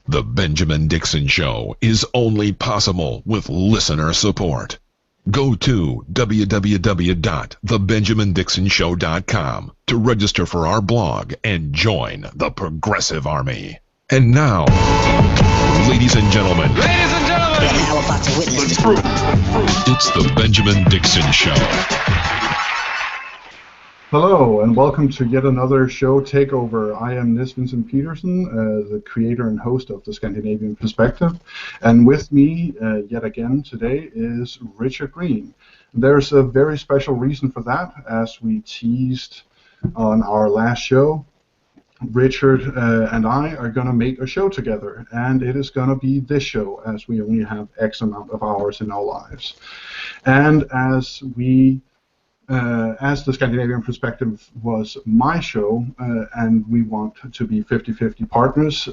The Benjamin Dixon Show is only possible with listener support. Go to www.thebenjamindixonshow.com to register for our blog and join the Progressive Army. And now, ladies and gentlemen, it's the Benjamin Dixon Show. Hello, and welcome to yet another show takeover. I am Nis Vincent Peterson, the creator and host of the Scandinavian Perspective, and with me yet again today is Richard Green. There's a very special reason for that, as we teased on our last show. Richard and I are going to make a show together, and it is going to be this show, as we only have X amount of hours in our lives. And as the Scandinavian Perspective was my show, and we want to be 50-50 partners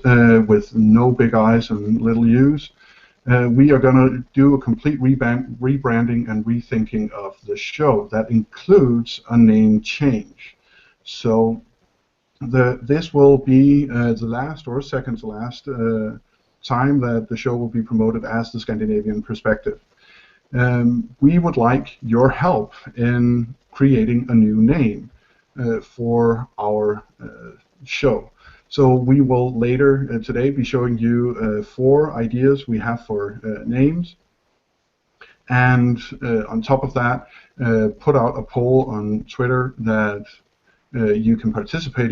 with no big I's and little U's, we are going to do a complete rebranding and rethinking of the show. That includes a name change. So this will be the last or second to last time that the show will be promoted as the Scandinavian Perspective. We would like your help in creating a new name for our show. So we will later today be showing you 4 ideas we have for names, and on top of that, put out a poll on Twitter that you can participate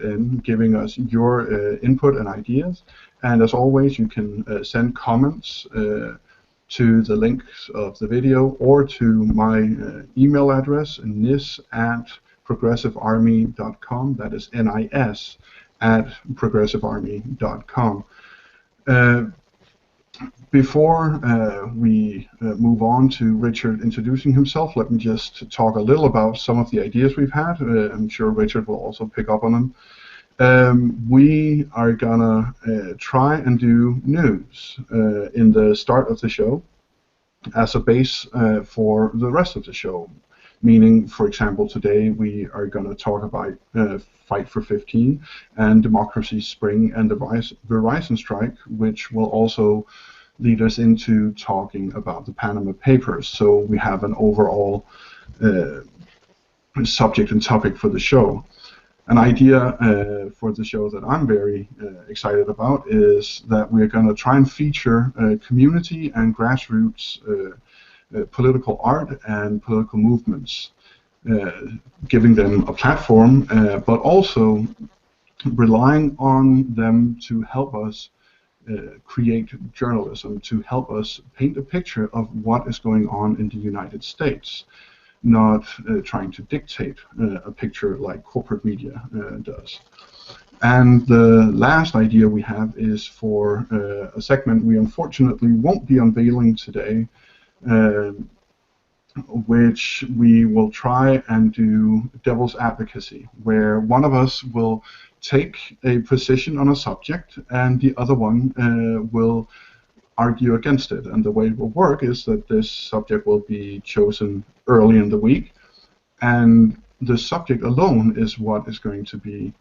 in, giving us your input and ideas. And as always, you can send comments to the links of the video or to my email address, nis@progressivearmy.com. That is NIS@progressivearmy.com. Before we move on to Richard introducing himself, let me just talk a little about some of the ideas we've had. I'm sure Richard will also pick up on them. We are gonna try and do news in the start of the show as a base for the rest of the show. Meaning, for example, today we are gonna talk about Fight for 15 and Democracy Spring and the Verizon strike, which will also lead us into talking about the Panama Papers. So we have an overall subject and topic for the show. An idea for the show that I'm very excited about is that we're going to try and feature community and grassroots political art and political movements, giving them a platform, but also relying on them to help us create journalism, to help us paint a picture of what is going on in the United States. Not trying to dictate a picture like corporate media does. And the last idea we have is for a segment we unfortunately won't be unveiling today, which we will try and do devil's advocacy, where one of us will take a position on a subject and the other one will argue against it. And the way it will work is that this subject will be chosen early in the week, and the subject alone is what is going to be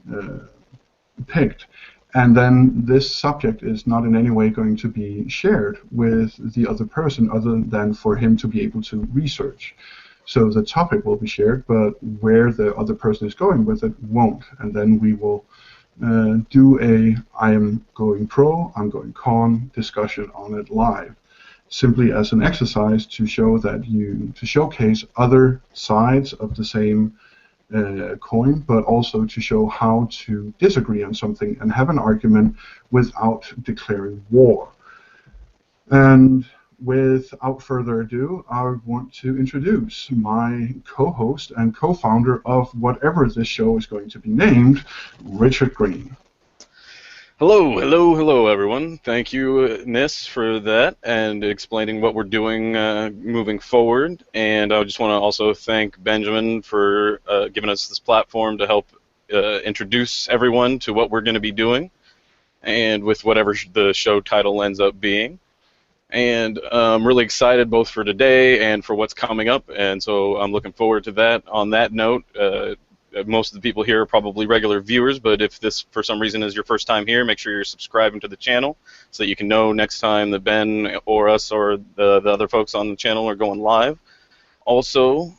picked. And then this subject is not in any way going to be shared with the other person other than for him to be able to research. So the topic will be shared, but where the other person is going with it won't. And then we will do a I am going pro, I'm going con discussion on it live, simply as an exercise to show that to showcase other sides of the same coin, but also to show how to disagree on something and have an argument without declaring war. And without further ado, I want to introduce my co-host and co-founder of whatever this show is going to be named, Richard Green. Hello, everyone. Thank you, Nis, for that and explaining what we're doing moving forward. And I just want to also thank Benjamin for giving us this platform to help introduce everyone to what we're going to be doing and with whatever the show title ends up being. And I'm really excited both for today and for what's coming up, and so I'm looking forward to that. On that note, most of the people here are probably regular viewers, but if this for some reason is your first time here, make sure you're subscribing to the channel so that you can know next time that Ben or us or the other folks on the channel are going live. Also,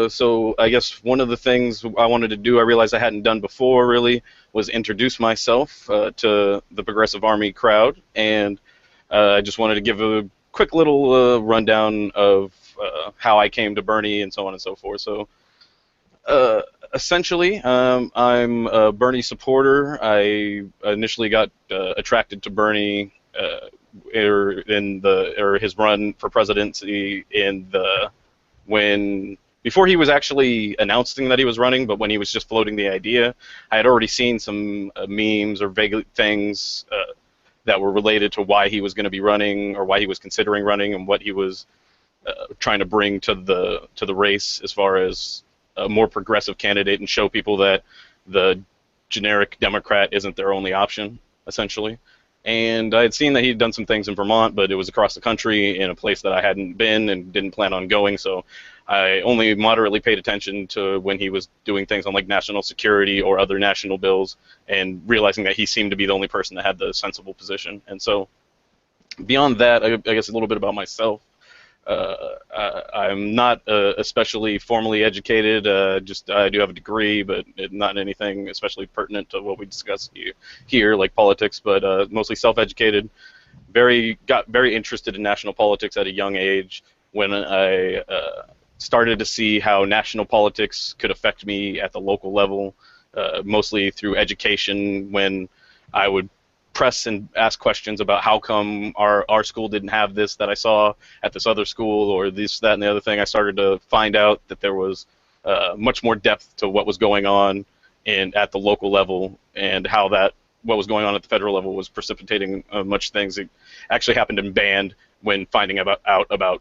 so I guess one of the things I wanted to do, I realized I hadn't done before really, was introduce myself to the Progressive Army crowd, and I just wanted to give a quick little rundown of how I came to Bernie and so on and so forth. So essentially, I'm a Bernie supporter. I initially got attracted to Bernie or his run for presidency before he was actually announcing that he was running, but when he was just floating the idea. I had already seen some memes or vague things that were related to why he was going to be running or why he was considering running and what he was trying to bring to the race as far as a more progressive candidate and show people that the generic Democrat isn't their only option, essentially. And I had seen that he'd done some things in Vermont, but it was across the country in a place that I hadn't been and didn't plan on going, so I only moderately paid attention to when he was doing things on like national security or other national bills, and realizing that he seemed to be the only person that had the sensible position. And so beyond that, I guess a little bit about myself. I'm not especially formally educated. I do have a degree, but not anything especially pertinent to what we discuss here, like politics. But mostly self-educated. Got very interested in national politics at a young age when I started to see how national politics could affect me at the local level, mostly through education. When I would press and ask questions about how come our school didn't have this that I saw at this other school, or this, that, and the other thing, I started to find out that there was much more depth to what was going on at the local level, and how what was going on at the federal level was precipitating much things. It actually happened in band when finding out about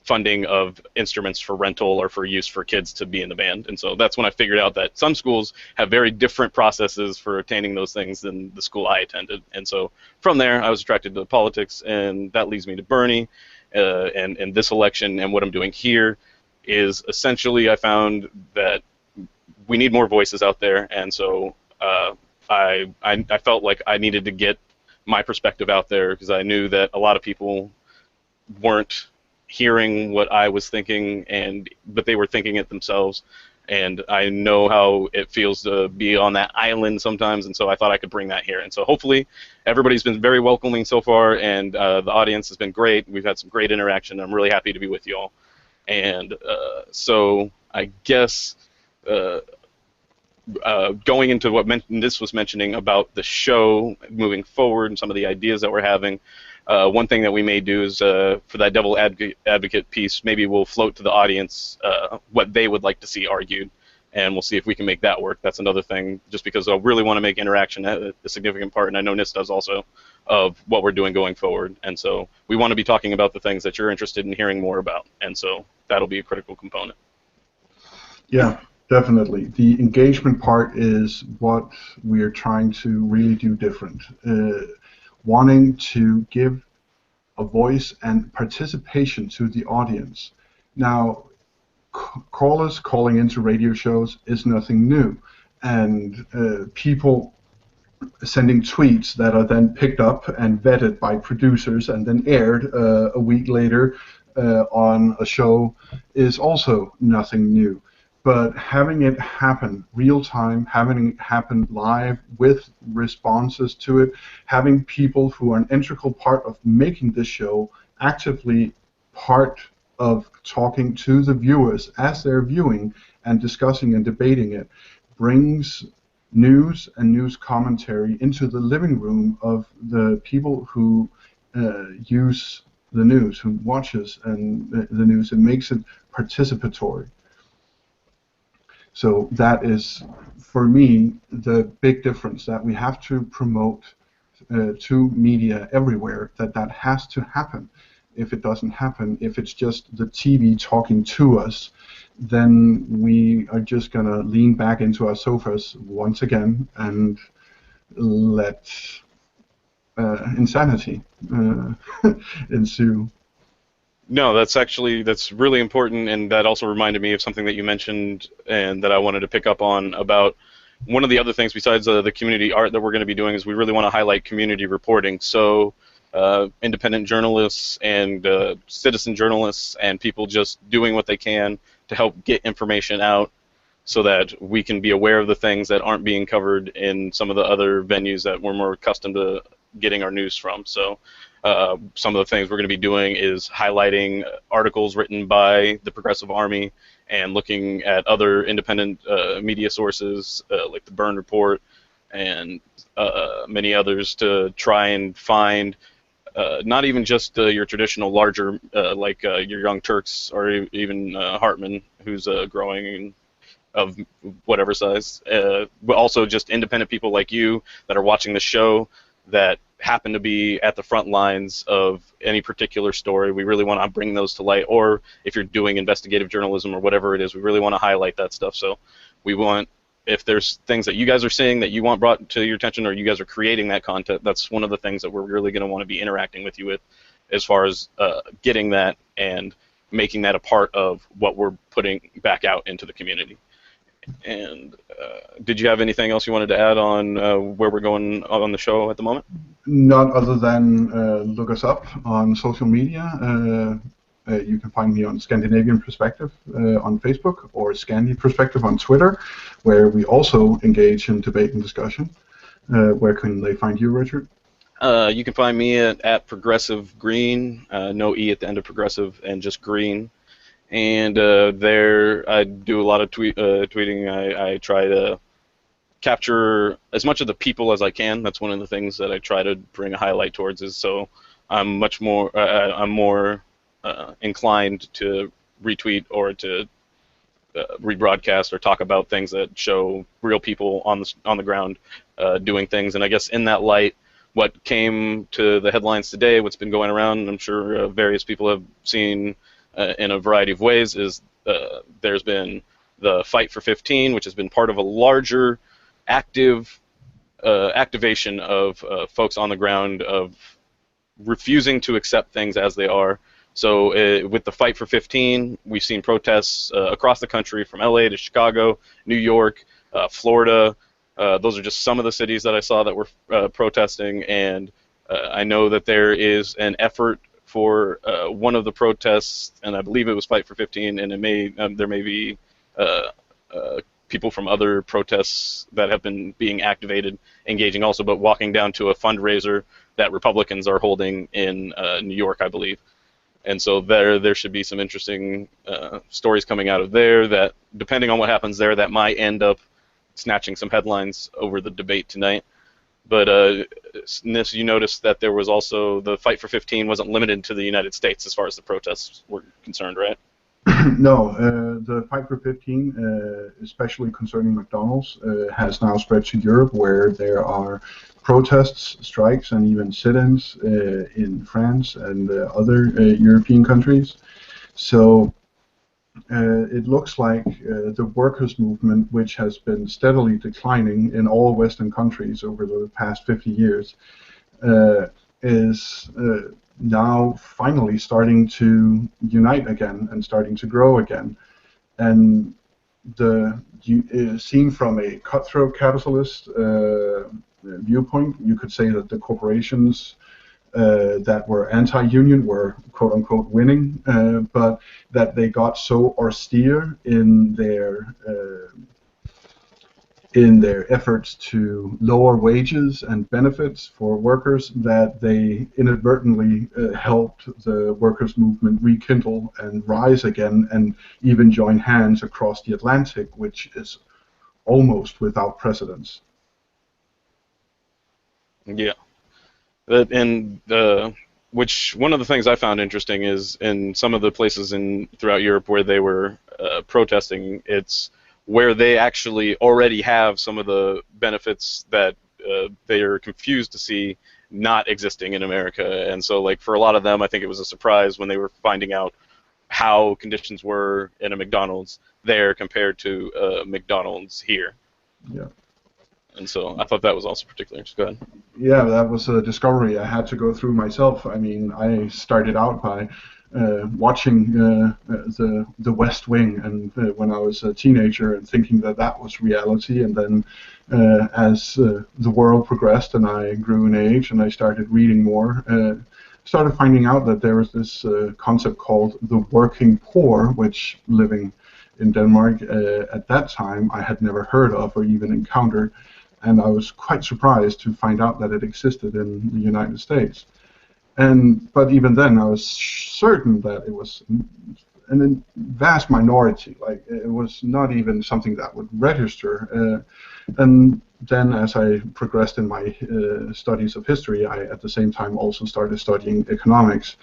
funding of instruments for rental or for use for kids to be in the band. And so that's when I figured out that some schools have very different processes for attaining those things than the school I attended. And so from there, I was attracted to politics, and that leads me to Bernie and this election. And what I'm doing here is essentially I found that we need more voices out there. And so I felt like I needed to get my perspective out there, because I knew that a lot of people weren't hearing what I was thinking, but they were thinking it themselves, and I know how it feels to be on that island sometimes, and so I thought I could bring that here. And so hopefully everybody's been very welcoming so far, and the audience has been great. We've had some great interaction. I'm really happy to be with you all. And so I guess going into what this was mentioning about the show moving forward and some of the ideas that we're having, one thing that we may do is for that devil advocate piece, maybe we'll float to the audience what they would like to see argued, and we'll see if we can make that work. That's another thing, just because I really want to make interaction a significant part, and I know NIST does also, of what we're doing going forward. And so we want to be talking about the things that you're interested in hearing more about, and so that'll be a critical component. Yeah, definitely. The engagement part is what we're trying to really do different. Wanting to give a voice and participation to the audience. Now, callers calling into radio shows is nothing new, and people sending tweets that are then picked up and vetted by producers and then aired a week later on a show is also nothing new. But having it happen real time, having it happen live with responses to it, having people who are an integral part of making this show actively part of talking to the viewers as they're viewing and discussing and debating it, brings news and news commentary into the living room of the people who use the news, who watches and the news. It makes it participatory. So that is, for me, the big difference that we have to promote to media everywhere, that has to happen. If it doesn't happen, if it's just the TV talking to us, then we are just going to lean back into our sofas once again and let insanity ensue. No, that's really important, and that also reminded me of something that you mentioned and that I wanted to pick up on about one of the other things besides the community art that we're going to be doing is we really want to highlight community reporting. So independent journalists and citizen journalists and people just doing what they can to help get information out so that we can be aware of the things that aren't being covered in some of the other venues that we're more accustomed to getting our news from. So some of the things we're going to be doing is highlighting articles written by the Progressive Army and looking at other independent media sources like the Byrne Report and many others to try and find not even just your traditional larger like your Young Turks or even Hartman, who's growing of whatever size, but also just independent people like you that are watching the show that happen to be at the front lines of any particular story. We really want to bring those to light, or if you're doing investigative journalism or whatever it is, we really want to highlight that stuff. So we want, if there's things that you guys are seeing that you want brought to your attention or you guys are creating that content, that's one of the things that we're really going to want to be interacting with you with as far as getting that and making that a part of what we're putting back out into the community. And did you have anything else you wanted to add on where we're going on the show at the moment? Not other than look us up on social media. You can find me on Scandinavian Perspective on Facebook or Scandi Perspective on Twitter, where we also engage in debate and discussion. Where can they find you, Richard? You can find me at Progressive Green, no E at the end of Progressive, and just Green. And there I do a lot of tweeting. I try to capture as much of the people as I can. That's one of the things that I try to bring a highlight towards. Is so I'm much more I'm more inclined to retweet or to rebroadcast or talk about things that show real people on the ground doing things. And I guess in that light, what came to the headlines today, what's been going around, and I'm sure various people have seen in a variety of ways, is there's been the Fight for 15, which has been part of a larger activation of folks on the ground of refusing to accept things as they are. So with the Fight for 15, we've seen protests across the country from LA to Chicago, New York, Florida. Those are just some of the cities that I saw that were protesting, and I know that there is an effort for one of the protests, and I believe it was Fight for 15, and it may there may be people from other protests that have been being activated, engaging also, but walking down to a fundraiser that Republicans are holding in New York, I believe. And so there should be some interesting stories coming out of there that, depending on what happens there, that might end up snatching some headlines over the debate tonight. But Nis, you noticed that there was also the Fight for 15 wasn't limited to the United States as far as the protests were concerned, right? No, the Fight for 15, especially concerning McDonald's, has now spread to Europe, where there are protests, strikes, and even sit-ins in France and other European countries. So it looks like the workers' movement, which has been steadily declining in all Western countries over the past 50 years, is now finally starting to unite again and starting to grow again. And seen from a cutthroat capitalist viewpoint, you could say that the corporations that were anti-union were quote-unquote winning, but that they got so austere in their efforts to lower wages and benefits for workers that they inadvertently helped the workers' movement rekindle and rise again and even join hands across the Atlantic, which is almost without precedence. Yeah. And which one of the things I found interesting is in some of the places throughout Europe where they were protesting, it's where they actually already have some of the benefits that they are confused to see not existing in America. And so, like, for a lot of them, I think it was a surprise when they were finding out how conditions were in a McDonald's there compared to McDonald's here. Yeah. And so I thought that was also particular. Just go ahead. yeah, that was a discovery I had to go through myself. I mean, I started out by watching the West Wing, and when I was a teenager, and thinking that that was reality. And then, as the world progressed, and I grew in age, and I started reading more, started finding out that there was this concept called the working poor, which living in Denmark at that time I had never heard of or even encountered. And I was quite surprised to find out that it existed in the United States. But even then, I was certain that it was a vast minority. Like, it was not even something that would register. And then, as I progressed in my studies of history, I at the same time also started studying economics,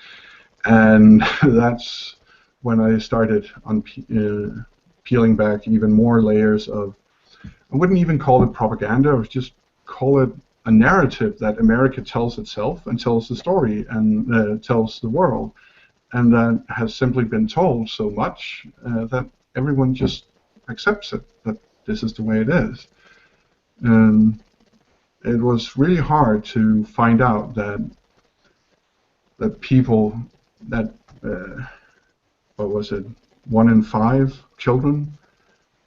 and that's when I started peeling back even more layers of, I wouldn't even call it propaganda, I would just call it a narrative that America tells itself and tells the story and tells the world. And that has simply been told so much that everyone just accepts it, that this is the way it is. And it was really hard to find out that people, that, what was it, 1 in 5 children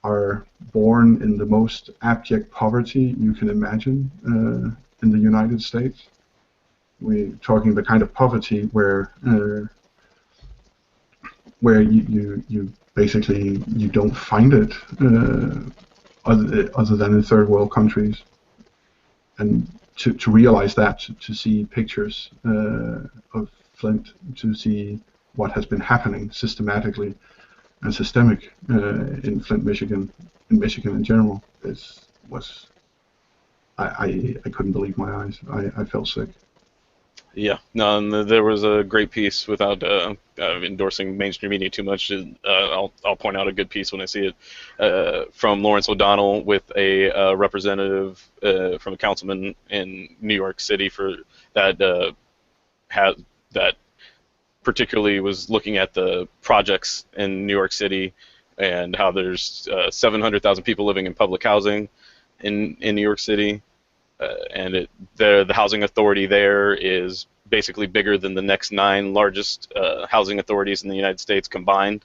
are born in the most abject poverty you can imagine in the United States. We're talking the kind of poverty where you basically you don't find it other than in third world countries. And to realize that, to see pictures of Flint, to see what has been happening systematically and systemic in Flint, Michigan, in Michigan in general, I couldn't believe my eyes. I felt sick. Yeah, no, and there was a great piece, without endorsing mainstream media too much. I'll point out a good piece when I see it, from Lawrence O'Donnell with a representative from a councilman in New York City for that that particularly was looking at the projects in New York City and how there's 700,000 people living in public housing in New York City. And the housing authority there is basically bigger than the next 9 largest housing authorities in the United States combined.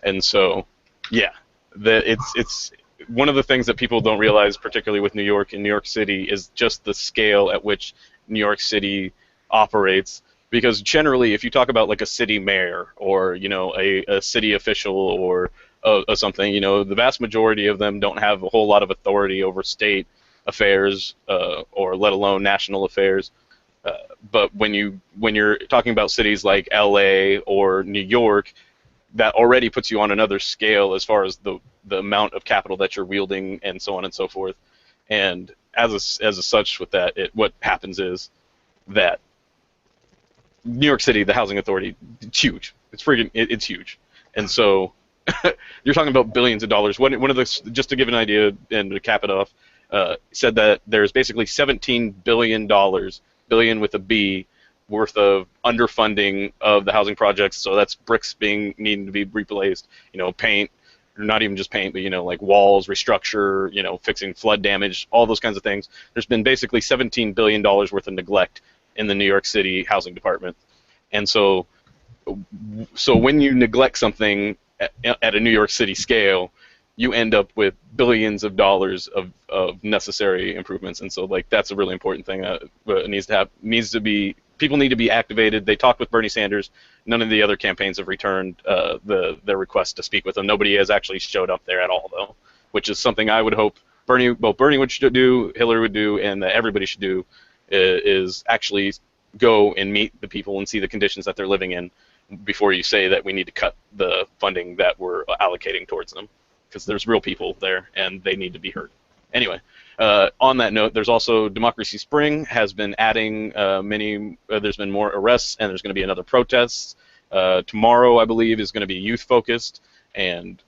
And so, yeah, it's one of the things that people don't realize, particularly with New York and New York City, is just the scale at which New York City operates. Because generally, if you talk about like a city mayor or a city official or something, the vast majority of them don't have a whole lot of authority over state affairs or let alone national affairs. But when you're talking about cities like LA or New York, that already puts you on another scale as far as the amount of capital that you're wielding and so on and so forth. And as a such with that, what happens is that New York City, the housing authority, it's huge. It's huge. And so you're talking about billions of dollars. One of the, just to give an idea and to cap it off, said that there's basically $17 billion, billion with a B, worth of underfunding of the housing projects. So that's bricks needing to be replaced, paint, or not even just paint, but like walls, restructure, fixing flood damage, all those kinds of things. There's been basically $17 billion worth of neglect in the New York City housing department. And so when you neglect something at a New York City scale, you end up with billions of dollars of necessary improvements. And so that's a really important thing that needs to be, people need to be activated. They talked with Bernie Sanders. None of the other campaigns have returned their request to speak with him. Nobody has actually showed up there at all, though, which is something I would hope Bernie would do, Hillary would do, and that everybody should do, is actually go and meet the people and see the conditions that they're living in before you say that we need to cut the funding that we're allocating towards them, because there's real people there and they need to be heard. Anyway, on that note, there's also Democracy Spring has been adding there's been more arrests, and there's going to be another protest. Tomorrow, I believe, is going to be youth-focused, and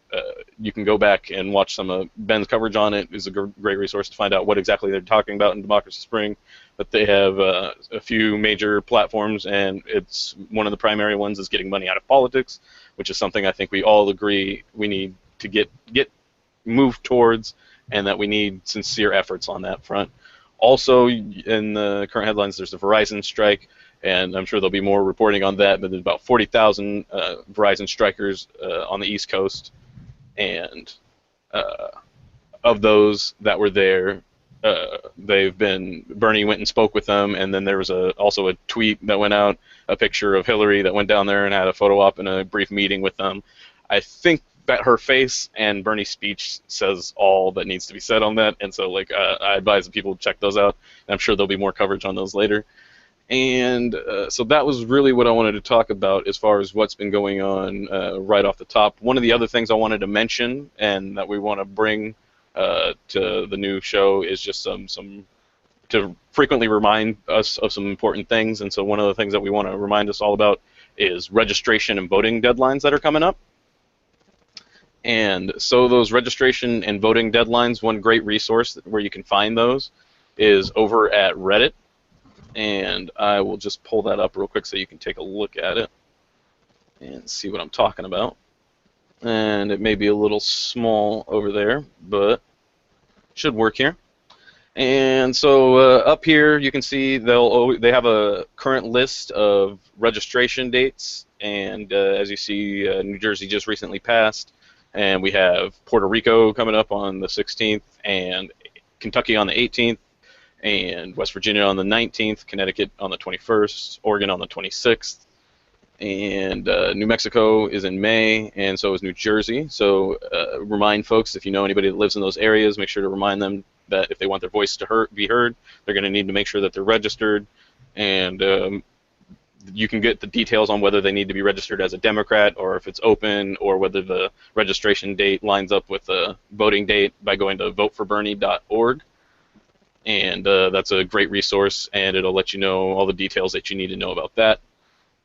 you can go back and watch some of Ben's coverage on it. It's a great resource to find out what exactly they're talking about in Democracy Spring. But they have a few major platforms, and it's one of the primary ones is getting money out of politics, which is something I think we all agree we need to get moved towards, and that we need sincere efforts on that front. Also, in the current headlines, there's the Verizon strike, and I'm sure there'll be more reporting on that, but there's about 40,000 Verizon strikers on the East Coast, and of those that were there, Bernie went and spoke with them, and then there was also a tweet that went out, a picture of Hillary that went down there and had a photo op and a brief meeting with them. I think that her face and Bernie's speech says all that needs to be said on that, and so I advise that people check those out. I'm sure there'll be more coverage on those later. And so that was really what I wanted to talk about as far as what's been going on right off the top. One of the other things I wanted to mention and that we want to bring to the new show is just some to frequently remind us of some important things. And so one of the things that we want to remind us all about is registration and voting deadlines that are coming up. And so those registration and voting deadlines, one great resource where you can find those is over at Reddit. And I will just pull that up real quick so you can take a look at it and see what I'm talking about. And it may be a little small over there, but should work here. And so up here you can see they have a current list of registration dates, and as you see, New Jersey just recently passed, and we have Puerto Rico coming up on the 16th, and Kentucky on the 18th, and West Virginia on the 19th, Connecticut on the 21st, Oregon on the 26th, and New Mexico is in May, and so is New Jersey. So remind folks, if you know anybody that lives in those areas, make sure to remind them that if they want their voice to be heard, they're going to need to make sure that they're registered, and you can get the details on whether they need to be registered as a Democrat or if it's open, or whether the registration date lines up with the voting date by going to voteforbernie.org. And that's a great resource, and it'll let you know all the details that you need to know about that.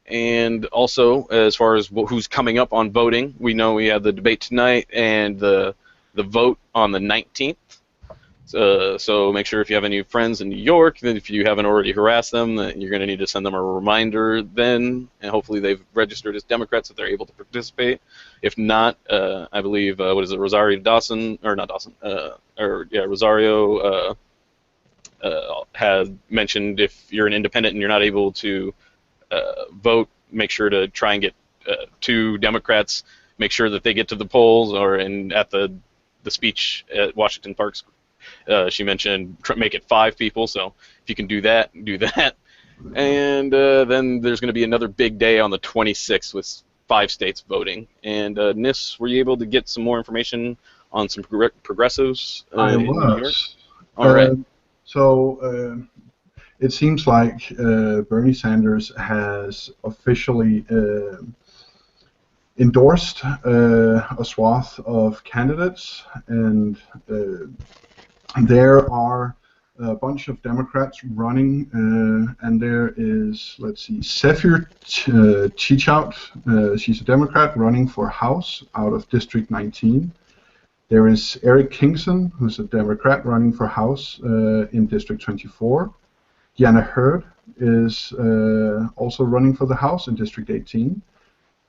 And also, as far as who's coming up on voting, we know we have the debate tonight and the vote on the 19th. So make sure if you have any friends in New York, that if you haven't already harassed them, that you're going to need to send them a reminder then, and hopefully they've registered as Democrats so they're able to participate. If not, I believe, Rosario had mentioned if you're an independent and you're not able to vote, make sure to try and get 2 Democrats, make sure that they get to the polls, at the speech at Washington Park's. She mentioned make it 5 people, so if you can do that, do that. And then there's going to be another big day on the 26th with 5 states voting. And Nis, were you able to get some more information on some progressives in New York? All right. So it seems like Bernie Sanders has officially endorsed a swath of candidates, and there are a bunch of Democrats running, and there is, let's see, Zephyr Teachout. She's a Democrat running for House out of District 19. There is Eric Kingson, who's a Democrat running for House in District 24. Jana Hurd is also running for the House in District 18.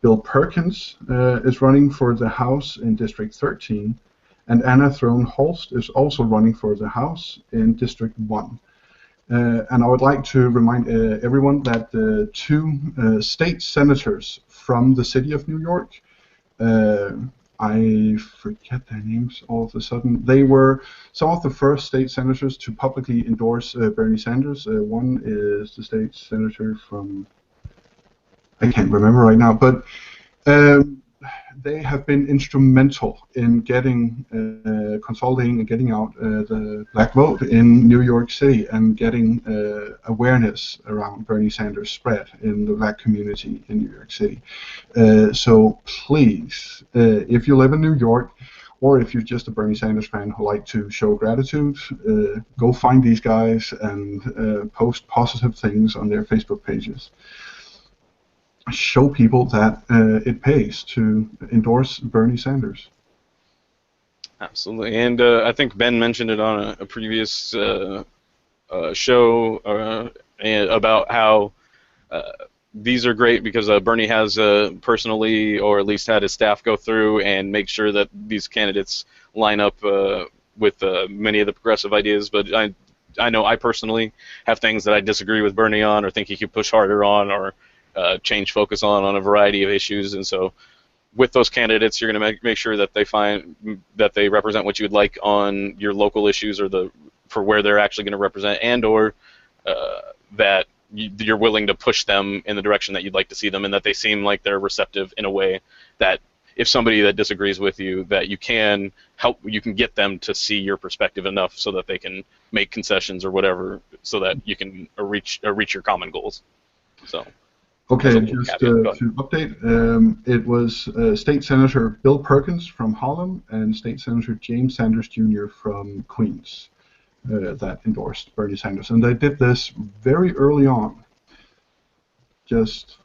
Bill Perkins is running for the House in District 13. And Anna Throne-Holst is also running for the House in District 1. And I would like to remind everyone that the 2 state senators from the city of New York, I forget their names all of a sudden, they were some of the first state senators to publicly endorse Bernie Sanders. One is the state senator from, I can't remember right now, but they have been instrumental in getting, consolidating and getting out the black vote in New York City and getting awareness around Bernie Sanders spread in the black community in New York City. So please, if you live in New York, or if you're just a Bernie Sanders fan who like to show gratitude, go find these guys and post positive things on their Facebook pages. Show people that it pays to endorse Bernie Sanders. Absolutely, and I think Ben mentioned it on a previous show about how these are great because Bernie has personally, or at least had his staff go through and make sure that these candidates line up with many of the progressive ideas. But I know I personally have things that I disagree with Bernie on, or think he could push harder on, or change focus on a variety of issues. And so with those candidates, you're going to make sure that they represent what you would like on your local issues, or for where they're actually going to represent, and or that you're willing to push them in the direction that you'd like to see them, and that they seem like they're receptive in a way that if somebody that disagrees with you, that you can get them to see your perspective enough so that they can make concessions or whatever, so that you can reach your common goals. So. Okay, just to update, it was State Senator Bill Perkins from Harlem and State Senator James Sanders Jr. from Queens that endorsed Bernie Sanders. And they did this very early on. Just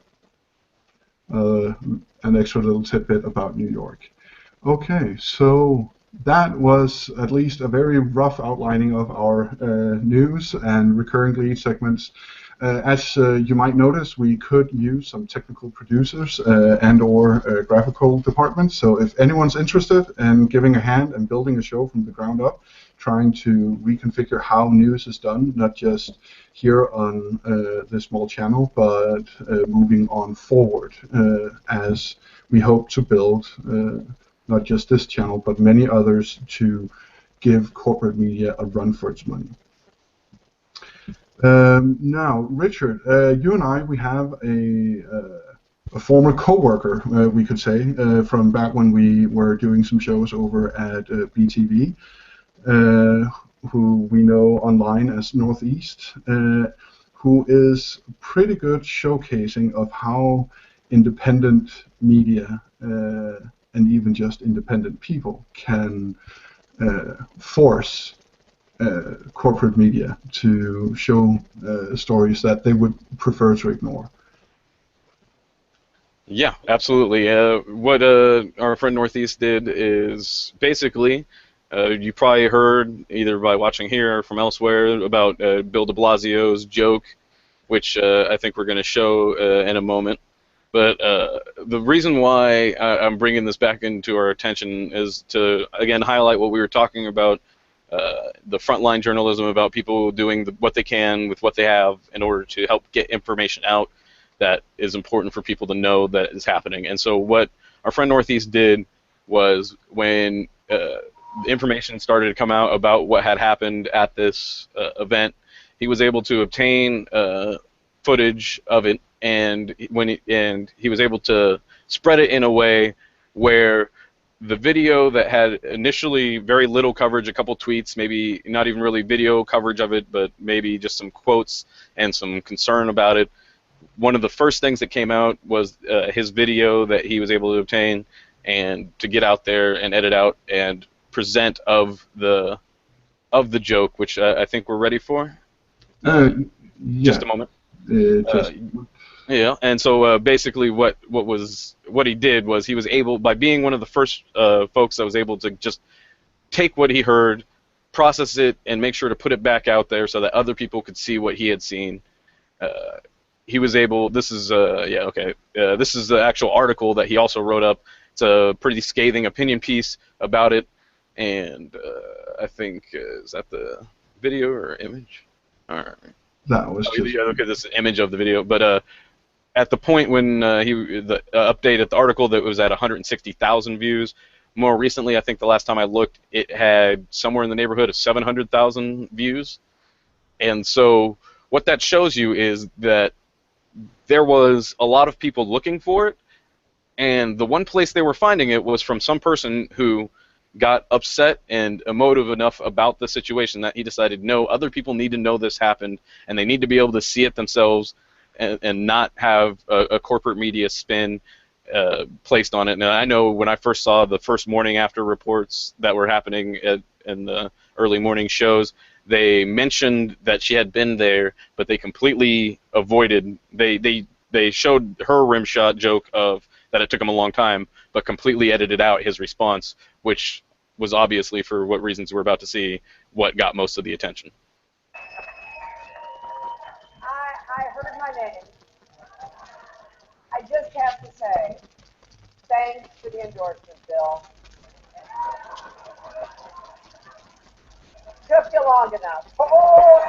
an extra little tidbit about New York. Okay, so that was at least a very rough outlining of our news and recurring lead segments. As you might notice, we could use some technical producers and or graphical departments. So if anyone's interested in giving a hand and building a show from the ground up, trying to reconfigure how news is done, not just here on this small channel, but moving on forward as we hope to build not just this channel, but many others to give corporate media a run for its money. Now, Richard, you and I, we have a former co-worker, we could say, from back when we were doing some shows over at BTV, who we know online as Northeast, who is pretty good showcasing of how independent media and even just independent people can force corporate media to show stories that they would prefer to ignore. Yeah, absolutely. What our friend Northeast did is basically, you probably heard either by watching here or from elsewhere about Bill de Blasio's joke, which I think we're going to show in a moment. But the reason why I'm bringing this back into our attention is to, again, highlight what we were talking about, the frontline journalism, about people doing what they can with what they have in order to help get information out that is important for people to know that is happening. And so what our friend Northeast did was, when the information started to come out about what had happened at this event, he was able to obtain footage of it, and he was able to spread it in a way where the video that had initially very little coverage, a couple tweets, maybe not even really video coverage of it, but maybe just some quotes and some concern about it, one of the first things that came out was his video that he was able to obtain and to get out there and edit out and present of the joke, which I think we're ready for. Yeah. Just a moment. Yeah, and so basically what he did was, he was able, by being one of the first folks that was able to just take what he heard, process it, and make sure to put it back out there so that other people could see what he had seen. He was able, this is this is the actual article that he also wrote up. It's a pretty scathing opinion piece about it, and I think, is that the video or image? All right. That was just... Yeah, look at this image of the video. But at the point when the updated the article, that was at 160,000 views. More recently, I think the last time I looked, it had somewhere in the neighborhood of 700,000 views. And so what that shows you is that there was a lot of people looking for it, and the one place they were finding it was from some person who got upset and emotive enough about the situation that he decided, no, other people need to know this happened, and they need to be able to see it themselves and not have a corporate media spin placed on it. And I know when I first saw the first morning after reports that were happening in the early morning shows, they mentioned that she had been there, but they completely avoided, they showed her rimshot joke of that it took him a long time, but completely edited out his response, which was obviously, for what reasons we're about to see, what got most of the attention. I heard my name. I just have to say, thanks for the endorsement, Bill. Took you long enough. Oh,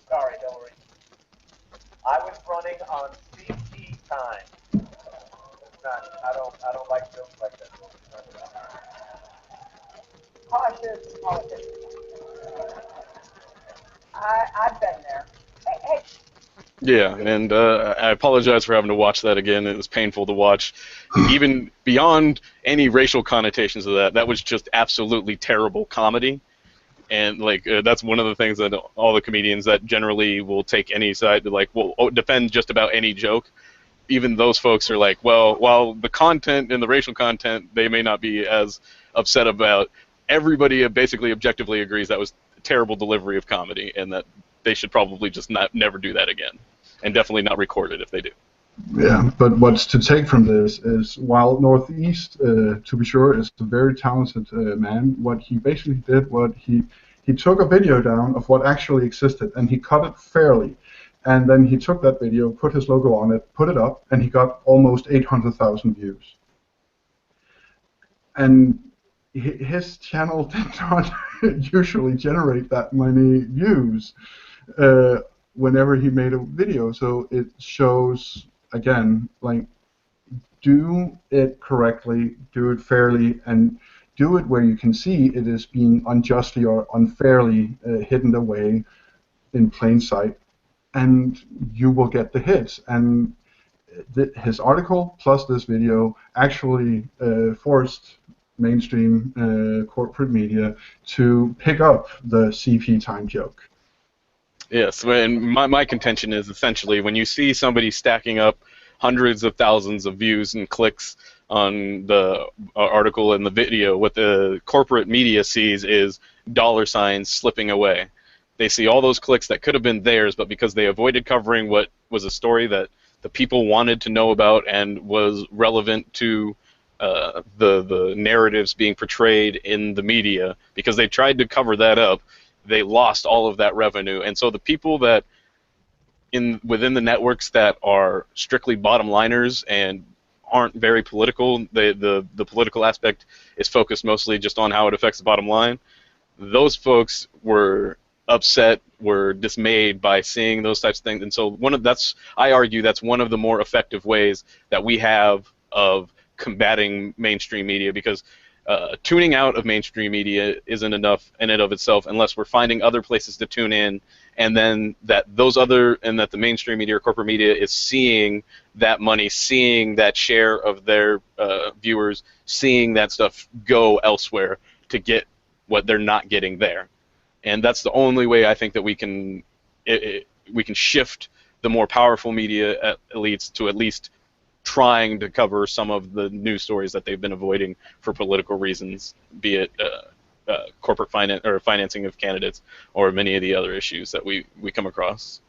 Sorry, don't worry. I was running on CP time. I don't like jokes like that. Cautious politics. I've been there. Hey. Yeah, and I apologize for having to watch that again. It was painful to watch. Even beyond any racial connotations of that, that was just absolutely terrible comedy. And like that's one of the things that all the comedians that generally will take any side to like will defend just about any joke. Even those folks are like, well, while the content and the racial content they may not be as upset about, everybody basically objectively agrees that was a terrible delivery of comedy and that they should probably just never do that again, and definitely not record it if they do. Yeah, but what's to take from this is, while Northeast, to be sure, is a very talented man, what he basically did, he took a video down of what actually existed, and he cut it fairly. And then he took that video, put his logo on it, put it up, and he got almost 800,000 views. And his channel did not usually generate that many views whenever he made a video. So it shows, again, like, do it correctly, do it fairly, and do it where you can see it is being unjustly or unfairly hidden away in plain sight, and you will get the hits. And his article plus this video actually forced mainstream corporate media to pick up the CP time joke. Yes, and my contention is essentially when you see somebody stacking up hundreds of thousands of views and clicks on the article and the video, what the corporate media sees is dollar signs slipping away. They see all those clicks that could have been theirs, but because they avoided covering what was a story that the people wanted to know about and was relevant to the narratives being portrayed in the media, because they tried to cover that up, they lost all of that revenue. And so the people that within the networks that are strictly bottom liners and aren't very political, the political aspect is focused mostly just on how it affects the bottom line. Those folks were upset, were dismayed by seeing those types of things. And so I argue that's one of the more effective ways that we have of combating mainstream media, because tuning out of mainstream media isn't enough in and of itself unless we're finding other places to tune in, and then that the mainstream media or corporate media is seeing that money, seeing that share of their viewers, seeing that stuff go elsewhere to get what they're not getting there. And that's the only way I think that we can shift the more powerful media elites to at least trying to cover some of the news stories that they've been avoiding for political reasons, be it corporate finance or financing of candidates or many of the other issues that we come across.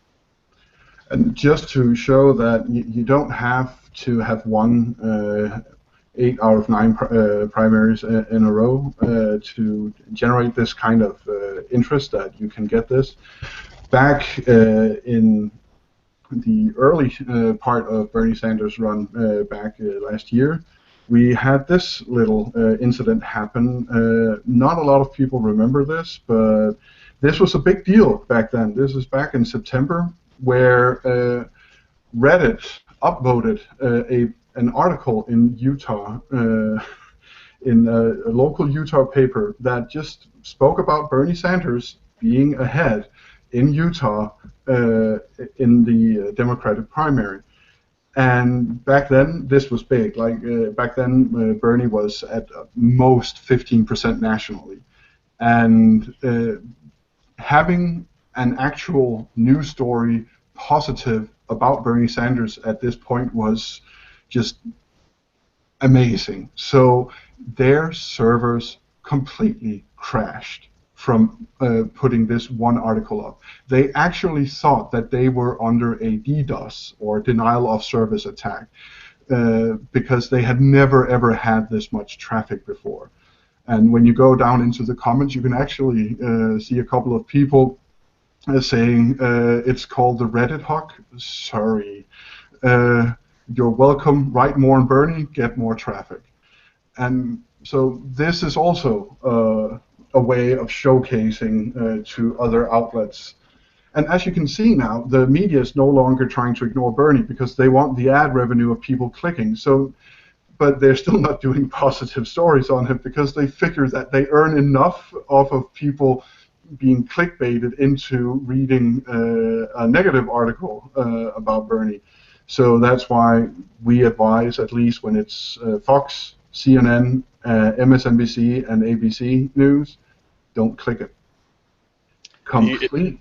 And just to show that you don't have to have won 8 out of 9 primaries in a row to generate this kind of interest that you can get this. Back in the early part of Bernie Sanders' run back last year, we had this little incident happen. Not a lot of people remember this, but this was a big deal back then. This is back in September, where Reddit upvoted an article in Utah, in a local Utah paper that just spoke about Bernie Sanders being ahead in Utah in the Democratic primary. And back then, this was big. Like back then, Bernie was at most 15% nationally, and having an actual news story positive about Bernie Sanders at this point was just amazing. So their servers completely crashed from putting this one article up. They actually thought that they were under a DDoS, or denial of service attack, because they had never ever had this much traffic before. And when you go down into the comments, you can actually see a couple of people saying it's called the Reddit hawk. Sorry. You're welcome. Write more on Bernie, get more traffic. And so this is also a way of showcasing to other outlets. And as you can see now, the media is no longer trying to ignore Bernie because they want the ad revenue of people clicking. So, but they're still not doing positive stories on him because they figure that they earn enough off of people being clickbaited into reading a negative article about Bernie. So that's why we advise, at least when it's Fox, CNN, MSNBC, and ABC News, don't click it. Complete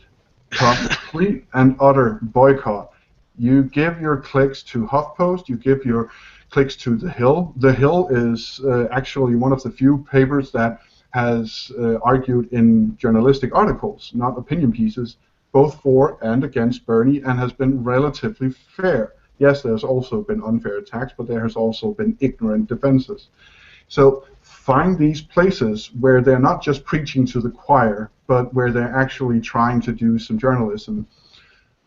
and utter boycott. You give your clicks to HuffPost, you give your clicks to The Hill. The Hill is actually one of the few papers that has argued in journalistic articles, not opinion pieces, both for and against Bernie, and has been relatively fair. Yes, there's also been unfair attacks, but there has also been ignorant defenses. So find these places where they're not just preaching to the choir, but where they're actually trying to do some journalism.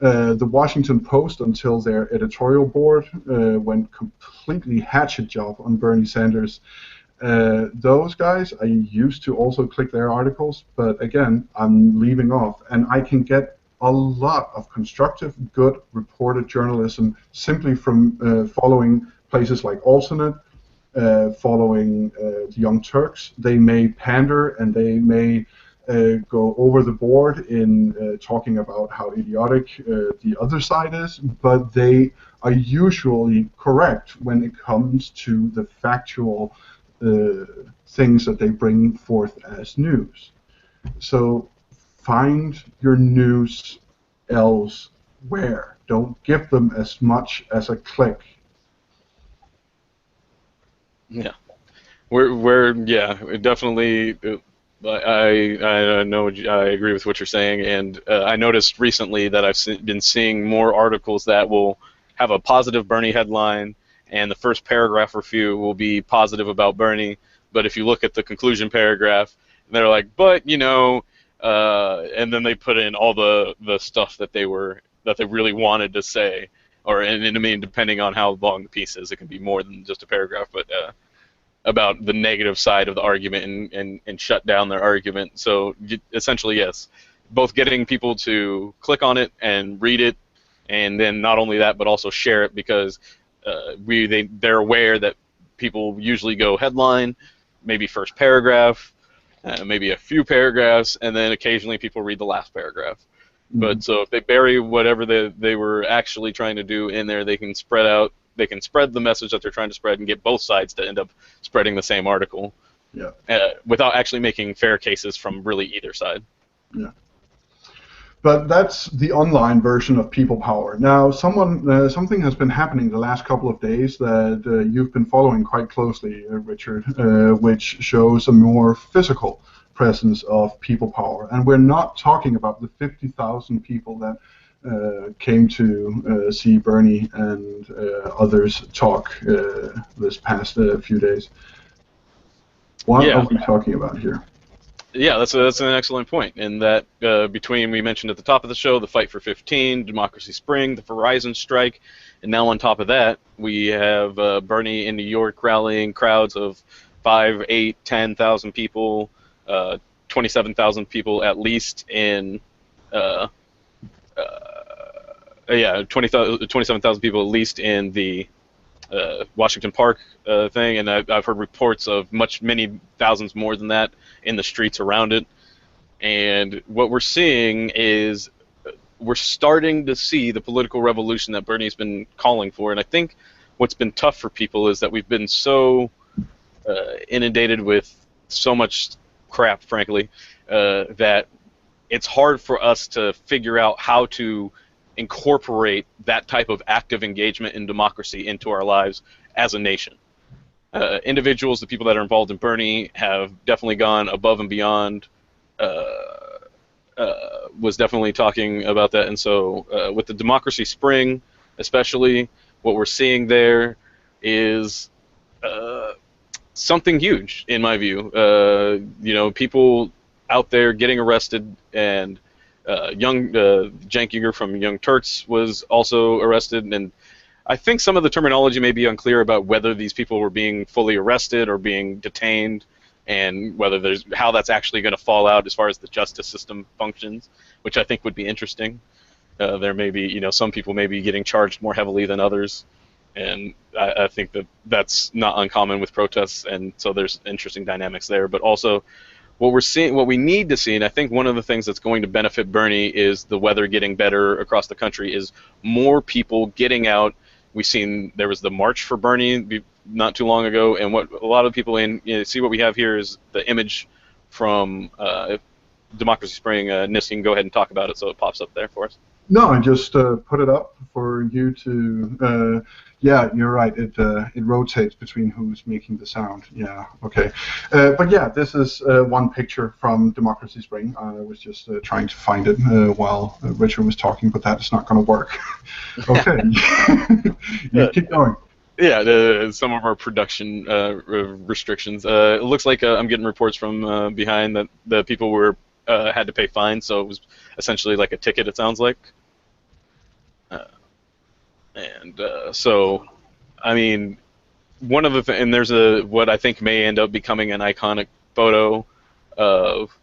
The Washington Post, until their editorial board went completely hatchet job on Bernie Sanders. Those guys, I used to also click their articles, but again, I'm leaving off. And I can get a lot of constructive, good reported journalism simply from following places like Alternate, following the Young Turks. They may pander and they may go over the board in talking about how idiotic the other side is, but they are usually correct when it comes to the factual things that they bring forth as news. So find your news elsewhere. Don't give them as much as a click. Yeah, we're definitely. I know I agree with what you're saying, and I noticed recently that I've been seeing more articles that will have a positive Bernie headline, and the first paragraph or few will be positive about Bernie. But if you look at the conclusion paragraph, they're like, but and then they put in all the stuff that they really wanted to say, or and I mean, depending on how long the piece is, it can be more than just a paragraph, but about the negative side of the argument and shut down their argument. So essentially, yes, both getting people to click on it and read it, and then not only that, but also share it, because they're aware that people usually go headline, maybe first paragraph, maybe a few paragraphs, and then occasionally people read the last paragraph. Mm-hmm. But so if they bury whatever they were actually trying to do in there, they can spread out. They can spread the message that they're trying to spread and get both sides to end up spreading the same article, without actually making fair cases from really either side. Yeah. But that's the online version of people power. Now, something has been happening the last couple of days that you've been following quite closely, Richard, which shows a more physical presence of people power. And we're not talking about the 50,000 people that came to see Bernie and others talk this past few days. What are we talking about here? Yeah, that's an excellent point. In that between, we mentioned at the top of the show, the Fight for 15, Democracy Spring, the Verizon strike, and now on top of that, we have Bernie in New York rallying crowds of 5, 8, 10,000 people, 27,000 people at least in 27,000 people at least in the Washington Park thing, and I've heard reports of many thousands more than that in the streets around it. And what we're seeing is we're starting to see the political revolution that Bernie's been calling for. And I think what's been tough for people is that we've been so inundated with so much crap, frankly, that it's hard for us to figure out how to incorporate that type of active engagement in democracy into our lives as a nation. Individuals, the people that are involved in Bernie, have definitely gone above and beyond. Was definitely talking about that, and so with the Democracy Spring, especially, what we're seeing there is something huge, in my view. People out there getting arrested, and Cenk Uygur from Young Turks was also arrested, and I think some of the terminology may be unclear about whether these people were being fully arrested or being detained, and whether there's how that's actually going to fall out as far as the justice system functions, which I think would be interesting. There may be, some people may be getting charged more heavily than others, and I think that that's not uncommon with protests, and so there's interesting dynamics there. But also, what we need to see, and I think one of the things that's going to benefit Bernie is the weather getting better across the country, is more people getting out. We've seen there was the March for Bernie not too long ago, and what a lot of people see what we have here is the image from Democracy Spring. Nis, you can go ahead and talk about it so it pops up there for us. No, I just put it up for you to. Yeah, you're right. It rotates between who's making the sound. Yeah, okay. But yeah, this is one picture from Democracy Spring. I was just trying to find it while Richard was talking, but that is not going to work. Okay, you keep going. Yeah, some of our production restrictions. It looks like I'm getting reports from behind that the people were had to pay fines, so it was essentially like a ticket. It sounds like. So, I mean, one of the and there's what I think may end up becoming an iconic photo of.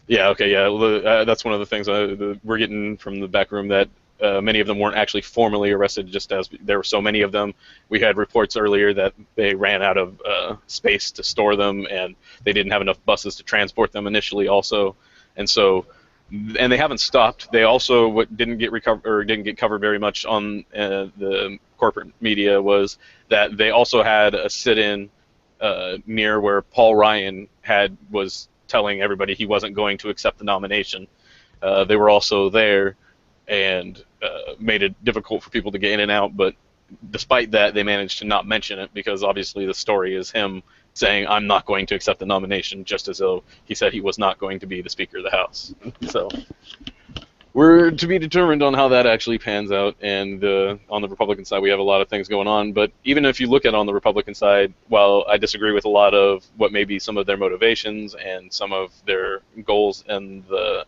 Yeah. Okay. Yeah. That's one of the things we're getting from the back room, that many of them weren't actually formally arrested, just as there were so many of them. We had reports earlier that they ran out of space to store them, and they didn't have enough buses to transport them initially also. And they haven't stopped. They also, what didn't get covered very much on the corporate media, was that they also had a sit-in near where Paul Ryan was telling everybody he wasn't going to accept the nomination. They were also there and made it difficult for people to get in and out, but despite that, they managed to not mention it, because obviously the story is him saying, I'm not going to accept the nomination, just as though he said he was not going to be the Speaker of the House. So we're to be determined on how that actually pans out, and on the Republican side we have a lot of things going on. But even if you look at on the Republican side, while I disagree with a lot of what may be some of their motivations and some of their goals on the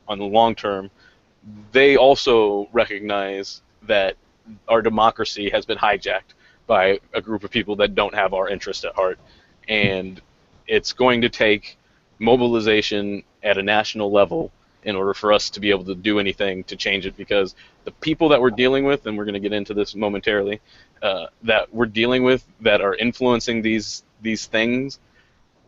long term, they also recognize that our democracy has been hijacked by a group of people that don't have our interest at heart. And it's going to take mobilization at a national level in order for us to be able to do anything to change it, because the people that we're dealing with, and we're going to get into this momentarily, that we're dealing with that are influencing these things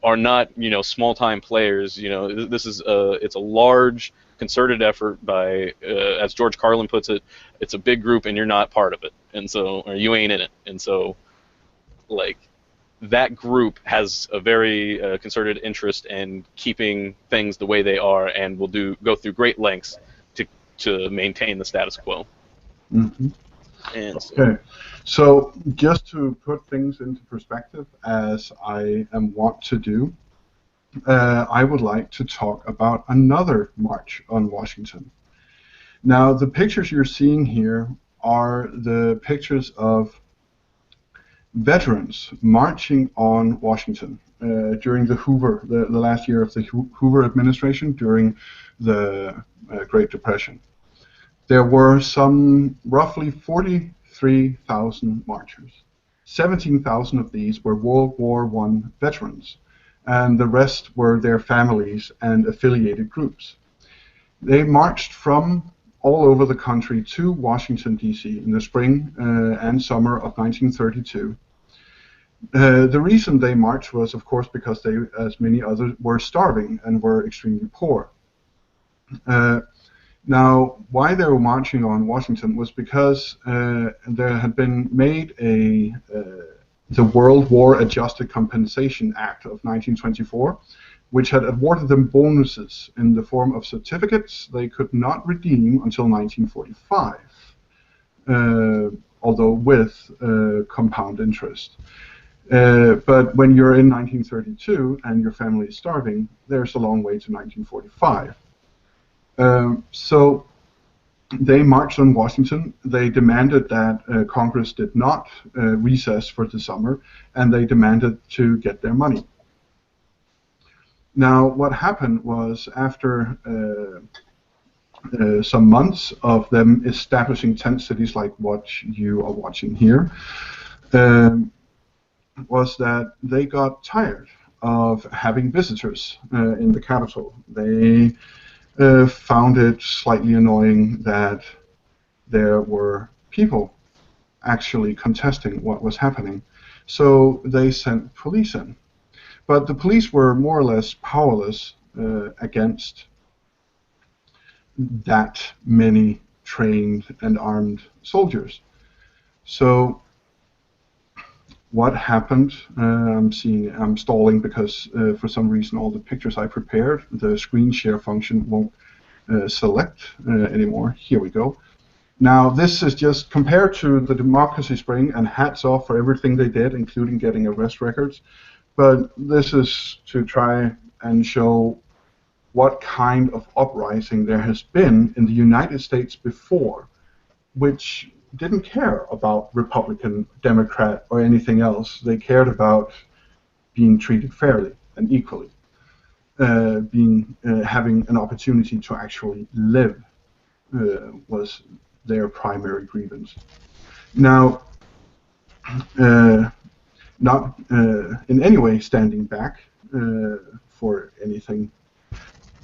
are not, small-time players. This is it's a large concerted effort by, as George Carlin puts it, it's a big group and you're not part of it, or you ain't in it. And so, that group has a very concerted interest in keeping things the way they are, and will go through great lengths to maintain the status quo. Mm-hmm. And okay, so just to put things into perspective, as I am wont to do, I would like to talk about another march on Washington. Now, the pictures you're seeing here are the pictures of veterans marching on Washington during the last year of the Hoover administration, during the Great Depression. There were some roughly 43,000 marchers. 17,000 of these were World War I veterans, and the rest were their families and affiliated groups. They marched from all over the country to Washington, D.C. in the spring and summer of 1932. The reason they marched was, of course, because they, as many others, were starving and were extremely poor. Now, why they were marching on Washington was because there had been made the World War Adjusted Compensation Act of 1924, which had awarded them bonuses in the form of certificates they could not redeem until 1945, although with compound interest. But when you're in 1932 and your family is starving, there's a long way to 1945. So they marched on Washington. They demanded that Congress did not recess for the summer, and they demanded to get their money. Now, what happened was, after some months of them establishing tent cities like what you are watching here, was that they got tired of having visitors in the capital. They found it slightly annoying that there were people actually contesting what was happening. So they sent police in. But the police were more or less powerless against that many trained and armed soldiers. So what happened? I'm stalling because for some reason all the pictures I prepared, the screen share function won't select anymore. Here we go. Now this is just compared to the Democracy Spring, and hats off for everything they did, including getting arrest records. But this is to try and show what kind of uprising there has been in the United States before, which didn't care about Republican, Democrat, or anything else. They cared about being treated fairly and equally, having an opportunity to actually live was their primary grievance. Now, not in any way standing back for anything,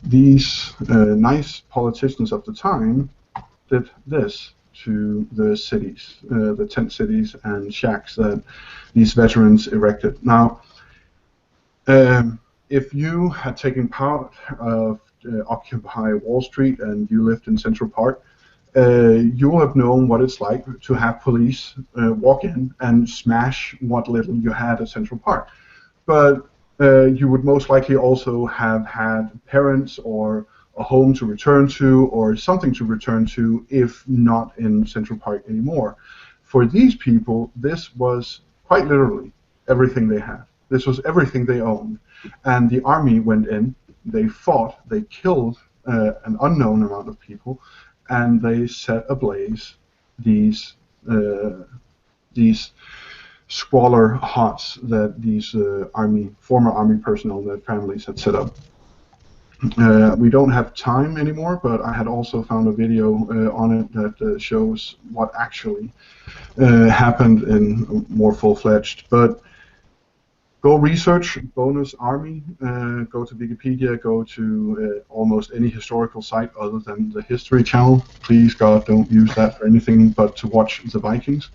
these nice politicians of the time did this to the cities, the tent cities and shacks that these veterans erected. Now, if you had taken part of Occupy Wall Street and you lived in Central Park, you will have known what it's like to have police walk in and smash what little you had at Central Park. But you would most likely also have had parents or a home to return to or something to return to, if not in Central Park anymore. For these people, this was quite literally everything they had. This was everything they owned. And the army went in, they fought, they killed an unknown amount of people, and they set ablaze these squalor huts that these former army personnel and their families had set up. We don't have time anymore, but I had also found a video on it that shows what actually happened in more full-fledged. But go research Bonus Army, go to Wikipedia, go to almost any historical site other than the History Channel. Please, God, don't use that for anything but to watch the Vikings.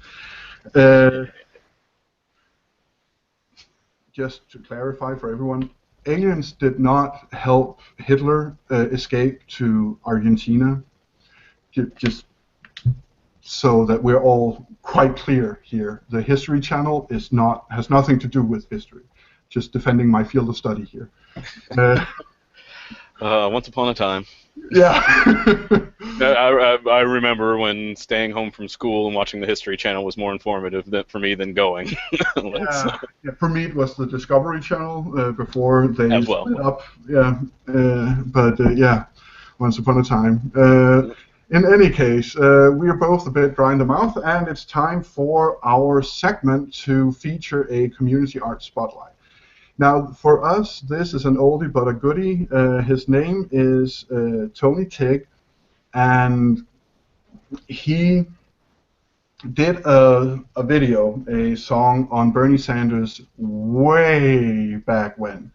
Just to clarify for everyone, aliens did not help Hitler escape to Argentina, just so that we're all quite clear here. The History Channel has nothing to do with history. Just defending my field of study here. Once upon a time. Yeah. I remember when staying home from school and watching the History Channel was more informative for me than going. Yeah, for me it was the Discovery Channel before they split up. Yeah, yeah, once upon a time. In any case, we are both a bit dry in the mouth, and it's time for our segment to feature a community art spotlight. Now, for us, this is an oldie but a goodie. His name is Tony Tigg, and he did a video, a song on Bernie Sanders way back when.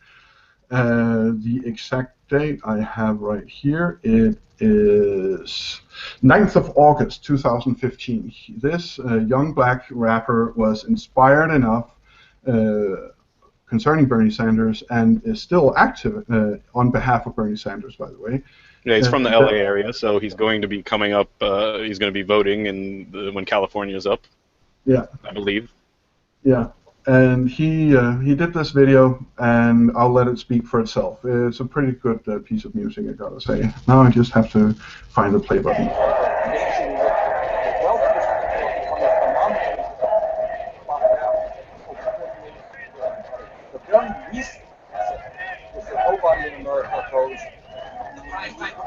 The exact date I have right here, it is 9th of August 2015. This young black rapper was inspired enough concerning Bernie Sanders, and is still active on behalf of Bernie Sanders, by the way. Yeah, he's from the LA area, so he's going to be coming up, he's going to be voting when California is up. Yeah. I believe. Yeah, and he did this video, and I'll let it speak for itself. It's a pretty good piece of music, I gotta say. Now I just have to find the play button. Nobody in America opposed.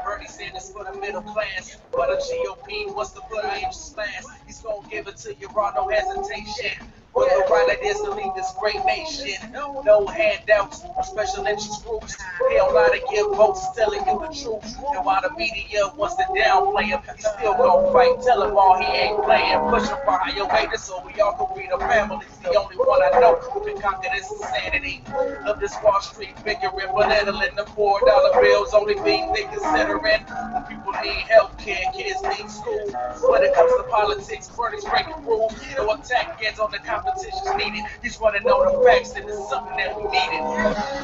Bernie Sanders for the middle class, but a GOP wants to put an inch last. He's gonna give it to you raw, no hesitation. Was the right ideas to lead this great nation. No handouts or special interest groups. They don't lie to give votes, telling you the truth. And while the media wants to downplay him, he still gon' fight. Tell him all he ain't playing. Push him for higher wages so we all can be the family. He's the only one I know who can conquer this insanity of this Wall Street bickering, belittling the $4 bills. Only thing they considering. People need health care, kids need school. When it comes to politics, Bernie's breaking rules. No attack against on the competition's needed. He's running on the facts, and it's something that we needed.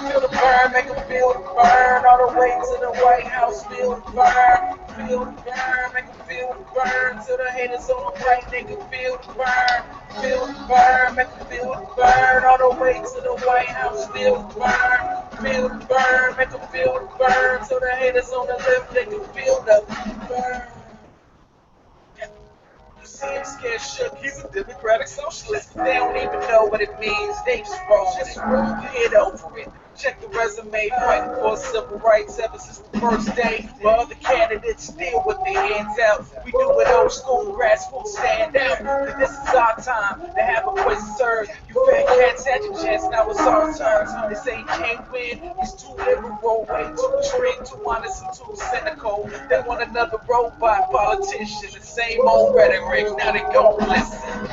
Feel the burn, make them feel the burn. All the way to the White House, feel the burn. Feel the burn, make them feel the burn. To the haters on the right, they can feel the burn. Feel the burn, make them feel the burn. All the way to the White House, feel the burn. Feel the burn, make them feel the burn. So the haters on the left, they can feel the burn. You see him scared shook, he's a democratic socialist. They don't even know what it means, they just roll it. Get over it. Check the resume, fighting for civil rights ever since the first day. While other candidates still with their hands out. We do it old school, grassroots stand out. And this is our time to have a voice served. You fat cats had your chance, now it's our turn. They say you can't win, it's too liberal, way too strict, too honest and too cynical. They want another robot politician, the same old rhetoric, now they gon' listen.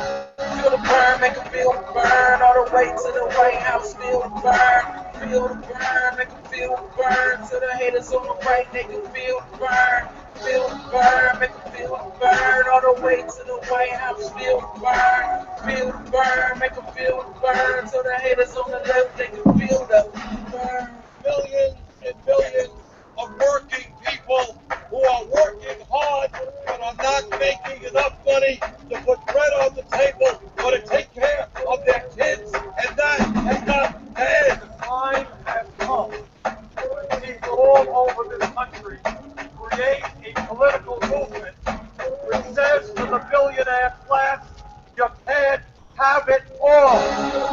Feel the burn, make them feel the burn, all the way to the White House, feel the burn. Feel the burn, make them feel the burn. To the haters on the right, they can feel the burn. Feel the burn, make them feel the burn. All the way to the White House, feel the burn. Feel the burn, make them feel the burn. To the haters on the left, they can feel the burn. Millions and millions of working people who are working hard but are not making enough money to put bread on the table or to take care of their kids, and that has not paid. The time has come for people all over this country to create a political movement which says to the billionaire class, you can't have it all.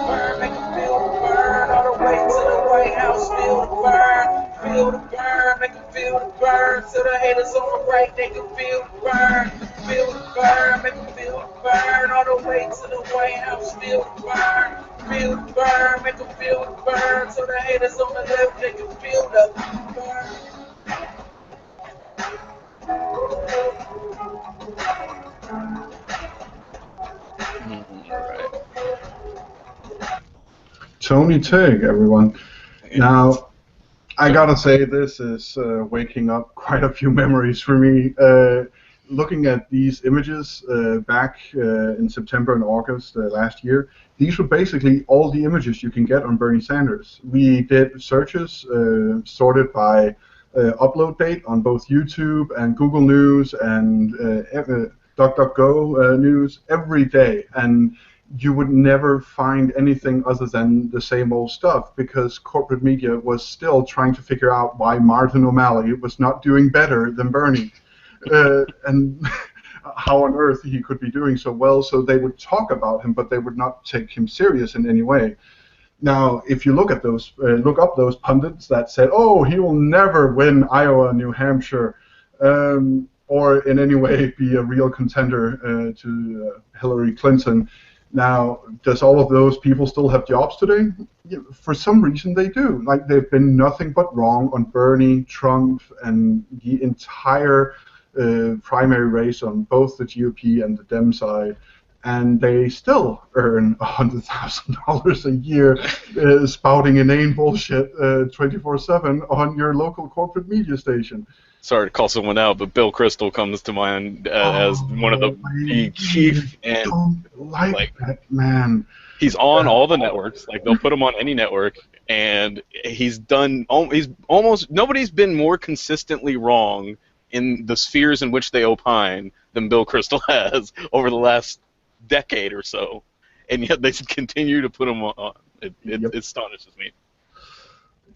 Burn, make them feel the burn. All the way to the White House, feel the burn. Feel the burn, make them feel the burn. To the haters on the right, they can feel the burn. Feel the burn, make them feel the burn. All the way to the White House, feel the burn. Feel the burn, make them feel the burn. So the haters on the left, they can feel the burn. Tony Tig, everyone. Now, I gotta say, this is waking up quite a few memories for me. Looking at these images back in September and August last year, these were basically all the images you can get on Bernie Sanders. We did searches sorted by upload date on both YouTube and Google News and DuckDuckGo News every day, and you would never find anything other than the same old stuff, because corporate media was still trying to figure out why Martin O'Malley was not doing better than Bernie, and how on earth he could be doing so well. So they would talk about him, but they would not take him serious in any way. Now, if you look at those, look up those pundits that said, "Oh, he will never win Iowa, New Hampshire," or in any way be a real contender to Hillary Clinton. Now, does all of those people still have jobs today? Yeah, for some reason they do. Like, they've been nothing but wrong on Bernie, Trump, and the entire primary race on both the GOP and the Dem side, and they still earn $100,000 a year spouting inane bullshit 24/7 on your local corporate media station. Sorry to call someone out, but Bill Kristol comes to mind as one of the chief, and don't like that man. He's on all the networks. Like, they'll put him on any network, and he's done. He's almost nobody's been more consistently wrong in the spheres in which they opine than Bill Kristol has over the last decade or so, and yet they continue to put him on. It astonishes me.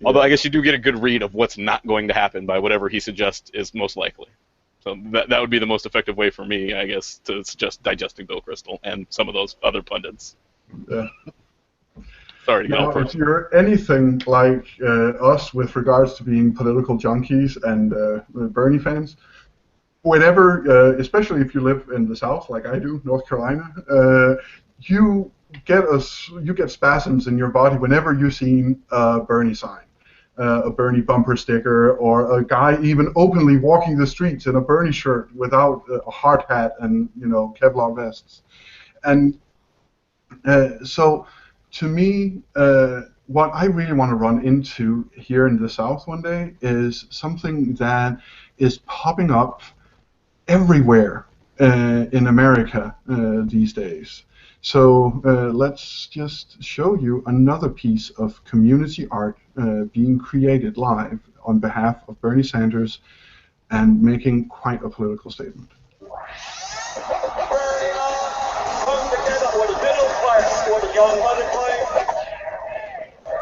Yeah. Although I guess you do get a good read of what's not going to happen by whatever he suggests is most likely. So that would be the most effective way for me, I guess, to suggest digesting Bill Kristol and some of those other pundits. Yeah. Sorry to get now, off. if you're anything like us with regards to being political junkies and Bernie fans, whenever, especially if you live in the South, like I do, North Carolina, you get spasms in your body whenever you see a Bernie sign, a Bernie bumper sticker, or a guy even openly walking the streets in a Bernie shirt without a hard hat and Kevlar vests. And so, to me, what I really want to run into here in the South one day is something that is popping up everywhere in America these days. So let's just show you another piece of community art being created live on behalf of Bernie Sanders and making quite a political statement. Come together for the middle class, for the young unemployed.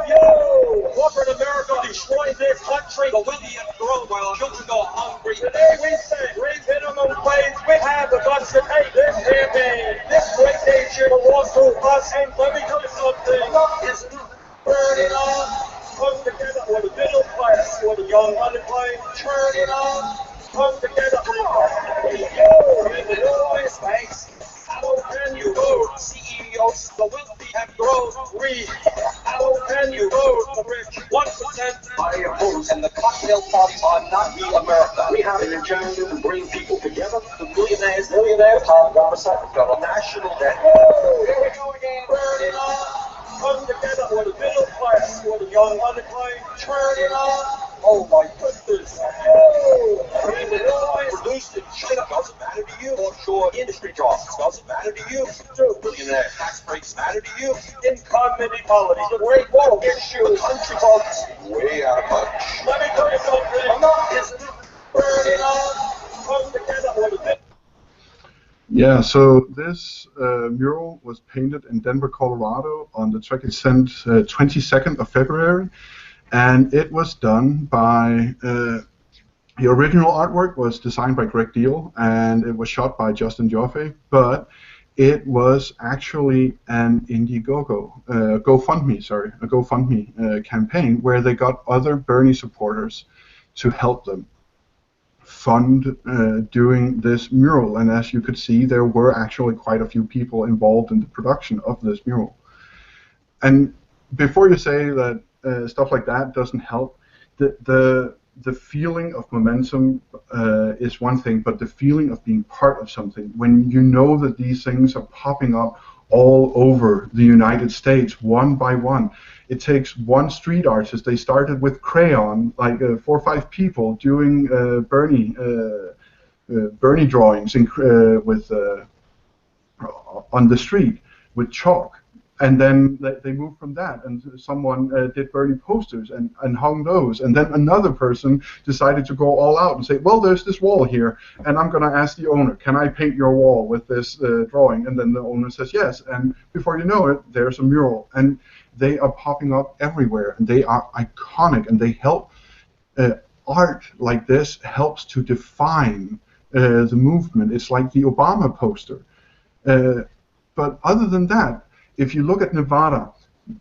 Yo, corporate America destroyed this country. The wealthy have grown while children go hungry. Today we say, raise minimum wage. We have the guts to take this campaign. This great nation belongs to us. And let me tell you something. It's burn it on. Come together for the middle class, for the young unemployed. Turn it on. Come together. Yo, in the noise, thanks. How can you vote? CEOs, the wealthy have grown. How can you vote? The rich, 1%. I oppose, and the cocktail parties are not the America. We have an agenda to bring people together. The millionaires, top 1% of the national debt. Here we go again. Burn it on. Come together for the middle class, for the young unemployed. Turn it on. Oh my goodness. Yo! Produced in China doesn't matter to you. Offshore industry jobs doesn't matter to you. Billionaire tax breaks matter to you. Income inequality, the great moral issue. The country votes way out of touch. Let me tell you something. Burn it on. Come together for the middle. Yeah, so this mural was painted in Denver, Colorado on the 22nd of February, and it was done by, the original artwork was designed by Greg Deal, and it was shot by Justin Joffe, but it was actually an Indiegogo, a GoFundMe campaign where they got other Bernie supporters to help them fund doing this mural. And as you could see, there were actually quite a few people involved in the production of this mural. And before you say that stuff like that doesn't help, the feeling of momentum is one thing, but the feeling of being part of something, when you know that these things are popping up all over the United States, one by one. It takes one street artist. They started with crayon, like 4 or 5 people doing Bernie drawings on the street with chalk. And then they moved from that, and someone did Bernie posters and hung those. And then another person decided to go all out and say, well, there's this wall here, and I'm going to ask the owner, can I paint your wall with this drawing? And then the owner says yes. And before you know it, there's a mural. And they are popping up everywhere, and they are iconic, and they help. Art like this helps to define the movement. It's like the Obama poster. But other than that, if you look at Nevada,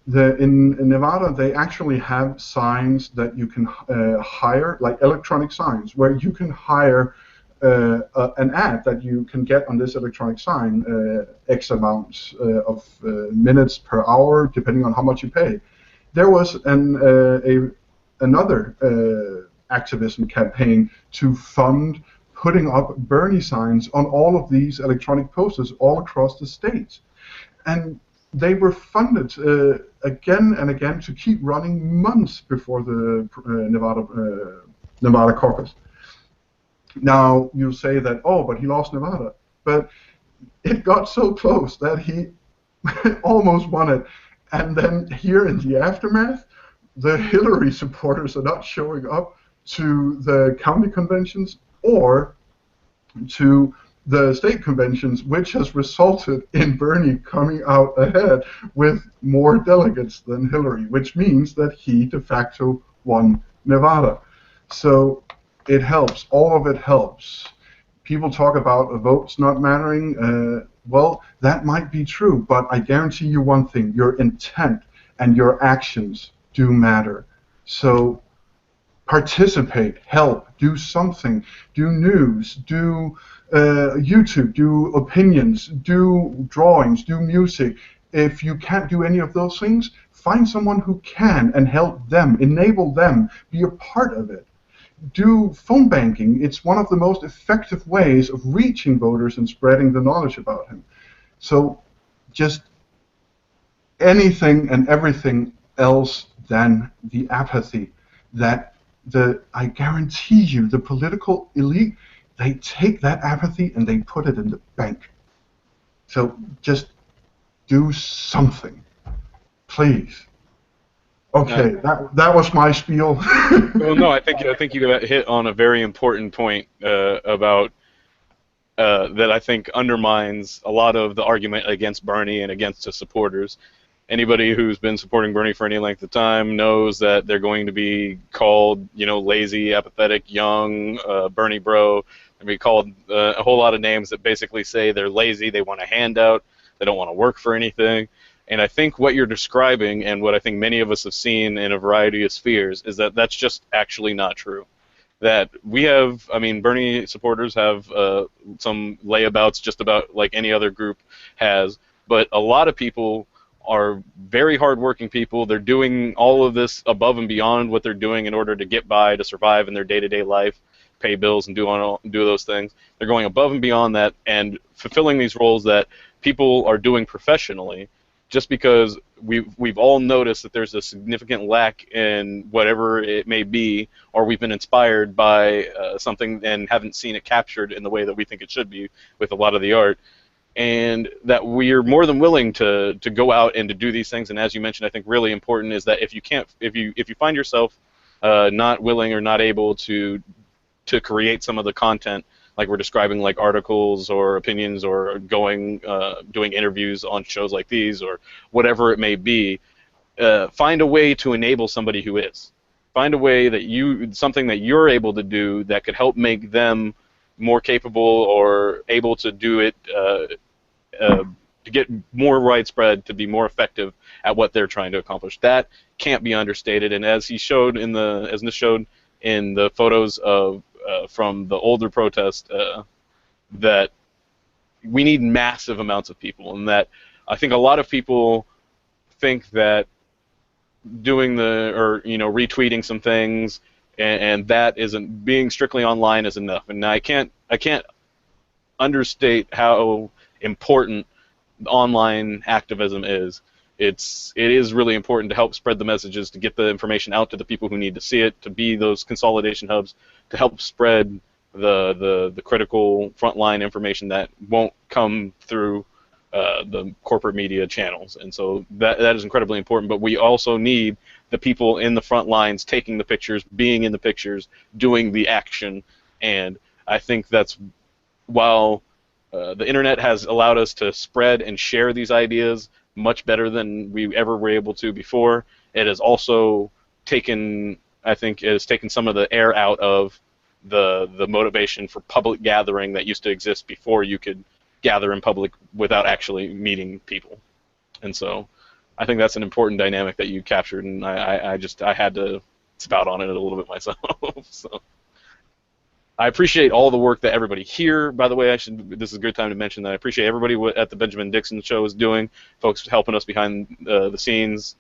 in Nevada they actually have signs that you can hire, like electronic signs, where you can hire an ad that you can get on this electronic sign, X amount of minutes per hour, depending on how much you pay. There was another activism campaign to fund putting up Bernie signs on all of these electronic posters all across the states. And they were funded again and again to keep running months before the Nevada caucus. Now you'll say that, oh, but he lost Nevada. But it got so close that he almost won it. And then here in the aftermath, the Hillary supporters are not showing up to the county conventions or to the state conventions, which has resulted in Bernie coming out ahead with more delegates than Hillary, which means that he de facto won Nevada. So it helps. All of it helps. People talk about votes not mattering. Well, that might be true, but I guarantee you one thing: your intent and your actions do matter. So participate, help, do something, do news, do YouTube, do opinions, do drawings, do music, if you can't do any of those things, find someone who can and help them, enable them, be a part of it. Do phone banking. It's one of the most effective ways of reaching voters and spreading the knowledge about him. So just anything and everything else than the apathy that I guarantee you the political elite, they take that apathy and they put it in the bank. So just do something, please. Okay, that was my spiel. Well, no, I think you hit on a very important point about that I think undermines a lot of the argument against Bernie and against his supporters. Anybody who's been supporting Bernie for any length of time knows that they're going to be called, lazy, apathetic, young, Bernie bro. They'll be called a whole lot of names that basically say they're lazy, they want a handout, they don't want to work for anything. And I think what you're describing, and what I think many of us have seen in a variety of spheres, is that that's just actually not true. That we have, Bernie supporters have some layabouts just about like any other group has, but a lot of people are very hardworking people. They're doing all of this above and beyond what they're doing in order to get by, to survive in their day-to-day life, pay bills, and do those things. They're going above and beyond that and fulfilling these roles that people are doing professionally, just because we've all noticed that there's a significant lack in whatever it may be, or we've been inspired by something and haven't seen it captured in the way that we think it should be with a lot of the art. And that we're more than willing to go out and to do these things. And as you mentioned, I think really important is that if you find yourself not willing or not able to create some of the content like we're describing, like articles or opinions or doing interviews on shows like these or whatever it may be, find a way to enable somebody who is. Find a way that something that you're able to do that could help make them more capable or able to do it to get more widespread, to be more effective at what they're trying to accomplish. That can't be understated. And as Nish showed in the photos of from the older protest, that we need massive amounts of people, and that I think a lot of people think that doing retweeting some things and that isn't being strictly online is enough. And I can't understate how important online activism is. It is really important to help spread the messages, to get the information out to the people who need to see it, to be those consolidation hubs, to help spread the critical frontline information that won't come through the corporate media channels. And so that is incredibly important. But we also need the people in the front lines taking the pictures, being in the pictures, doing the action. And I think that's, while the internet has allowed us to spread and share these ideas much better than we ever were able to before, it has also taken some of the air out of the motivation for public gathering that used to exist before you could gather in public without actually meeting people. And so I think that's an important dynamic that you captured, and I had to spout on it a little bit myself. So I appreciate all the work that everybody here, by the way, this is a good time to mention that I appreciate everybody at the Benjamin Dixon Show is doing, folks helping us behind the scenes,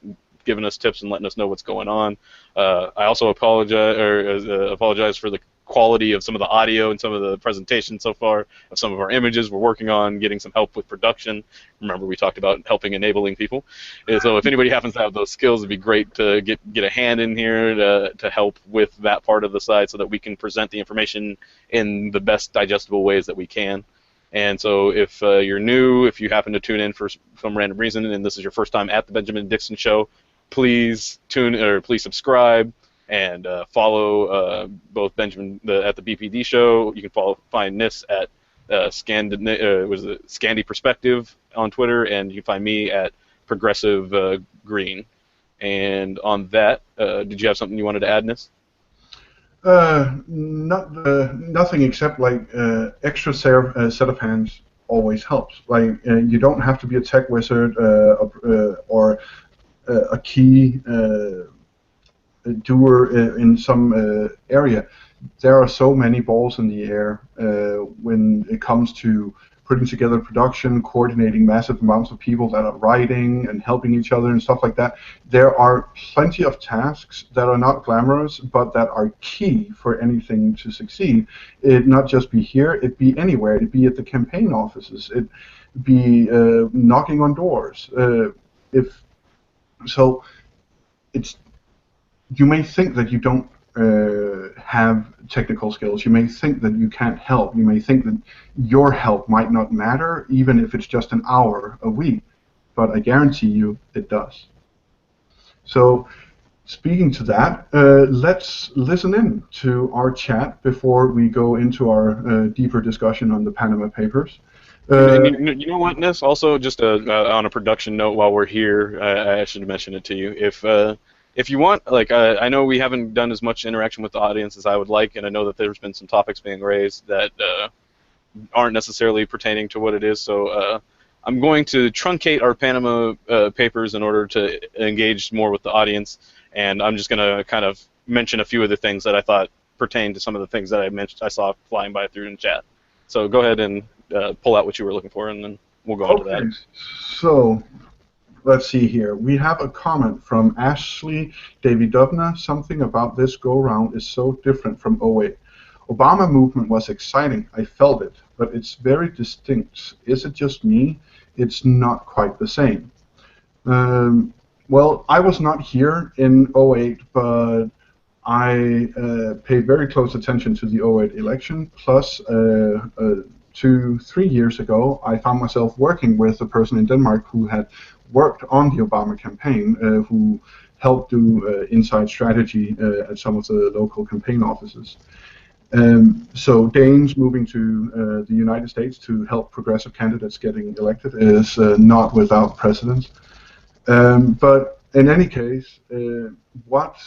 giving us tips and letting us know what's going on. I also apologize for the quality of some of the audio and some of the presentation so far of some of our images. We're working on getting some help with production. Remember, we talked about enabling people. And so if anybody happens to have those skills, it'd be great to get a hand in here to help with that part of the site so that we can present the information in the best digestible ways that we can. And so if you're new, if you happen to tune in for some random reason and this is your first time at the Benjamin Dixon Show, please please subscribe and follow both Benjamin at the BPD Show. You can find Nis at Scandi Perspective on Twitter, and you can find me at Progressive Green. And on that, did you have something you wanted to add, Nis? Nothing except extra set of hands always helps. You don't have to be a tech wizard or a key doer in some area. There are so many balls in the air when it comes to putting together production, coordinating massive amounts of people that are writing and helping each other and stuff like that. There are plenty of tasks that are not glamorous, but that are key for anything to succeed. It not just be here, it be anywhere. It be at the campaign offices. It be knocking on doors. It's you may think that you don't have technical skills. You may think that you can't help. You may think that your help might not matter, even if it's just an hour a week. But I guarantee you it does. So, speaking to that, let's listen in to our chat before we go into our deeper discussion on the Panama Papers. And you know what, Ness? Also, just on a production note, while we're here, I should mention it to you. If you want, like, I know we haven't done as much interaction with the audience as I would like, and I know that there's been some topics being raised that aren't necessarily pertaining to what it is. So I'm going to truncate our Panama Papers in order to engage more with the audience, and I'm just going to kind of mention a few of the things that I thought pertained to some of the things that I saw flying by through in chat. So go ahead and pull out what you were looking for, and then we'll go into that. So let's see here. We have a comment from Ashley Davidovna. Something about this go-round is so different from 08. Obama movement was exciting. I felt it, but it's very distinct. Is it just me? It's not quite the same. Well, I was not here in 08, but I paid very close attention to the 08 election. Plus, 2-3 years ago, I found myself working with a person in Denmark who had worked on the Obama campaign, who helped do inside strategy at some of the local campaign offices. So Danes moving to the United States to help progressive candidates getting elected is not without precedent. But in any case, what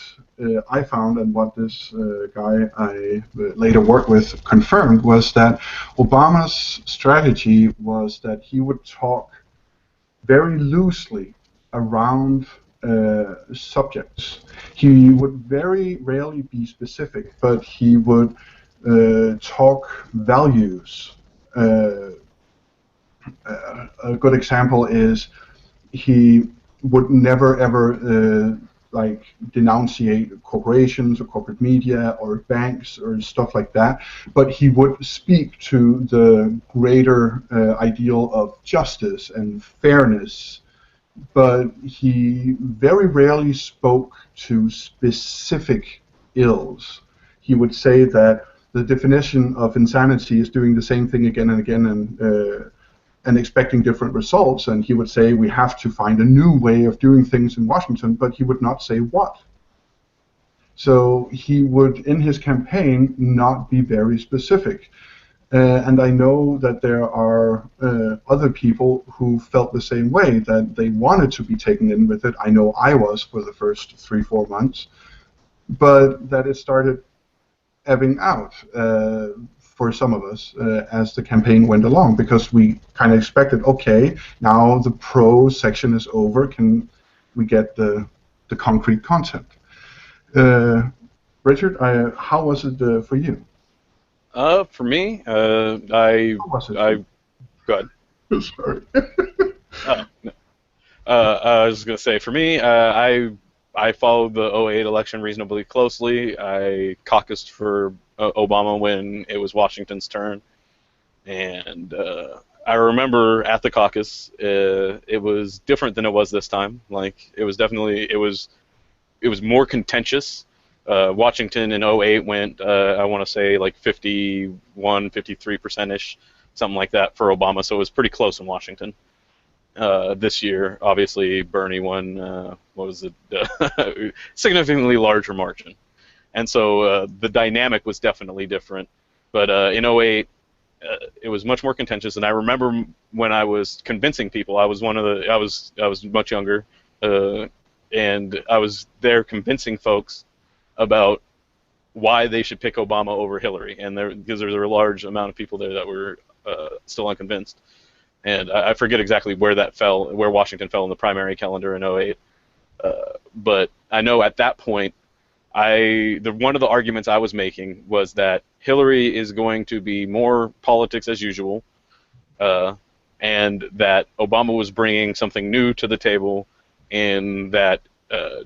I found and what this guy I later worked with confirmed was that Obama's strategy was that he would talk very loosely around subjects. He would very rarely be specific, but he would talk values. A good example is he would never ever like denunciate corporations or corporate media or banks or stuff like that, but he would speak to the greater ideal of justice and fairness, but he very rarely spoke to specific ills. He would say that the definition of insanity is doing the same thing again and again and expecting different results, and he would say we have to find a new way of doing things in Washington, but he would not say what. So he would, in his campaign, not be very specific. And I know that there are other people who felt the same way, that they wanted to be taken in with it. I know I was for the first 3-4 months, but that it started ebbing out for some of us as the campaign went along, because we kind of expected, okay, now the pro section is over, can we get the concrete content? Richard, how was it for you? For me, go ahead. Sorry. No. I was going to say, for me, I followed the 08 election reasonably closely. I caucused for Obama when it was Washington's turn, and I remember at the caucus, it was different than it was this time. Like, it was definitely, it was more contentious. Washington in 08 went, I want to say, like 51, 53%-ish, something like that for Obama, so it was pretty close in Washington. This year, obviously, Bernie won, what was it, significantly larger margin. And so the dynamic was definitely different. But in 08, it was much more contentious. And I remember when I was convincing people, I was much younger, and I was there convincing folks about why they should pick Obama over Hillary. And because there was a large amount of people there that were still unconvinced. And I forget exactly where Washington fell in the primary calendar in 08. But I know at that point, one of the arguments I was making was that Hillary is going to be more politics as usual, and that Obama was bringing something new to the table, in that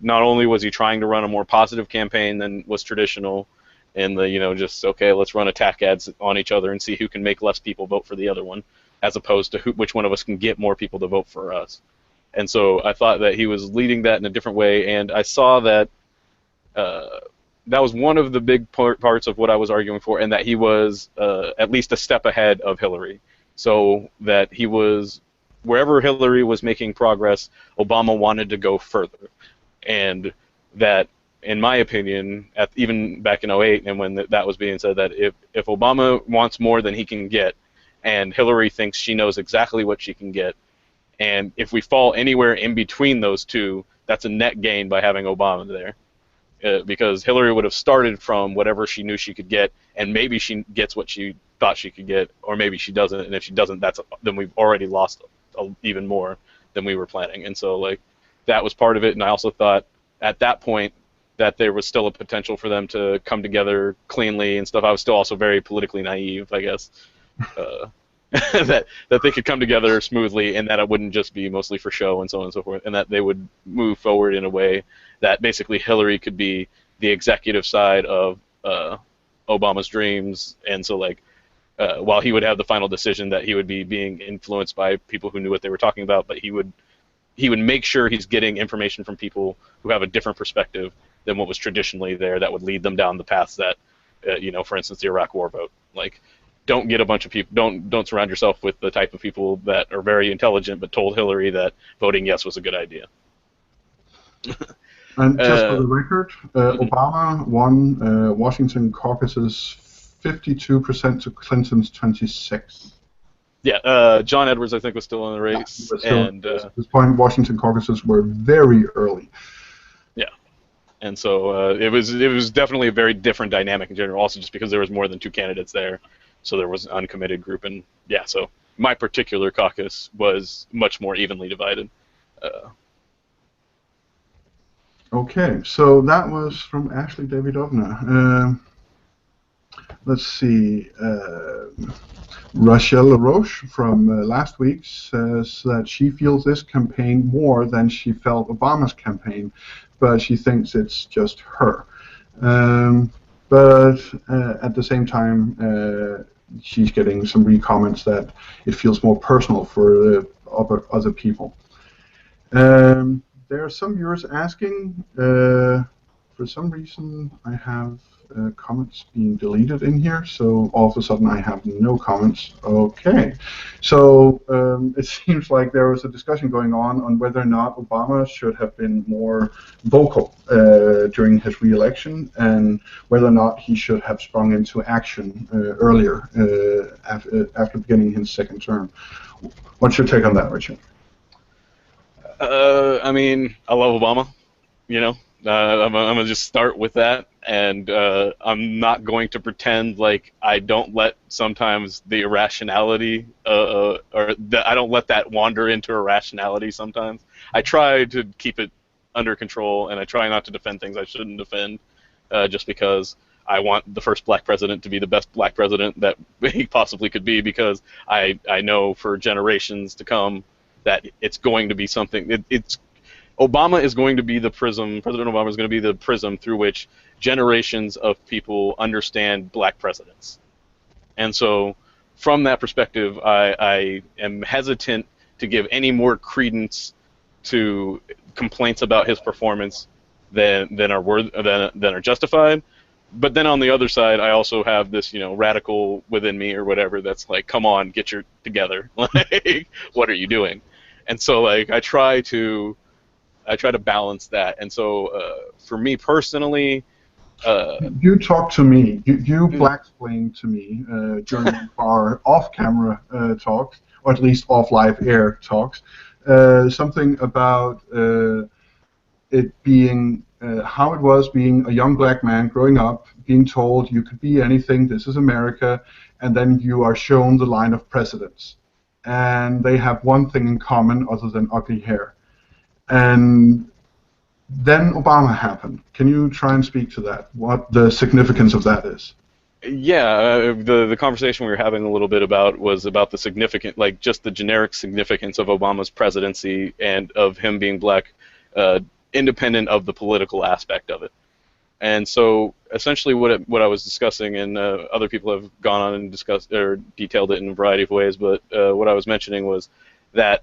not only was he trying to run a more positive campaign than was traditional, and just okay, let's run attack ads on each other and see who can make less people vote for the other one, as opposed to which one of us can get more people to vote for us. And so I thought that he was leading that in a different way, and I saw that that was one of the big parts of what I was arguing for, and that he was at least a step ahead of Hillary. So that he was, wherever Hillary was making progress, Obama wanted to go further. And that, in my opinion, even back in 2008, and when that was being said, that if Obama wants more than he can get, and Hillary thinks she knows exactly what she can get, and if we fall anywhere in between those two, that's a net gain by having Obama there. Because Hillary would have started from whatever she knew she could get, and maybe she gets what she thought she could get, or maybe she doesn't, and if she doesn't, then we've already lost even more than we were planning. And so, like, that was part of it, and I also thought at that point that there was still a potential for them to come together cleanly and stuff. I was still also very politically naive, I guess, that they could come together smoothly, and that it wouldn't just be mostly for show and so on and so forth, and that they would move forward in a way that basically Hillary could be the executive side of Obama's dreams, and so, like, while he would have the final decision, that he would be being influenced by people who knew what they were talking about, but he would make sure he's getting information from people who have a different perspective than what was traditionally there, that would lead them down the paths that, for instance, the Iraq War vote. Like, don't get a bunch of people, don't surround yourself with the type of people that are very intelligent but told Hillary that voting yes was a good idea. And just for the record, Obama won Washington caucuses 52% to Clinton's 26%. Yeah, John Edwards, I think, was still in the race. Yeah, and at this point, Washington caucuses were very early. Yeah, and so it was definitely a very different dynamic in general. Also, just because there was more than two candidates there, so there was an uncommitted group, and yeah, so my particular caucus was much more evenly divided. Okay, so that was from Ashley Davidovna. Let's see. Rachel LaRoche from last week says that she feels this campaign more than she felt Obama's campaign, but she thinks it's just her. But at the same time, she's getting some re-comments that it feels more personal for other people. There are some viewers asking, for some reason I have comments being deleted in here, so all of a sudden I have no comments. Okay, so it seems like there was a discussion going on whether or not Obama should have been more vocal during his re-election, and whether or not he should have sprung into action earlier after beginning his second term. What's your take on that, Richard? I mean, I love Obama, I'm going to just start with that, and I'm not going to pretend like I don't let sometimes the irrationality, or that I don't let that wander into irrationality sometimes. I try to keep it under control, and I try not to defend things I shouldn't defend, just because I want the first black president to be the best black president that he possibly could be, because I know for generations to come that it's going to be something. Obama is going to be the prism. President Obama is going to be the prism through which generations of people understand black presidents. And so, from that perspective, I am hesitant to give any more credence to complaints about his performance than are justified. But then on the other side, I also have this, radical within me or whatever that's like, come on, get your together. Like, what are you doing? And so, like, I try to balance that. And so, for me personally, you talk to me. You black-explain to me during our off-camera talks, or at least off-live air talks, something about it being how it was being a young black man growing up, being told you could be anything. This is America, and then you are shown the line of presidents, and they have one thing in common other than ugly hair. And then Obama happened. Can you try and speak to that? What the significance of that is? Yeah, the conversation we were having a little bit about was about the significant, like just the generic significance of Obama's presidency and of him being black, independent of the political aspect of it. And so essentially what I was discussing, and other people have gone on and discussed or detailed it in a variety of ways, but what I was mentioning was that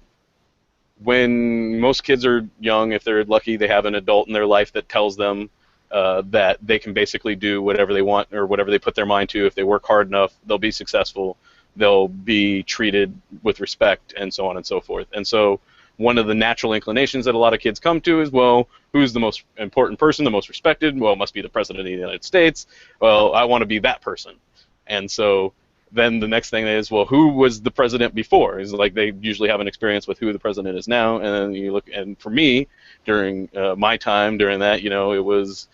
when most kids are young, if they're lucky, they have an adult in their life that tells them that they can basically do whatever they want or whatever they put their mind to. If they work hard enough, they'll be successful, they'll be treated with respect, and so on and so forth. And so one of the natural inclinations that a lot of kids come to is, well, who's the most important person, the most respected? Well, it must be the President of the United States. Well, I want to be that person. And so then the next thing is, well, who was the president before? It's like they usually have an experience with who the president is now, and then you look, and for me, during my time during that, you know, it was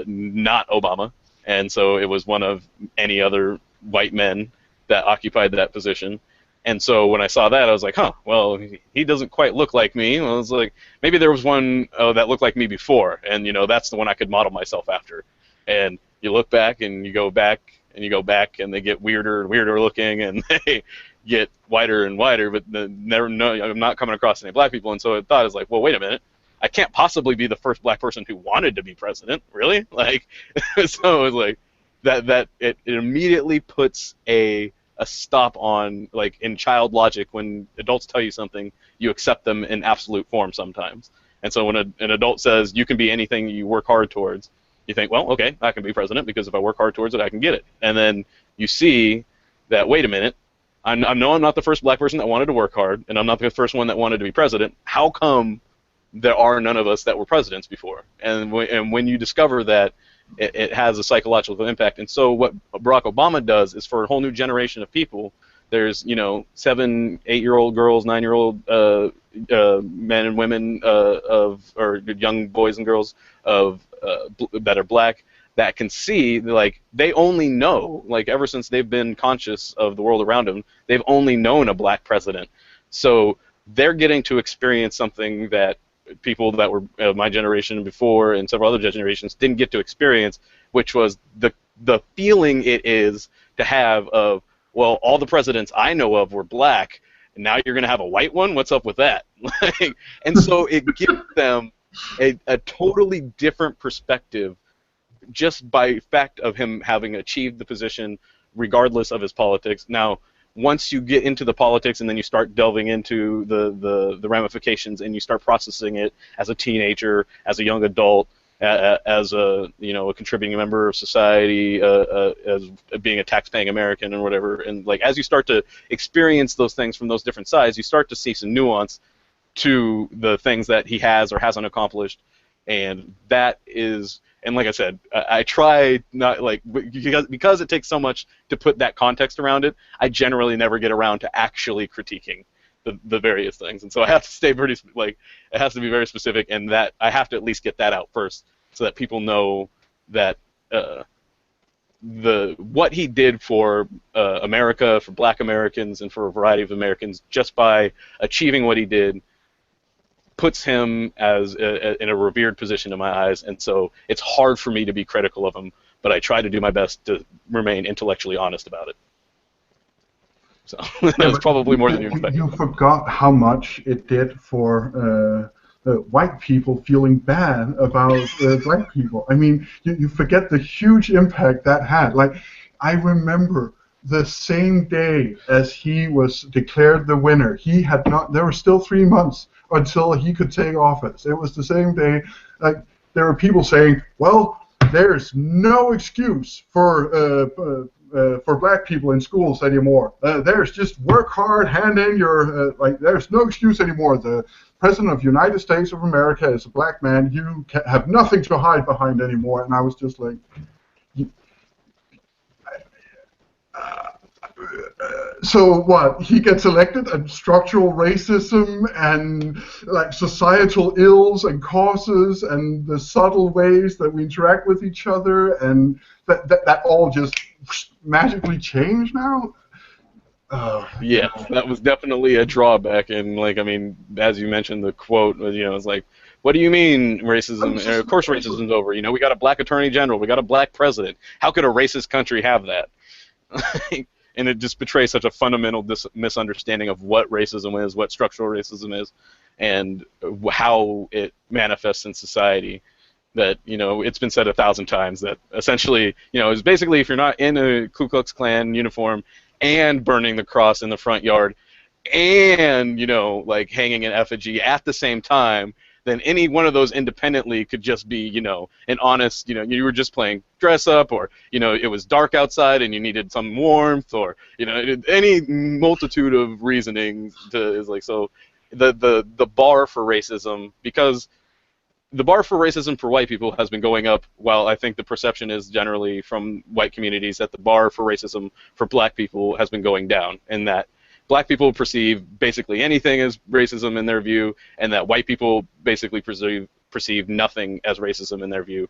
not Obama, and so it was one of any other white men that occupied that position. And so when I saw that, I was like, huh, well, he doesn't quite look like me. Well, I was like, maybe there was one that looked like me before, and, you know, that's the one I could model myself after. And you look back, and you go back, and you go back, and they get weirder and weirder looking, and they get whiter and whiter, but never, no, I'm not coming across any black people. And so I thought, I was like, well, wait a minute. I can't possibly be the first black person who wanted to be president, really? Like, so it was like, that it immediately puts a stop on, like, in child logic, when adults tell you something, you accept them in absolute form sometimes. And so when an adult says you can be anything you work hard towards, you think, well, okay, I can be president because if I work hard towards it, I can get it. And then you see that, wait a minute, I know I'm not the first black person that wanted to work hard, and I'm not the first one that wanted to be president. How come there are none of us that were presidents before? And when you discover that, it has a psychological impact. And so what Barack Obama does is, for a whole new generation of people, there's, you know, 7, 8-year-old girls, 9-year-old men and women or young boys and girls that are black, that can see, like, they only know, like, ever since they've been conscious of the world around them, they've only known a black president. So they're getting to experience something that people that were my generation before and several other generations didn't get to experience, which was the feeling it is to have of, well, all the presidents I know of were black, and now you're going to have a white one? What's up with that? And so it gives them a totally different perspective just by fact of him having achieved the position regardless of his politics. Now, once you get into the politics and then you start delving into the ramifications and you start processing it as a teenager, as a young adult, as a, you know, a contributing member of society, as being a tax-paying American and whatever, and, like, as you start to experience those things from those different sides, you start to see some nuance to the things that he has or hasn't accomplished, and that is. And like I said, I try not, like, because it takes so much to put that context around it, I generally never get around to actually critiquing the various things. And so I have to stay pretty, like, it has to be very specific, and that I have to at least get that out first so that people know that what he did for America, for black Americans, and for a variety of Americans, just by achieving what he did, puts him as in a revered position in my eyes, and so it's hard for me to be critical of him, but I try to do my best to remain intellectually honest about it. So that was probably more than you expected. You forgot how much it did for white people feeling bad about black people. I mean, you forget the huge impact that had. Like, I remember the same day as he was declared the winner, he had not. There were still 3 months until he could take office. It was the same day. Like, there were people saying, "Well, there's no excuse for black people in schools anymore. There's just work hard, hand in your like. There's no excuse anymore. The President of the United States of America is a black man. You have nothing to hide behind anymore." And I was just like, so what? He gets elected, and structural racism and, like, societal ills and causes and the subtle ways that we interact with each other, and that all just magically changed now? Yeah, that was definitely a drawback. And, like, I mean, as you mentioned, the quote, you know, it's like, what do you mean racism? And of course racism's over. You know, we got a black attorney general, we got a black president. How could a racist country have that? And it just betrays such a fundamental misunderstanding of what racism is, what structural racism is, and how it manifests in society. That, you know, it's been said 1,000 times that essentially, you know, is basically if you're not in a Ku Klux Klan uniform and burning the cross in the front yard and, you know, like hanging an effigy at the same time, then any one of those independently could just be, you know, an honest, you know, you were just playing dress up, or, you know, it was dark outside and you needed some warmth, or, you know, any multitude of reasoning is like, so the bar for racism, because the bar for racism for white people has been going up, while I think the perception is generally from white communities that the bar for racism for black people has been going down, and that black people perceive basically anything as racism in their view, and that white people basically perceive nothing as racism in their view.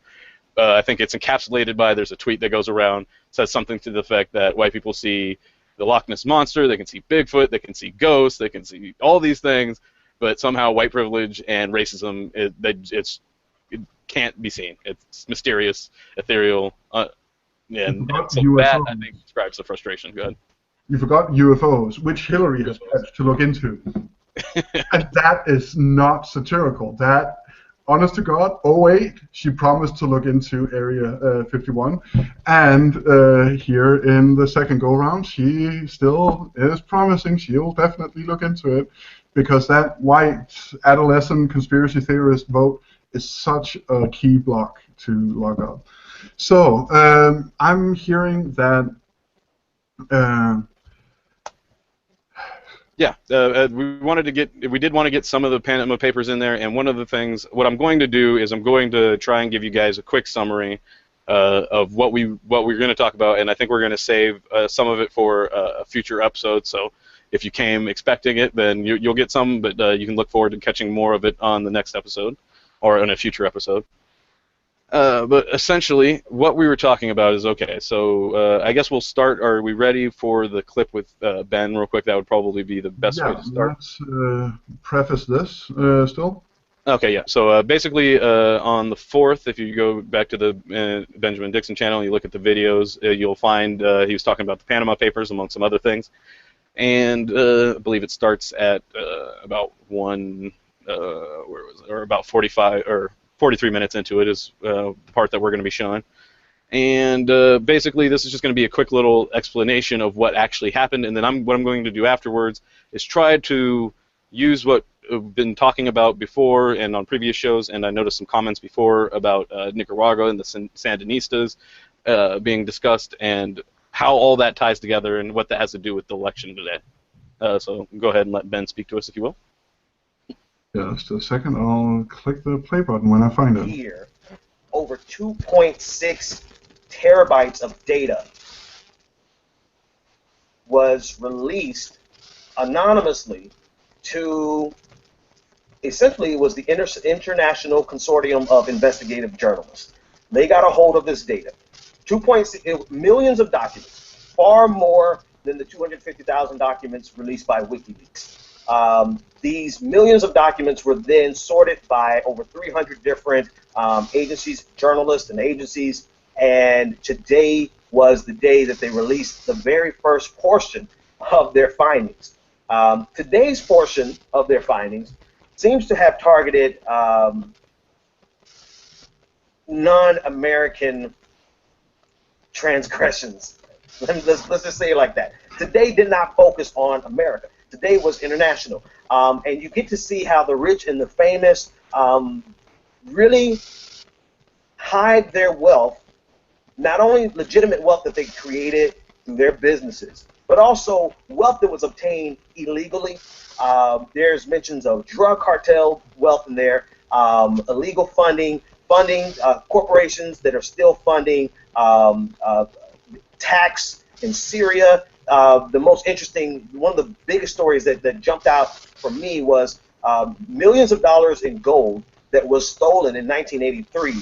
I think it's encapsulated by, there's a tweet that goes around, says something to the effect that white people see the Loch Ness Monster, they can see Bigfoot, they can see ghosts, they can see all these things, but somehow white privilege and racism, it can't be seen. It's mysterious, ethereal, and so that, I think, describes the frustration. Go ahead. You forgot UFOs, which Hillary has pledged to look into. And that is not satirical. That, honest to God, 08, she promised to look into Area 51. And here in the second go-round, she still is promising she'll definitely look into it, because that white adolescent conspiracy theorist vote is such a key block to log up. So I'm hearing that we did want to get some of the Panama Papers in there, and one of the things, what I'm going to do is I'm going to try and give you guys a quick summary of what we're going to talk about, and I think we're going to save some of it for a future episode. So if you came expecting it, then you'll get some, but you can look forward to catching more of it on the next episode or in a future episode. But essentially, what we were talking about is, okay, so I guess we'll start. Are we ready for the clip with Ben real quick? That would probably be the best way to start. Let's preface this still. Okay, yeah. So basically, on the 4th, if you go back to the Benjamin Dixon channel and you look at the videos, you'll find he was talking about the Panama Papers, among some other things. And I believe it starts at about about 45 or 43 minutes into it is the part that we're going to be showing. And basically, this is just going to be a quick little explanation of what actually happened. And then what I'm going to do afterwards is try to use what I've been talking about before and on previous shows. And I noticed some comments before about Nicaragua and the Sandinistas being discussed, and how all that ties together and what that has to do with the election today. So go ahead and let Ben speak to us, if you will. Just a second. I'll click the play button when I find it. Here, over 2.6 terabytes of data was released anonymously to, essentially, it was the International Consortium of Investigative Journalists. They got a hold of this data. 2.6 millions of documents, far more than the 250,000 documents released by WikiLeaks. These millions of documents were then sorted by over 300 different agencies, journalists and agencies, and today was the day that they released the very first portion of their findings. Today's portion of their findings seems to have targeted non-American transgressions. Let's just say it like that. Today did not focus on America. Today was international. And you get to see how the rich and the famous really hide their wealth, not only legitimate wealth that they created through their businesses, but also wealth that was obtained illegally. There's mentions of drug cartel wealth in there, illegal funding, corporations that are still funding tax in Syria. The most interesting, one of the biggest stories that jumped out for me was millions of dollars in gold that was stolen in 1983.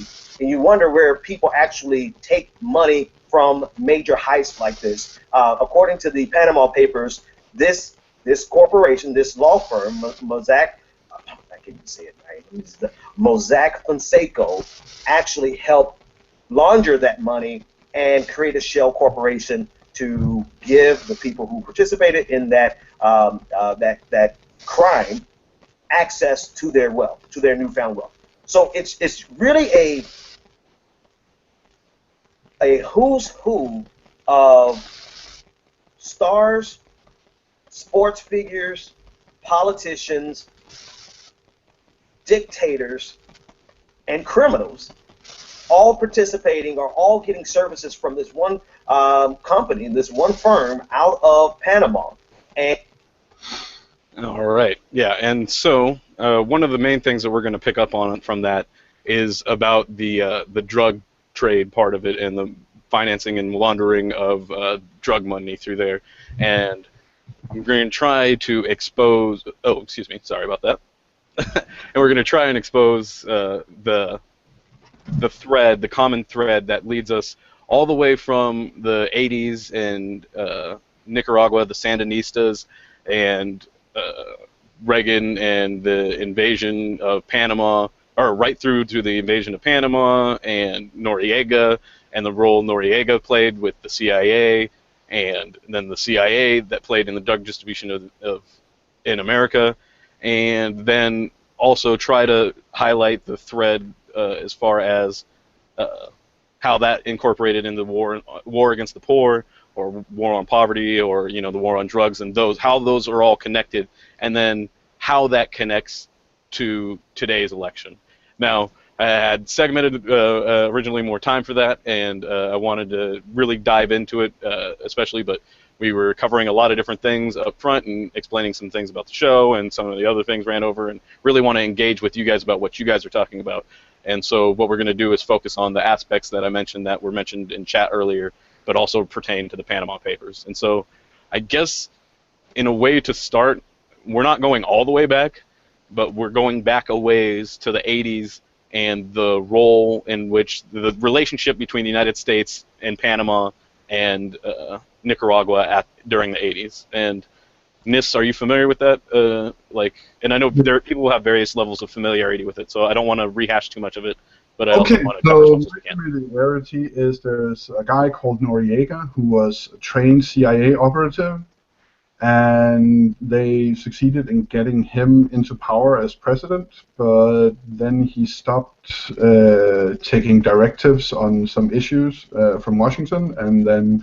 And you wonder where people actually take money from major heists like this. According to the Panama Papers, this corporation, this law firm, Mossack, can you say it right? It's the Mossack Fonseca actually helped launder that money and create a shell corporation to give the people who participated in that that crime access to their wealth, to their newfound wealth. So it's really a who's who of stars, sports figures, politicians, dictators, and criminals, all participating or all getting services from this one company, this one firm out of Panama. And all right, yeah, and so one of the main things that we're going to pick up on from that is about the drug trade part of it and the financing and laundering of drug money through there. And I'm going to try to expose. Oh, excuse me, sorry about that. And we're going to try and expose the thread, the common thread that leads us all the way from the 80s and Nicaragua, the Sandinistas, and Reagan and the invasion of Panama, or right through to the invasion of Panama and Noriega and the role Noriega played with the CIA, and then the CIA that played in the drug distribution in America, and then also try to highlight the thread as far as how that incorporated in the war against the poor, or war on poverty, or the war on drugs, and how those are all connected, and then how that connects to today's election. Now, I had segmented originally more time for that, and I wanted to really dive into it, especially, but we were covering a lot of different things up front and explaining some things about the show, and some of the other things ran over, and really want to engage with you guys about what you guys are talking about. And so what we're going to do is focus on the aspects that I mentioned that were mentioned in chat earlier, but also pertain to the Panama Papers. And so I guess in a way to start, we're not going all the way back, but we're going back a ways to the 80s and the role in which the relationship between the United States and Panama and Nicaragua during the 80s. And Nis, are you familiar with that? And I know there are people who have various levels of familiarity with it, so I don't want to rehash too much of it, but I also want to cover as much as we can. Familiarity is there's a guy called Noriega who was a trained CIA operative, and they succeeded in getting him into power as president, but then he stopped taking directives on some issues from Washington, and then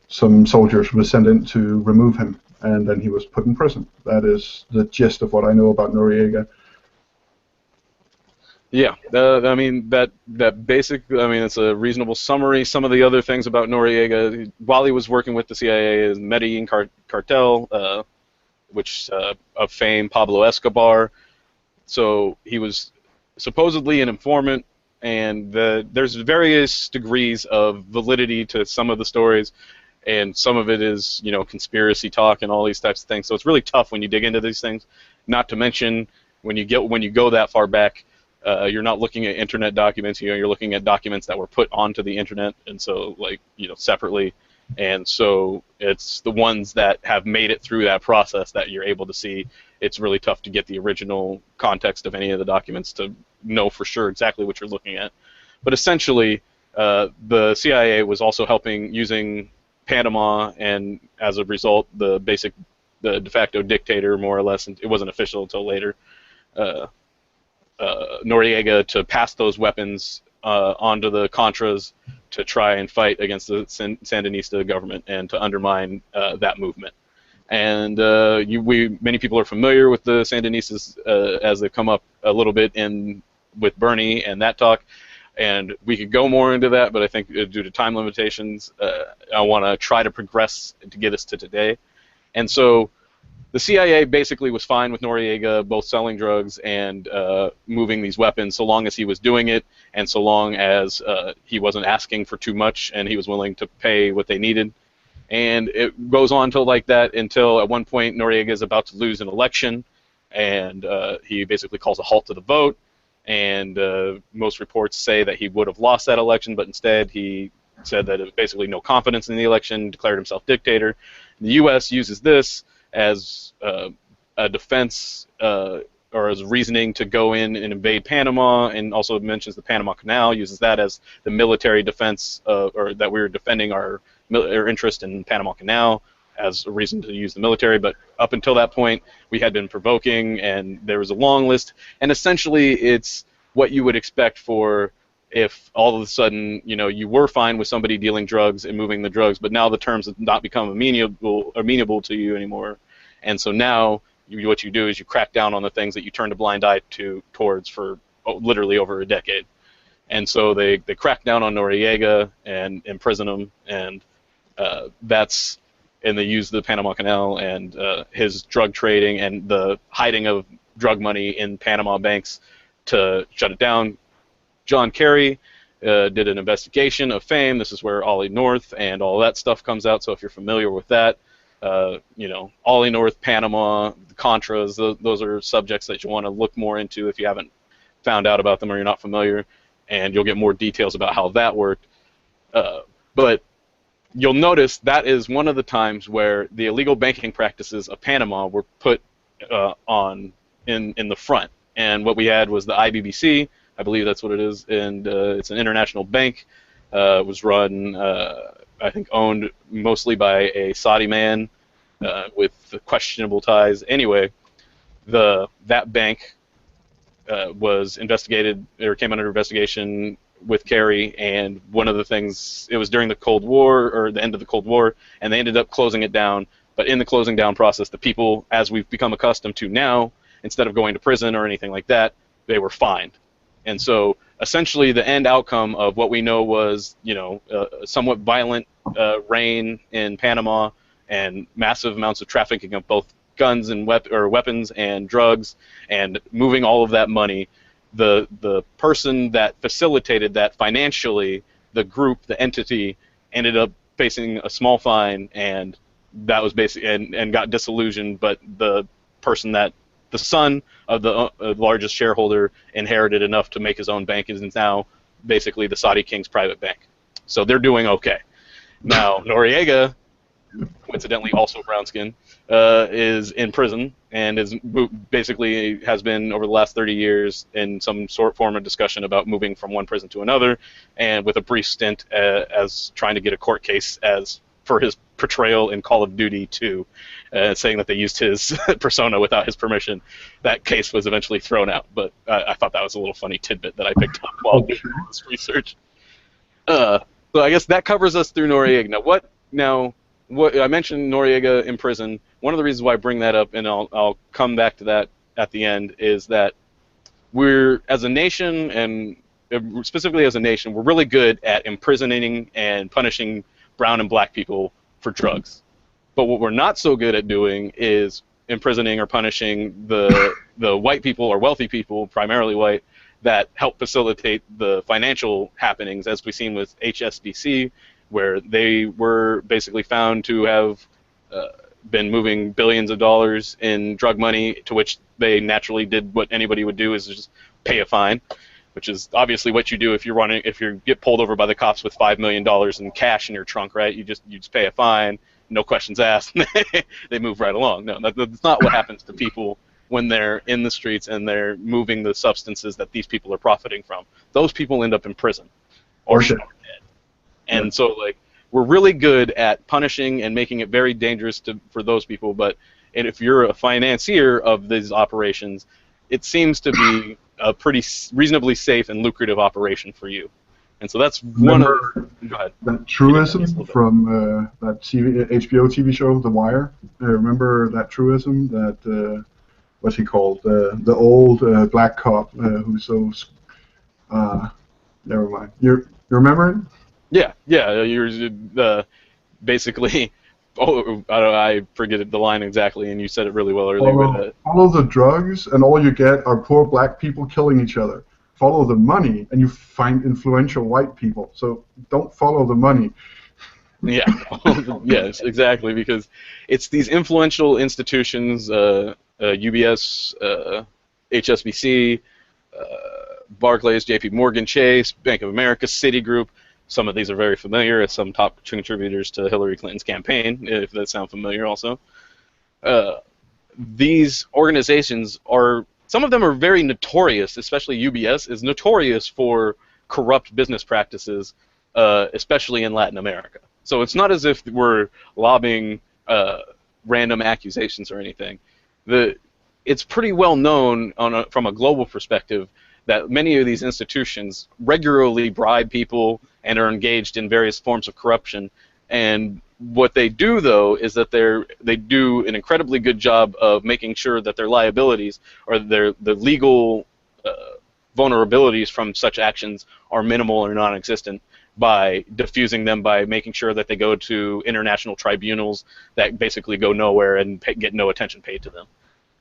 some soldiers were sent in to remove him, and then he was put in prison. That is the gist of what I know about Noriega. Yeah, I mean that basic. I mean, it's a reasonable summary. Some of the other things about Noriega, while he was working with the CIA, is Medellin cartel, which of fame, Pablo Escobar. So he was supposedly an informant, and there's various degrees of validity to some of the stories, and some of it is conspiracy talk and all these types of things. So it's really tough when you dig into these things. Not to mention when you go that far back. You're not looking at internet documents. You're looking at documents that were put onto the internet, and so separately. And so it's the ones that have made it through that process that you're able to see. It's really tough to get the original context of any of the documents to know for sure exactly what you're looking at. But essentially, the CIA was also helping using Panama, and as a result, the de facto dictator, more or less, and it wasn't official until later. Noriega to pass those weapons onto the Contras to try and fight against the Sandinista government and to undermine that movement. And many people are familiar with the Sandinistas as they've come up a little bit with Bernie and that talk. And we could go more into that, but I think due to time limitations, I want to try to progress to get us to today. And so the CIA basically was fine with Noriega both selling drugs and moving these weapons, so long as he was doing it and so long as he wasn't asking for too much and he was willing to pay what they needed. And it goes on till like that until at one point Noriega is about to lose an election, and he basically calls a halt to the vote. And most reports say that he would have lost that election, but instead he said that it was basically no confidence in the election, declared himself dictator. The U.S. uses this as a defense or as reasoning to go in and invade Panama, and also mentions the Panama Canal, uses that as the military defense, or that we were defending our interest in Panama Canal as a reason to use the military. But up until that point, we had been provoking, and there was a long list, and essentially it's what you would expect for if all of a sudden, you know, you were fine with somebody dealing drugs and moving the drugs, but now the terms have not become amenable to you anymore. And so now what you do is you crack down on the things that you turned a blind eye towards for literally over a decade. And so they crack down on Noriega and imprison him, and and they use the Panama Canal and his drug trading and the hiding of drug money in Panama banks to shut it down. John Kerry did an investigation of fame. This is where Ollie North and all that stuff comes out. So if you're familiar with that, you know, Ollie North, Panama, the Contras, those are subjects that you want to look more into if you haven't found out about them or you're not familiar, and you'll get more details about how that worked. But you'll notice that is one of the times where the illegal banking practices of Panama were put in the front. And what we had was the IBBC, I believe that's what it is, and it's an international bank. It was run, I think, owned mostly by a Saudi man with questionable ties. Anyway, that bank was investigated, or came under investigation with Kerry, and one of the things, it was during the Cold War, or the end of the Cold War, and they ended up closing it down. But in the closing down process, the people, as we've become accustomed to now, instead of going to prison or anything like that, they were fined. And so essentially the end outcome of what we know was, you know, a somewhat violent reign in Panama and massive amounts of trafficking of both guns and weapons and drugs, and moving all of that money. The person that facilitated that financially, the group, the entity, ended up facing a small fine, and that was basically, and got disillusioned. But the person that the son of the largest shareholder inherited enough to make his own bank, and is now basically the Saudi king's private bank. So they're doing okay. Now Noriega, coincidentally also brown skin, is in prison and is basically has been over the last 30 years in some form of discussion about moving from one prison to another, and with a brief stint as trying to get a court case for his portrayal in Call of Duty 2, saying that they used his persona without his permission. That case was eventually thrown out, but I thought that was a little funny tidbit that I picked up while doing this research. So I guess that covers us through Noriega. What I mentioned Noriega in prison. One of the reasons why I bring that up, and I'll come back to that at the end, is that we're, as a nation, and specifically as a nation, we're really good at imprisoning and punishing brown and black people for drugs. But what we're not so good at doing is imprisoning or punishing the white people or wealthy people, primarily white, that help facilitate the financial happenings, as we've seen with HSBC, where they were basically found to have been moving billions of dollars in drug money, to which they naturally did what anybody would do, is just pay a fine, which is obviously what you do if you get pulled over by the cops with $5 million in cash in your trunk, right? You just pay a fine, no questions asked, they move right along. No, that's not what happens to people when they're in the streets and they're moving the substances that these people are profiting from. Those people end up in prison or shot dead. And so, like, we're really good at punishing and making it very dangerous for those people, but if you're a financier of these operations, it seems to be a pretty reasonably safe and lucrative operation for you. And so that's one of the... Go ahead. That truism from that HBO TV show, The Wire. Remember that truism that, what's he called? The old black cop who's so... never mind. You remember it? Yeah. You're basically... Oh, I forget the line exactly, and you said it really well earlier. Follow the drugs, and all you get are poor black people killing each other. Follow the money, and you find influential white people. So don't follow the money. Yeah, yes, exactly, because it's these influential institutions, UBS, HSBC, Barclays, JP Morgan Chase, Bank of America, Citigroup. Some of these are very familiar as some top contributors to Hillary Clinton's campaign, if that sounds familiar also. These organizations are some of them are very notorious, especially UBS is notorious for corrupt business practices, especially in Latin America. So it's not as if we're lobbying random accusations or anything. It's pretty well known from a global perspective that many of these institutions regularly bribe people and are engaged in various forms of corruption. And what they do, though, is that they do an incredibly good job of making sure that their liabilities or the legal vulnerabilities from such actions are minimal or non-existent, by diffusing them, by making sure that they go to international tribunals that basically go nowhere and get no attention paid to them.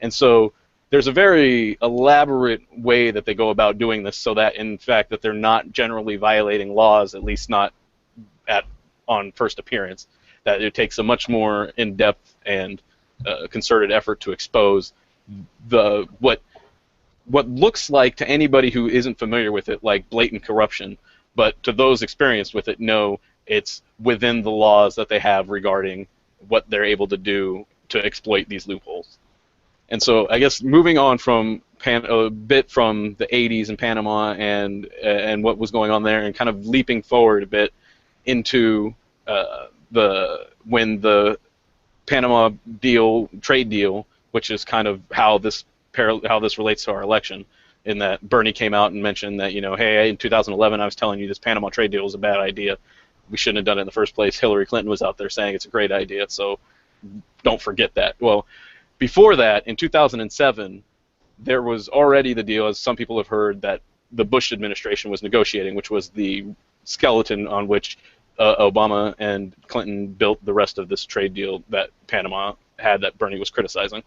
And so there's a very elaborate way that they go about doing this, so that in fact that they're not generally violating laws, at least not on first appearance, that it takes a much more in-depth and concerted effort to expose what looks like to anybody who isn't familiar with it like blatant corruption, but to those experienced with it know it's within the laws that they have regarding what they're able to do to exploit these loopholes. And so I guess moving on from a bit from the 80s in Panama and what was going on there, and kind of leaping forward a bit into when the Panama trade deal, which is kind of how this relates to our election, in that Bernie came out and mentioned that, hey, in 2011 I was telling you this Panama trade deal was a bad idea. We shouldn't have done it in the first place. Hillary Clinton was out there saying it's a great idea, so don't forget that. Well, before that, in 2007, there was already the deal, as some people have heard, that the Bush administration was negotiating, which was the skeleton on which Obama and Clinton built the rest of this trade deal that Panama had that Bernie was criticizing.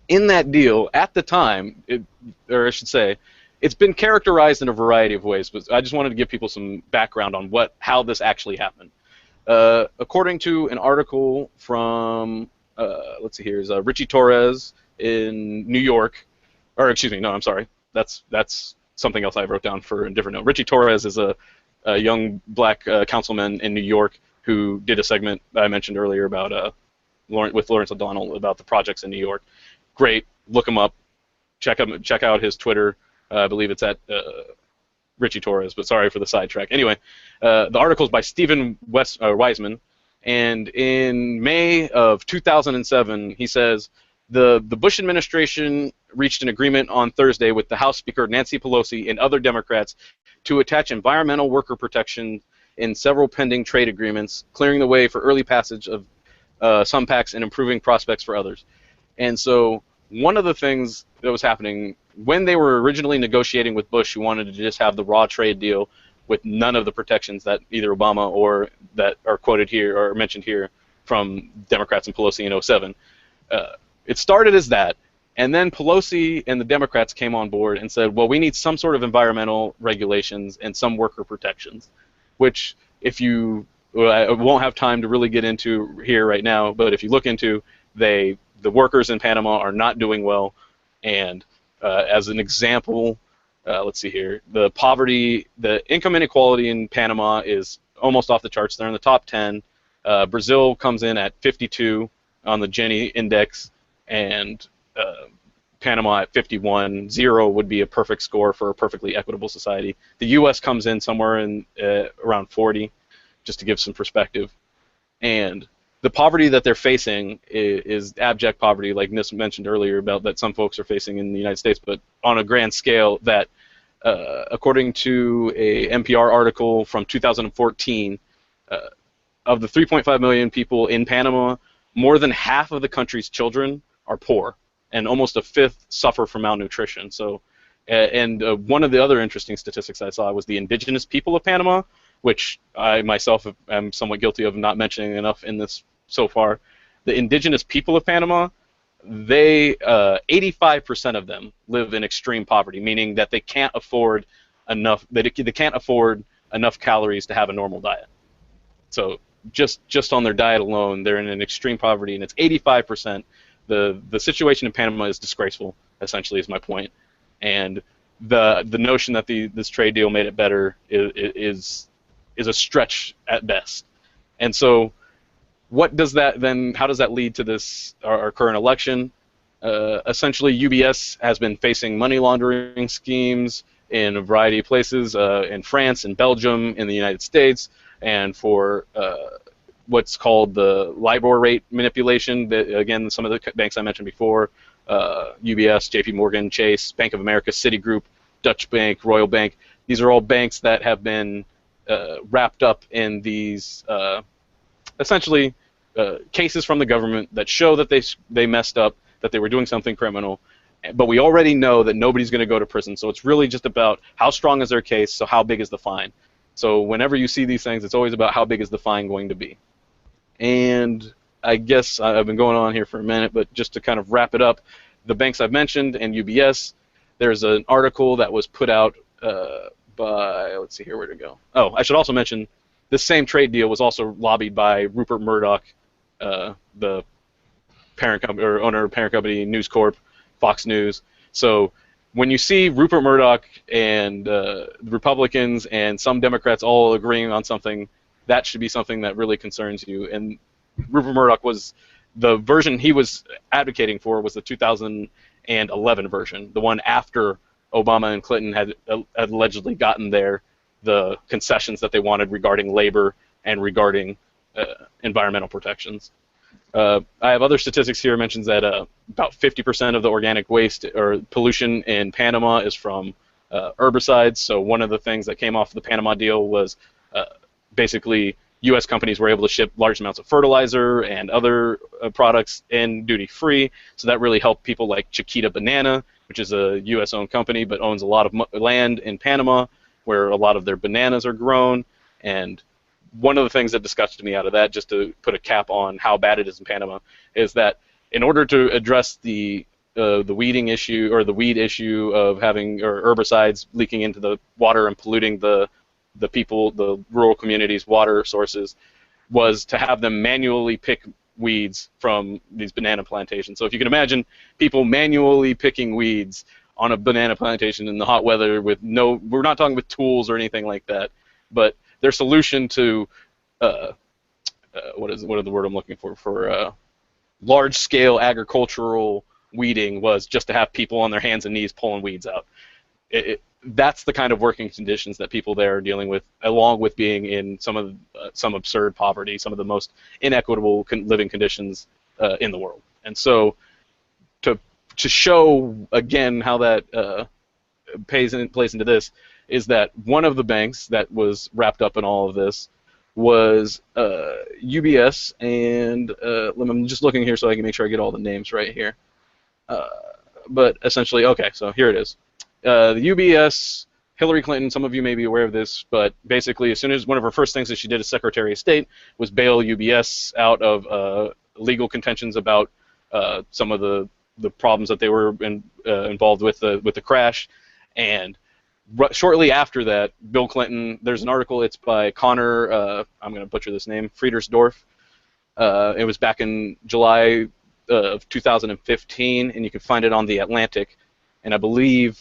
In that deal, at the time, it's been characterized in a variety of ways, but I just wanted to give people some background on how this actually happened. According to an article from, let's see here, is Richie Torres in New York, or excuse me, no, I'm sorry, that's something else I wrote down for a different note. Richie Torres is a young black councilman in New York who did a segment I mentioned earlier about with Lawrence O'Donnell about the projects in New York. Great, look him up, check out his Twitter. I believe it's at Richie Torres, but sorry for the sidetrack. Anyway, the article is by Stephen Wiseman, and in May of 2007, he says, the Bush administration reached an agreement on Thursday with the House Speaker Nancy Pelosi and other Democrats to attach environmental worker protection in several pending trade agreements, clearing the way for early passage of some pacts and improving prospects for others. And so one of the things that was happening when they were originally negotiating with Bush, who wanted to just have the raw trade deal with none of the protections that either Obama or that are quoted here or mentioned here from Democrats and Pelosi in 2007. It started as that, and then Pelosi and the Democrats came on board and said, well, we need some sort of environmental regulations and some worker protections, which I won't have time to really get into here right now, but if you look into, the workers in Panama are not doing well, and as an example, let's see here, the income inequality in Panama is almost off the charts. They're in the top 10. Brazil comes in at 52 on the Gini index, and Panama at 51. 0 would be a perfect score for a perfectly equitable society. The U.S. comes in somewhere in around 40, just to give some perspective. And the poverty that they're facing is abject poverty, like Nis mentioned earlier, about that some folks are facing in the United States, but on a grand scale that, according to a NPR article from 2014, of the 3.5 million people in Panama, more than half of the country's children are poor, and almost a fifth suffer from malnutrition. So, and one of the other interesting statistics I saw was the indigenous people of Panama, which I myself am somewhat guilty of not mentioning enough in this so far. The indigenous people of Panama, 85% of them live in extreme poverty, meaning that they can't afford enough. They can't afford enough calories to have a normal diet. So just on their diet alone, they're in an extreme poverty, and it's 85%. The situation in Panama is disgraceful, essentially, is my point. And the notion that this trade deal made it better is a stretch at best. And so, what does that then? How does that lead to our current election? Essentially, UBS has been facing money laundering schemes in a variety of places, in France, in Belgium, in the United States, and for what's called the LIBOR rate manipulation. That, again, some of the banks I mentioned before, UBS, JP Morgan, Chase, Bank of America, Citigroup, Dutch Bank, Royal Bank. These are all banks that have been wrapped up in these essentially cases from the government that show that they messed up, that they were doing something criminal, but we already know that nobody's going to go to prison. So it's really just about how strong is their case, so how big is the fine. So whenever you see these things, it's always about how big is the fine going to be. And I guess I've been going on here for a minute, but just to kind of wrap it up, the banks I've mentioned and UBS, there's an article that was put out by, let's see here, where to go. Oh, I should also mention this same trade deal was also lobbied by Rupert Murdoch, the parent company or owner of parent company News Corp, Fox News. So when you see Rupert Murdoch and the Republicans and some Democrats all agreeing on something, that should be something that really concerns you. And Rupert Murdoch was the version he was advocating for was the 2011 version, the one after Obama and Clinton had allegedly gotten the concessions that they wanted regarding labor and regarding environmental protections. I have other statistics here. It mentions that about 50% of the organic waste or pollution in Panama is from herbicides. So one of the things that came off the Panama deal was basically U.S. companies were able to ship large amounts of fertilizer and other products in duty-free. So that really helped people like Chiquita Banana, which is a U.S.-owned company but owns a lot of land in Panama where a lot of their bananas are grown. And one of the things that disgusted me out of that, just to put a cap on how bad it is in Panama, is that in order to address the weeding issue or the weed issue of having or herbicides leaking into the water and polluting the people, the rural communities' water sources, was to have them manually pick weeds from these banana plantations. So if you can imagine people manually picking weeds on a banana plantation in the hot weather with we're not talking with tools or anything like that, but their solution to what is the word I'm looking for large-scale agricultural weeding was just to have people on their hands and knees pulling weeds out. That's the kind of working conditions that people there are dealing with, along with being in some absurd poverty, some of the most inequitable living conditions in the world. And so to show again how that plays into this is that one of the banks that was wrapped up in all of this was UBS, and I'm just looking here so I can make sure I get all the names right here. But essentially, okay, so here it is. The UBS, Hillary Clinton, some of you may be aware of this, but basically as soon as one of her first things that she did as Secretary of State was bail UBS out of legal contentions about some of the problems that they were involved with the crash. And shortly after that, Bill Clinton, there's an article, it's by Connor, I'm going to butcher this name, Friedersdorf. It was back in July of 2015, and you can find it on The Atlantic. And I believe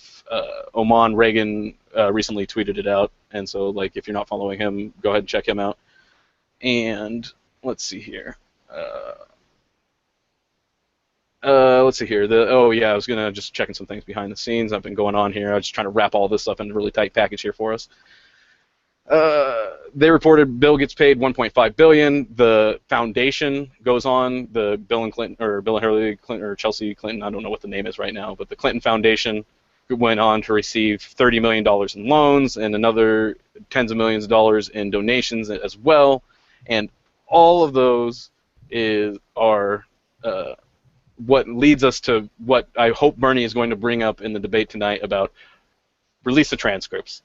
Oman Reagan recently tweeted it out, and so like if you're not following him, go ahead and check him out. And let's see here. Let's see here. I was gonna just checking some things behind the scenes. I've been going on here. I was just trying to wrap all this up in a really tight package here for us. They reported Bill gets paid $1.5 billion. The foundation goes on. The Bill and Hillary Clinton or Chelsea Clinton, I don't know what the name is right now, but the Clinton Foundation went on to receive $30 million in loans and another tens of millions of dollars in donations as well. And all of those are what leads us to what I hope Bernie is going to bring up in the debate tonight about release the transcripts.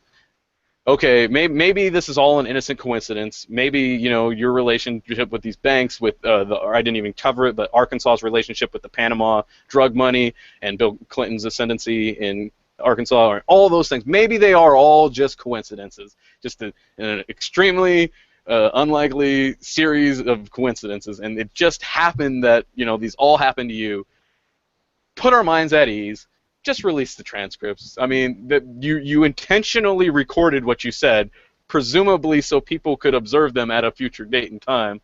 Okay, maybe this is all an innocent coincidence. Maybe, your relationship with these banks, I didn't even cover it, but Arkansas's relationship with the Panama drug money and Bill Clinton's ascendancy in Arkansas, or all those things. Maybe they are all just coincidences, just an extremely unlikely series of coincidences, and it just happened that these all happened to you. Put our minds at ease. Just release the transcripts. I mean, that you intentionally recorded what you said, presumably so people could observe them at a future date and time.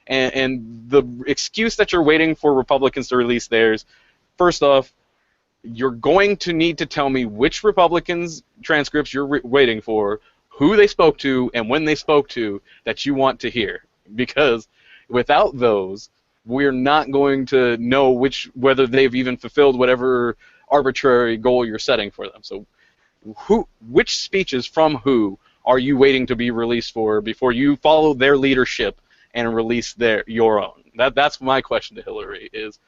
And the excuse that you're waiting for Republicans to release theirs, first off, you're going to need to tell me which Republicans' transcripts you're waiting for, who they spoke to, and when they spoke to that you want to hear. Because without those, we're not going to know whether they've even fulfilled whatever arbitrary goal you're setting for them. So which speeches from who are you waiting to be released for before you follow their leadership and release your own? That's my question to Hillary is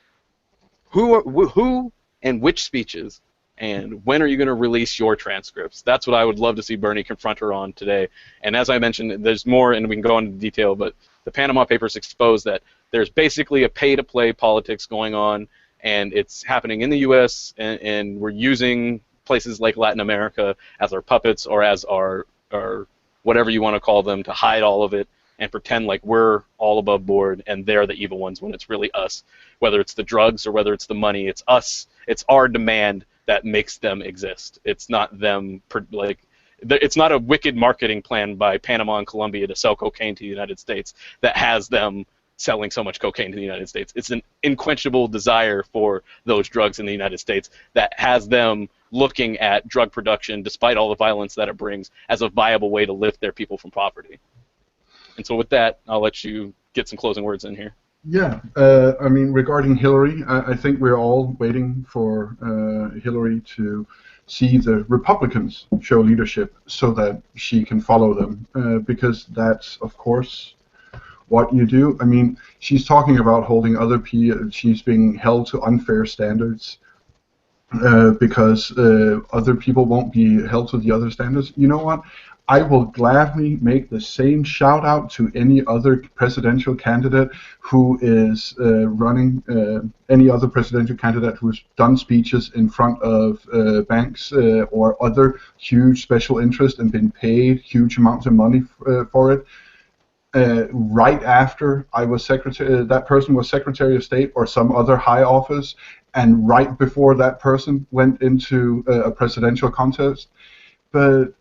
who and which speeches, and when are you going to release your transcripts? That's what I would love to see Bernie confront her on today. And as I mentioned, there's more, and we can go into detail, but the Panama Papers expose that there's basically a pay-to-play politics going on, and it's happening in the U.S., and we're using places like Latin America as our puppets or as our whatever you want to call them to hide all of it and pretend like we're all above board and they're the evil ones when it's really us. Whether it's the drugs or whether it's the money, it's us. It's our demand that makes them exist. It's not them, it's not a wicked marketing plan by Panama and Colombia to sell cocaine to the United States that has them selling so much cocaine to the United States. It's an unquenchable desire for those drugs in the United States that has them looking at drug production, despite all the violence that it brings, as a viable way to lift their people from poverty. And so with that, I'll let you get some closing words in here. Yeah, I mean, regarding Hillary, I think we're all waiting for Hillary to see the Republicans show leadership so that she can follow them, because that's, of course, what you do. I mean, she's talking about holding other people, she's being held to unfair standards because other people won't be held to the other standards. You know what? I will gladly make the same shout out to any other presidential candidate who is running, any other presidential candidate who's done speeches in front of banks or other huge special interests and been paid huge amounts of money for it. Right after I was that person was Secretary of State or some other high office, and right before that person went into a presidential contest. But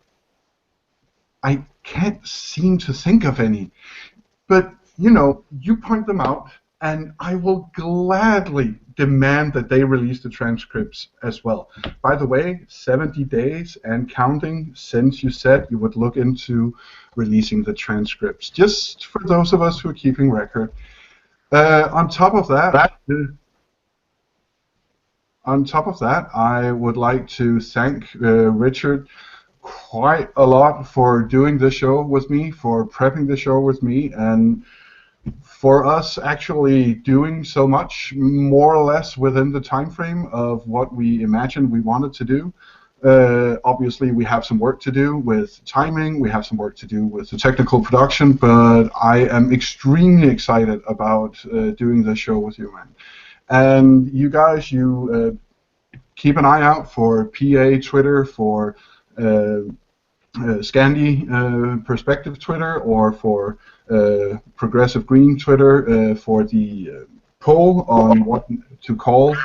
I can't seem to think of any. But, you know, you point them out, and I will gladly demand that they release the transcripts as well. By the way, 70 days and counting since you said you would look into releasing the transcripts, just for those of us who are keeping record. On top of that, I would like to thank Richard quite a lot for doing the show with me, for prepping the show with me, and for us actually doing so much, more or less within the time frame of what we imagined we wanted to do. Obviously, we have some work to do with timing, we have some work to do with the technical production, but I am extremely excited about doing this show with you, man. And you guys, you keep an eye out for PA Twitter, for Scandi Perspective Twitter, or for Progressive Green Twitter for the poll on what to call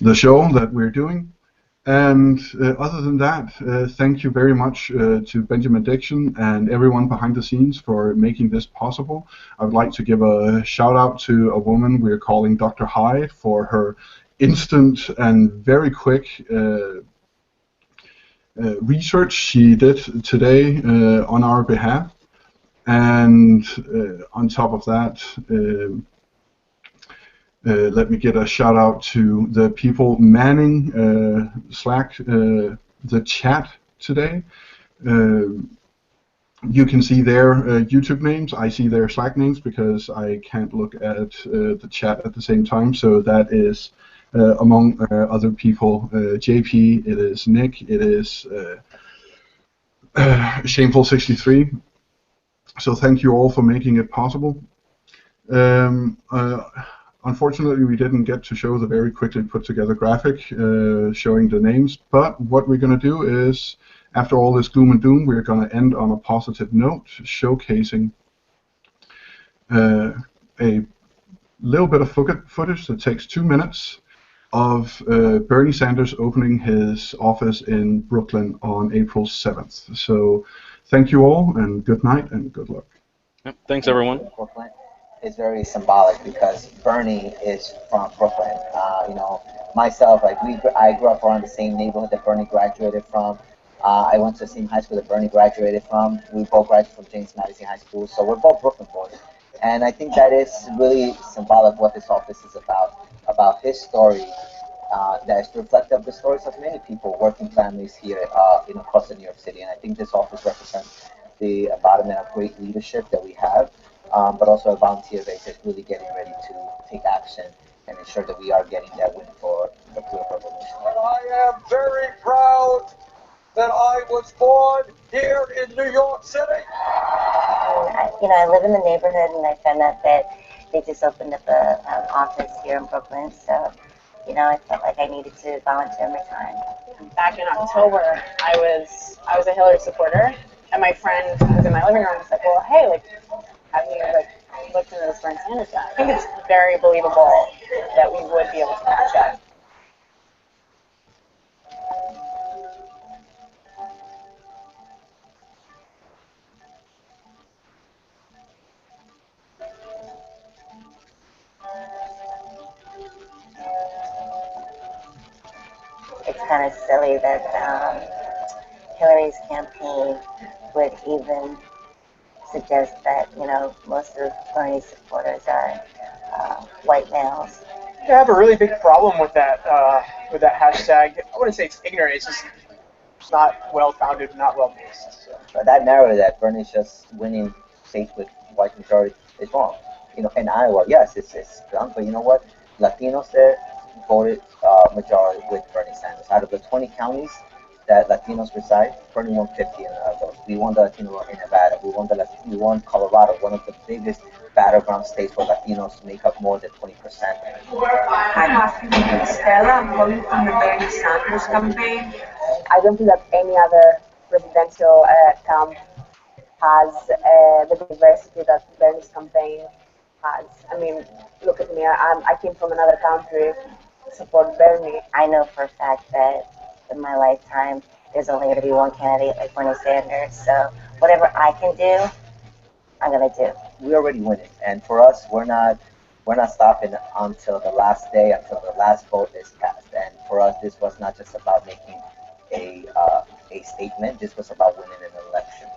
the show that we're doing. And other than that, thank you very much to Benjamin Dixon and everyone behind the scenes for making this possible. I would like to give a shout out to a woman we're calling Dr. Hyde for her instant and very quick research she did today on our behalf. And on top of that, let me get a shout out to the people manning Slack, the chat today. You can see their YouTube names. I see their Slack names because I can't look at the chat at the same time. So that is among other people, JP, it is Nick, it is Shameful63. So thank you all for making it possible. Unfortunately, we didn't get to show the very quickly put together graphic showing the names, but what we're going to do is, after all this gloom and doom, we're going to end on a positive note, showcasing a little bit of footage that takes 2 minutes of Bernie Sanders opening his office in Brooklyn on April 7th. So thank you all, and good night and good luck. Yep, thanks, everyone. is very symbolic because Bernie is from Brooklyn. Myself, like I grew up around the same neighborhood that Bernie graduated from. I went to the same high school that Bernie graduated from. We both graduated from James Madison High School, so we're both Brooklyn boys. And I think that is really symbolic what this office is about his story. That is reflective of the stories of many people, working families here across New York City. And I think this office represents the embodiment of great leadership that we have, but also a volunteer base that's really getting ready to take action and ensure that we are getting that win for the political revolution. And I am very proud that I was born here in New York City. I live in the neighborhood, and I found out that they just opened up an office here in Brooklyn, so I felt like I needed to volunteer my time. Back in October, I was a Hillary supporter, and my friend was in my living room and was like, well, hey, have you looked into this Bernie Sanders guy? I think it's very believable that we would be able to match up. It's kind of silly that Hillary's campaign would even suggest that, most of Bernie's supporters are white males. I have a really big problem with that hashtag. I wouldn't say it's ignorant, it's just not well-founded, not well-based. So. But that narrative that Bernie's just winning states with white majority is wrong. In Iowa, yes, it's strong, but you know what? Latinos there voted majority with Bernie Sanders. Out of the 20 counties that Latinos reside, Bernie won 50 of those. We won the Latino vote in Nevada. We won Colorado, one of the biggest battleground states where Latinos make up more than 20%. I'm asking Stella. I'm calling from the Bernie Sanders campaign. I don't think that any other presidential camp has the diversity that Bernie's campaign has. I mean, look at me. I came from another country to support Bernie. I know for a fact that in my lifetime, there's only going to be one candidate like Bernie Sanders. So whatever I can do, I'm going to do. We already winning, and for us, we're not stopping until the last day, until the last vote is cast. And for us, this was not just about making a statement. This was about winning an election.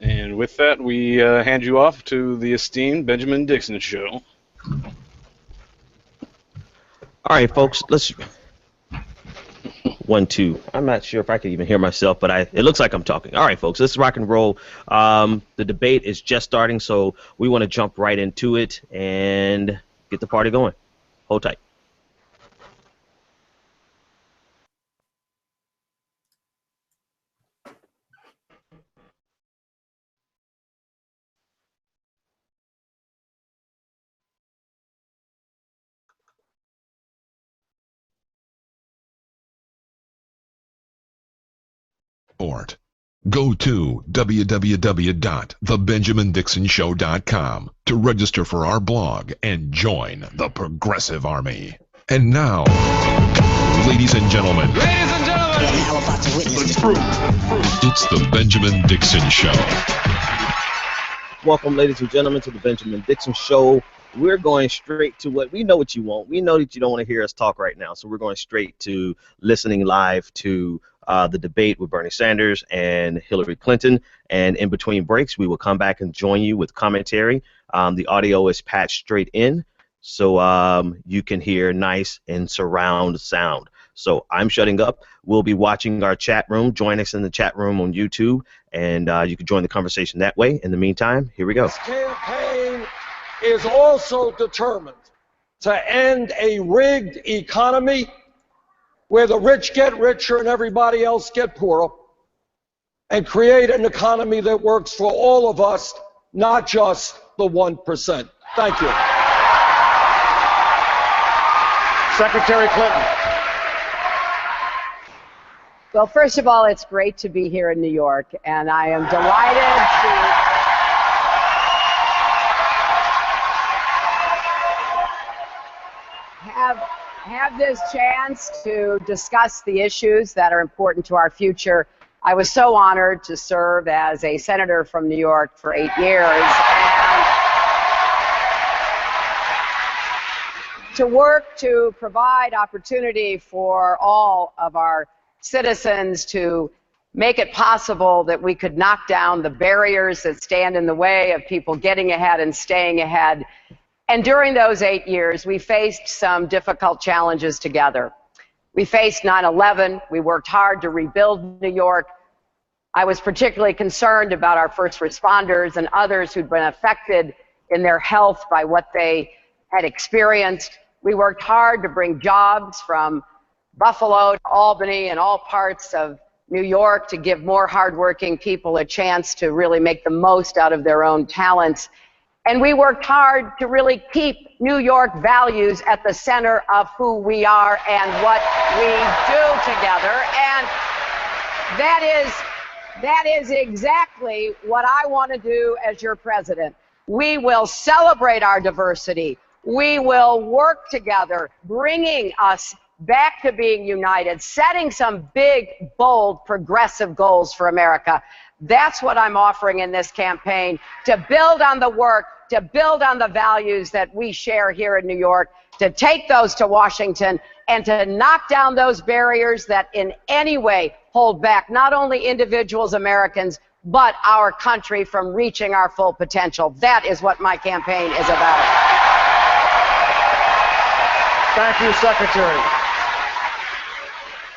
And with that, we hand you off to the esteemed Benjamin Dixon Show. All right, folks, let's 1, 2. I'm not sure if I can even hear myself, but it looks like I'm talking. All right, folks, let's rock and roll. The debate is just starting, so we want to jump right into it and get the party going. Hold tight. Go to www.thebenjamindixonshow.com to register for our blog and join the Progressive Army. And now, ladies and gentlemen, it's the Benjamin Dixon Show. Welcome, ladies and gentlemen, to the Benjamin Dixon Show. We're going straight to what you want. We know that you don't want to hear us talk right now, so we're going straight to listening live to the debate with Bernie Sanders and Hillary Clinton. And in between breaks, we will come back and join you with commentary. The audio is patched straight in, so you can hear nice and surround sound. So I'm shutting up. We'll be watching our chat room. Join us in the chat room on YouTube, and you can join the conversation that way. In the meantime, here we go. This campaign is also determined to end a rigged economy where the rich get richer and everybody else get poorer, and create an economy that works for all of us, not just the 1%. Thank you. Secretary Clinton. Well, first of all, it's great to be here in New York, and I am delighted to have this chance to discuss the issues that are important to our future I was so honored to serve as a senator from New York for 8 years and to work to provide opportunity for all of our citizens to make it possible that we could knock down the barriers that stand in the way of people getting ahead and staying ahead. And during those 8 years, we faced some difficult challenges together. We faced 9/11. We worked hard to rebuild New York. I was particularly concerned about our first responders and others who'd been affected in their health by what they had experienced. We worked hard to bring jobs from Buffalo to Albany and all parts of New York to give more hardworking people a chance to really make the most out of their own talents. And we worked hard to really keep New York values at the center of who we are and what we do together. And that is exactly what I want to do as your president. We will celebrate our diversity. We will work together, bringing us back to being united, setting some big, bold, progressive goals for America. That's what I'm offering in this campaign, to build on the work, to build on the values that we share here in New York, to take those to Washington, and to knock down those barriers that in any way hold back not only individuals, Americans, but our country from reaching our full potential. That is what my campaign is about. Thank you, Secretary.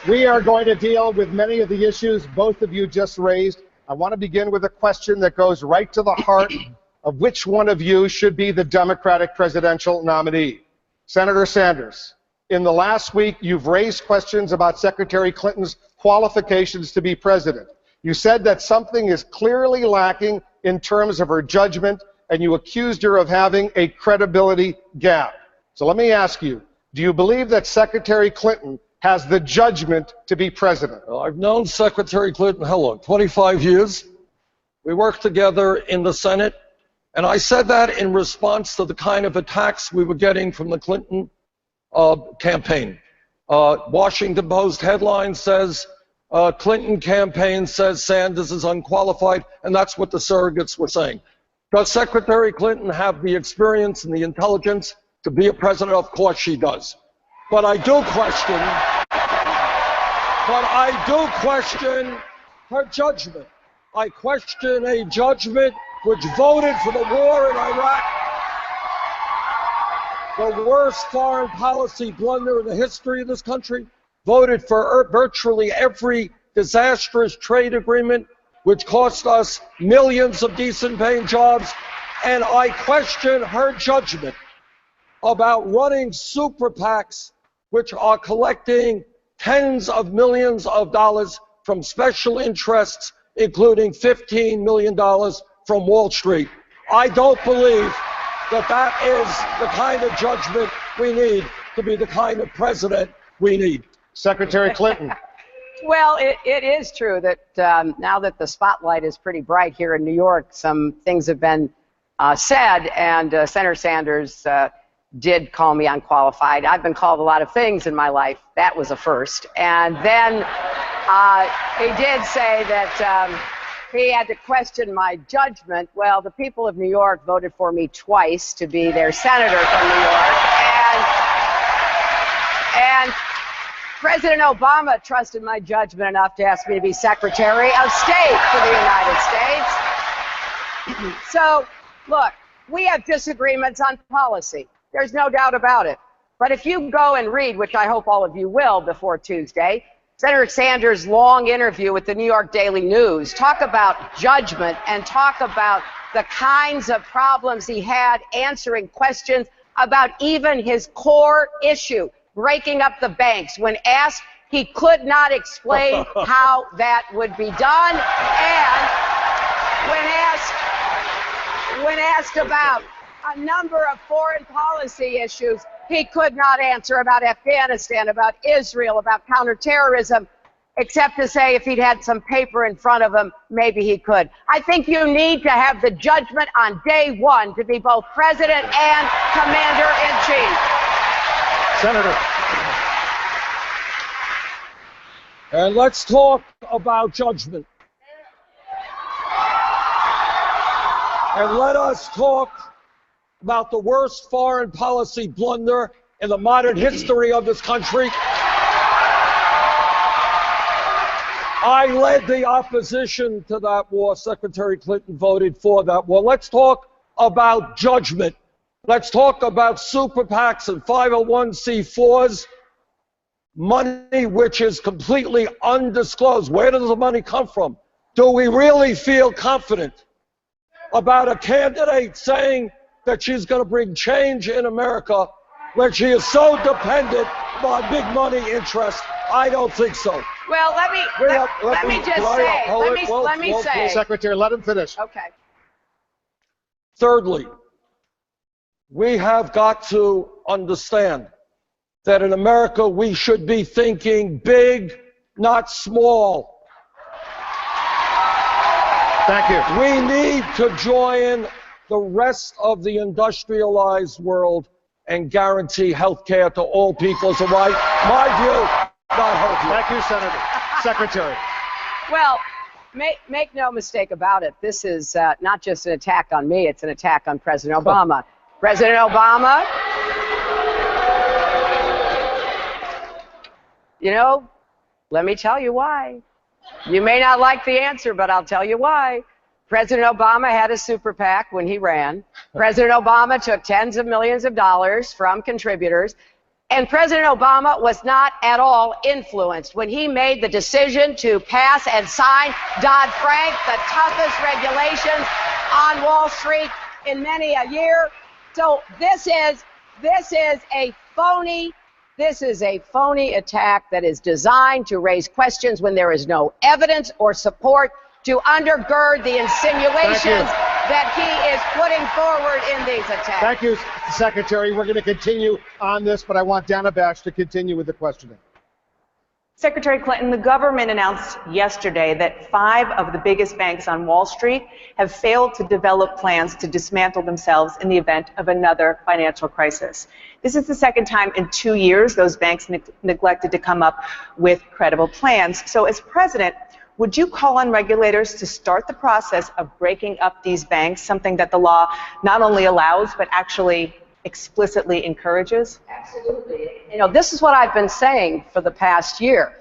We are going to deal with many of the issues both of you just raised. I want to begin with a question that goes right to the heart of which one of you should be the Democratic presidential nominee. Senator Sanders, in the last week, you've raised questions about Secretary Clinton's qualifications to be president. You said that something is clearly lacking in terms of her judgment, and you accused her of having a credibility gap. So let me ask you, do you believe that Secretary Clinton has the judgment to be president? Well, I've known Secretary Clinton, how long? 25 years. We worked together in the Senate, and I said that in response to the kind of attacks we were getting from the Clinton campaign. Washington Post headline says, Clinton campaign says Sanders is unqualified, and that's what the surrogates were saying. Does Secretary Clinton have the experience and the intelligence to be a president? Of course she does. But I do question her judgment. I question a judgment which voted for the war in Iraq, the worst foreign policy blunder in the history of this country, voted for virtually every disastrous trade agreement, which cost us millions of decent paying jobs, and I question her judgment about running super PACs which are collecting tens of millions of dollars from special interests, including $15 million from Wall Street. I don't believe that that is the kind of judgment we need to be the kind of president we need. Secretary Clinton. Well, it is true that now that the spotlight is pretty bright here in New York, some things have been said, and Senator Sanders did call me unqualified. I've been called a lot of things in my life. That was a first. And then he did say that he had to question my judgment. Well, the people of New York voted for me twice to be their senator from New York. And President Obama trusted my judgment enough to ask me to be Secretary of State for the United States. So, look, we have disagreements on policy. There's no doubt about it. But if you go and read, which I hope all of you will before Tuesday, Senator Sanders' long interview with the New York Daily News, talk about judgment and talk about the kinds of problems he had answering questions about even his core issue, breaking up the banks. When asked, he could not explain how that would be done. And when asked about a number of foreign policy issues, he could not answer about Afghanistan, about Israel, about counterterrorism, except to say if he'd had some paper in front of him, maybe he could. I think you need to have the judgment on day one to be both president and commander-in-chief. Senator. And let's talk about judgment. And let us talk about the worst foreign policy blunder in the modern history of this country. I led the opposition to that war. Secretary Clinton voted for that war. Let's talk about judgment. Let's talk about super PACs and 501c4s, money which is completely undisclosed. Where does the money come from? Do we really feel confident about a candidate saying that she's going to bring change in America when she is so dependent on big money interests? I don't think so. Well, let me say. Secretary, let him finish. Okay. Thirdly, we have got to understand that in America we should be thinking big, not small. Thank you. We need to join the rest of the industrialized world and guarantee health care to all people as a right. My view, not her view. Thank you, Senator. Secretary. Well, make no mistake about it. This is not just an attack on me, it's an attack on President Obama. President Obama, you know, let me tell you why. You may not like the answer, but I'll tell you why. President Obama had a super PAC when he ran. President Obama took tens of millions of dollars from contributors. And President Obama was not at all influenced when he made the decision to pass and sign Dodd-Frank, the toughest regulations on Wall Street in many a year. So this is a phony attack that is designed to raise questions when there is no evidence or support to undergird the insinuations that he is putting forward in these attacks. Thank you, Secretary. We're going to continue on this, but I want Dana Bash to continue with the questioning. Secretary Clinton, the government announced yesterday that 5 of the biggest banks on Wall Street have failed to develop plans to dismantle themselves in the event of another financial crisis. This is the second time in 2 years those banks neglected to come up with credible plans. So as president, would you call on regulators to start the process of breaking up these banks, something that the law not only allows but actually explicitly encourages? Absolutely. You know, this is what I've been saying for the past year.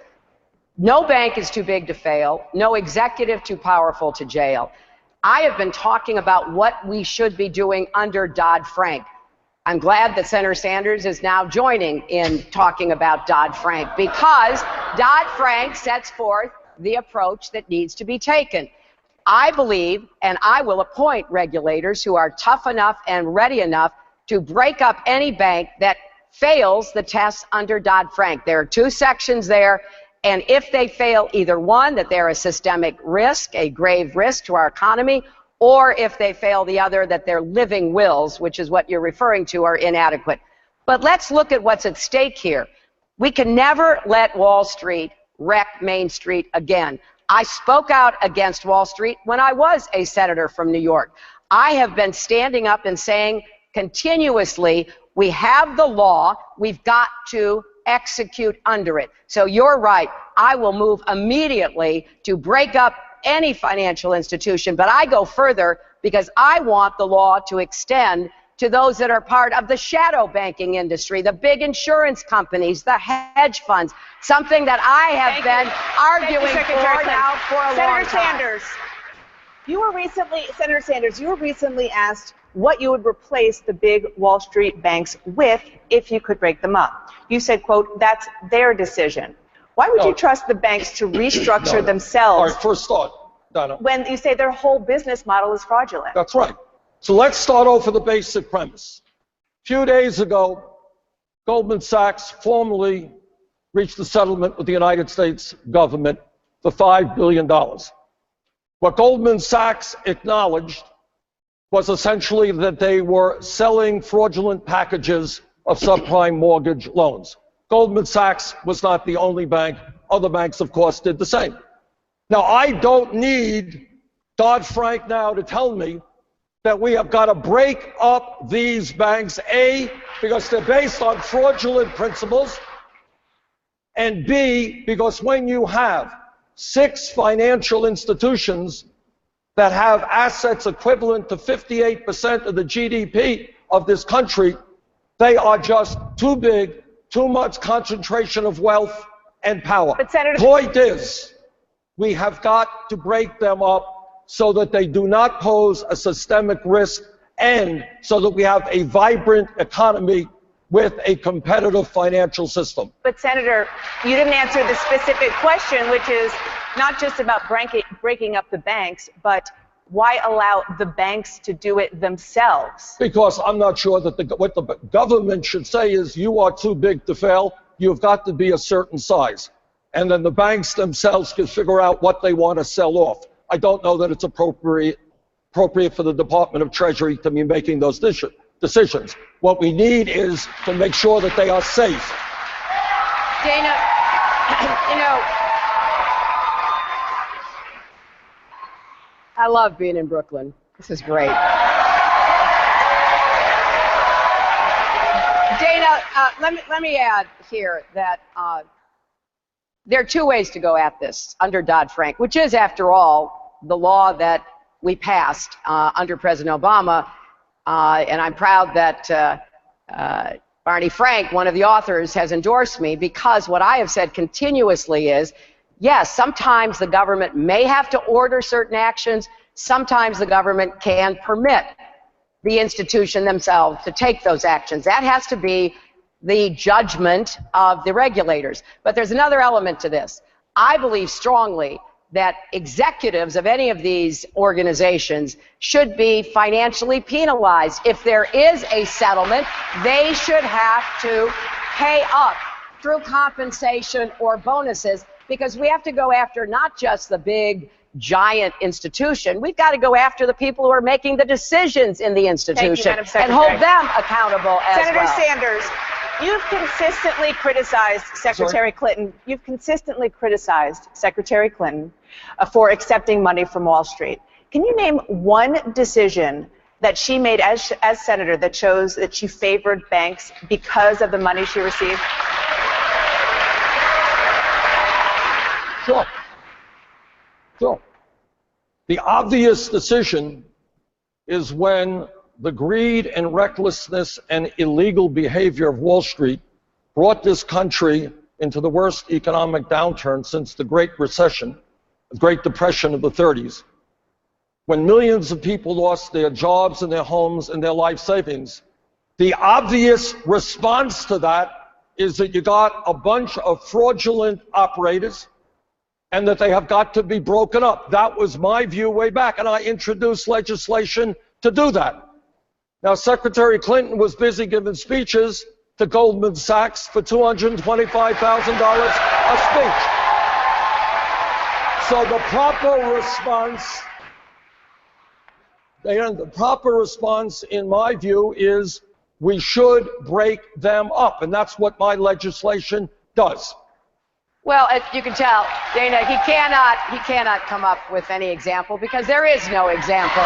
No bank is too big to fail. No executive too powerful to jail. I have been talking about what we should be doing under Dodd-Frank. I'm glad that Senator Sanders is now joining in talking about Dodd-Frank, because Dodd-Frank sets forth the approach that needs to be taken. I believe, and I will appoint regulators who are tough enough and ready enough to break up any bank that fails the tests under Dodd-Frank. There are 2 sections there, and if they fail either one, that they're a systemic risk, a grave risk to our economy, or if they fail the other, that their living wills, which is what you're referring to, are inadequate. But let's look at what's at stake here. We can never let Wall Street wreck Main Street again. I spoke out against Wall Street when I was a senator from New York. I have been standing up and saying continuously, we have the law, we've got to execute under it. So you're right, I will move immediately to break up any financial institution, but I go further because I want the law to extend to those that are part of the shadow banking industry, the big insurance companies, the hedge funds, something that I have been arguing for now for a long time. Senator Sanders, you were recently asked what you would replace the big Wall Street banks with if you could break them up. You said, quote, that's their decision. Why would you trust the banks to restructure themselves? All right, first thought, Donna. When you say their whole business model is fraudulent? That's right. So let's start off with the basic premise. A few days ago, Goldman Sachs formally reached a settlement with the United States government for $5 billion. What Goldman Sachs acknowledged was essentially that they were selling fraudulent packages of subprime mortgage loans. Goldman Sachs was not the only bank. Other banks, of course, did the same. Now, I don't need Dodd-Frank now to tell me that we have got to break up these banks, A, because they're based on fraudulent principles, and B, because when you have 6 financial institutions that have assets equivalent to 58% of the GDP of this country, they are just too big, too much concentration of wealth and power. But Senator, point is, we have got to break them up so that they do not pose a systemic risk, and so that we have a vibrant economy with a competitive financial system. But Senator, you didn't answer the specific question, which is not just about breaking up the banks, but why allow the banks to do it themselves? Because I'm not sure that what the government should say is, you are too big to fail, you've got to be a certain size. And then the banks themselves can figure out what they want to sell off. I don't know that it's appropriate for the Department of Treasury to be making those decisions. What we need is to make sure that they are safe. Dana, you know, I love being in Brooklyn. This is great. Dana, let me add here that there are 2 ways to go at this under Dodd-Frank, which is, after all, the law that we passed under President Obama. And I'm proud that Barney Frank, one of the authors, has endorsed me, because what I have said continuously is, yes, sometimes the government may have to order certain actions. Sometimes the government can permit the institution themselves to take those actions. That has to be the judgment of the regulators. But there's another element to this. I believe strongly that executives of any of these organizations should be financially penalized. If there is a settlement, they should have to pay up through compensation or bonuses, because we have to go after not just the big, giant institution. We've got to go after the people who are making the decisions in the institution and hold them accountable as well. Senator Sanders, you've consistently criticized Secretary Clinton. You've consistently criticized Secretary Clinton for accepting money from Wall Street. Can you name one decision that she made as senator that shows that she favored banks because of the money she received? Sure. Sure. The obvious decision is when the greed and recklessness and illegal behavior of Wall Street brought this country into the worst economic downturn since the Great Recession, the Great Depression of the 30s, when millions of people lost their jobs and their homes and their life savings. The obvious response to that is that you got a bunch of fraudulent operators, and that they have got to be broken up. That was my view way back, and I introduced legislation to do that. Now, Secretary Clinton was busy giving speeches to Goldman Sachs for $225,000 a speech. So the proper response, in my view, is we should break them up, and that's what my legislation does. Well, as you can tell, Dana, he cannot come up with any example, because there is no example.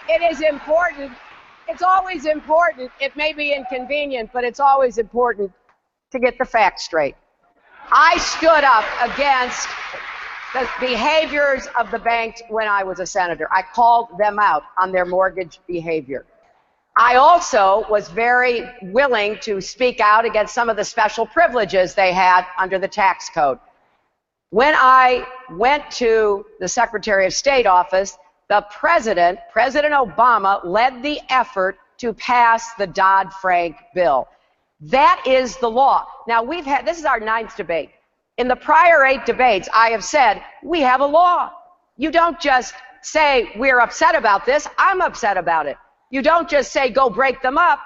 It is important. It's always important. It may be inconvenient, but it's always important to get the facts straight. I stood up against the behaviors of the banks when I was a senator. I called them out on their mortgage behavior. I also was very willing to speak out against some of the special privileges they had under the tax code. When I went to the Secretary of State office, the President Obama, led the effort to pass the Dodd-Frank bill. That is the law. Now, this is our 9th debate. In the prior 8 debates, I have said, we have a law. You don't just say, we're upset about this, I'm upset about it. You don't just say, go break them up.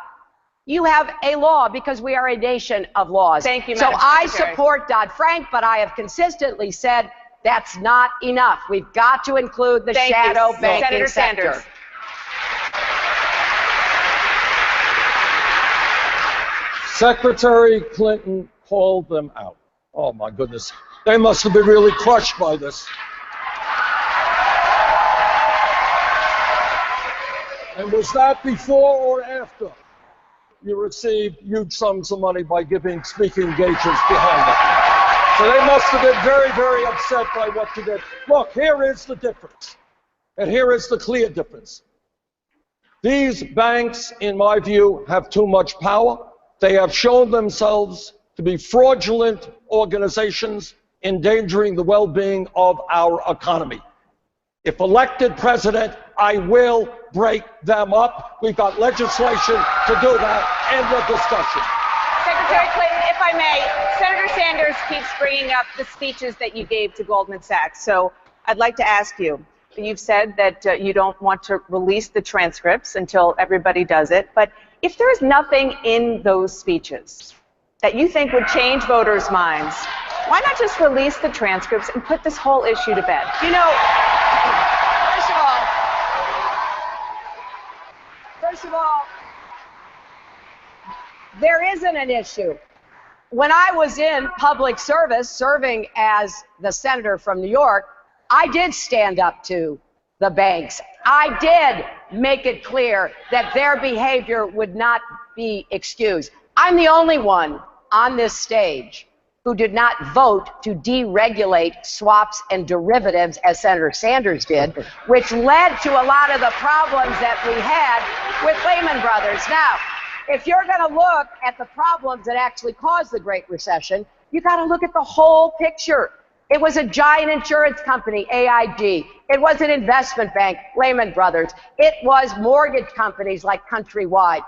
You have a law, because we are a nation of laws. Thank you, Madam Secretary. I support Dodd-Frank, but I have consistently said that's not enough. We've got to include the shadow banking sector. Sanders. Secretary Clinton called them out. Oh, my goodness. They must have been really crushed by this. And was that before or after you received huge sums of money by giving speaking engagements behind it? So they must have been very, very upset by what you did. Look, here is the difference. And here is the clear difference. These banks, in my view, have too much power. They have shown themselves to be fraudulent organizations endangering the well-being of our economy. If elected president, I will break them up. We've got legislation to do that. End of discussion. Secretary Clinton, if I may, Senator Sanders keeps bringing up the speeches that you gave to Goldman Sachs. So I'd like to ask you, you've said that you don't want to release the transcripts until everybody does it, but if there is nothing in those speeches that you think would change voters' minds, why not just release the transcripts and put this whole issue to bed? You know, first of all, there isn't an issue. When I was in public service, serving as the senator from New York, I did stand up to the banks. I did make it clear that their behavior would not be excused. I'm the only one on this stage who did not vote to deregulate swaps and derivatives as Senator Sanders did, which led to a lot of the problems that we had with Lehman Brothers. Now, if you're going to look at the problems that actually caused the Great Recession, you got to look at the whole picture. It was a giant insurance company, AIG. It was an investment bank, Lehman Brothers. It was mortgage companies like Countrywide.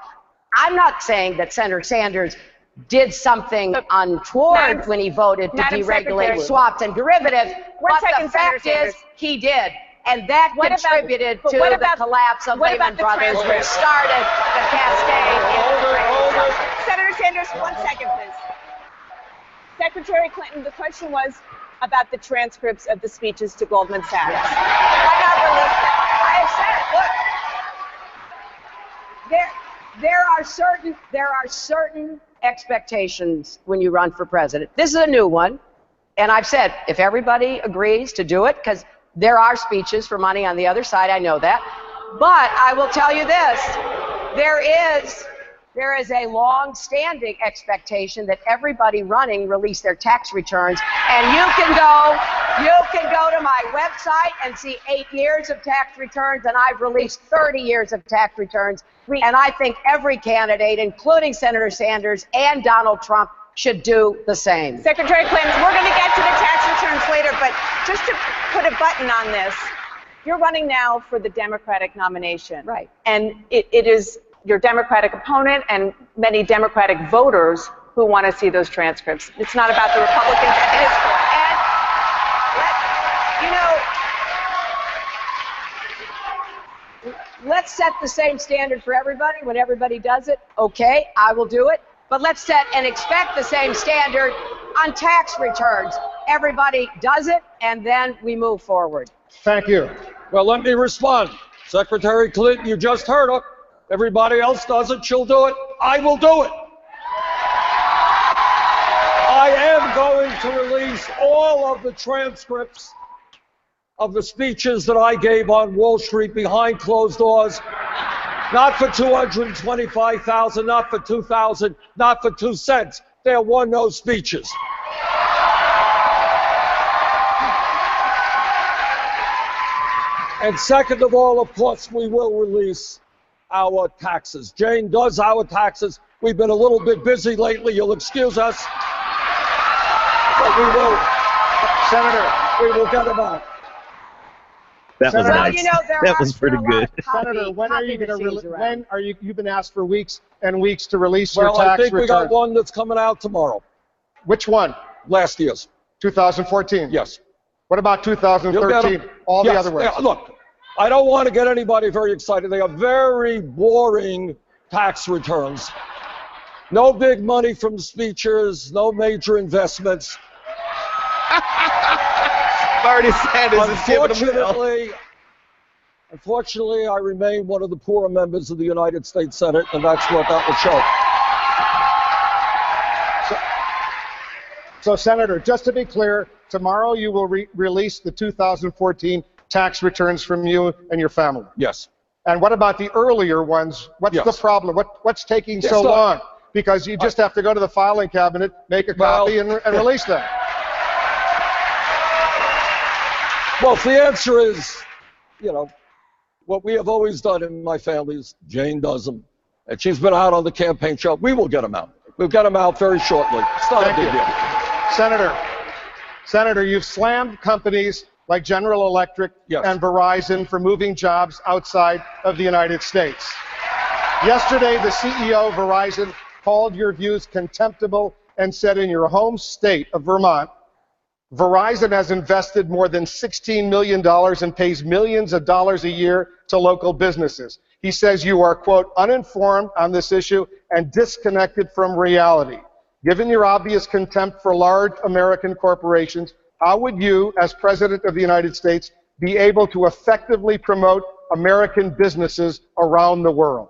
I'm not saying that Senator Sanders did something untoward when he voted to deregulate swaps and derivatives, but the fact is he did. And that contributed to the collapse of Lehman Brothers, which started the cascade in the Great Recession. Senator Sanders, 1 second, please. Secretary Clinton, the question was about the transcripts of the speeches to Goldman Sachs. Why not release them? I have said it. Look, there are certain expectations when you run for president. This is a new one, and I've said if everybody agrees to do it, because there are speeches for money on the other side, I know that. But I will tell you this: there is a long-standing expectation that everybody running release their tax returns, and you can go to my website and see 8 years of tax returns, and I've released 30 years of tax returns, and I think every candidate, including Senator Sanders and Donald Trump, should do the same. Secretary Clinton, we're going to get to the tax returns later, but just to put a button on this, you're running now for the Democratic nomination. Right. And it is your Democratic opponent and many Democratic voters who want to see those transcripts. It's not about the Republicans. Let's set the same standard for everybody. When everybody does it, okay, I will do it. But let's set and expect the same standard on tax returns. Everybody does it, and then we move forward. Thank you. Well, let me respond. Secretary Clinton, you just heard her. Everybody else does it, she'll do it. I will do it. I am going to release all of the transcripts of the speeches that I gave on Wall Street behind closed doors. Not for $225,000, not for $2,000, not for 2 cents. There were no speeches. And second of all, of course, we will release our taxes. Jane does our taxes. We've been a little bit busy lately. You'll excuse us. But we will, Senator, we will get them out. That was nice. You know, that was pretty good. Senator, when are you going to when are you? You've been asked for weeks and weeks to release your tax return. Well, I think we got one that's coming out tomorrow. Which one? Last year's. 2014. Yes. What about 2013? All the other ones. Yeah, look, I don't want to get anybody very excited. They are very boring tax returns. No big money from speeches. No major investments. Bernie Sanders is giving them Unfortunately, I remain one of the poorer members of the United States Senate, and that's what that will show. So, Senator, just to be clear, tomorrow you will release the 2014 tax returns from you and your family. Yes. And what about the earlier ones? What's the problem? What's taking so long? Because you just have to go to the filing cabinet, make a copy, and release them. Well, the answer is, what we have always done in my family is Jane does them. And she's been out on the campaign trail. We will get them out. We'll get them out very shortly. It's not a big deal. Senator, you've slammed companies like General Electric and Verizon for moving jobs outside of the United States. Yesterday, the CEO of Verizon called your views contemptible and said in your home state of Vermont, Verizon has invested more than $16 million and pays millions of dollars a year to local businesses. He says you are, quote, uninformed on this issue and disconnected from reality. Given your obvious contempt for large American corporations, how would you, as President of the United States, be able to effectively promote American businesses around the world?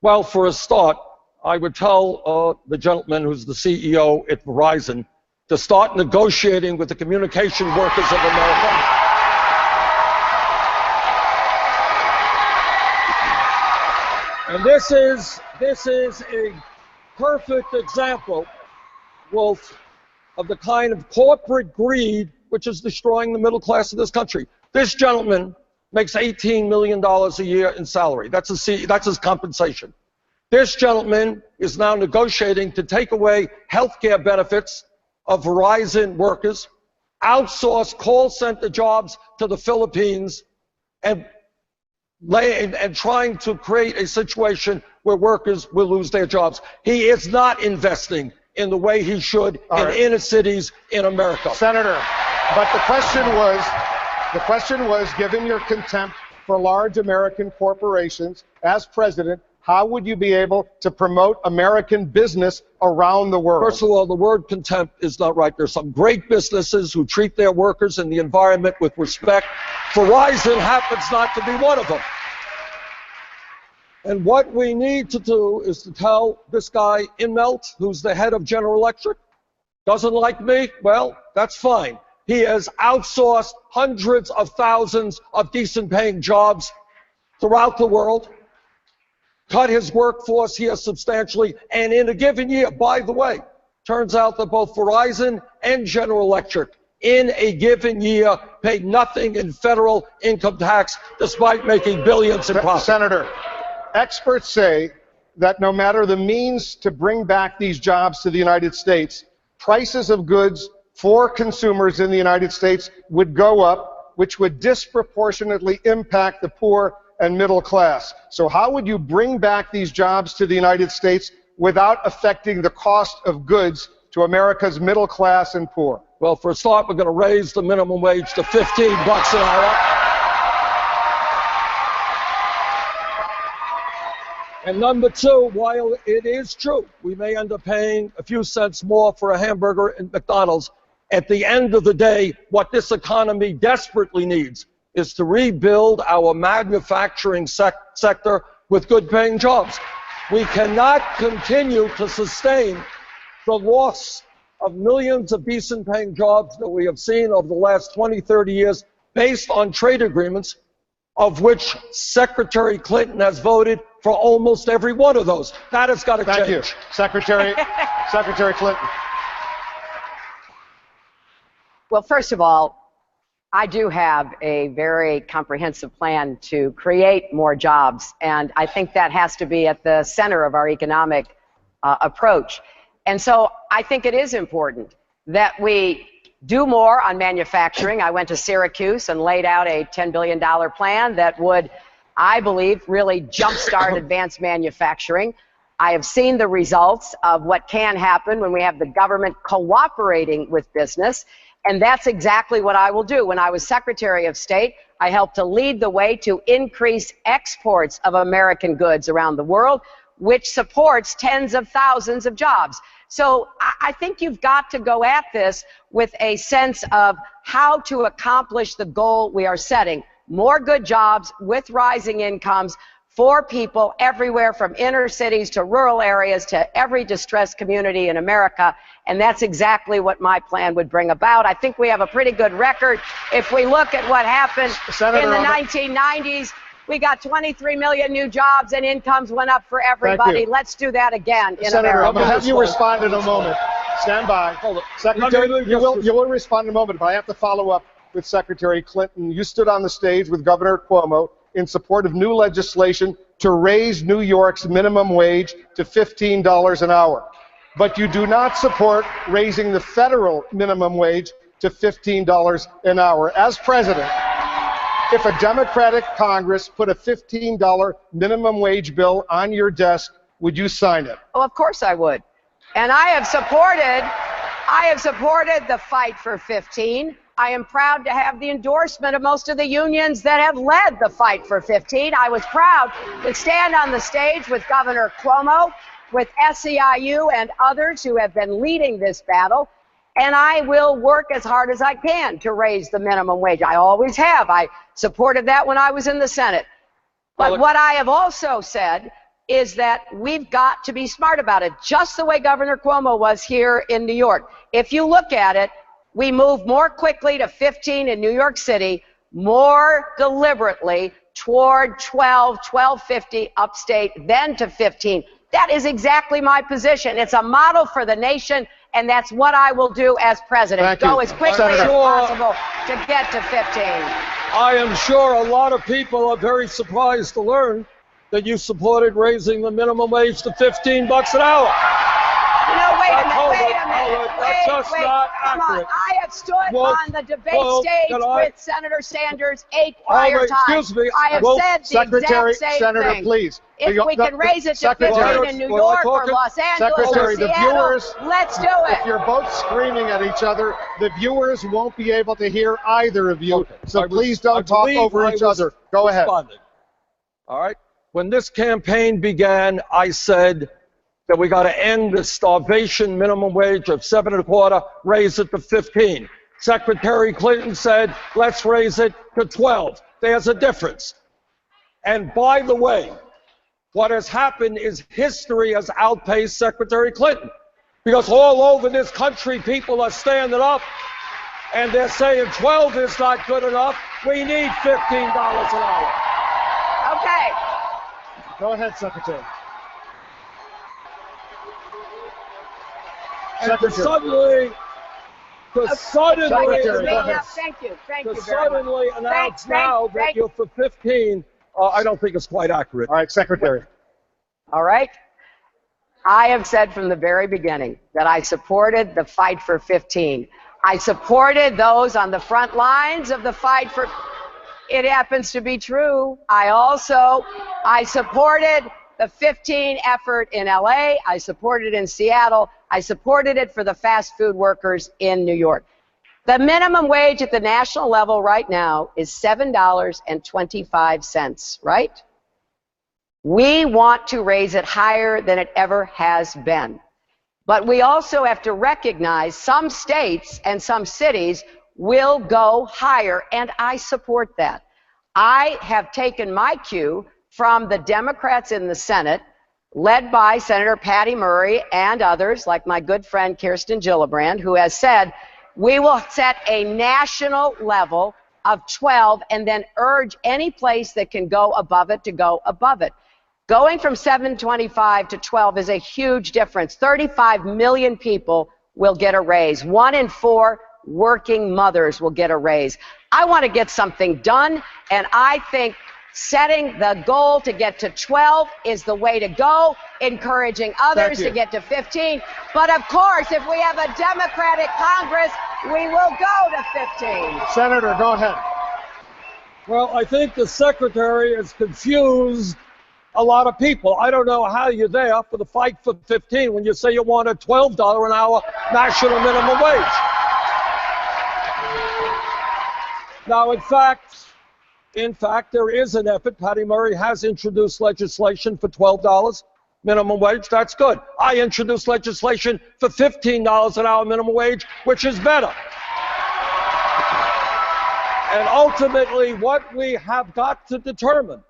Well, for a start, I would tell the gentleman who's the CEO at Verizon to start negotiating with the communication workers of America. And this is a perfect example, Wolf, of the kind of corporate greed which is destroying the middle class of this country. This gentleman makes $18 million a year in salary. That's his compensation. This gentleman is now negotiating to take away health care benefits of Verizon workers, outsource call center jobs to the Philippines, and trying to create a situation where workers will lose their jobs. He is not investing in the way he should in inner cities in America. Senator, but the question was, given your contempt for large American corporations, as president, how would you be able to promote American business around the world? First of all, the word contempt is not right. There's some great businesses who treat their workers and the environment with respect. Verizon happens not to be one of them. And what we need to do is to tell this guy, Immelt, who's the head of General Electric, doesn't like me, well, that's fine. He has outsourced hundreds of thousands of decent paying jobs throughout the world, cut his workforce here substantially, and in a given year, by the way, turns out that both Verizon and General Electric in a given year pay nothing in federal income tax despite making billions in profit. Senator, experts say that no matter the means to bring back these jobs to the United States, prices of goods for consumers in the United States would go up, which would disproportionately impact the poor and middle class. So how would you bring back these jobs to the United States without affecting the cost of goods to America's middle class and poor? Well, for a start, we're going to raise the minimum wage to $15 an hour. And number two, while it is true, we may end up paying a few cents more for a hamburger at McDonald's, at the end of the day, what this economy desperately needs is to rebuild our manufacturing sector with good-paying jobs. We cannot continue to sustain the loss of millions of decent-paying jobs that we have seen over the last 20, 30 years based on trade agreements, of which Secretary Clinton has voted for almost every one of those. That has got to change. Thank you, Secretary Clinton. Well, first of all, I do have a very comprehensive plan to create more jobs, and I think that has to be at the center of our economic approach. And so I think it is important that we do more on manufacturing. I went to Syracuse and laid out a $10 billion plan that would, I believe, really jumpstart advanced manufacturing. I have seen the results of what can happen when we have the government cooperating with business, and that's exactly what I will do. When I was Secretary of State, I helped to lead the way to increase exports of American goods around the world, which supports tens of thousands of jobs. So I think you've got to go at this with a sense of how to accomplish the goal we are setting. More good jobs with rising incomes for people everywhere from inner cities to rural areas to every distressed community in America. And that's exactly what my plan would bring about. I think we have a pretty good record. If we look at what happened in the 1990s, We got 23 million new jobs and incomes went up for everybody. Let's do that again in Senator, America. I'm going to have you respond in a moment. Stand by. Secretary, you will respond in a moment, but I have to follow up with Secretary Clinton. You stood on the stage with Governor Cuomo in support of new legislation to raise New York's minimum wage to $15 an hour. But you do not support raising the federal minimum wage to $15 an hour. As president, if a Democratic Congress put a $15 minimum wage bill on your desk, would you sign it? Well, of course I would. And I have supported the fight for 15. I am proud to have the endorsement of most of the unions that have led the fight for 15. I was proud to stand on the stage with Governor Cuomo, with SEIU and others who have been leading this battle. And I will work as hard as I can to raise the minimum wage. I always have. I supported that when I was in the Senate. But what I have also said is that we've got to be smart about it, just the way Governor Cuomo was here in New York. If you look at it, we moved more quickly to 15 in New York City, more deliberately toward 12, 1250 upstate, then to 15. That is exactly my position. It's a model for the nation, and that's what I will do as president. Go as quickly as possible to get to 15. I am sure a lot of people are very surprised to learn that you supported raising the minimum wage to $15 an hour. No, wait a minute. That's just not accurate. I have stood on the debate stage with Senator Sanders 8 prior times. Excuse me. I have said the exact same Senator, thing. please. If we can raise it to 15 in New York or Los Angeles or Seattle, let's do it. If you're both screaming at each other, the viewers won't be able to hear either of you. So please don't talk over each other. Go ahead. All right. When this campaign began, I said that we got to end the starvation minimum wage of $7.25, raise it to 15. Secretary Clinton said, let's raise it to 12. There's a difference. And by the way, what has happened is history has outpaced Secretary Clinton. Because all over this country, people are standing up and they're saying 12 is not good enough. We need $15 an hour. Okay. Go ahead, Secretary. And to suddenly Thank you announce now that you're for 15, I don't think it's quite accurate. All right, Secretary. All right. I have said from the very beginning that I supported the fight for 15. I supported those on the front lines of the fight for. It happens to be true. I supported the 15 effort in LA. I supported it in Seattle. I supported it for the fast food workers in New York. The minimum wage at the national level right now is $7.25, right? We want to raise it higher than it ever has been. But we also have to recognize some states and some cities will go higher, and I support that. I have taken my cue from the Democrats in the Senate, led by Senator Patty Murray and others, like my good friend Kirsten Gillibrand, who has said, we will set a national level of 12 and then urge any place that can go above it to go above it. Going from 725 to 12 is a huge difference. 35 million people will get a raise. 1 in 4 working mothers will get a raise. I want to get something done, and I think setting the goal to get to 12 is the way to go, encouraging others to get to 15. But of course, if we have a Democratic Congress, we will go to 15. Senator, go ahead. Well, I think the Secretary has confused a lot of people. I don't know how you're there for the fight for 15 when you say you want a $12 an hour national minimum wage. Now, in fact, there is an effort. Patty Murray has introduced legislation for $12 minimum wage. That's good. I introduced legislation for $15 an hour minimum wage, which is better. And ultimately, what we have got to determine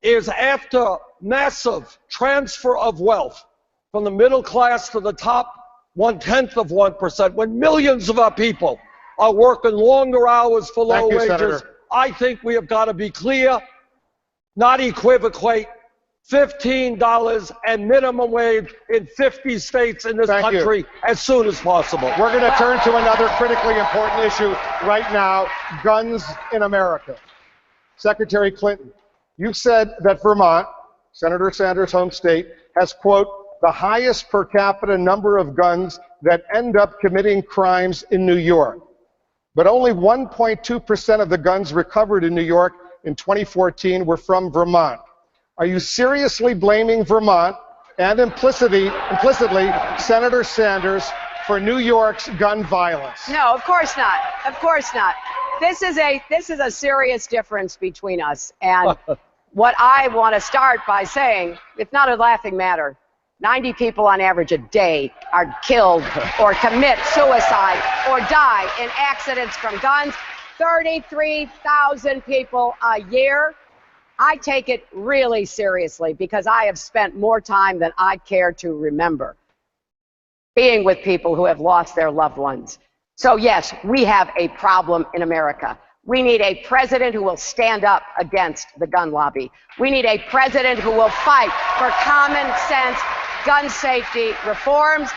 is, after massive transfer of wealth from the middle class to the top 0.1%, when millions of our people are working longer hours for low wages, Senator. I think we have got to be clear not equivocate $15 and minimum wage in 50 states in this country as soon as possible. We're going to turn to another critically important issue right now, guns in America. Secretary Clinton, you've said that Vermont, Senator Sanders' home state, has, quote, the highest per capita number of guns that end up committing crimes in New York. But only 1.2% of the guns recovered in New York in 2014 were from Vermont. Are you seriously blaming Vermont and implicitly Senator Sanders for New York's gun violence? No, of course not. Of course not. This is a serious difference between us. And what I want to start by saying, it's not a laughing matter. 90 people on average a day are killed or commit suicide or die in accidents from guns. 33,000 people a year. I take it really seriously because I have spent more time than I care to remember being with people who have lost their loved ones. So yes, we have a problem in America. We need a president who will stand up against the gun lobby. We need a president who will fight for common sense gun safety reforms.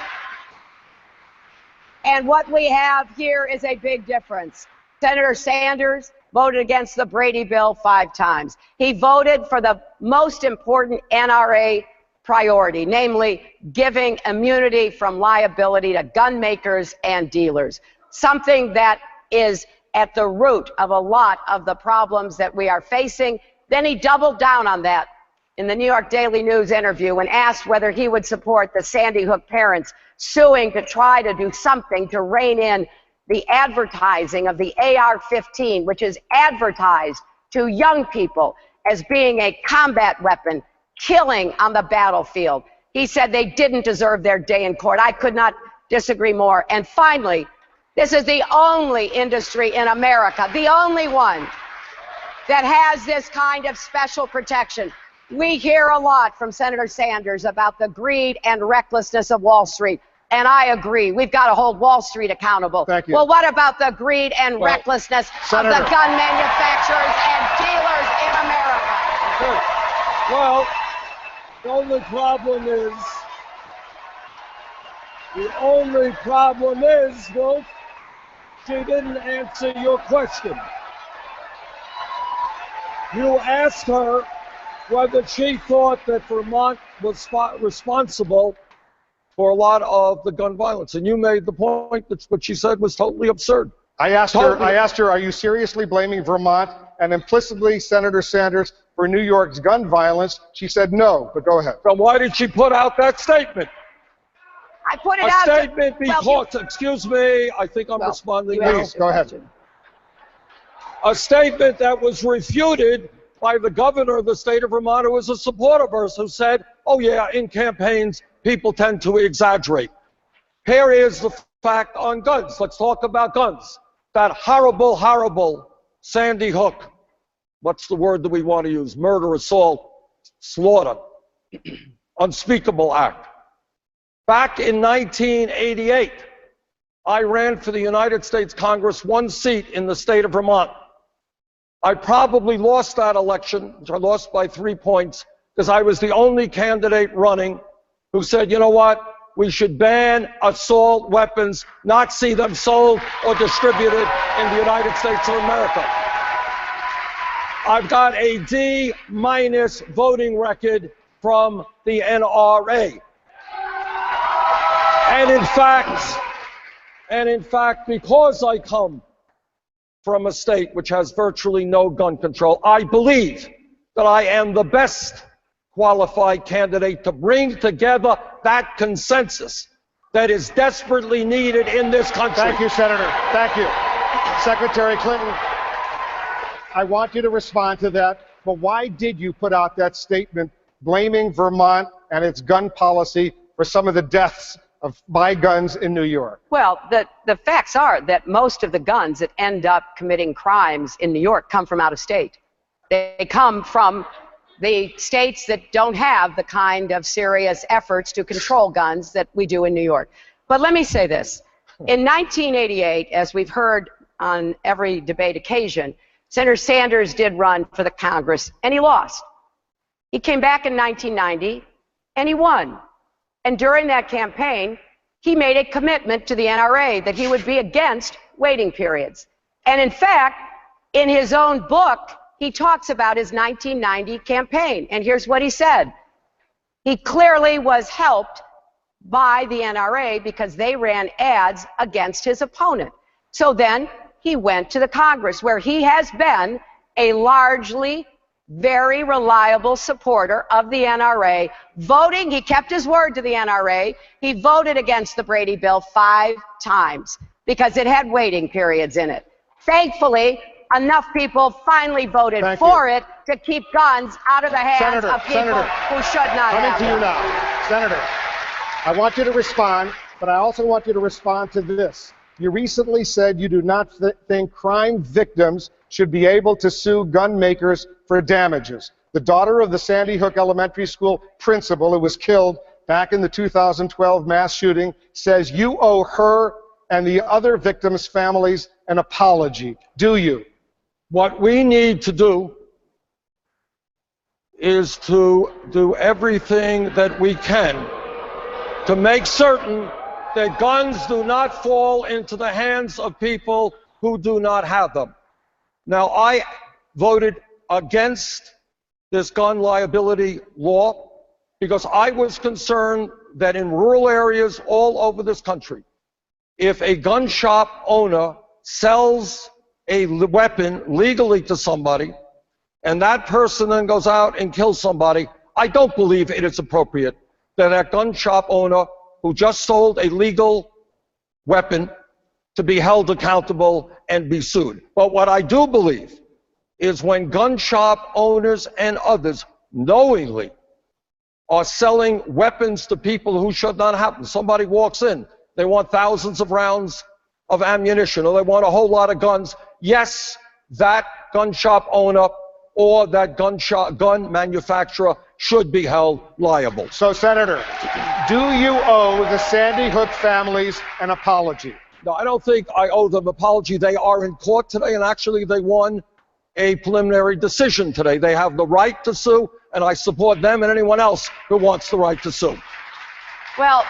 And what we have here is a big difference. Senator Sanders voted against the Brady bill 5 times. He voted for the most important NRA priority, namely giving immunity from liability to gun makers and dealers, something that is at the root of a lot of the problems that we are facing. Then he doubled down on that in the New York Daily News interview and asked whether he would support the Sandy Hook parents suing to try to do something to rein in the advertising of the AR-15, which is advertised to young people as being a combat weapon, killing on the battlefield. He said they didn't deserve their day in court. I could not disagree more. And finally, this is the only industry in America, the only one that has this kind of special protection. We hear a lot from Senator Sanders about the greed and recklessness of Wall Street. And I agree. We've got to hold Wall Street accountable. Thank you. Well, what about the greed and recklessness of the gun manufacturers and dealers in America? Okay. Well, the only problem is, Wolf, she didn't answer your question. You asked her whether she thought that Vermont was responsible for a lot of the gun violence, and you made the point that what she said was totally absurd. I asked her, are you seriously blaming Vermont and implicitly Senator Sanders for New York's gun violence? She said no, but go ahead. So why did she put out that statement? I put it out. A statement because, excuse me, I think I'm responding now. Please, go ahead. A statement that was refuted by the governor of the state of Vermont, who was a supporter of hers, who said, oh yeah, in campaigns, people tend to exaggerate. Here is the fact on guns. Let's talk about guns. That horrible, horrible Sandy Hook, what's the word that we want to use? Murder, assault, slaughter, unspeakable act. Back in 1988, I ran for the United States Congress, 1 seat in the state of Vermont. I probably lost that election, which I lost by 3 points, because I was the only candidate running who said, you know what, we should ban assault weapons, not see them sold or distributed in the United States of America. I've got a D- voting record from the NRA. And in fact, because I come from a state which has virtually no gun control, I believe that I am the best qualified candidate to bring together that consensus that is desperately needed in this country. Thank you, Senator. Thank you. Secretary Clinton, I want you to respond to that, but why did you put out that statement blaming Vermont and its gun policy for some of the deaths by guns in New York? Well, the facts are that most of the guns that end up committing crimes in New York come from out of state. They come from the states that don't have the kind of serious efforts to control guns that we do in New York. But let me say this. In 1988, as we've heard on every debate occasion, Senator Sanders did run for the Congress, and he lost. He came back in 1990, and he won. And during that campaign, he made a commitment to the NRA that he would be against waiting periods. And in fact, in his own book, he talks about his 1990 campaign. And here's what he said. He clearly was helped by the NRA because they ran ads against his opponent. So then he went to the Congress, where he has been a largely very reliable supporter of the NRA, voting. He kept his word to the NRA. He voted against the Brady bill 5 times because it had waiting periods in it. Thankfully, enough people finally voted for it to keep guns out of the hands of people who should not have them. Coming to you now. Senator, I want you to respond, but I also want you to respond to this. You recently said you do not think crime victims should be able to sue gun makers for damages. The daughter of the Sandy Hook Elementary School principal who was killed back in the 2012 mass shooting says you owe her and the other victims' families an apology. Do you? What we need to do is to do everything that we can to make certain that guns do not fall into the hands of people who do not have them. Now, I voted against this gun liability law because I was concerned that in rural areas all over this country, if a gun shop owner sells a weapon legally to somebody and that person then goes out and kills somebody, I don't believe it is appropriate that that gun shop owner who just sold a legal weapon to be held accountable and be sued. But what I do believe is when gun shop owners and others knowingly are selling weapons to people who should not have them. Somebody walks in, they want thousands of rounds of ammunition, or they want a whole lot of guns. Yes, that gun shop owner or that gun manufacturer should be held liable. So, Senator, do you owe the Sandy Hook families an apology? No, I don't think I owe them an apology. They are in court today, and actually they won a preliminary decision today. They have the right to sue, and I support them and anyone else who wants the right to sue. Well,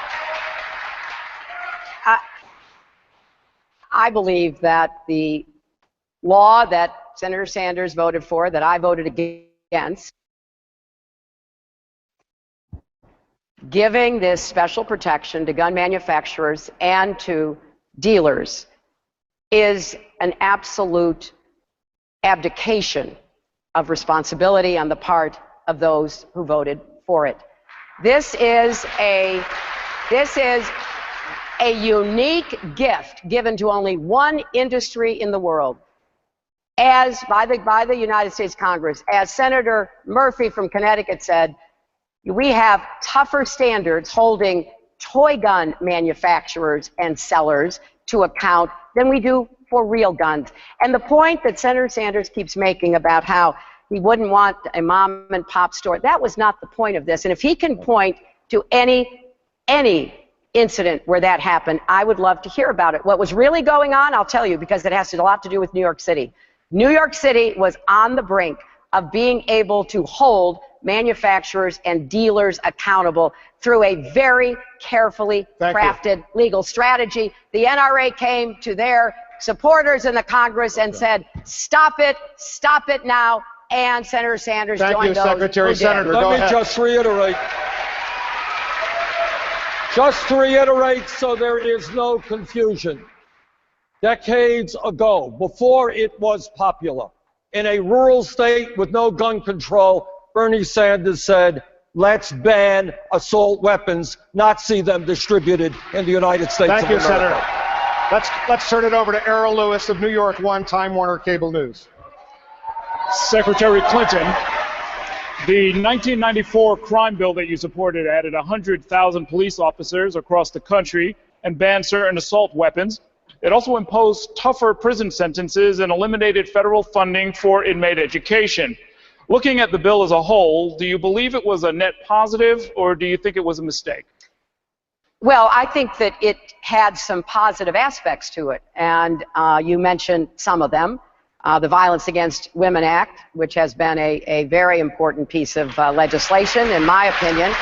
I believe that the law that Senator Sanders voted for, that I voted against, giving this special protection to gun manufacturers and to dealers is an absolute abdication of responsibility on the part of those who voted for it. This is a unique gift given to only one industry in the world, as by the United States Congress. As Senator Murphy from Connecticut said, we have tougher standards holding toy gun manufacturers and sellers to account than we do for real guns. And the point that Senator Sanders keeps making about how he wouldn't want a mom and pop store, that was not the point of this. And if he can point to any incident where that happened, I would love to hear about it. What was really going on, I'll tell you, because it has a lot to do with New York City. New York City was on the brink of being able to hold manufacturers and dealers accountable through a very carefully crafted legal strategy. The NRA came to their supporters in the Congress and said, stop it now, and Senator Sanders joined those. Thank you, Secretary. Senator, Let me just reiterate. Just to reiterate so there is no confusion. Decades ago, before it was popular, in a rural state with no gun control, Bernie Sanders said, let's ban assault weapons, not see them distributed in the United States of America. Thank you, Senator. Let's turn it over to Errol Lewis of New York One, Time Warner Cable News. Secretary Clinton, the 1994 crime bill that you supported added 100,000 police officers across the country and banned certain assault weapons. It also imposed tougher prison sentences and eliminated federal funding for inmate education. Looking at the bill as a whole, do you believe it was a net positive, or do you think it was a mistake? Well, I think that it had some positive aspects to it, and you mentioned some of them. the Violence Against Women Act, which has been a very important piece of legislation, in my opinion.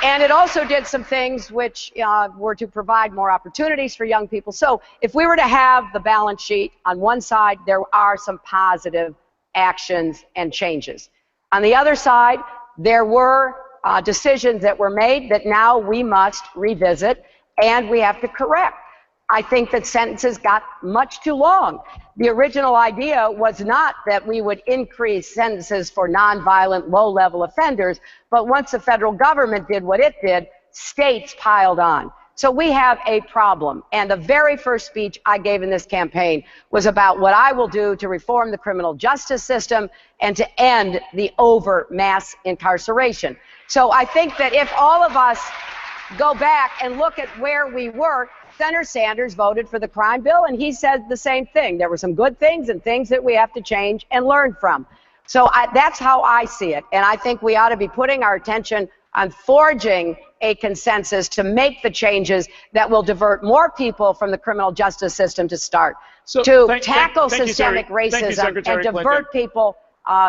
And it also did some things which were to provide more opportunities for young people. So if we were to have the balance sheet, on one side, there are some positive actions and changes. On the other side, there were decisions that were made that now we must revisit and we have to correct. I think that sentences got much too long. The original idea was not that we would increase sentences for nonviolent, low-level offenders, but once the federal government did what it did, states piled on. So we have a problem. And the very first speech I gave in this campaign was about what I will do to reform the criminal justice system and to end the mass incarceration. So I think that if all of us go back and look at where we were, Senator Sanders voted for the crime bill, and he said the same thing. There were some good things and things that we have to change and learn from. So that's how I see it. And I think we ought to be putting our attention on forging a consensus to make the changes that will divert more people from the criminal justice system to tackle systemic racism and divert people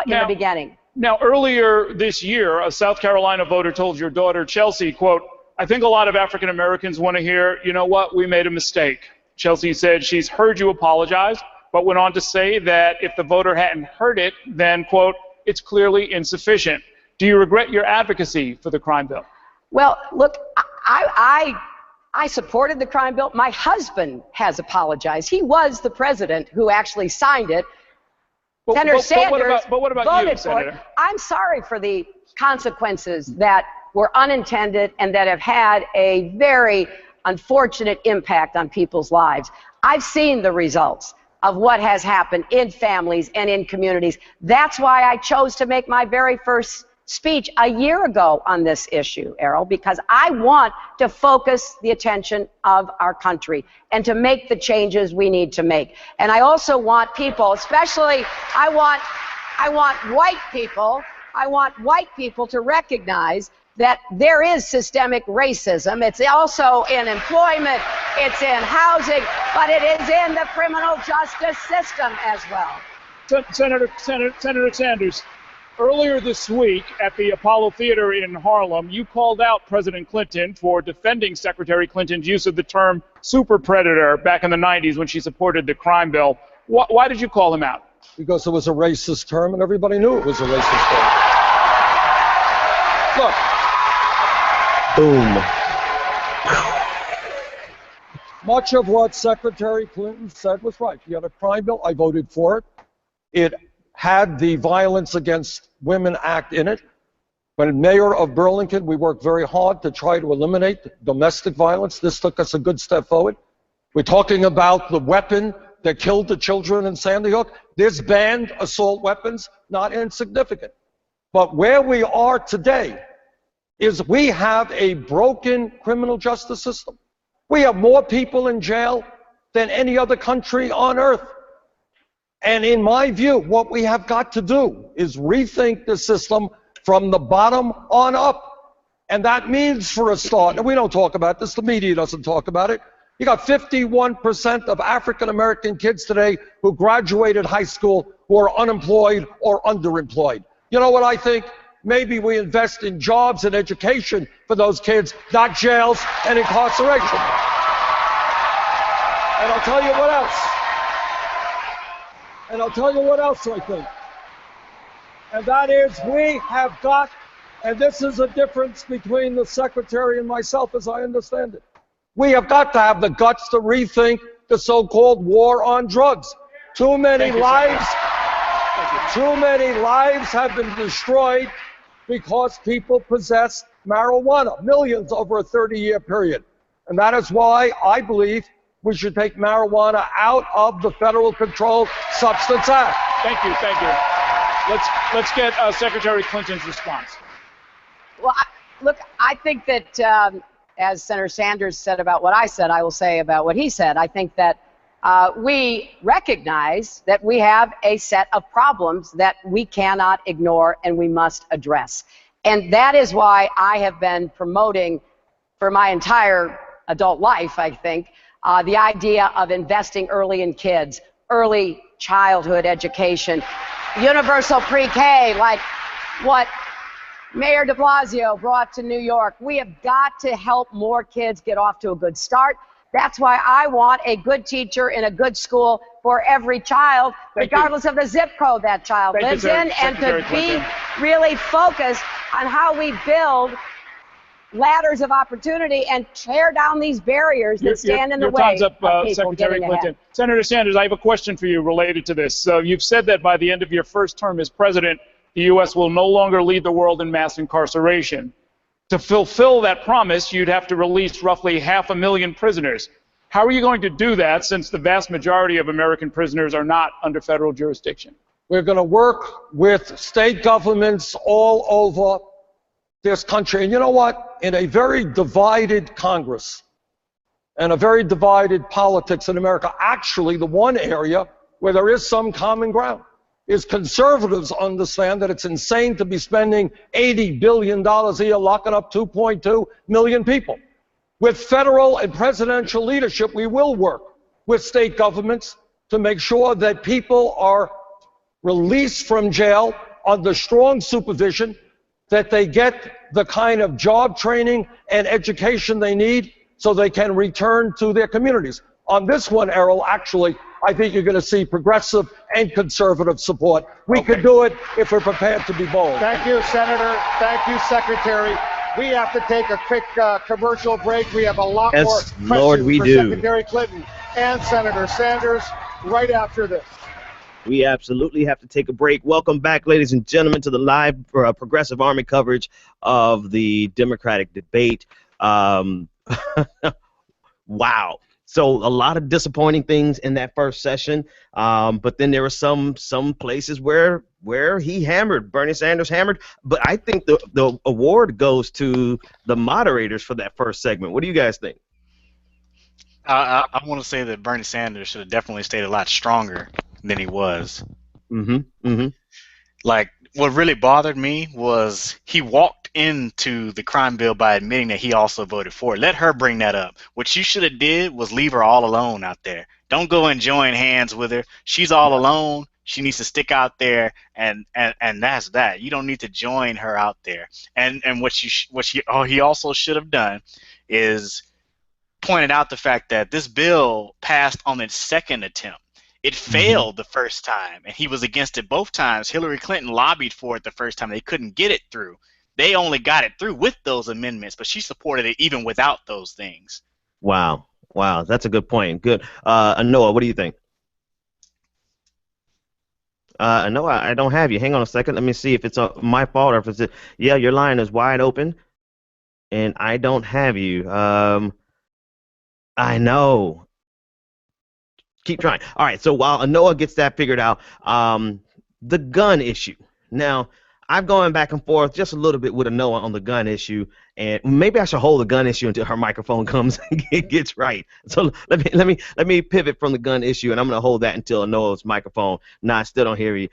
in the beginning. Now, earlier this year, a South Carolina voter told your daughter, Chelsea, quote, "I think a lot of African Americans want to hear, you know what, we made a mistake." Chelsea said she's heard you apologize, but went on to say that if the voter hadn't heard it, then, quote, "it's clearly insufficient." Do you regret your advocacy for the crime bill? Well, look, I supported the crime bill. My husband has apologized. He was the president who actually signed it. Senator Sanders voted for it. I'm sorry for the consequences that were unintended and that have had a very unfortunate impact on people's lives. I've seen the results of what has happened in families and in communities. That's why I chose to make my very first speech a year ago on this issue, Errol, because I want to focus the attention of our country and to make the changes we need to make. And I also want people, especially I want white people to recognize that there is systemic racism. It's also in employment, it's in housing, but it is in the criminal justice system as well. Senator Sanders, earlier this week at the Apollo Theater in Harlem, you called out President Clinton for defending Secretary Clinton's use of the term super predator back in the 90s when she supported the crime bill. Why did you call him out? Because it was a racist term and everybody knew it was a racist term. Look. Boom. Much of what Secretary Clinton said was right. You had a crime bill. I voted for it. It had the Violence Against Women Act in it. When mayor of Burlington, we worked very hard to try to eliminate domestic violence. This took us a good step forward. We're talking about the weapon that killed the children in Sandy Hook. This banned assault weapons, not insignificant. But where we are today is we have a broken criminal justice system. We have more people in jail than any other country on earth. And in my view, what we have got to do is rethink the system from the bottom on up. And that means, for a start, and we don't talk about this, the media doesn't talk about it, you got 51% of African-American kids today who graduated high school who are unemployed or underemployed. You know what I think? Maybe we invest in jobs and education for those kids, not jails and incarceration. And I'll tell you what else. I think. And that is we have got, and this is a difference between the Secretary and myself as I understand it, we have got to have the guts to rethink the so-called war on drugs. Too many lives have been destroyed because people possess marijuana, millions over a 30-year period. And that is why I believe we should take marijuana out of the Federal Controlled Substance Act. Thank you. Let's get Secretary Clinton's response. Well, look, I think that as Senator Sanders said about what I said, I will say about what he said. I think that we recognize that we have a set of problems that we cannot ignore and we must address. And that is why I have been promoting for my entire adult life, I think, the idea of investing early in kids, early childhood education, universal pre-K, like what Mayor de Blasio brought to New York. We have got to help more kids get off to a good start. That's why I want a good teacher in a good school for every child, regardless of the zip code that child lives in, and to be really focused on how we build ladders of opportunity and tear down these barriers that stand in the way. Your time's up, of people Secretary getting Clinton. ahead. Senator Sanders, I have a question for you related to this. So you've said that by the end of your first term as president, the U.S. will no longer lead the world in mass incarceration. To fulfill that promise, you'd have to release roughly 500,000 prisoners. How are you going to do that, since the vast majority of American prisoners are not under federal jurisdiction? We're going to work with state governments all over this country. And you know what? In a very divided Congress and a very divided politics in America, actually the one area where there is some common ground is conservatives understand that it's insane to be spending $80 billion a year locking up 2.2 million people. With federal and presidential leadership, we will work with state governments to make sure that people are released from jail under strong supervision, that they get the kind of job training and education they need so they can return to their communities. On this one, Errol, actually, I think you're going to see progressive and conservative support. We can do it if we're prepared to be bold. Thank you, Senator. Thank you, Secretary. We have to take a quick commercial break. We have a lot more questions for Secretary Clinton and Senator Sanders right after this. We absolutely have to take a break. Welcome back, ladies and gentlemen, to the live Progressive Army coverage of the Democratic debate. Wow. So a lot of disappointing things in that first session, but then there were some places where he hammered, Bernie Sanders hammered. But I think the award goes to the moderators for that first segment. What do you guys think? I want to say that Bernie Sanders should have definitely stayed a lot stronger than he was. Like, what really bothered me was he walked into the crime bill by admitting that he also voted for it. Let her bring that up. What you should have did was leave her all alone out there. Don't go and join hands with her. She's all alone. She needs to stick out there, and that's that. You don't need to join her out there. And he also should have done is pointed out the fact that this bill passed on its second attempt. It failed the first time, and he was against it both times. Hillary Clinton lobbied for it the first time. They couldn't get it through. They only got it through with those amendments, but she supported it even without those things. Wow. Wow, that's a good point. Good. Noah, what do you think? Noah, I don't have you. Hang on a second. Let me see if it's my fault or if it's yeah, your line is wide open, and I don't have you. I know. Keep trying. All right, so while Noah gets that figured out, the gun issue. Now, I've gone back and forth just a little bit with Noah on the gun issue, and maybe I should hold the gun issue until her microphone comes and gets right. So let me pivot from the gun issue, and I'm going to hold that until Noah's microphone. No, I still don't hear you.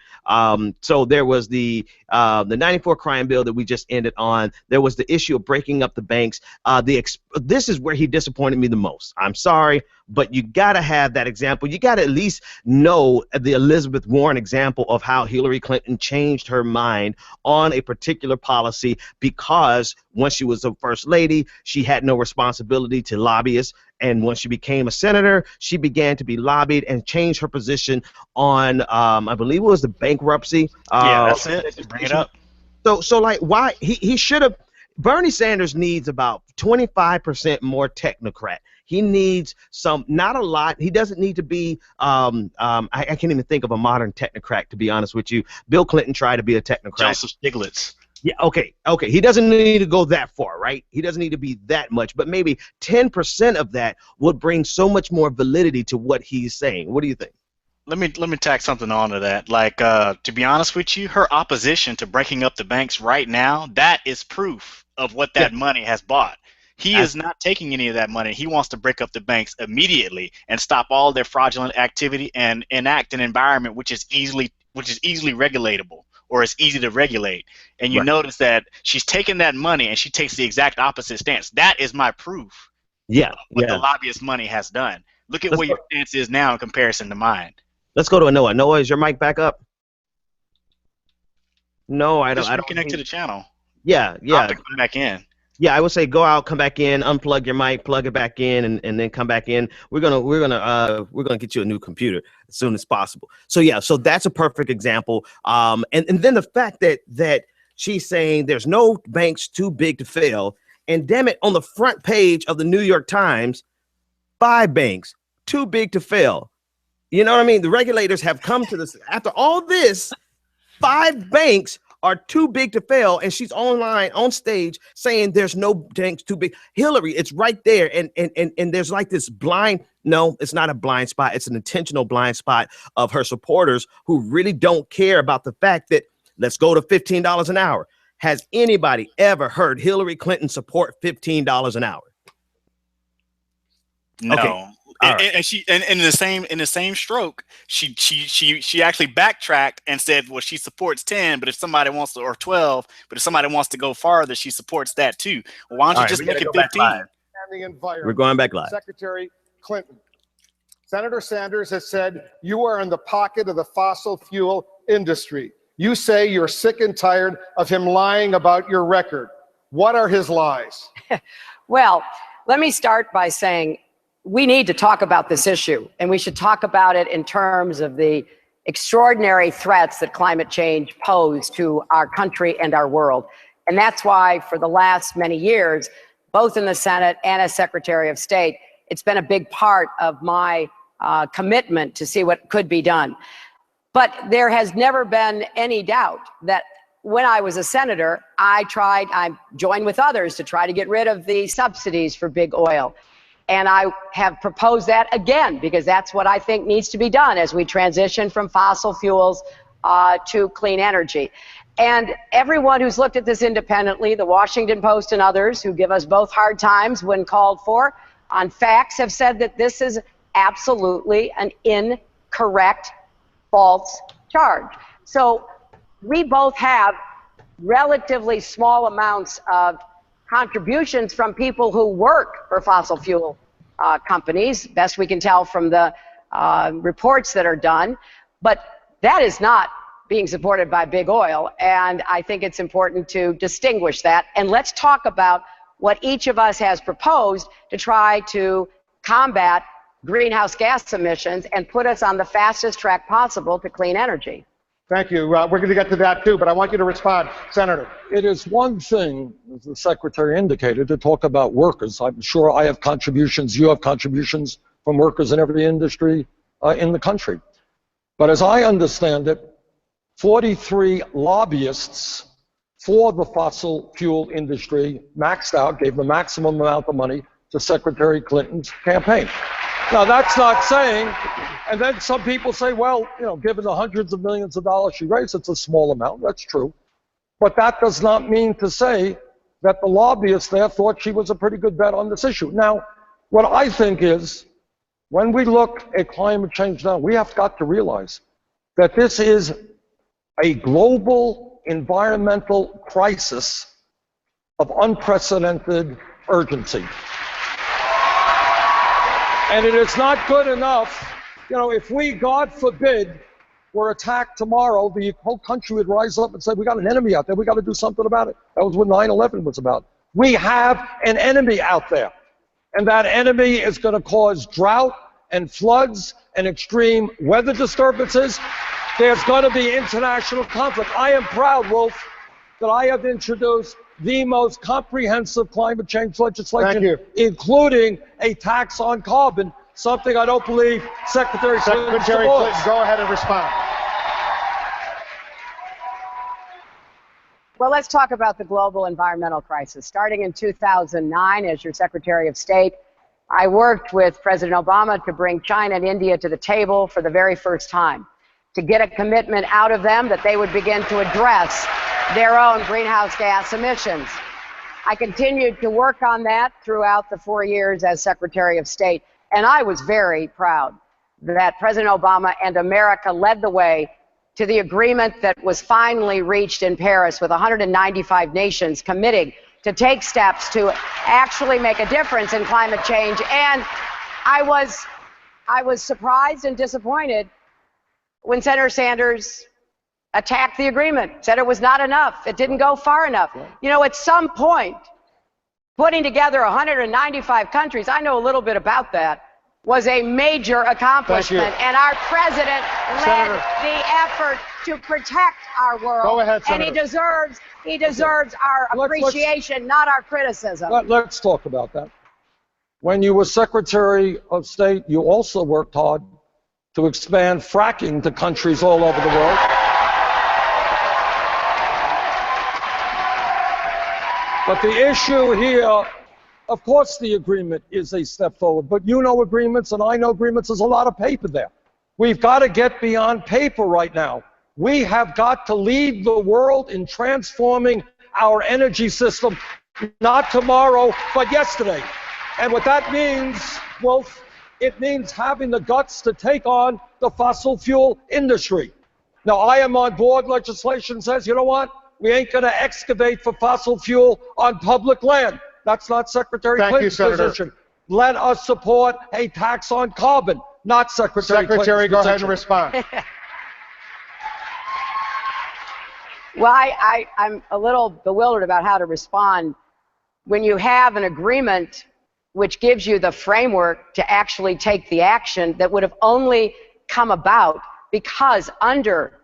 So there was the 94 crime bill that we just ended on. There was the issue of breaking up the banks. This is where he disappointed me the most. I'm sorry, but you got to have that example. You got to at least know the Elizabeth Warren example of how Hillary Clinton changed her mind on a particular policy because once she was the first lady, she had no responsibility to lobbyists. And once she became a senator, she began to be lobbied and changed her position on, I believe it was the bankruptcy. Yeah, that's it. Bring it up. So like, why he should have. Bernie Sanders needs about 25% more technocrat. He needs some, not a lot. He doesn't need to be, I can't even think of a modern technocrat, to be honest with you. Bill Clinton tried to be a technocrat. Joseph Stiglitz. Yeah, okay. He doesn't need to go that far, right? He doesn't need to be that much, but maybe 10% of that would bring so much more validity to what he's saying. What do you think? Let me tack something onto that. Like, to be honest with you, her opposition to breaking up the banks right now, that is proof of what that money has bought. He is not taking any of that money. He wants to break up the banks immediately and stop all their fraudulent activity and enact an environment which is easily regulatable, or is easy to regulate. And you notice that she's taking that money and she takes the exact opposite stance. That is my proof of what the lobbyist money has done. Look at where your stance is now in comparison to mine. Let's go to a Noah. Noah, is your mic back up? No, I don't. Just reconnect to the channel. Yeah. I'll have to come back in. Yeah, I would say go out, come back in, unplug your mic, plug it back in, and then come back in. We're gonna get you a new computer as soon as possible. So yeah, so that's a perfect example. And then the fact that she's saying there's no banks too big to fail, and damn it, on the front page of the New York Times, 5 banks too big to fail. You know what I mean? The regulators have come to this after all this. 5 banks are too big to fail, and she's online on stage saying there's no banks too big. Hillary, it's right there, and there's like this blind. No, it's not a blind spot. It's an intentional blind spot of her supporters who really don't care about the fact that let's go to $15 an hour. Has anybody ever heard Hillary Clinton support $15 an hour? No. Okay. And she in the same stroke, she actually backtracked and said, well, she supports 10, but if somebody wants to, or 12, but if somebody wants to go farther, she supports that too. Well, why don't you just make it 15? We're going back live. Secretary Clinton. Senator Sanders has said you are in the pocket of the fossil fuel industry. You say you're sick and tired of him lying about your record. What are his lies? Well, let me start by saying we need to talk about this issue, and we should talk about it in terms of the extraordinary threats that climate change pose to our country and our world. And that's why for the last many years, both in the Senate and as Secretary of State, it's been a big part of my commitment to see what could be done. But there has never been any doubt that when I was a senator, I joined with others to try to get rid of the subsidies for big oil. And I have proposed that again, because that's what I think needs to be done as we transition from fossil fuels to clean energy. And everyone who's looked at this independently, the Washington Post and others who give us both hard times when called for on facts, have said that this is absolutely an incorrect, false charge. So we both have relatively small amounts of contributions from people who work for fossil fuel companies, best we can tell from the reports that are done. But that is not being supported by big oil, and I think it's important to distinguish that. And let's talk about what each of us has proposed to try to combat greenhouse gas emissions and put us on the fastest track possible to clean energy. Thank you. We're going to get to that too, but I want you to respond, Senator. It is one thing, as the Secretary indicated, to talk about workers. I'm sure I have contributions, you have contributions from workers in every industry in the country. But as I understand it, 43 lobbyists for the fossil fuel industry maxed out, gave the maximum amount of money to Secretary Clinton's campaign. Now, that's not saying, and then some people say, well, you know, given the hundreds of millions of dollars she raised, it's a small amount. That's true. But that does not mean to say that the lobbyists there thought she was a pretty good bet on this issue. Now, what I think is, when we look at climate change now, we have got to realize that this is a global environmental crisis of unprecedented urgency. And it is not good enough, you know, if we, God forbid, were attacked tomorrow, the whole country would rise up and say, we got an enemy out there, we got to do something about it. That was what 9/11 was about. We have an enemy out there, and that enemy is going to cause drought and floods and extreme weather disturbances. There's going to be international conflict. I am proud, Wolf, that I have introduced the most comprehensive climate change legislation, including a tax on carbon, something I don't believe Secretary Clinton supports. Go ahead and respond. Well, let's talk about the global environmental crisis. Starting in 2009, as your Secretary of State, I worked with President Obama to bring China and India to the table for the very first time, to get a commitment out of them that they would begin to address their own greenhouse gas emissions. I continued to work on that throughout the 4 years as Secretary of State, and I was very proud that President Obama and America led the way to the agreement that was finally reached in Paris, with 195 nations committing to take steps to actually make a difference in climate change. And I was surprised and disappointed when Senator Sanders attacked the agreement, said it was not enough, it didn't go far enough. You know, at some point, putting together 195 countries, I know a little bit about that, was a major accomplishment, and our president led the effort to protect our world. Go ahead, and Senator. he deserves our appreciation, not our criticism. Let's talk about that. When you were Secretary of State, you also worked hard to expand fracking to countries all over the world. But the issue here, of course the agreement is a step forward, but you know agreements and I know agreements, there's a lot of paper there. We've got to get beyond paper right now. We have got to lead the world in transforming our energy system, not tomorrow, but yesterday. And what that means, Wolf, it means having the guts to take on the fossil fuel industry. Now, I am on board legislation that says, you know what? We ain't going to excavate for fossil fuel on public land. That's not Secretary Clinton's position. Let us support a tax on carbon, not Secretary Clinton's Secretary, go ahead position. and respond. Well, I'm a little bewildered about how to respond when you have an agreement which gives you the framework to actually take the action that would have only come about because under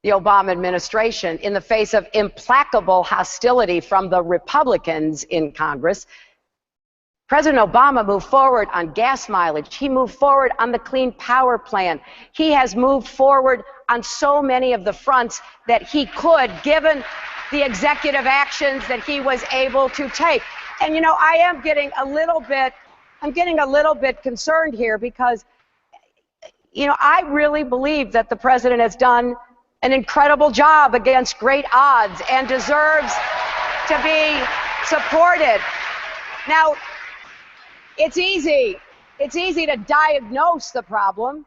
the Obama administration, in the face of implacable hostility from the Republicans in Congress, President Obama moved forward on gas mileage. He moved forward on the Clean Power Plan. He has moved forward on so many of the fronts that he could, given the executive actions that he was able to take. And you know, I am getting a little bit concerned here because, you know, I really believe that the president has done an incredible job against great odds and deserves to be supported. Now, it's easy to diagnose the problem.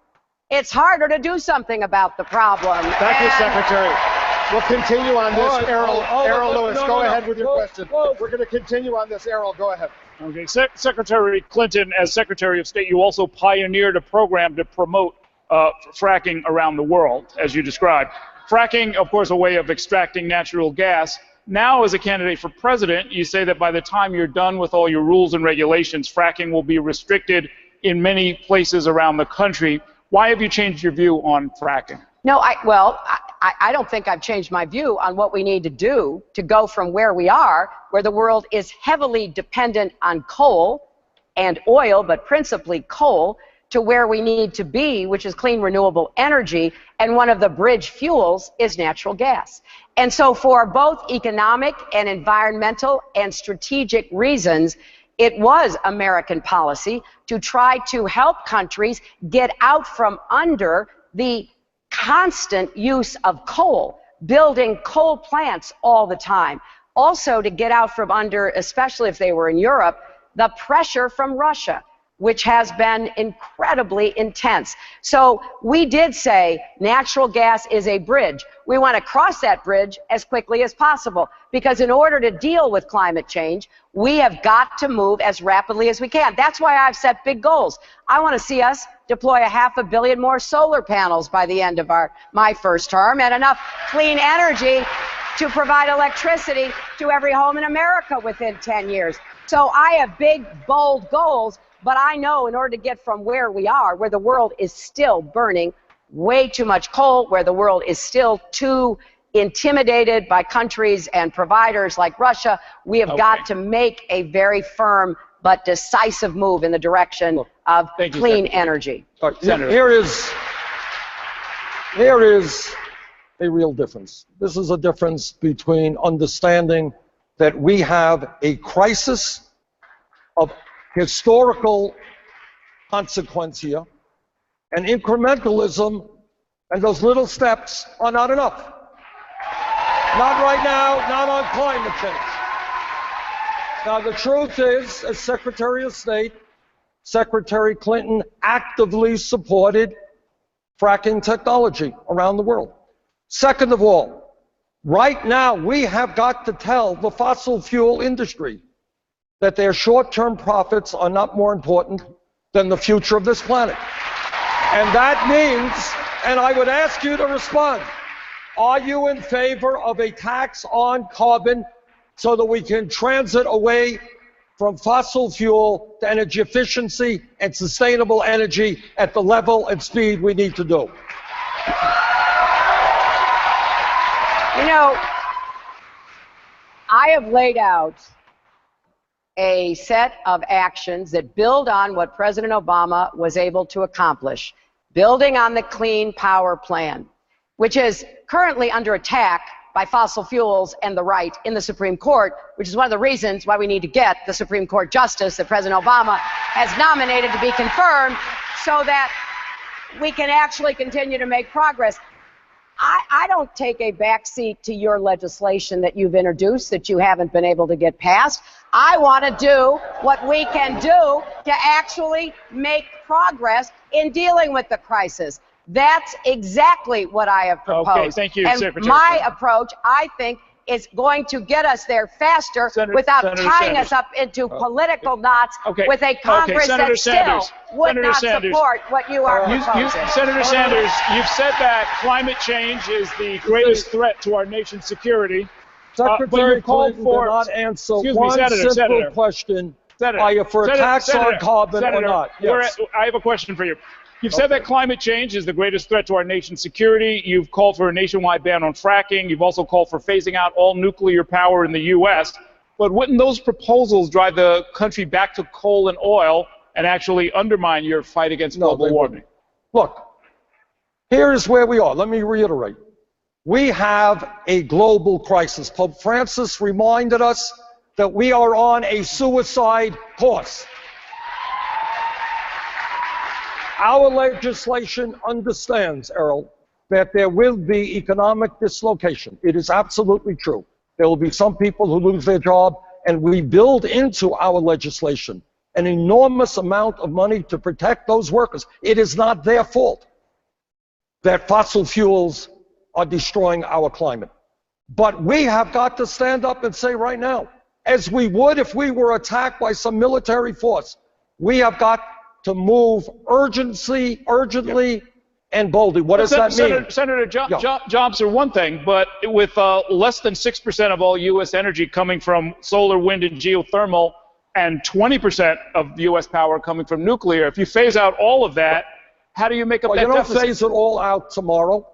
It's harder to do something about the problem. Thank you, Secretary. We'll continue on this. Errol Lewis, go ahead with your question. We're going to continue on this. Errol, go ahead. Okay, Secretary Clinton, as Secretary of State, you also pioneered a program to promote fracking around the world, as you described. Fracking, of course, a way of extracting natural gas. Now, as a candidate for president, you say that by the time you're done with all your rules and regulations, fracking will be restricted in many places around the country. Why have you changed your view on fracking? No, I don't think I've changed my view on what we need to do to go from where we are, where the world is heavily dependent on coal and oil, but principally coal, to where we need to be, which is clean, renewable energy, and one of the bridge fuels is natural gas. And so for both economic and environmental and strategic reasons, it was American policy to try to help countries get out from under the constant use of coal, building coal plants all the time. Also to get out from under, especially if they were in Europe, the pressure from Russia, which has been incredibly intense. So we did say natural gas is a bridge. We want to cross that bridge as quickly as possible because in order to deal with climate change, we have got to move as rapidly as we can. That's why I've set big goals. I want to see us deploy 500 million more solar panels by the end of my first term and enough clean energy to provide electricity to every home in America within 10 years. So I have big, bold goals. But I know in order to get from where we are, where the world is still burning way too much coal, where the world is still too intimidated by countries and providers like Russia, we have got to make a very firm but decisive move in the direction of clean energy. Here is a real difference. This is a difference between understanding that we have a crisis of historical consequence here, and incrementalism and those little steps are not enough. Not right now, not on climate change. Now the truth is, as Secretary of State, Secretary Clinton actively supported fracking technology around the world. Second of all, right now we have got to tell the fossil fuel industry that their short-term profits are not more important than the future of this planet. And that And I would ask you to respond. Are you in favor of a tax on carbon so that we can transit away from fossil fuel to energy efficiency and sustainable energy at the level and speed we need to do? You know, I have laid out a set of actions that build on what President Obama was able to accomplish, building on the Clean Power Plan, which is currently under attack by fossil fuels and the right in the Supreme Court, which is one of the reasons why we need to get the Supreme Court justice that President Obama has nominated to be confirmed so that we can actually continue to make progress. I don't take a backseat to your legislation that you've introduced that you haven't been able to get passed. I want to do what we can do to actually make progress in dealing with the crisis. That's exactly what I have proposed. Okay, thank you, and Secretary. My approach, I think, is going to get us there faster without tying us up into political knots with a Congress that still would not support what you are proposing. Senator Sanders, you've said that climate change is the greatest threat to our nation's security. Secretary Clinton did not answer one simple question. Are you for a tax on carbon or not? Yes. I have a question for you. You've said that climate change is the greatest threat to our nation's security. You've called for a nationwide ban on fracking. You've also called for phasing out all nuclear power in the U.S. But wouldn't those proposals drive the country back to coal and oil and actually undermine your fight against global warming? Look, here's where we are. Let me reiterate. We have a global crisis. Pope Francis reminded us that we are on a suicide course. Our legislation understands, Errol, that there will be economic dislocation. It is absolutely true. There will be some people who lose their job, and we build into our legislation an enormous amount of money to protect those workers. It is not their fault that fossil fuels are destroying our climate. But we have got to stand up and say right now, as we would if we were attacked by some military force, we have got to move urgently, and boldly. What does that mean? Senator jobs are one thing, but with less than 6% of all U.S. energy coming from solar, wind, and geothermal, and 20% of U.S. power coming from nuclear, if you phase out all of that, how do you make up that deficit? You don't phase it all out tomorrow,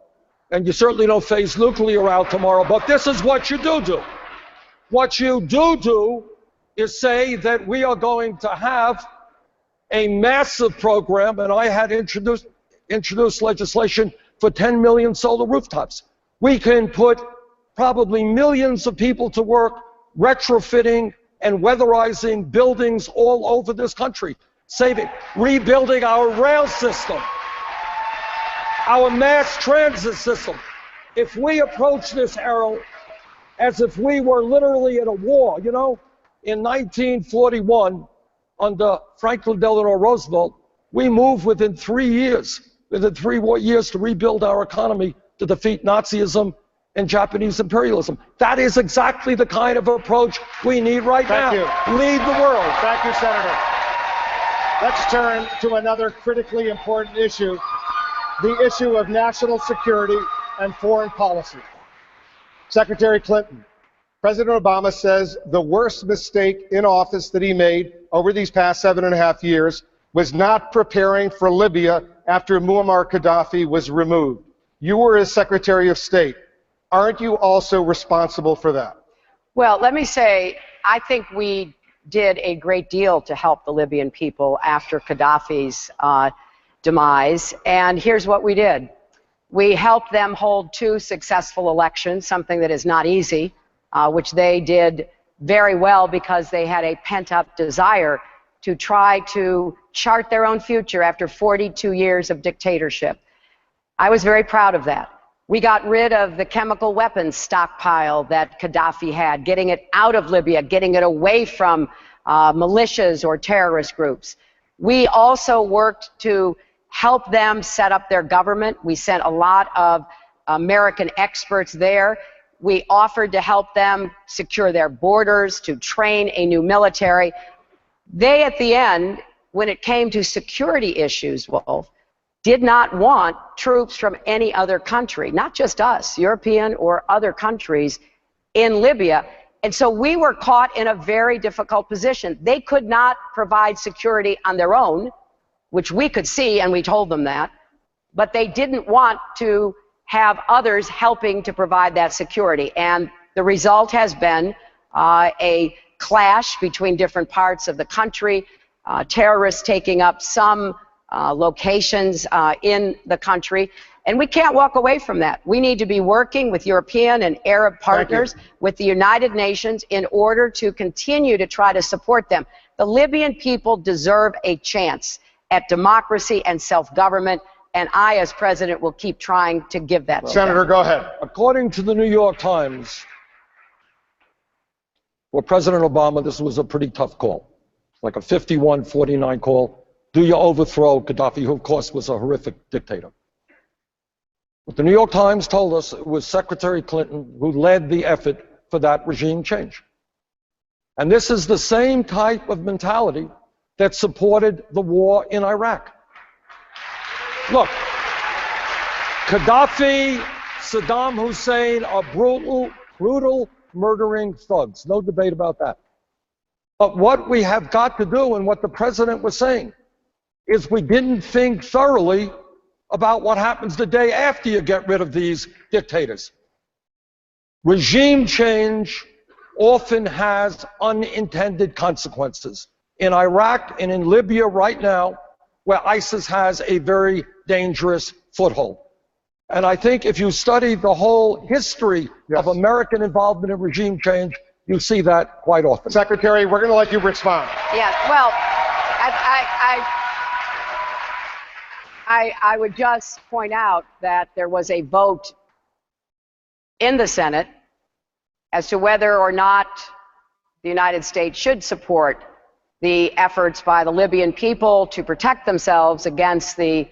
and you certainly don't phase nuclear out tomorrow, but this is what you do. What you do is say that we are going to have a massive program, and I had introduced legislation for 10 million solar rooftops. We can put probably millions of people to work retrofitting and weatherizing buildings all over this country, rebuilding our rail system, our mass transit system. If we approach this, Errol, as if we were literally in a war, you know, in 1941, under Franklin Delano Roosevelt, we moved within 3 years to rebuild our economy to defeat Nazism and Japanese imperialism. That is exactly the kind of approach we need right now. Lead the world. Thank you, Senator. Let's turn to another critically important issue, the issue of national security and foreign policy. Secretary Clinton, President Obama says the worst mistake in office that he made over these past 7.5 years was not preparing for Libya after Muammar Gaddafi was removed. You were as Secretary of State. Aren't you also responsible for that? Well, let me say, I think we did a great deal to help the Libyan people after Gaddafi's demise, and here's what we did. We helped them hold 2 successful elections, something that is not easy, which they did very well because they had a pent-up desire to try to chart their own future after 42 years of dictatorship. I was very proud of that. We got rid of the chemical weapons stockpile that Gaddafi had, getting it out of Libya, getting it away from militias or terrorist groups. We also worked to help them set up their government. We sent a lot of American experts there. We offered to help them secure their borders, to train a new military. They, at the end, when it came to security issues, Wolf, did not want troops from any other country, not just us, European or other countries, in Libya. And so we were caught in a very difficult position. They could not provide security on their own, which we could see, and we told them that, but they didn't want to have others helping to provide that security. And the result has been a clash between different parts of the country, terrorists taking up some locations in the country. And we can't walk away from that. We need to be working with European and Arab partners, with the United Nations, in order to continue to try to support them. The Libyan people deserve a chance at democracy and self-government, and I, as president, will keep trying to give that to them. Senator, go ahead. According to the New York Times, for President Obama, this was a pretty tough call. Like a 51-49 call. Do you overthrow Gaddafi, who, of course, was a horrific dictator? But the New York Times told us it was Secretary Clinton who led the effort for that regime change. And this is the same type of mentality that supported the war in Iraq. Look, Gaddafi, Saddam Hussein are brutal, murdering thugs. No debate about that. But what we have got to do, and what the president was saying, is we didn't think thoroughly about what happens the day after you get rid of these dictators. Regime change often has unintended consequences. In Iraq and in Libya right now, where ISIS has a very dangerous foothold. And I think if you study the whole history of American involvement in regime change, you see that quite often. Secretary, we're going to let you respond. Yeah, well, I would just point out that there was a vote in the Senate as to whether or not the United States should support the efforts by the Libyan people to protect themselves against the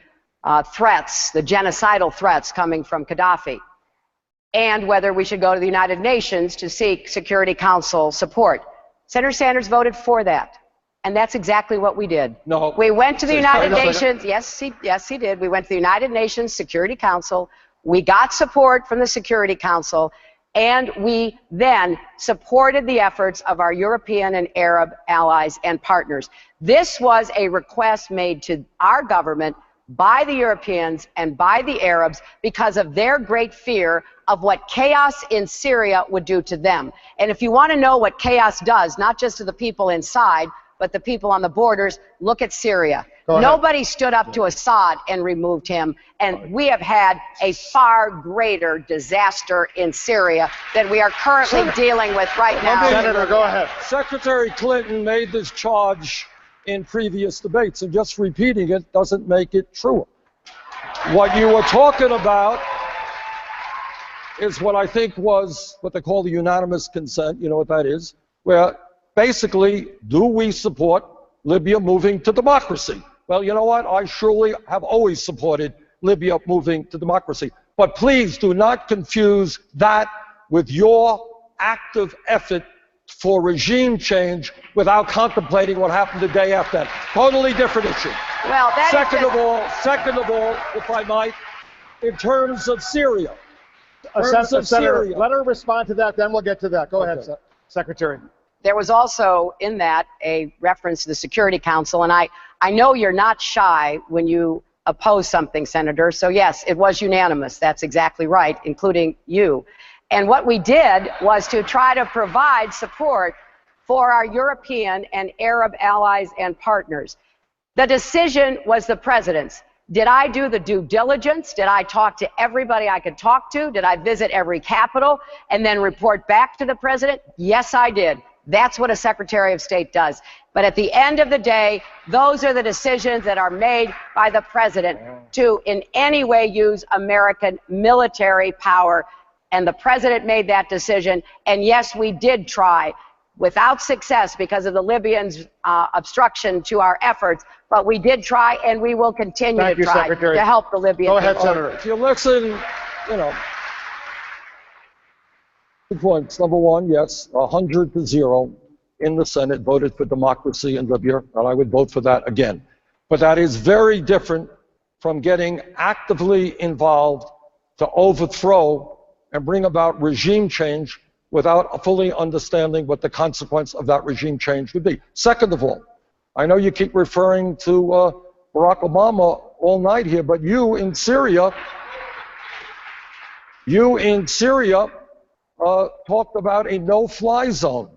threats, the genocidal threats coming from Gaddafi, and whether we should go to the United Nations to seek Security Council support. Senator Sanders voted for that. And that's exactly what we did. No. We went to the United Nations. Yes, he did. We went to the United Nations Security Council. We got support from the Security Council, and we then supported the efforts of our European and Arab allies and partners. This was a request made to our government by the Europeans and by the Arabs because of their great fear of what chaos in Syria would do to them. And if you want to know what chaos does, not just to the people inside, but the people on the borders, look at Syria. Nobody stood up to Assad and removed him, and we have had a far greater disaster in Syria than we are currently dealing with right now. Senator, go ahead. Secretary Clinton made this charge in previous debates, and just repeating it doesn't make it true. What you were talking about is what I think was what they call the unanimous consent. You know what that is? Where basically, do we support Libya moving to democracy? Well, you know what? I surely have always supported Libya moving to democracy. But please do not confuse that with your active effort for regime change without contemplating what happened the day after that. Totally different issue. Well, that second of all, if I might, in terms of Syria. Senator, let her respond to that, then we'll get to that. Go ahead, Secretary. There was also in that a reference to the Security Council, and I know you're not shy when you oppose something, Senator, so yes, it was unanimous. That's exactly right, including you. And what we did was to try to provide support for our European and Arab allies and partners. The decision was the president's. Did I do the due diligence? Did I talk to everybody I could talk to? Did I visit every capital and then report back to the president? Yes, I did. That's what a Secretary of State does. But at the end of the day, those are the decisions that are made by the president to in any way use American military power. And the president made that decision. And yes, we did try, without success because of the Libyans' obstruction to our efforts, but we did try and we will continue to try to help the Libyan people. Go ahead, Senator. If you listen, you know, 2 points. Number one, yes, 100-0 in the Senate voted for democracy in Libya, and I would vote for that again. But that is very different from getting actively involved to overthrow and bring about regime change without fully understanding what the consequence of that regime change would be. Second of all, I know you keep referring to Barack Obama all night here, but you in Syria talked about a no-fly zone,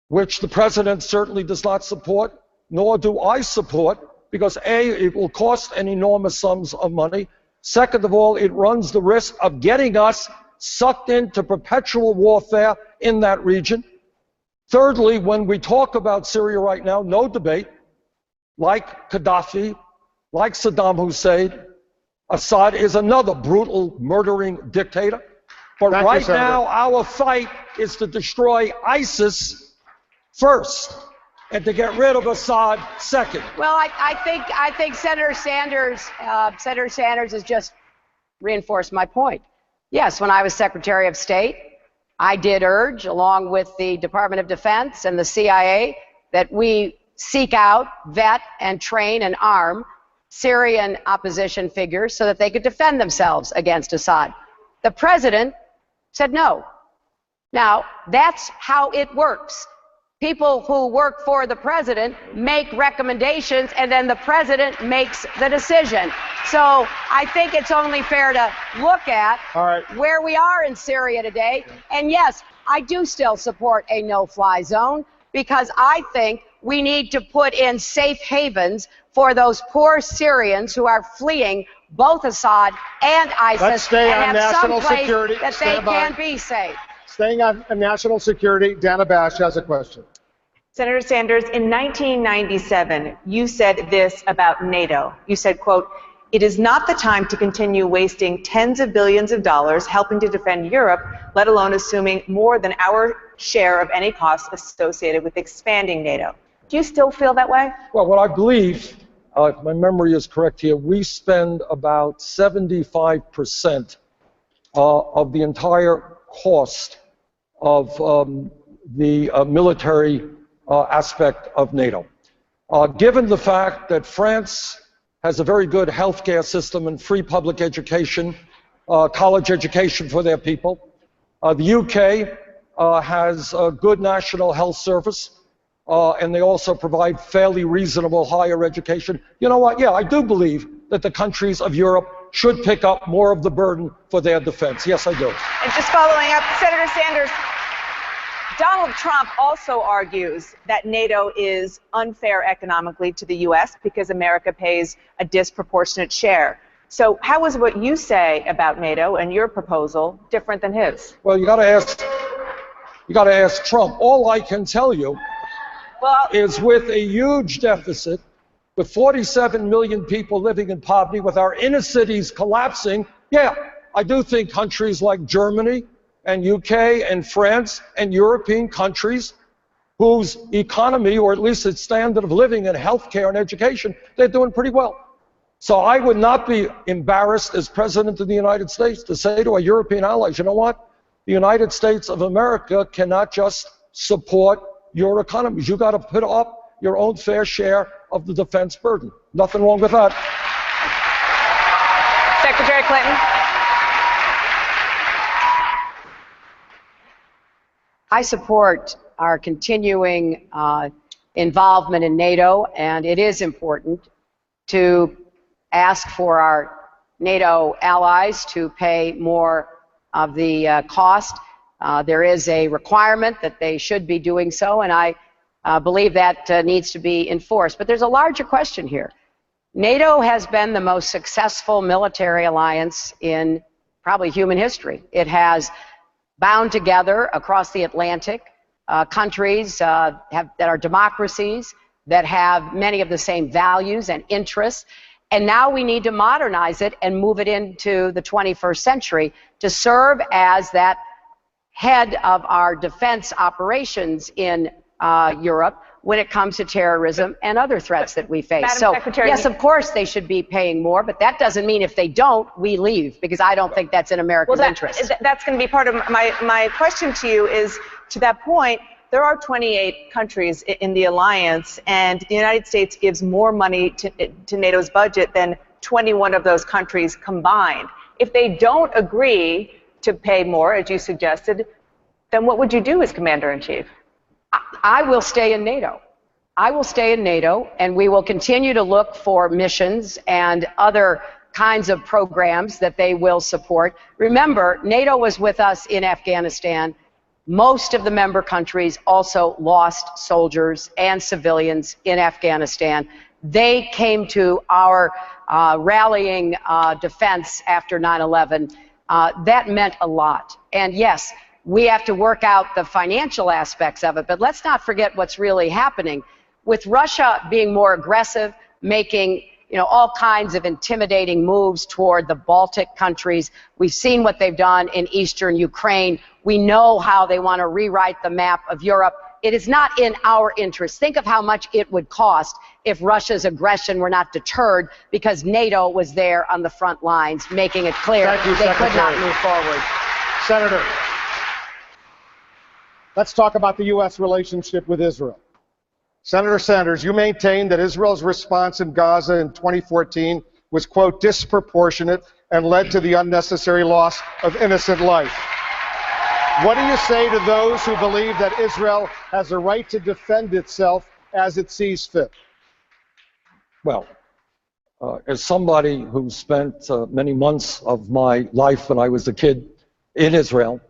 which the president certainly does not support, nor do I support, because A, it will cost an enormous sums of money. Second of all, it runs the risk of getting us sucked into perpetual warfare in that region. Thirdly, when we talk about Syria right now, no debate, like Gaddafi, like Saddam Hussein, Assad is another brutal, murdering dictator. But right now, our fight is to destroy ISIS first and to get rid of Assad second. Well, I think Senator Sanders has just reinforced my point. Yes, when I was Secretary of State, I did urge, along with the Department of Defense and the CIA, that we seek out, vet, and train and arm Syrian opposition figures so that they could defend themselves against Assad. The president said no. Now, that's how it works. People who work for the president make recommendations, and then the president makes the decision. So I think it's only fair to look at where we are in Syria today. And yes, I do still support a no-fly zone, because I think we need to put in safe havens for those poor Syrians who are fleeing both Assad and ISIS. Let's stay and on have national some place security. that they can be safe. Staying on national security, Dana Bash has a question. Senator Sanders, in 1997, you said this about NATO. You said, quote, "It is not the time to continue wasting tens of billions of dollars helping to defend Europe, let alone assuming more than our share of any costs associated with expanding NATO." Do you still feel that way? Well, what I believe, if my memory is correct here, we spend about 75% of the entire cost of the military aspect of NATO. Given the fact that France has a very good healthcare system and free public education, college education for their people, the UK has a good national health service, and they also provide fairly reasonable higher education. You know what? Yeah, I do believe that the countries of Europe should pick up more of the burden for their defense. Yes, I do. And just following up, Senator Sanders, Donald Trump also argues that NATO is unfair economically to the U.S. because America pays a disproportionate share. So how is what you say about NATO and your proposal different than his? Well, you got to ask Trump. All I can tell you is with a huge deficit, with 47 million people living in poverty, with our inner cities collapsing, yeah, I do think countries like Germany and UK and France and European countries whose economy, or at least its standard of living and healthcare and education, they're doing pretty well. So I would not be embarrassed as President of the United States to say to our European allies, you know what? The United States of America cannot just support your economies. You got to put up your own fair share of the defense burden. Nothing wrong with that. Secretary Clinton. I support our continuing involvement in NATO, and it is important to ask for our NATO allies to pay more of the cost. There is a requirement that they should be doing so, and I believe that needs to be enforced. But there's a larger question here. NATO has been the most successful military alliance in probably human history. It has bound together across the Atlantic countries that are democracies, that have many of the same values and interests. And now we need to modernize it and move it into the 21st century to serve as that head of our defense operations in Europe when it comes to terrorism and other threats that we face. Madam So, Secretary, yes, of course they should be paying more, but that doesn't mean if they don't, we leave, because I don't think that's in America's interest. That's going to be part of my question to you is, to that point, there are 28 countries in the alliance, and the United States gives more money to NATO's budget than 21 of those countries combined. If they don't agree to pay more, as you suggested, then what would you do as Commander-in-Chief? I will stay in NATO. I will stay in NATO, and we will continue to look for missions and other kinds of programs that they will support. Remember, NATO was with us in Afghanistan. Most of the member countries also lost soldiers and civilians in Afghanistan. They came to our rallying defense after 9/11. That meant a lot. And yes, we have to work out the financial aspects of it, but let's not forget what's really happening. With Russia being more aggressive, making all kinds of intimidating moves toward the Baltic countries. We've seen what they've done in eastern Ukraine. We know how they want to rewrite the map of Europe. It is not in our interest. Think of how much it would cost if Russia's aggression were not deterred because NATO was there on the front lines, making it clear they could not move forward. Senator, let's talk about the U.S. relationship with Israel. Senator Sanders, you maintain that Israel's response in Gaza in 2014 was, quote, disproportionate and led to the unnecessary loss of innocent life. What do you say to those who believe that Israel has a right to defend itself as it sees fit? Well, as somebody who spent many months of my life when I was a kid in Israel,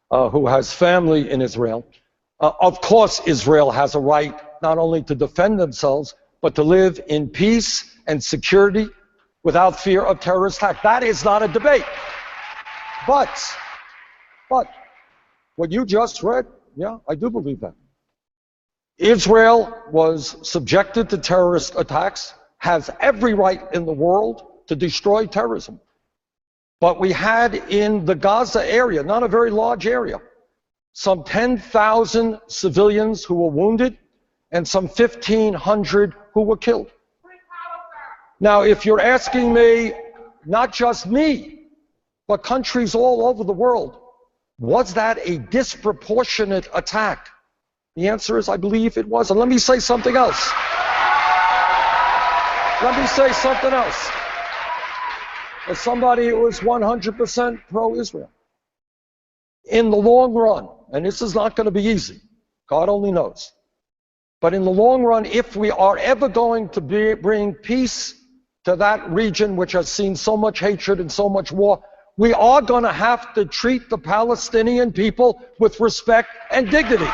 who has family in Israel, of course Israel has a right not only to defend themselves, but to live in peace and security without fear of terrorist attack. That is not a debate. But what you just read, yeah, I do believe that. Israel was subjected to terrorist attacks, has every right in the world to destroy terrorism. But we had in the Gaza area, not a very large area, some 10,000 civilians who were wounded and some 1,500 who were killed. Now, if you're asking me, not just me, but countries all over the world, was that a disproportionate attack? The answer is, I believe it was. And let me say something else. Let me say something else. As somebody who is 100% pro-Israel, in the long run, and this is not going to be easy, God only knows, but in the long run, if we are ever going to bring peace to that region which has seen so much hatred and so much war, we are going to have to treat the Palestinian people with respect and dignity.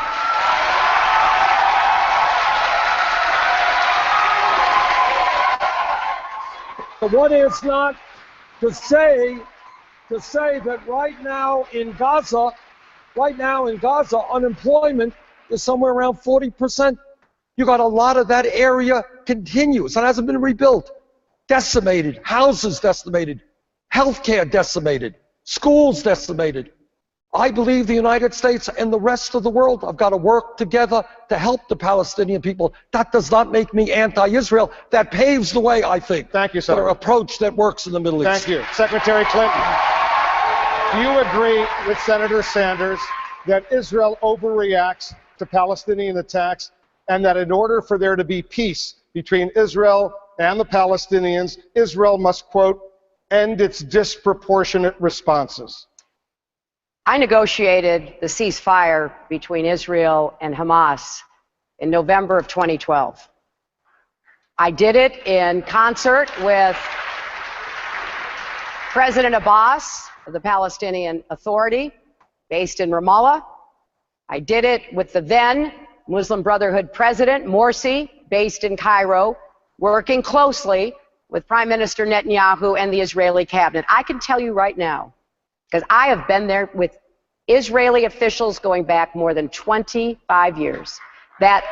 The one is not to say that right now in Gaza, unemployment is somewhere around 40%. You got a lot of that area continuous. It hasn't been rebuilt. Decimated, houses decimated, healthcare decimated, schools decimated. I believe the United States and the rest of the world have got to work together to help the Palestinian people. That does not make me anti-Israel. That paves the way, I think, Thank you, Senator, for an approach that works in the Middle East. Thank you. Secretary Clinton, do you agree with Senator Sanders that Israel overreacts to Palestinian attacks and that in order for there to be peace between Israel and the Palestinians, Israel must, quote, end its disproportionate responses? I negotiated the ceasefire between Israel and Hamas in November of 2012. I did it in concert with President Abbas of the Palestinian Authority, based in Ramallah. I did it with the then Muslim Brotherhood President, Morsi, based in Cairo, working closely with Prime Minister Netanyahu and the Israeli cabinet. I can tell you right now, because I have been there with Israeli officials going back more than 25 years, that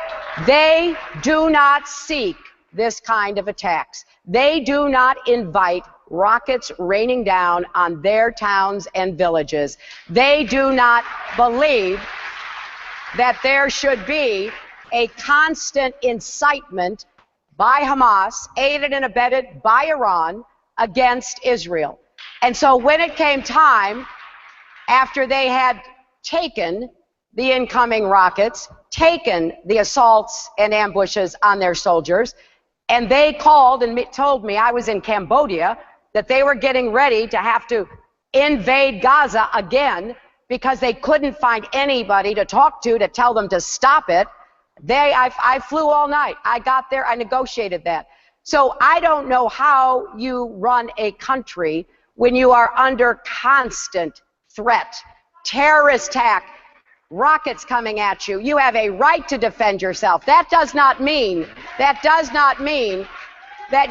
they do not seek this kind of attacks. They do not invite rockets raining down on their towns and villages. They do not believe that there should be a constant incitement by Hamas, aided and abetted by Iran, against Israel. And so when it came time, after they had taken the incoming rockets, taken the assaults and ambushes on their soldiers, And they called and told me, I was in Cambodia, that they were getting ready to have to invade Gaza again because they couldn't find anybody to talk to tell them to stop it. I flew all night. I got there, I negotiated that. So I don't know how you run a country when you are under constant threat, terrorist attack, rockets coming at you. You have a right to defend yourself. That does not mean that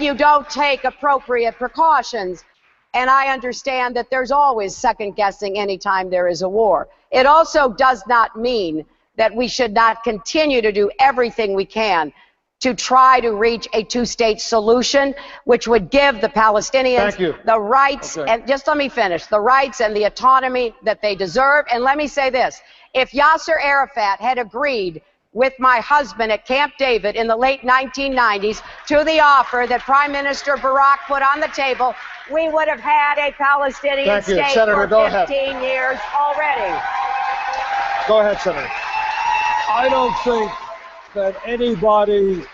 you don't take appropriate precautions. And I understand that there's always second guessing anytime there is a war. It also does not mean that we should not continue to do everything we can to try to reach a two-state solution, which would give the Palestinians the rights, and just let me finish, the rights and the autonomy that they deserve. And let me say this, if Yasser Arafat had agreed with my husband at Camp David in the late 1990s to the offer that Prime Minister Barak put on the table, we would have had a Palestinian state Senator, for 15 years already. Go ahead, Senator. I don't think that anybody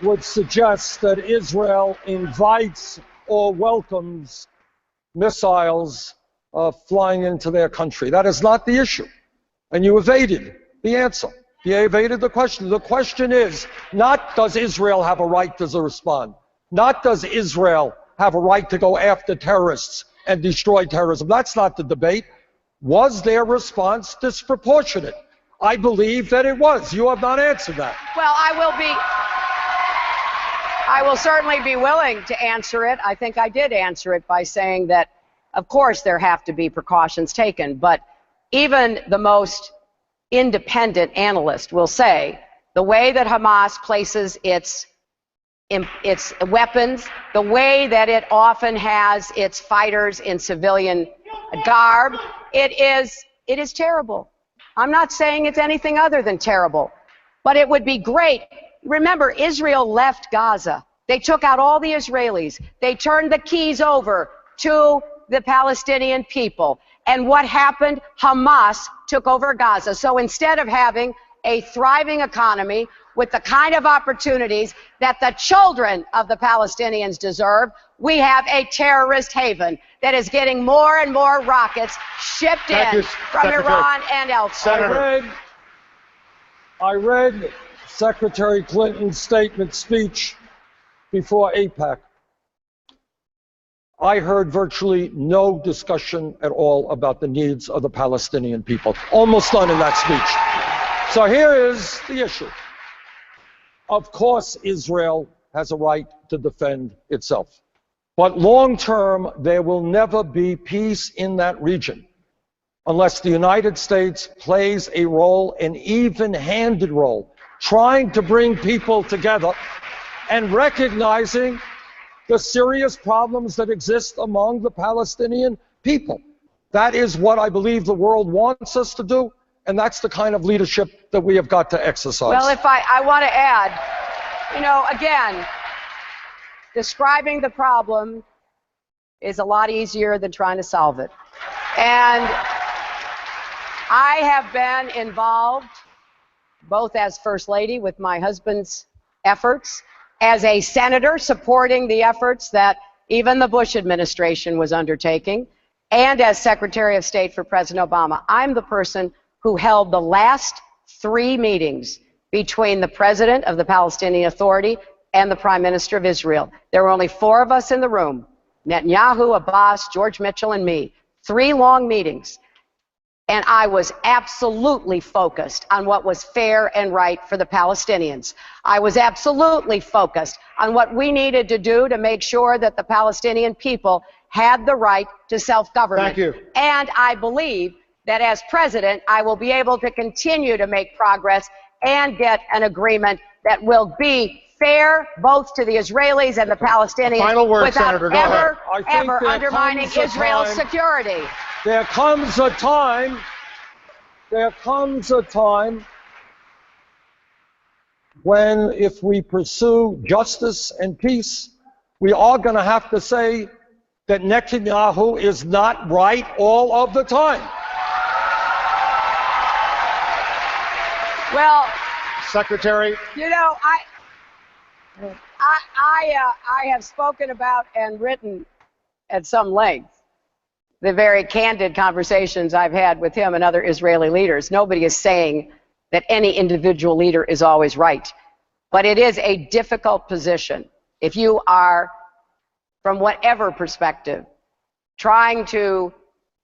would suggest that Israel invites or welcomes missiles flying into their country. That is not the issue. And you evaded the answer. You evaded the question. The question is not does Israel have a right to respond, not does Israel have a right to go after terrorists and destroy terrorism. That's not the debate. Was their response disproportionate? I believe that it was. You have not answered that. Well, I will certainly be willing to answer it. I think I did answer it by saying that, of course, there have to be precautions taken, but even the most independent analyst will say the way that Hamas places its weapons, the way that it often has its fighters in civilian garb, it is terrible. I'm not saying it's anything other than terrible, but it would be great. Remember, Israel left Gaza. They took out all the Israelis. They turned the keys over to the Palestinian people. And what happened? Hamas took over Gaza. So instead of having a thriving economy with the kind of opportunities that the children of the Palestinians deserve, we have a terrorist haven that is getting more and more rockets shipped in from Iran and elsewhere. I read Secretary Clinton's speech before AIPAC. I heard virtually no discussion at all about the needs of the Palestinian people. Almost none in that speech. So here is the issue. Of course, Israel has a right to defend itself. But long term, there will never be peace in that region unless the United States plays a role, an even-handed role, trying to bring people together and recognizing the serious problems that exist among the Palestinian people. That is what I believe the world wants us to do, and that's the kind of leadership that we have got to exercise. Well, if I want to add, you know, again, describing the problem is a lot easier than trying to solve it. And I have been involved, both as First Lady with my husband's efforts, as a senator supporting the efforts that even the Bush administration was undertaking, and as Secretary of State for President Obama. I'm the person who held the last 3 meetings between the President of the Palestinian Authority and the Prime Minister of Israel. There were only 4 of us in the room, Netanyahu, Abbas, George Mitchell, and me. 3 long meetings. And I was absolutely focused on what was fair and right for the Palestinians. I was absolutely focused on what we needed to do to make sure that the Palestinian people had the right to self-government. Thank you. And I believe that as president, I will be able to continue to make progress and get an agreement that will be fair both to the Israelis and the Palestinians. Final word, without Senator. Go ever, ahead. ever undermining Israel's security. There comes a time when, if we pursue justice and peace, we are going to have to say that Netanyahu is not right all of the time. Well, Secretary. you know, I have spoken about and written at some length the very candid conversations I've had with him and other Israeli leaders. Nobody is saying that any individual leader is always right, but it is a difficult position. If you are, from whatever perspective, trying to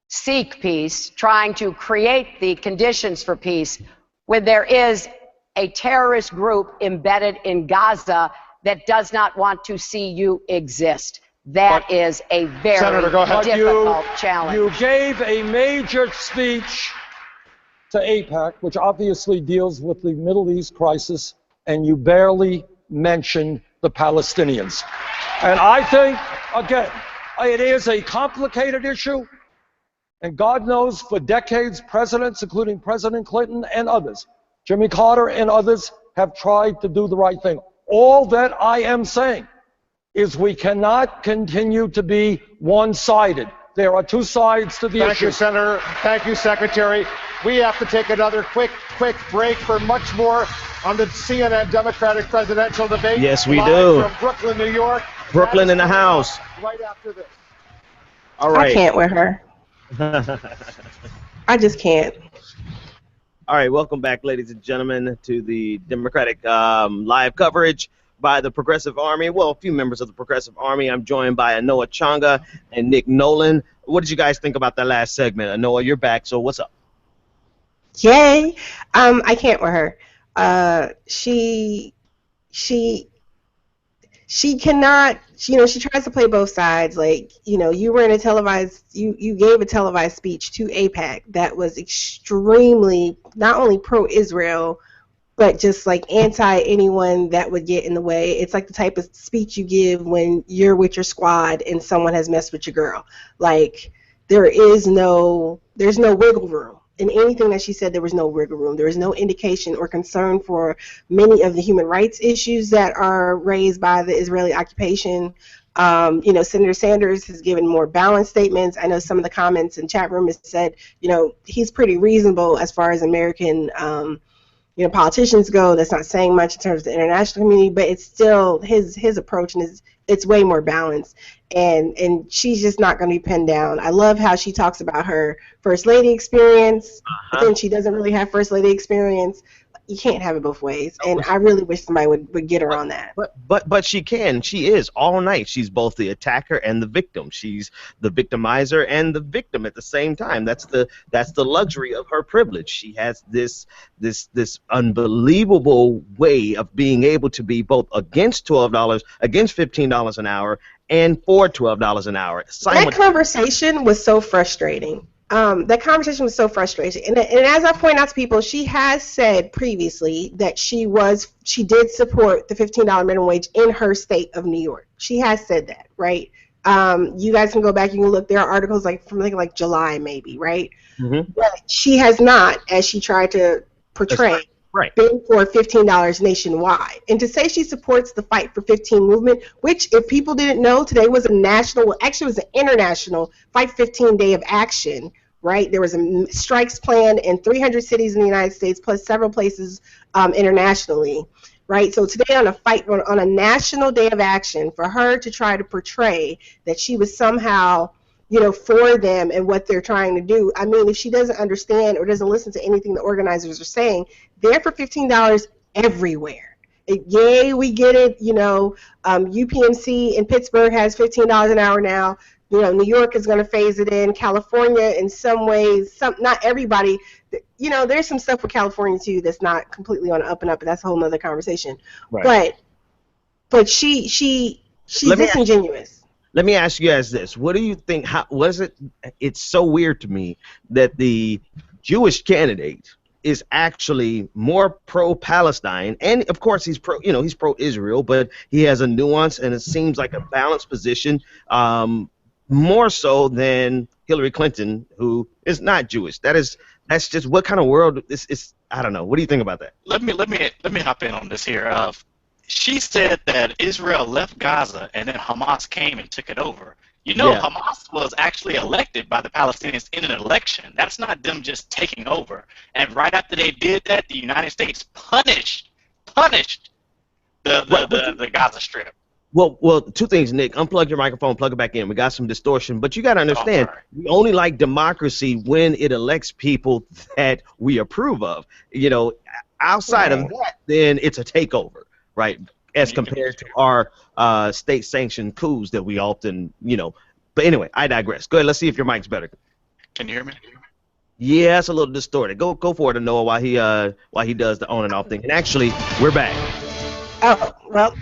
seek peace, trying to create the conditions for peace, when there is a terrorist group embedded in Gaza that does not want to see you exist. That is a very Senator, go ahead. difficult challenge. You gave a major speech to AIPAC, which obviously deals with the Middle East crisis, and you barely mentioned the Palestinians. And I think, again, it is a complicated issue, and God knows for decades, presidents, including President Clinton and others, Jimmy Carter and others, have tried to do the right thing. All that I am saying is we cannot continue to be one-sided. There are two sides to the issue. Thank you, Senator. Thank you, Secretary. We have to take another quick break for much more on the CNN Democratic presidential debate. Yes, we Live do. From Brooklyn, New York. Brooklyn in the house. Right after this. All right. I can't with her. I just can't. All right, welcome back, ladies and gentlemen, to the Democratic live coverage by the Progressive Army. Well, a few members of the Progressive Army. I'm joined by Anoa Changa and Nick Nolan. What did you guys think about that last segment? Anoa, you're back, so what's up? Yay. I can't with her. She cannot, she tries to play both sides. Like, you were in a televised, you gave a televised speech to AIPAC that was extremely, not only pro-Israel, but just like anti anyone that would get in the way. It's like the type of speech you give when you're with your squad and someone has messed with your girl. Like, there's no wiggle room. In anything that she said, there was no wiggle room. There was no indication or concern for many of the human rights issues that are raised by the Israeli occupation. Senator Sanders has given more balanced statements. I know some of the comments in chat room has said, he's pretty reasonable as far as American, politicians go. That's not saying much in terms of the international community, but it's still his approach, and it's way more balanced. And she's just not going to be pinned down. I love how she talks about her first lady experience, but then she doesn't really have first lady experience. You can't have it both ways, and I really wish somebody would get her on that. But she can. She is all night. She's both the attacker and the victim. She's the victimizer and the victim at the same time. That's the luxury of her privilege. She has this unbelievable way of being able to be both against $12, against $15 an hour, and for $12 an hour. That conversation was so frustrating. And as I point out to people, she has said previously that she did support the $15 minimum wage in her state of New York. She has said that, right? You guys can go back and look. There are articles from July maybe, right? Mm-hmm. But she has not, as she tried to portray, been for $15 nationwide. And to say she supports the Fight for 15 movement, which, if people didn't know, today was it was an international Fight 15 day of action, right? There was a strikes planned in 300 cities in the United States, plus several places internationally, right? So today on a national day of action, for her to try to portray that she was somehow, for them and what they're trying to do. I mean, if she doesn't understand or doesn't listen to anything the organizers are saying, they're for $15 everywhere. Yay, we get it. UPMC in Pittsburgh has $15 an hour now. New York is going to phase it in. California, in some ways, not everybody. There's some stuff with California too that's not completely on the up and up, but that's a whole other conversation. Right. But she's disingenuous. Let me ask you guys this: what do you think? How was it? It's so weird to me that the Jewish candidate is actually more pro-Palestine, and of course he's pro-Israel, but he has a nuance and it seems like a balanced position, more so than Hillary Clinton, who is not Jewish. That's just what kind of world this is. I don't know. What do you think about that? Let me hop in on this here. She said that Israel left Gaza and then Hamas came and took it over. Hamas was actually elected by the Palestinians in an election. That's not them just taking over. And right after they did that, the United States punished The Gaza Strip. Well, two things, Nick. Unplug your microphone, plug it back in. We got some distortion, but you got to understand, we only like democracy when it elects people that we approve of. You know, outside of that, then it's a takeover, right? As compared to our state-sanctioned coups that we often, you know. But anyway, I digress. Go ahead. Let's see if your mic's better. Can you hear me? Yeah, it's a little distorted. Go for it, Noah, while he does the on and off thing. And actually, we're back. Oh, well.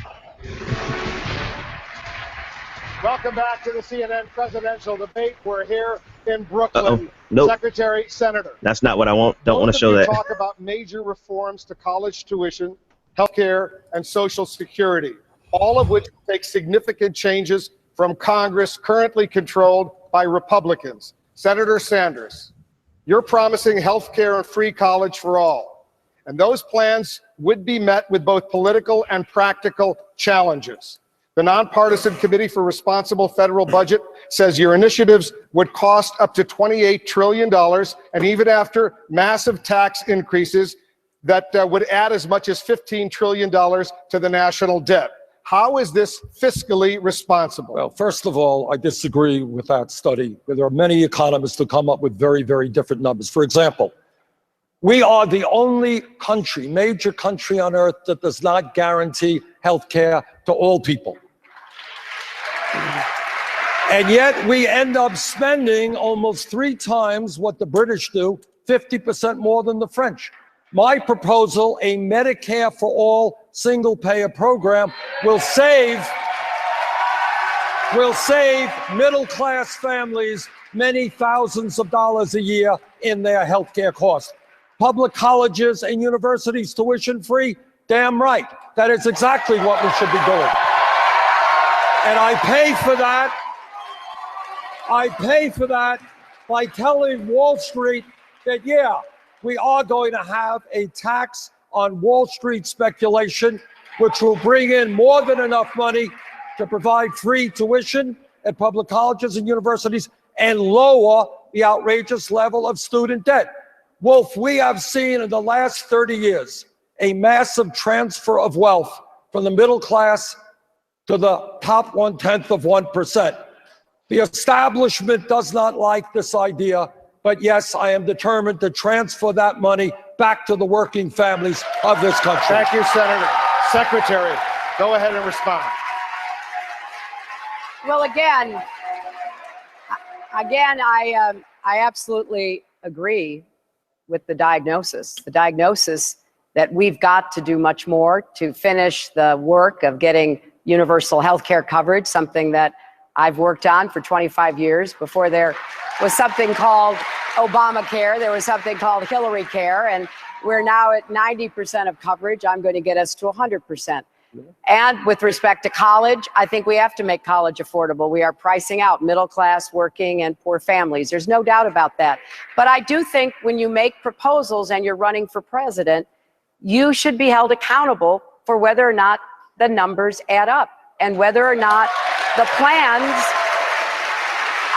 Welcome back to the CNN presidential debate. We're here in Brooklyn. Uh-oh. Nope. Secretary, Senator. That's not what I want. Don't want to show that. Talk about major reforms to college tuition, healthcare, and Social Security, all of which take significant changes from Congress currently controlled by Republicans. Senator Sanders, you're promising healthcare and free college for all, and those plans would be met with both political and practical challenges. The Nonpartisan Committee for Responsible Federal Budget says your initiatives would cost up to $28 trillion, and even after massive tax increases, that would add as much as $15 trillion to the national debt. How is this fiscally responsible? Well, first of all, I disagree with that study. There are many economists who come up with very, very different numbers. For example, we are the only country, major country on earth that does not guarantee health care to all people. And yet we end up spending almost 3 times what the British do, 50% more than the French. My proposal, a Medicare for all single-payer program, will save middle-class families many thousands of dollars a year in their health care costs. Public colleges and universities tuition-free? Damn right. That is exactly what we should be doing. And I pay for that. I pay for that by telling Wall Street that, yeah, we are going to have a tax on Wall Street speculation, which will bring in more than enough money to provide free tuition at public colleges and universities and lower the outrageous level of student debt. Wolf, we have seen in the last 30 years a massive transfer of wealth from the middle class to the top 1/10 of 1%. The establishment does not like this idea, but yes, I am determined to transfer that money back to the working families of this country. Thank you, Senator. Secretary, go ahead and respond. Well, again, I absolutely agree with the diagnosis. The diagnosis that we've got to do much more to finish the work of getting universal health care coverage, something that I've worked on for 25 years. Before there was something called Obamacare, there was something called Hillary Care, and we're now at 90% of coverage. I'm going to get us to 100%. And with respect to college, I think we have to make college affordable. We are pricing out middle class, working, and poor families. There's no doubt about that. But I do think when you make proposals and you're running for president, you should be held accountable for whether or not the numbers add up and whether or not the plans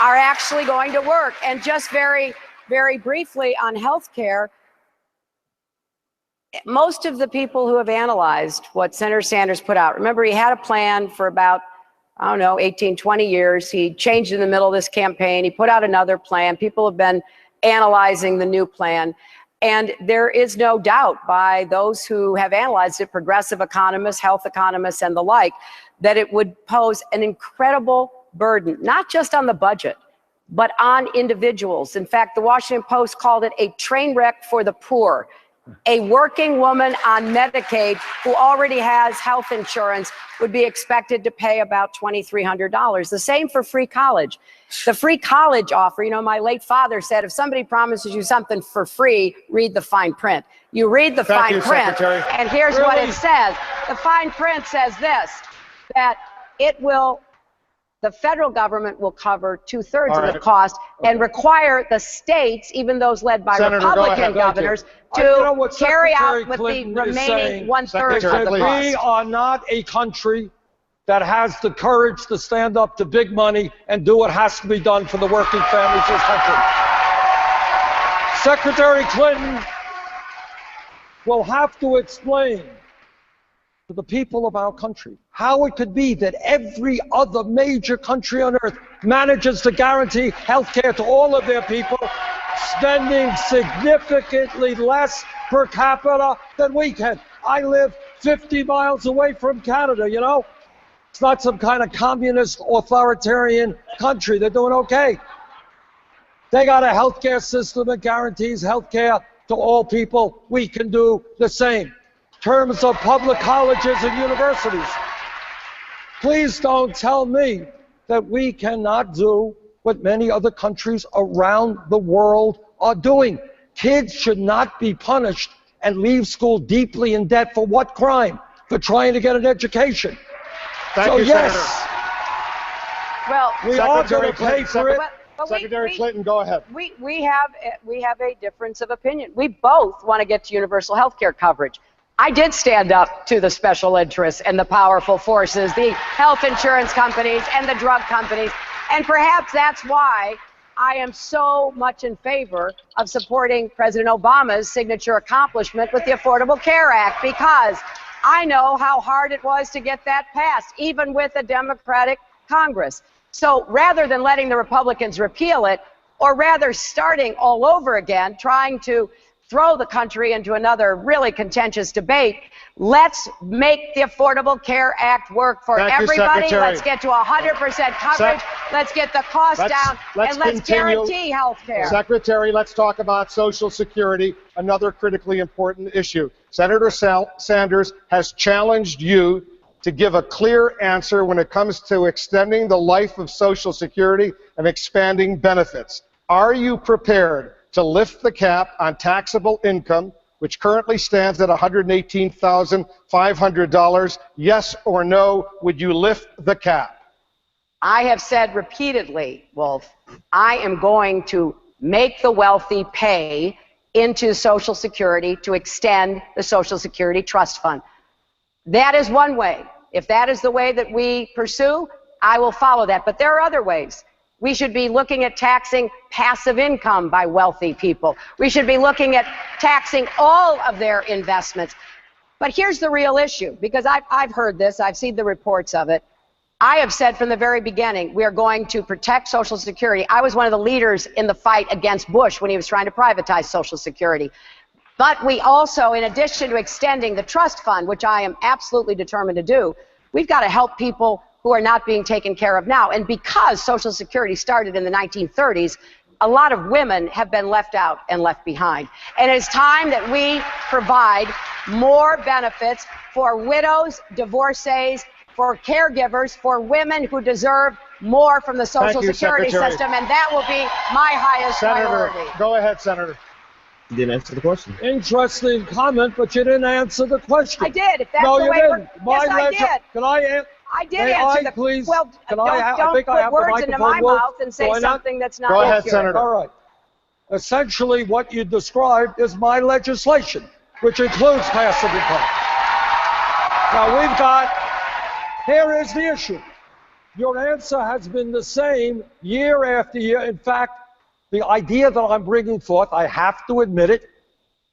are actually going to work. And just very, very briefly on health care, most of the people who have analyzed what Senator Sanders put out, remember he had a plan for about, 18, 20 years. He changed in the middle of this campaign. He put out another plan. People have been analyzing the new plan. And there is no doubt by those who have analyzed it, progressive economists, health economists, and the like, that it would pose an incredible burden, not just on the budget, but on individuals. In fact, the Washington Post called it a train wreck for the poor. A working woman on Medicaid who already has health insurance would be expected to pay about $2,300. The same for free college. The free college offer, my late father said, if somebody promises you something for free, read the fine print. You read the fine print, Secretary. and here's what it says. The fine print says this, that the federal government will cover 2/3 of the cost and require the states, even those led by Republican governors, to carry out with the remaining 1/3 of the cost. We are not a country that has the courage to stand up to big money and do what has to be done for the working families of this country. Secretary Clinton will have to explain to the people of our country how it could be that every other major country on earth manages to guarantee health care to all of their people, spending significantly less per capita than we can. I live 50 miles away from Canada, you know? It's not some kind of communist authoritarian country. They're doing okay. They got a healthcare system that guarantees healthcare to all people. We can do the same. In terms of public colleges and universities, please don't tell me that we cannot do what many other countries around the world are doing. Kids should not be punished and leave school deeply in debt for what crime? For trying to get an education. Thank you, yes, Senator. Well, we are going to pay for it. Secretary Clinton, go ahead. We have a difference of opinion. We both want to get to universal health care coverage. I did stand up to the special interests and the powerful forces, the health insurance companies and the drug companies, and perhaps that's why I am so much in favor of supporting President Obama's signature accomplishment with the Affordable Care Act, because I know how hard it was to get that passed, even with a Democratic Congress. So rather than letting the Republicans repeal it, or rather starting all over again, trying to throw the country into another really contentious debate, let's make the Affordable Care Act work for everybody. Let's get to 100% coverage. Let's get the cost down, and let's guarantee health care. Secretary, let's talk about Social Security, another critically important issue. Senator Sanders has challenged you to give a clear answer when it comes to extending the life of Social Security and expanding benefits. Are you prepared to lift the cap on taxable income, which currently stands at $118,500? Yes or no, would you lift the cap? I have said repeatedly, Wolf, I am going to make the wealthy pay into Social Security to extend the Social Security Trust Fund. That is one way. If that is the way that we pursue, I will follow that. But there are other ways. We should be looking at taxing passive income by wealthy people. We should be looking at taxing all of their investments. But here's the real issue, because I've heard this, I've seen the reports of it. I have said from the very beginning, we are going to protect Social Security. I was one of the leaders in the fight against Bush when he was trying to privatize Social Security. But we also, in addition to extending the trust fund, which I am absolutely determined to do, we've got to help people who are not being taken care of now. And because Social Security started in the 1930s, a lot of women have been left out and left behind. And it's time that we provide more benefits for widows, divorcees, for caregivers, for women who deserve more from the Social Security system, and that will be my highest priority. Go ahead, Senator. You didn't answer the question. Interesting comment, but you didn't answer the question. I did. If that's no, the you way didn't. Yes, I did. Can I answer? I did answer the please? Well, don't put words into my mouth and say something that's not accurate. Go ahead, accurate. Senator. All right. Essentially, what you described is my legislation, which includes passive income. Now, we've got, here is the issue. Your answer has been the same year after year. In fact, the idea that I'm bringing forth, I have to admit it,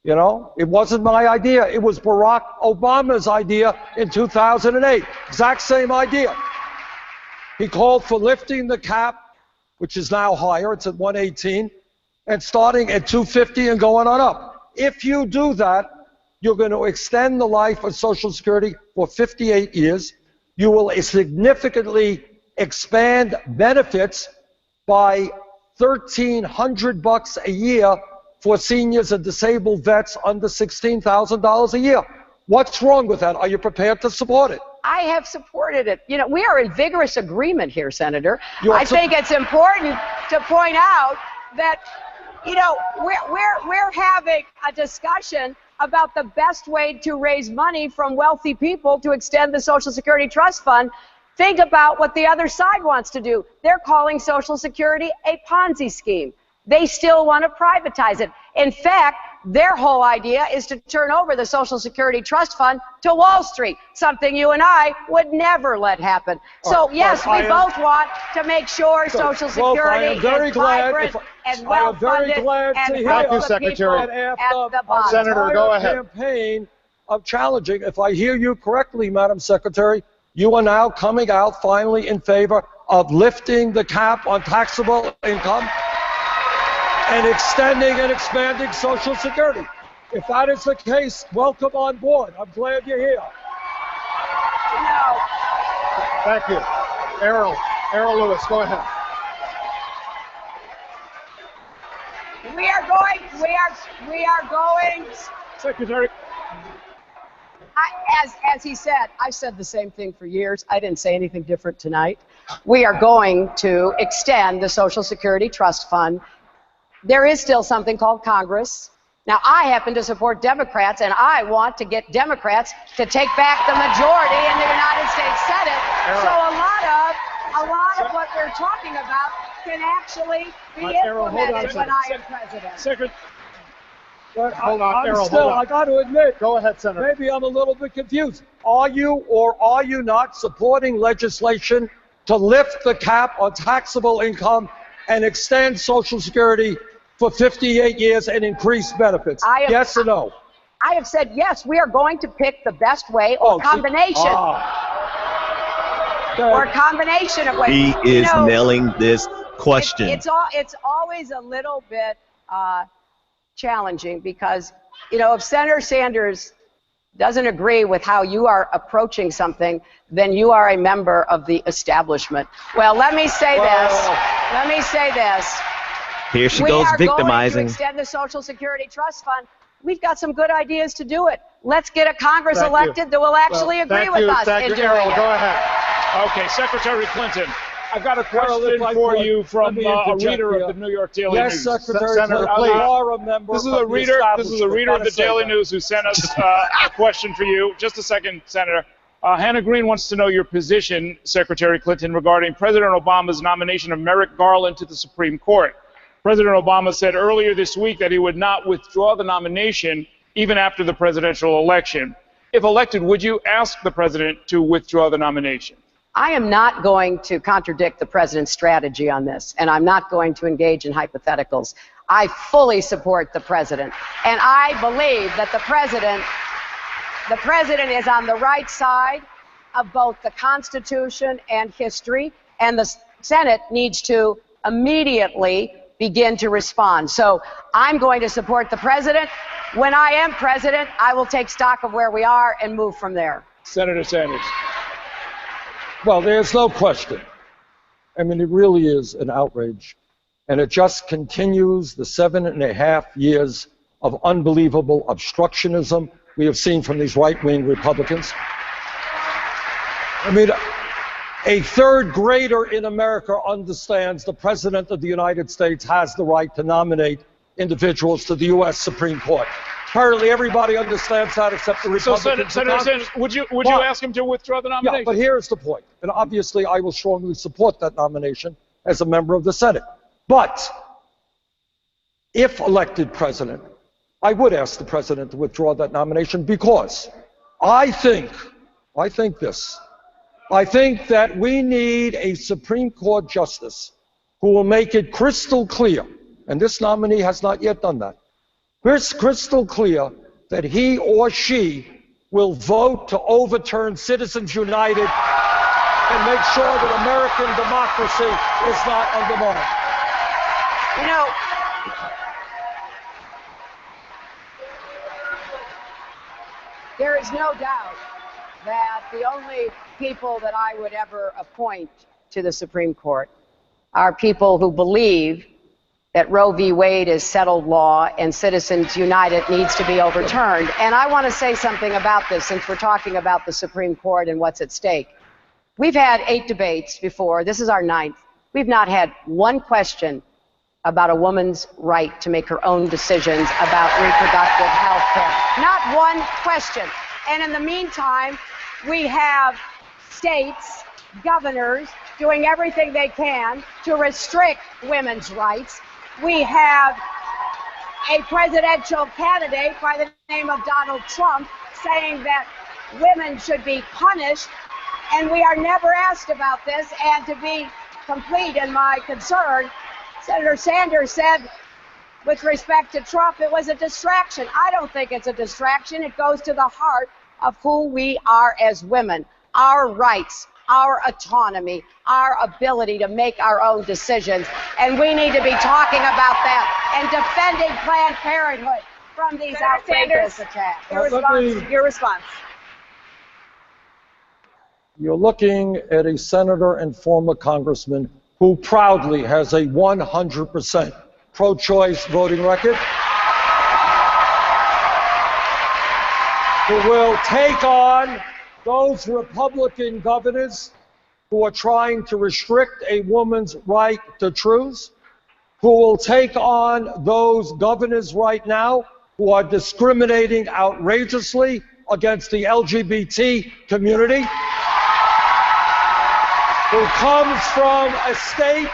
you know, it wasn't my idea. It was Barack Obama's idea in 2008. Exact same idea. He called for lifting the cap, which is now higher. It's at 118, and starting at 250 and going on up. If you do that, you're going to extend the life of Social Security for 58 years. You will significantly expand benefits by $1,300 a year for seniors and disabled vets under $16,000 a year. What's wrong with that? Are you prepared to support it? I have supported it. You know, we are in vigorous agreement here, Senator. I think it's important to point out that, you know, we're having a discussion about the best way to raise money from wealthy people to extend the Social Security Trust Fund. Think about what the other side wants to do. They're calling Social Security a Ponzi scheme. They still want to privatize it. In fact, their whole idea is to turn over the Social Security Trust Fund to Wall Street, something you and I would never let happen. So, yes, we both want to make sure Social Security is vibrant and well-funded and help the people at the bottom. Senator, go ahead. Campaign of challenging. If I hear you correctly, Madam Secretary, you are now coming out finally in favor of lifting the cap on taxable income and extending and expanding Social Security. If that is the case, welcome on board. I'm glad you're here. Thank you. Errol Lewis, go ahead. We are going. Secretary. As he said, I've said the same thing for years. I didn't say anything different tonight. We are going to extend the Social Security Trust Fund. There is still something called Congress. Now, I happen to support Democrats, and I want to get Democrats to take back the majority in the United States Senate. So a lot of what we're talking about can actually be implemented when I am president. Hold on, Errol, hold on. I got to admit, go ahead, Senator. Maybe I'm a little bit confused. Are you or are you not supporting legislation to lift the cap on taxable income and extend Social Security for 58 years and increase benefits? Yes or no? I have said yes. We are going to pick the best way or combination. Or a combination of ways. He is nailing this question. It's always a little bit challenging because, if Senator Sanders doesn't agree with how you are approaching something, then you are a member of the establishment. Well, let me say this. Here she goes victimizing. We are going to extend the Social Security Trust Fund. We've got some good ideas to do it. Let's get a Congress elected that will actually agree with us in doing it. Go ahead. Okay, Secretary Clinton. I've got a question for you from a reader of the New York Daily News. Yes, Secretary Clinton, you are a member This is a reader of the Daily News who sent us a question for you. Just a second, Senator. Hannah Green wants to know your position, Secretary Clinton, regarding President Obama's nomination of Merrick Garland to the Supreme Court. President Obama said earlier this week that he would not withdraw the nomination even after the presidential election. If elected, would you ask the president to withdraw the nomination? I am not going to contradict the president's strategy on this, and I'm not going to engage in hypotheticals. I fully support the president, and I believe that the president is on the right side of both the Constitution and history, and the Senate needs to immediately begin to respond. So I'm going to support the president. When I am president, I will take stock of where we are and move from there. Senator Sanders. Well, there's no question. I mean, it really is an outrage. And it just continues the 7.5 years of unbelievable obstructionism we have seen from these right-wing Republicans. I mean, a third grader in America understands the President of the United States has the right to nominate individuals to the U.S. Supreme Court. Apparently, everybody understands that except the Republicans. So, Senator Sanders, would you ask him to withdraw the nomination? Yeah, but here's the point. And obviously, I will strongly support that nomination as a member of the Senate. But if elected president, I would ask the president to withdraw that nomination because I think that we need a Supreme Court justice who will make it crystal clear, and this nominee has not yet done that, it's crystal clear that he or she will vote to overturn Citizens United and make sure that American democracy is not undermined. There is no doubt that the only people that I would ever appoint to the Supreme Court are people who believe that Roe v. Wade is settled law and Citizens United needs to be overturned. And I want to say something about this since we're talking about the Supreme Court and what's at stake. We've had 8 debates before. This is our 9th. We've not had one question about a woman's right to make her own decisions about reproductive health care. Not one question. And in the meantime, we have states, governors, doing everything they can to restrict women's rights. We have a presidential candidate by the name of Donald Trump saying that women should be punished, and we are never asked about this. And to be complete in my concern, Senator Sanders said with respect to Trump, it was a distraction. I don't think it's a distraction. It goes to the heart of who we are as women, our rights, our autonomy, our ability to make our own decisions. And we need to be talking about that and defending Planned Parenthood from these outrageous attacks. Your response. You're looking at a senator and former congressman who proudly has a 100% pro-choice voting record, who will take on those Republican governors who are trying to restrict a woman's right to choose, who will take on those governors right now who are discriminating outrageously against the LGBT community, who comes from a state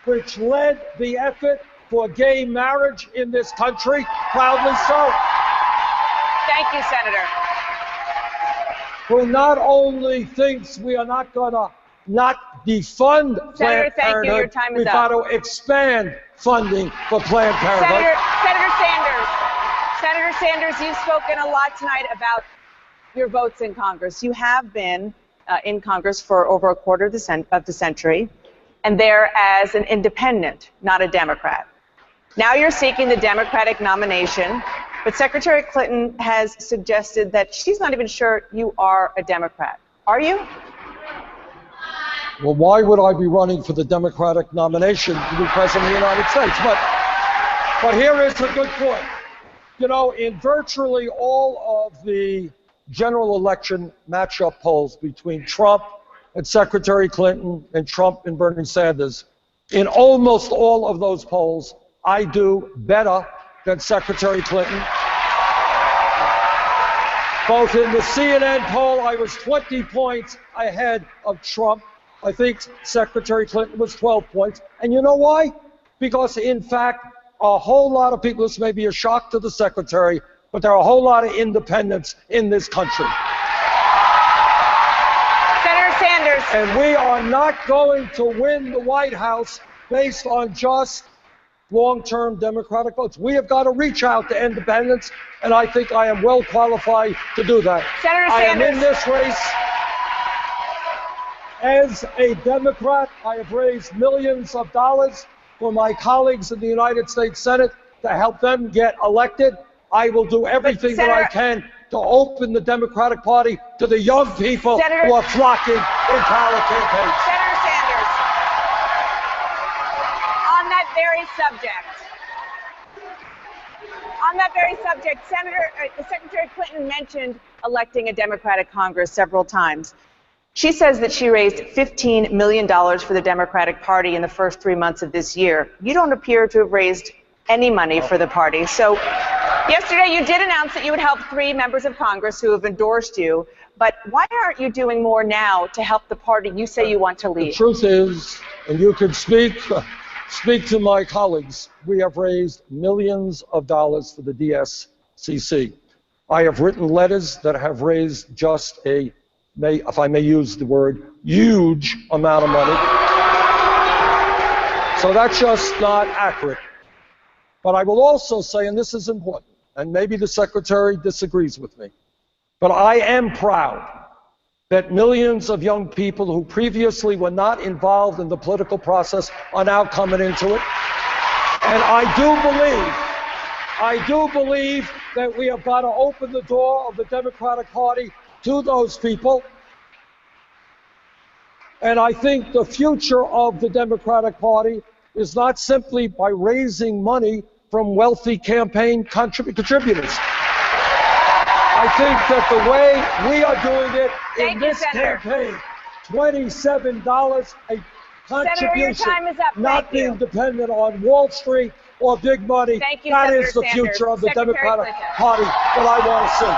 which led the effort for gay marriage in this country, proudly so. Thank you, Senator. Who not only thinks we are not going to not defund Planned thank you. Your Parenthood, time is we've got to expand funding for Planned Parenthood. Senator Sanders, you've spoken a lot tonight about your votes in Congress. You have been in Congress for over a quarter of the century, and there as an independent, not a Democrat. Now you're seeking the Democratic nomination, but Secretary Clinton has suggested that she's not even sure you are a Democrat. Are you? Well, why would I be running for the Democratic nomination to be President of the United States? But here is a good point. You know, in virtually all of the general election matchup polls between Trump and Secretary Clinton and Trump and Bernie Sanders, in almost all of those polls, I do better than Secretary Clinton. Both in the CNN poll, I was 20 points ahead of Trump. I think Secretary Clinton was 12 points. And you know why? Because, in fact, a whole lot of people, this may be a shock to the Secretary, but there are a whole lot of independents in this country. Senator Sanders. And we are not going to win the White House based on just long-term Democratic votes. We have got to reach out to independents, and I think I am well qualified to do that. Senator I Sanders. am in this race as a Democrat. I have raised millions of dollars for my colleagues in the United States Senate to help them get elected. I will do everything that I can to open the Democratic Party to the young people who are flocking in power campaigns. Senator Sanders, on that very subject, Secretary Clinton mentioned electing a Democratic Congress several times. She says that she raised $15 million for the Democratic Party in the first 3 months of this year. You don't appear to have raised any money for the party. So yesterday you did announce that you would help 3 members of Congress who have endorsed you, but why aren't you doing more now to help the party you say you want to lead? The truth is, and you can speak to my colleagues, we have raised millions of dollars for the DSCC. I have written letters that have raised just a, if I may use the word, huge amount of money. So that's just not accurate. But I will also say, and this is important, and maybe the Secretary disagrees with me, but I am proud that millions of young people who previously were not involved in the political process are now coming into it. And I do believe that we have got to open the door of the Democratic Party to those people. And I think the future of the Democratic Party is not simply by raising money from wealthy campaign contributors. I think that the way we are doing it in this campaign, $27 a contribution, not being dependent on Wall Street or big money, that is the future of the Democratic Party that I want to see.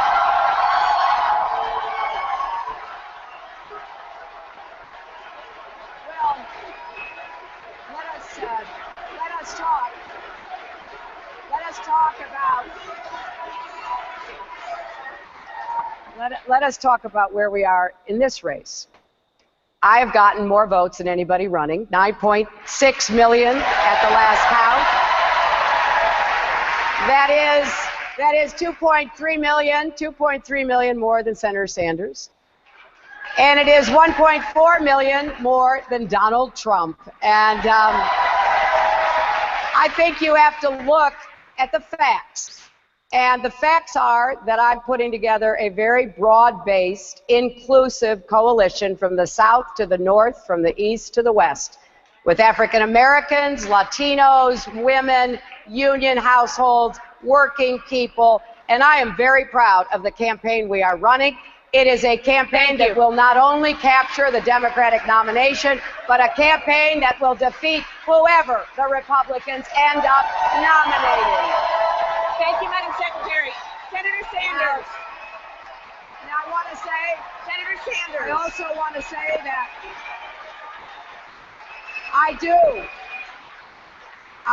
Let us talk about where we are in this race. I have gotten more votes than anybody running, 9.6 million at the last count. That is 2.3 million more than Senator Sanders. And it is 1.4 million more than Donald Trump. And I think you have to look at the facts. And the facts are that I'm putting together a very broad-based, inclusive coalition from the south to the north, from the east to the west, with African Americans, Latinos, women, union households, working people, and I am very proud of the campaign we are running. It is a campaign that will not only capture the Democratic nomination, but a campaign that will defeat whoever the Republicans end up nominating. Thank you, Madam Secretary. Senator Sanders. Now I want to say, Senator Sanders. I also want to say that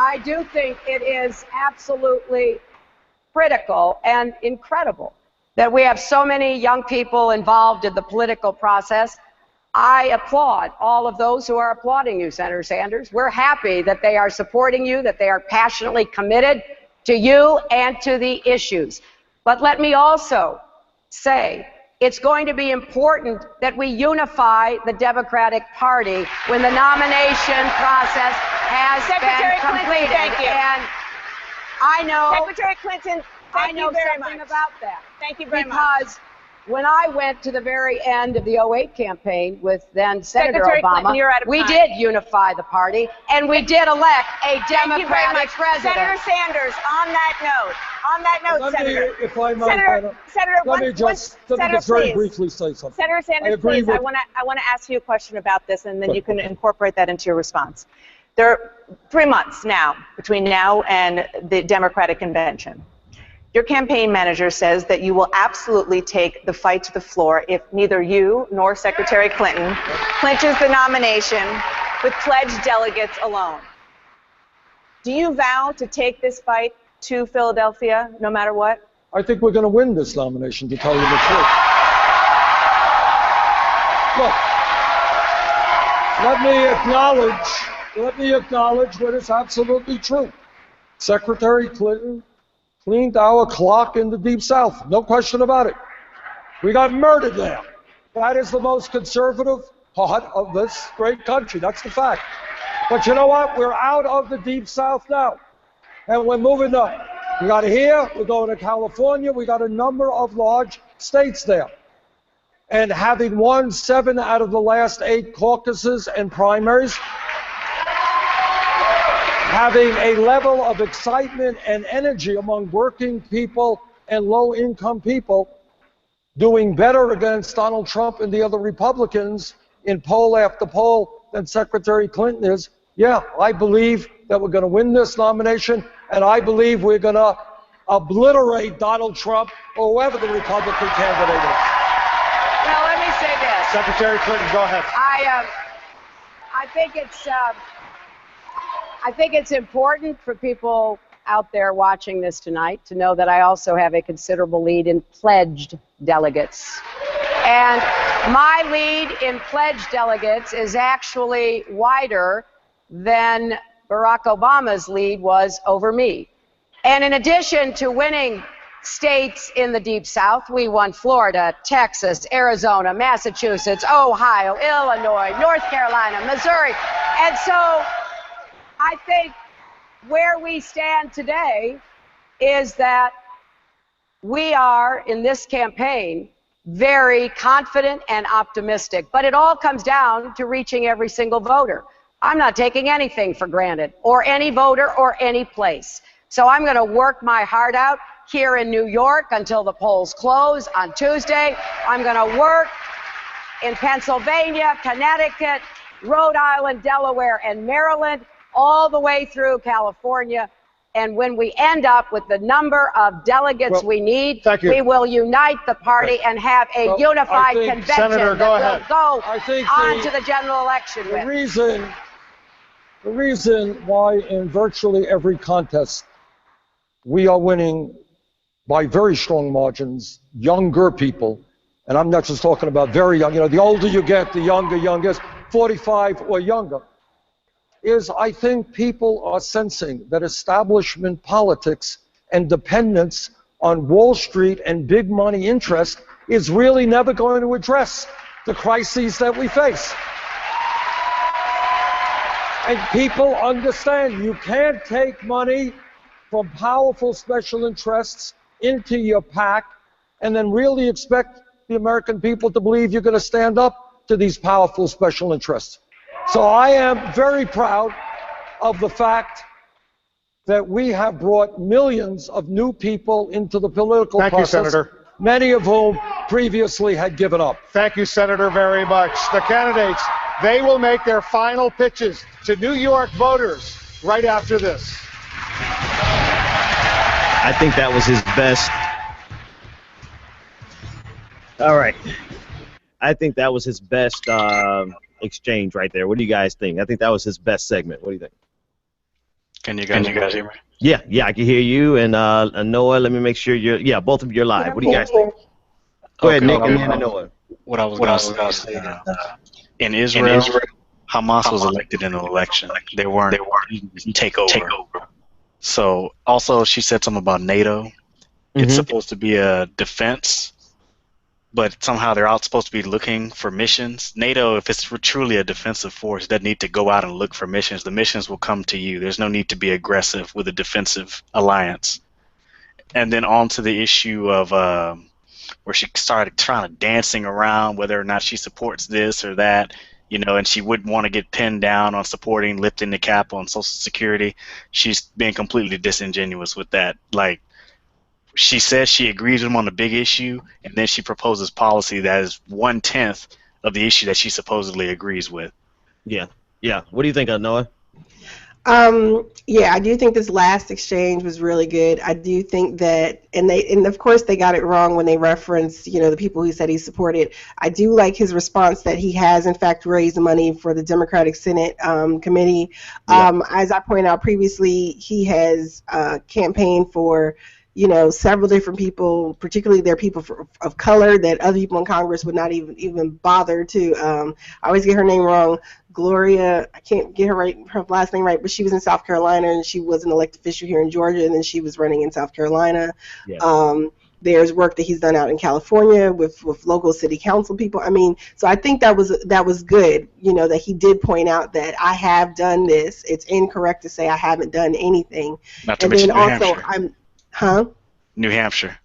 I do think it is absolutely critical and incredible that we have so many young people involved in the political process. I applaud all of those who are applauding you, Senator Sanders. We're happy that they are supporting you, that they are passionately committed to you and to the issues. But let me also say, it's going to be important that we unify the Democratic Party when the nomination process has been completed. Thank you. And I know, Secretary Clinton, I know something about that. Thank you very much. Because when I went to the very end of the 2008 campain with then Senator Secretary Obama, Clinton, you're out of we time. did unify the party, and we did elect a Democratic president. Senator Sanders, on that note, Senator. If I might, Senator, let me just very briefly say something. Senator Sanders, please, I want to ask you a question about this, and then you can incorporate that into your response. There are 3 months now between now and the Democratic convention. Your campaign manager says that you will absolutely take the fight to the floor if neither you nor Secretary Clinton clinches the nomination with pledged delegates alone. Do you vow to take this fight to Philadelphia no matter what? I think we're going to win this nomination, to tell you the truth. Look, let me acknowledge what is absolutely true. Secretary Clinton cleaned our clock in the Deep South, no question about it. We got murdered there. That is the most conservative part of this great country. That's the fact. But you know what? We're out of the Deep South now, and we're moving up. We got here, we're going to California, we got a number of large states there. And having won 7 out of the last 8 caucuses and primaries, having a level of excitement and energy among working people and low-income people, doing better against Donald Trump and the other Republicans in poll after poll than Secretary Clinton is. Yeah, I believe that we're going to win this nomination, and I believe we're going to obliterate Donald Trump or whoever the Republican candidate is. Well, let me say this. Secretary Clinton, go ahead. I think it's important for people out there watching this tonight to know that I also have a considerable lead in pledged delegates. And my lead in pledged delegates is actually wider than Barack Obama's lead was over me. And in addition to winning states in the Deep South, we won Florida, Texas, Arizona, Massachusetts, Ohio, Illinois, North Carolina, Missouri. And so I think where we stand today is that we are, in this campaign, very confident and optimistic. But it all comes down to reaching every single voter. I'm not taking anything for granted, or any voter, or any place. So I'm going to work my heart out here in New York until the polls close on Tuesday. I'm going to work in Pennsylvania, Connecticut, Rhode Island, Delaware, and Maryland, all the way through California. And when we end up with the number of delegates we need, we will unite the party and have a unified convention Senator, that will go on to the general election with. The reason why in virtually every contest we are winning by very strong margins, younger people, and I'm not just talking about very young, you know, the older you get, the younger, 45 or younger, is I think people are sensing that establishment politics and dependence on Wall Street and big money interest is really never going to address the crises that we face. And people understand you can't take money from powerful special interests into your PAC and then really expect the American people to believe you're going to stand up to these powerful special interests. So I am very proud of the fact that we have brought millions of new people into the political process. Thank you, Senator. Many of whom previously had given up. Thank you, Senator, very much. The candidates, they will make their final pitches to New York voters right after this. I think that was his best. All right. I think that was his best exchange right there. What do you guys think? I think that was his best segment. What do you think? Can you guys hear me? Yeah, I can hear you. And Noah, let me make sure you're, both of you are live. What do you guys think? Go ahead, Nick, and then Noah. What I was going to say, in Israel, Hamas was elected in an election. They weren't takeover. So also she said something about NATO. It's supposed to be a defense, but somehow they're out supposed to be looking for missions. NATO, if it's truly a defensive force, doesn't need to go out and look for missions. The missions will come to you. There's no need to be aggressive with a defensive alliance. And then on to the issue of where she started trying to dancing around whether or not she supports this or that, and she wouldn't want to get pinned down on supporting lifting the cap on Social Security. She's being completely disingenuous with that. Like, she says she agrees with him on the big issue, and then she proposes policy that is 1/10 of the issue that she supposedly agrees with. Yeah. What do you think of Noah? Yeah, I do think this last exchange was really good. I do think that, and of course they got it wrong when they referenced, the people who said he supported. I do like his response that he has in fact raised money for the Democratic Senate committee. As I pointed out previously, he has campaigned for several different people, particularly they're people of color that other people in Congress would not even bother to. I always get her name wrong. Gloria, I can't get her last name right, but she was in South Carolina and she was an elected official here in Georgia, and then she was running in South Carolina. Yeah. There's work that he's done out in California with local city council people. I mean, so I think that was good, that he did point out that I have done this. It's incorrect to say I haven't done anything. Not to mention New Hampshire. New Hampshire.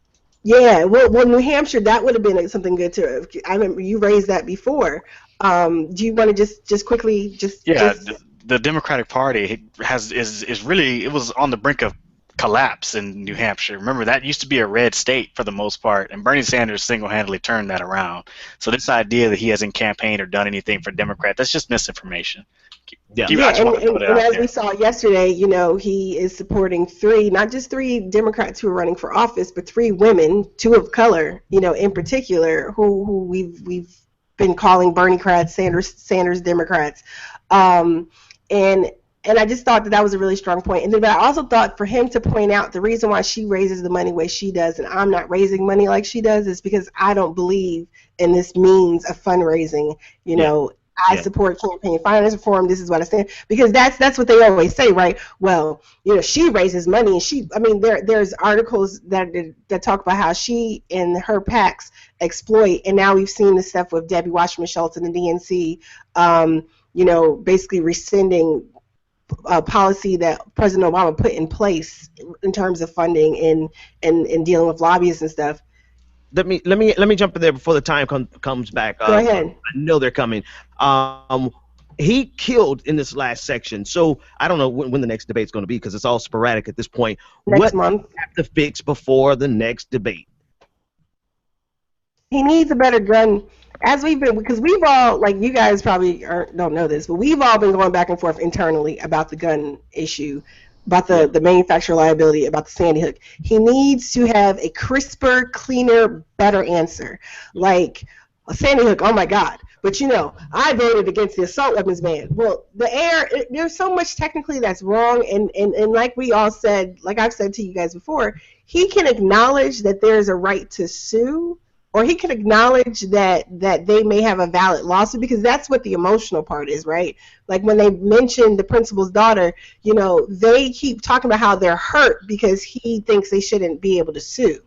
Yeah, well, New Hampshire, that would have been something good to. I remember you raised that before. Do you want to just quickly the Democratic Party is really, it was on the brink of collapse in New Hampshire. Remember, that used to be a red state for the most part, and Bernie Sanders single-handedly turned that around. So this idea that he hasn't campaigned or done anything for Democrats, that's just misinformation. And as we saw yesterday, he is supporting not just three Democrats who are running for office, but three women, two of color, in particular, who we've been calling Bernie-crats, Sanders Democrats, and I just thought that was a really strong point. But I also thought for him to point out the reason why she raises the money the way she does and I'm not raising money like she does is because I don't believe in this means of fundraising. I support campaign finance reform. This is what I stand, because that's what they always say, right? Well, she raises money, and there's articles that talk about how she and her PACs exploit, and now we've seen the stuff with Debbie Wasserman Schultz and the DNC, basically rescinding a policy that President Obama put in place in terms of funding and dealing with lobbyists and stuff. Let me jump in there before the time comes back. Go ahead. I know they're coming. He killed in this last section, so I don't know when the next debate's going to be because it's all sporadic at this point. Next month. Do you have to fix before the next debate? He needs a better gun. Because we've all, like, you guys probably don't know this, but we've all been going back and forth internally about the gun issue, about the manufacturer liability, about the Sandy Hook. He needs to have a crisper, cleaner, better answer. Like, a Sandy Hook, oh my God. But I voted against the assault weapons ban. Well, there's so much technically that's wrong, and like we all said, like I've said to you guys before, he can acknowledge that there's a right to sue, or he could acknowledge that they may have a valid lawsuit, because that's what the emotional part is, right? Like when they mention the principal's daughter, you know, they keep talking about how they're hurt because he thinks they shouldn't be able to sue.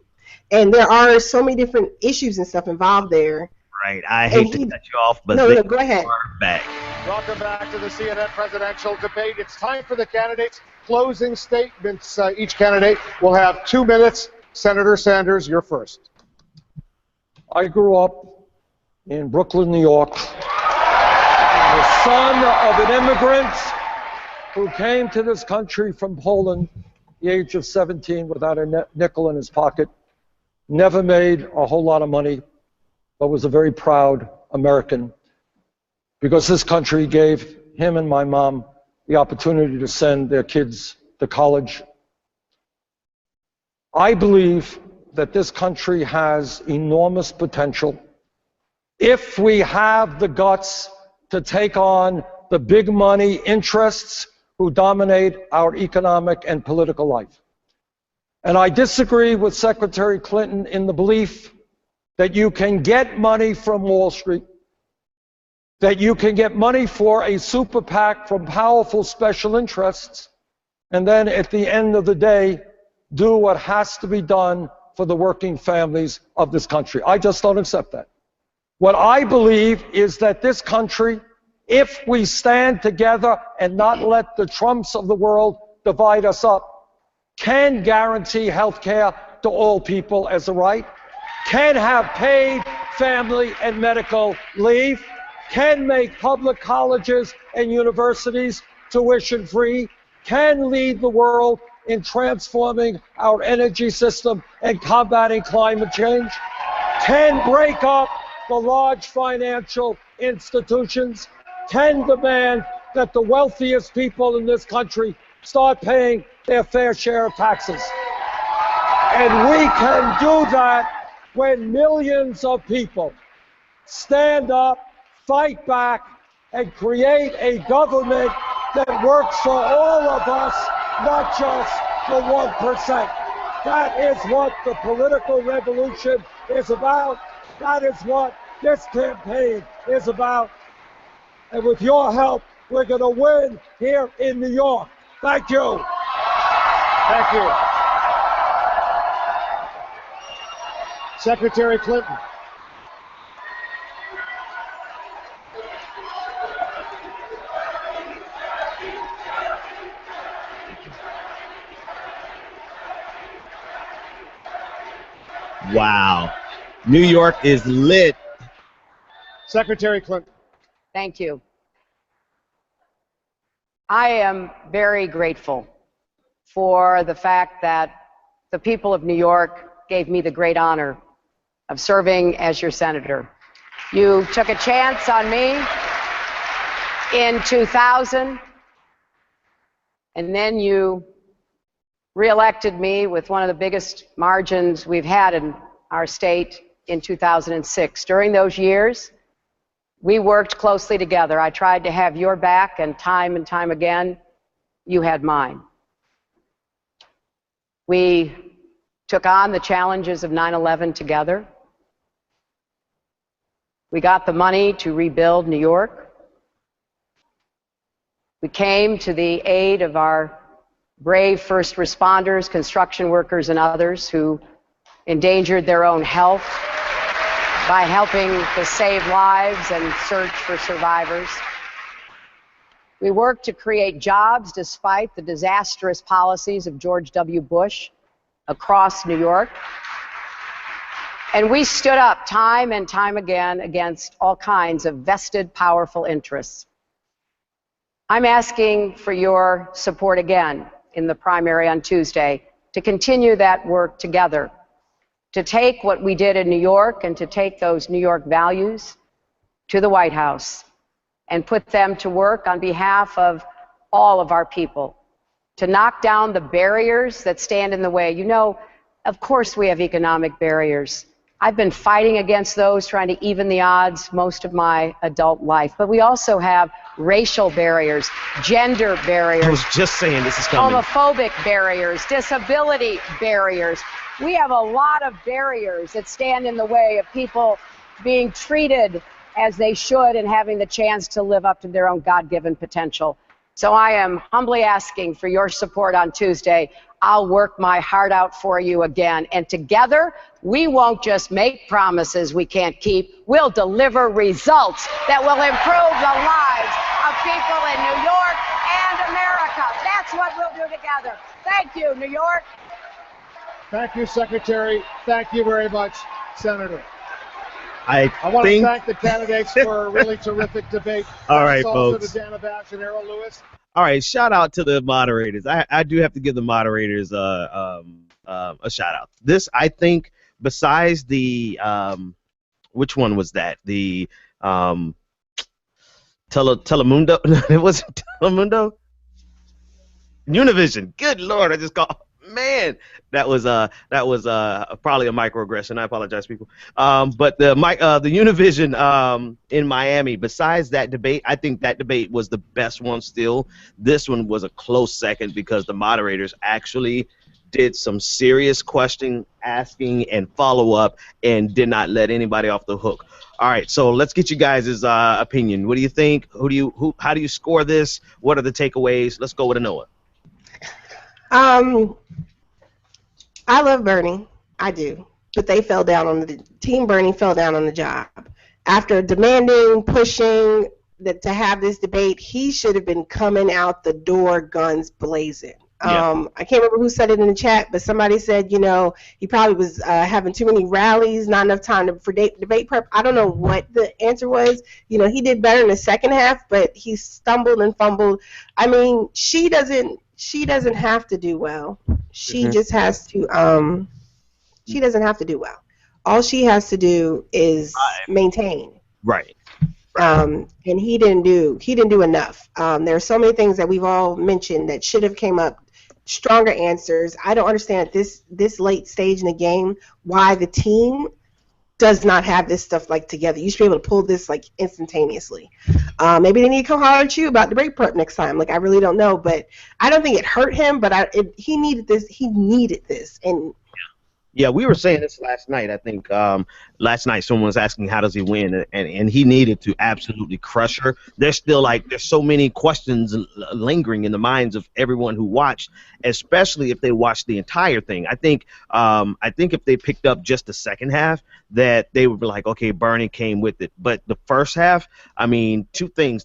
And there are so many different issues and stuff involved there. Right. I hate to cut you off, but no, go ahead. Back. Welcome back to the CNN presidential debate. It's time for the candidates' closing statements. Each candidate will have 2 minutes. Senator Sanders, you're first. I grew up in Brooklyn, New York, the son of an immigrant who came to this country from Poland at the age of 17 without a nickel in his pocket, never made a whole lot of money, but was a very proud American, because this country gave him and my mom the opportunity to send their kids to college. I believe that this country has enormous potential if we have the guts to take on the big money interests who dominate our economic and political life. And I disagree with Secretary Clinton in the belief that you can get money from Wall Street, that you can get money for a super PAC from powerful special interests, and then at the end of the day, do what has to be done for the working families of this country. I just don't accept that. What I believe is that this country, if we stand together and not let the Trumps of the world divide us up, can guarantee health care to all people as a right, can have paid family and medical leave, can make public colleges and universities tuition-free, can lead the world in transforming our energy system and combating climate change, can break up the large financial institutions, can demand that the wealthiest people in this country start paying their fair share of taxes. And we can do that when millions of people stand up, fight back, and create a government that works for all of us, not just the 1%. That is what the political revolution is about. That is what this campaign is about. And with your help, we're going to win here in New York. Thank you. Thank you. Secretary Clinton. Wow. New York is lit. Secretary Clinton. Thank you. I am very grateful for the fact that the people of New York gave me the great honor of serving as your senator. You took a chance on me in 2000, and then you reelected me with one of the biggest margins we've had in our state in 2006. During those years, we worked closely together. I tried to have your back, and time again, you had mine. We took on the challenges of 9/11 together. We got the money to rebuild New York. We came to the aid of our brave first responders, construction workers, and others who endangered their own health by helping to save lives and search for survivors. We worked to create jobs despite the disastrous policies of George W. Bush across New York. And we stood up time and time again against all kinds of vested, powerful interests. I'm asking for your support again in the primary on Tuesday to continue that work together, to take what we did in New York and to take those New York values to the White House and put them to work on behalf of all of our people, to knock down the barriers that stand in the way. You know, of course we have economic barriers. I've been fighting against those, trying to even the odds most of my adult life. But we also have racial barriers, gender barriers. I was just saying this is coming. Homophobic barriers, disability barriers, we have a lot of barriers that stand in the way of people being treated as they should and having the chance to live up to their own God-given potential. So I am humbly asking for your support on Tuesday. I'll work my heart out for you again. And together, we won't just make promises we can't keep. We'll deliver results that will improve the lives of people in New York and America. That's what we'll do together. Thank you, New York. Thank you, Secretary. Thank you very much, Senator. I want think... to thank the candidates for a really terrific debate. All right, also folks. to Dana Bash and Errol Lewis. All right, shout out to the moderators. I do have to give the moderators a shout out. This, I think, besides the which one was that? The Telemundo? It wasn't Telemundo. Univision. Good Lord, I just called. Man, that was probably a microaggression. I apologize, people. But the Univision in Miami. Besides that debate, I think that debate was the best one. Still, this one was a close second because the moderators actually did some serious question asking and follow up and did not let anybody off the hook. All right, so let's get you guys' opinion. What do you think? How do you score this? What are the takeaways? Let's go with Anoa. I love Bernie. I do. But they fell down on the team. Bernie fell down on the job. After demanding, pushing to have this debate, he should have been coming out the door guns blazing. Yeah. I can't remember who said it in the chat, but somebody said, he probably was having too many rallies, not enough time for debate prep. I don't know what the answer was. He did better in the second half, but he stumbled and fumbled. I mean, she doesn't have to do well. She just has to. She doesn't have to do well. All she has to do is maintain. Right. And he didn't do enough. There are so many things that we've all mentioned that should have came up. Stronger answers. I don't understand at this late stage in the game why the team does not have this stuff together. You should be able to pull this instantaneously. Maybe they need to come holler at you about debate prep next time. I really don't know, but I don't think it hurt him. But he needed this. He needed this, and. Yeah, we were saying this last night. I think last night someone was asking how does he win, and he needed to absolutely crush her. There's still there's so many questions lingering in the minds of everyone who watched, especially if they watched the entire thing. I think if they picked up just the second half, that they would be like, okay, Bernie came with it. But the first half, I mean, two things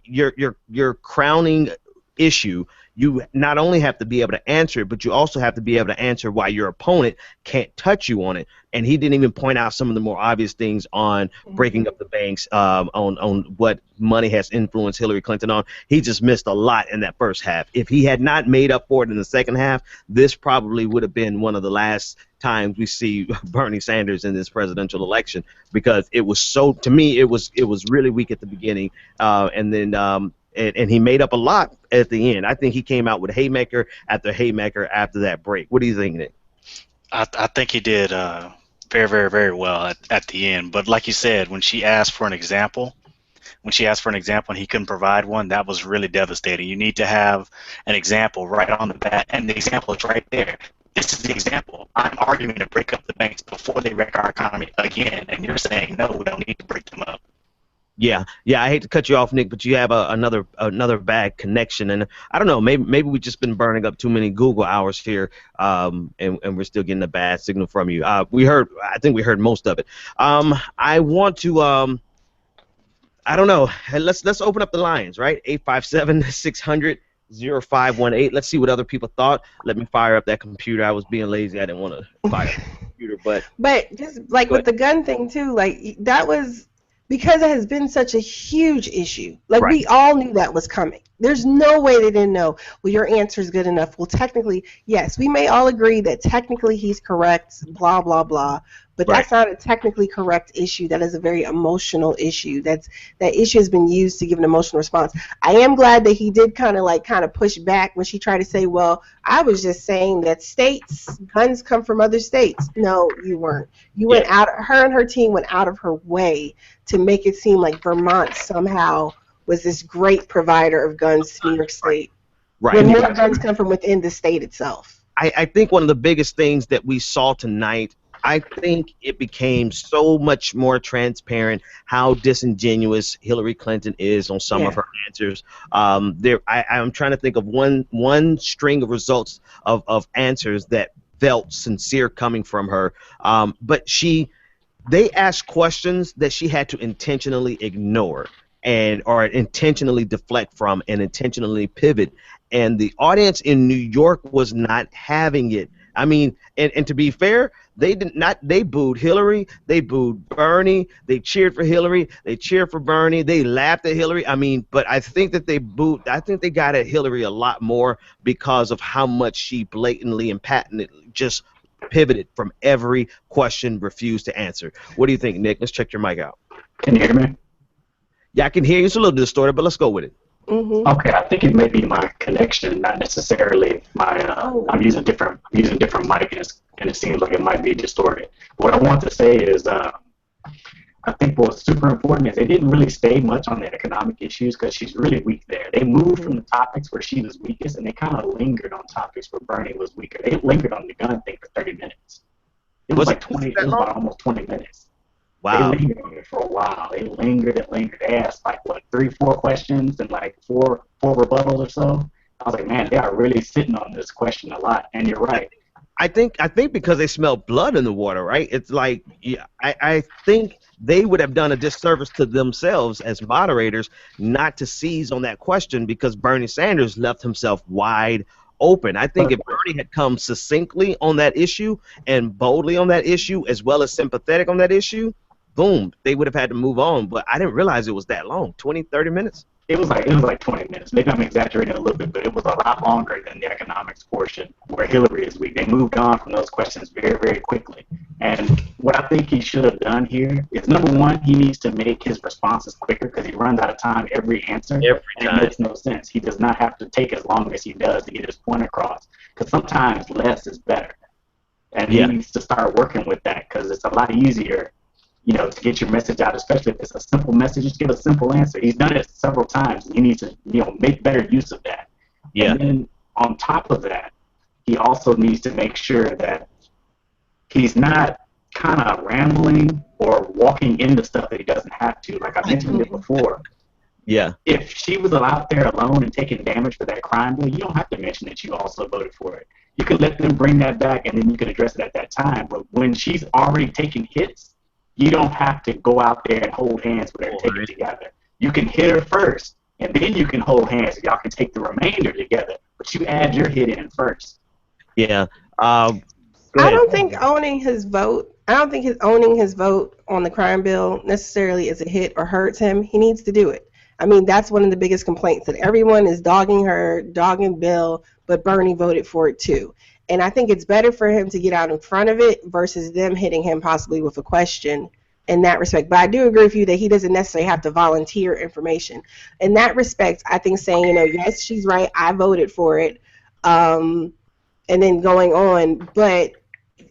your crowning issue. You not only have to be able to answer it, but you also have to be able to answer why your opponent can't touch you on it. And he didn't even point out some of the more obvious things on breaking up the banks, on what money has influenced Hillary Clinton on. He just missed a lot in that first half. If he had not made up for it in the second half, this probably would have been one of the last times we see Bernie Sanders in this presidential election, because it was to me, it was really weak at the beginning, and then. And he made up a lot at the end. I think he came out with haymaker after haymaker after that break. What do you think, Nick? I think he did very, very, very well at the end. But like you said, when she asked for an example, and he couldn't provide one, that was really devastating. You need to have an example right on the bat, and the example is right there. This is the example. I'm arguing to break up the banks before they wreck our economy again, and you're saying, no, we don't need to break them up. Yeah. I hate to cut you off, Nick, but you have another bad connection, and I don't know. Maybe we've just been burning up too many Google hours here, and we're still getting a bad signal from you. I think we heard most of it. I want to. I don't know. Let's open up the lines, right? 857-600-0518. Let's see what other people thought. Let me fire up that computer. I was being lazy. I didn't want to fire up the computer, but just with the gun thing too, that was. Because it has been such a huge issue. Right. We all knew that was coming. There's no way they didn't know, well, your answer is good enough. Well, technically, yes, we may all agree that technically he's correct, blah, blah, blah. But that's not a technically correct issue. That is a very emotional issue. That issue has been used to give an emotional response. I am glad that he did kind of push back when she tried to say, well, I was just saying that guns come from other states. No, you weren't. You went out, her and her team went out of her way to make it seem like Vermont somehow was this great provider of guns to New York State. Right. When more guns come from within the state itself. I think one of the biggest things that we saw tonight, I think it became so much more transparent how disingenuous Hillary Clinton is on some of her answers. I'm trying to think of one string of results of answers that felt sincere coming from her. But they asked questions that she had to intentionally ignore or intentionally deflect from and intentionally pivot. And the audience in New York was not having it. I mean, and to be fair, they booed Hillary, they booed Bernie, they cheered for Hillary, they cheered for Bernie, they laughed at Hillary. I mean, but I think that I think they got at Hillary a lot more because of how much she blatantly and patently just pivoted from every question, refused to answer. What do you think, Nick? Let's check your mic out. Can you hear me? Yeah, I can hear you. It's a little distorted, but let's go with it. Mm-hmm. Okay, I think it may be my connection, not necessarily my. I'm using different mic, and it seems like it might be distorted. What I want to say is, I think what's super important is they didn't really stay much on the economic issues because she's really weak there. They moved from the topics where she was weakest, and they kind of lingered on topics where Bernie was weaker. They lingered on the gun thing for 30 minutes. It was like 20. It was about almost 20 minutes. Wow. They lingered on it for a while. They lingered and lingered. They asked like 3-4 questions and like four rebuttals or so. I was like, man, they are really sitting on this question a lot. And you're right. I think because they smell blood in the water, right? It's like, yeah, I think they would have done a disservice to themselves as moderators not to seize on that question because Bernie Sanders left himself wide open. I think if Bernie had come succinctly on that issue and boldly on that issue as well as sympathetic on that issue, boom, they would have had to move on. But I didn't realize it was that long, 20, 30 minutes. It was like 20 minutes. Maybe I'm exaggerating a little bit, but it was a lot longer than the economics portion where Hillary is weak. They moved on from those questions very, very quickly. And what I think he should have done here is, number one, he needs to make his responses quicker because he runs out of time every answer. And it makes no sense. He does not have to take as long as he does to get his point across because sometimes less is better. And he needs to start working with that because it's a lot easier, to get your message out, especially if it's a simple message. Just give a simple answer. He's done it several times. He needs to, make better use of that. Yeah. And then on top of that, he also needs to make sure that he's not kind of rambling or walking into stuff that he doesn't have to. Like I mentioned it before. Yeah. If she was out there alone and taking damage for that crime bill, you don't have to mention that you also voted for it. You can let them bring that back, and then you can address it at that time. But when she's already taking hits, you don't have to go out there and hold hands with her and take it together. You can hit her first, and then you can hold hands. Y'all can take the remainder together, but you add your hit in first. Yeah. I don't think owning his vote on the crime bill necessarily is a hit or hurts him. He needs to do it. I mean, that's one of the biggest complaints, that everyone is dogging Bill, but Bernie voted for it too. And I think it's better for him to get out in front of it versus them hitting him possibly with a question in that respect. But I do agree with you that he doesn't necessarily have to volunteer information. In that respect, I think saying, yes, she's right, I voted for it, and then going on, but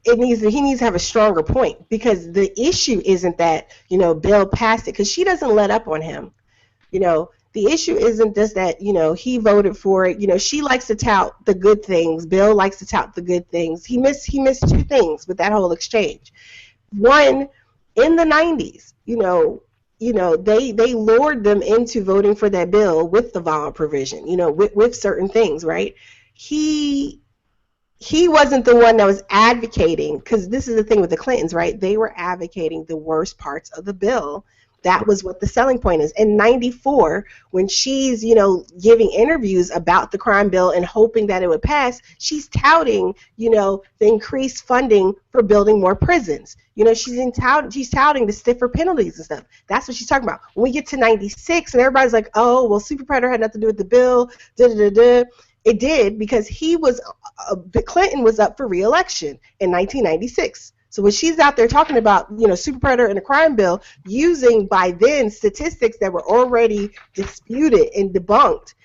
he needs to have a stronger point because the issue isn't that, Bill passed it, because she doesn't let up on him. The issue isn't just that, he voted for it. She likes to tout the good things. Bill likes to tout the good things. He missed two things with that whole exchange. One, in the 90s, they lured them into voting for that bill with the violent provision, with certain things, right? He wasn't the one that was advocating, because this is the thing with the Clintons, right? They were advocating the worst parts of the bill. That was what the selling point is. In 94, when she's, giving interviews about the crime bill and hoping that it would pass, she's touting, the increased funding for building more prisons. She's touting the stiffer penalties and stuff. That's what she's talking about. When we get to 96 and everybody's like, oh, well, Super Predator had nothing to do with the bill, da-da-da-da. It did, because Clinton was up for re-election in 1996. So when she's out there talking about, Super Predator and the crime bill, using by then statistics that were already disputed and debunked,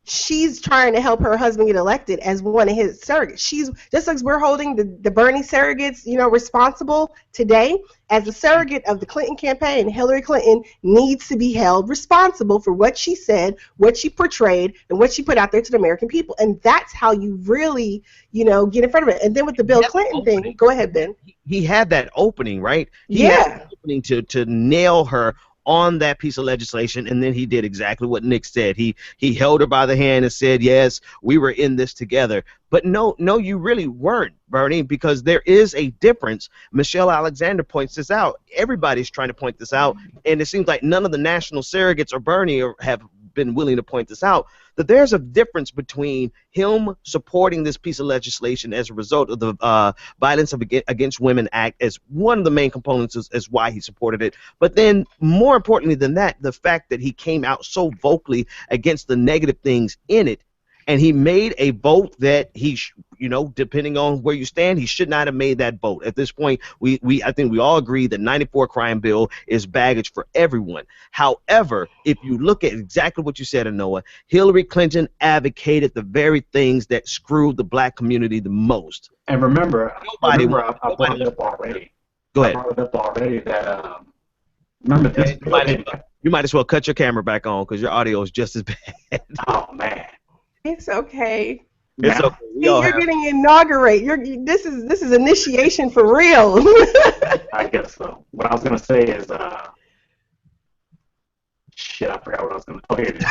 she's trying to help her husband get elected as one of his surrogates. She's just like we're holding the Bernie surrogates, responsible today. As a surrogate of the Clinton campaign, Hillary Clinton needs to be held responsible for what she said, what she portrayed, and what she put out there to the American people. And that's how you really, get in front of it. And then with the Bill Clinton thing, go ahead, Ben. He had that opening, right? He Yeah. had that opening to nail her on that piece of legislation, and then he did exactly what Nick said. He held her by the hand and said, yes, we were in this together. But no, you really weren't, Bernie, because there is a difference. Michelle Alexander points this out. Everybody's trying to point this out, and it seems like none of the national surrogates or Bernie have been willing to point this out, that there's a difference between him supporting this piece of legislation as a result of the Violence Against Women Act as one of the main components as why he supported it, but then more importantly than that, the fact that he came out so vocally against the negative things in it, and he made a vote that he, depending on where you stand, he should not have made that vote. At this point, I think we all agree that 94 crime bill is baggage for everyone. However, if you look at exactly what you said, Anoa, Hillary Clinton advocated the very things that screwed the black community the most. And remember, I brought it up already. Go ahead. I brought it up already that remember this. You might as well cut your camera back on because your audio is just as bad. Oh man. It's okay. It's okay. You're getting inaugurated. This is initiation for real. I guess so. What I was gonna say is, shit, I forgot what I was gonna. Oh, here it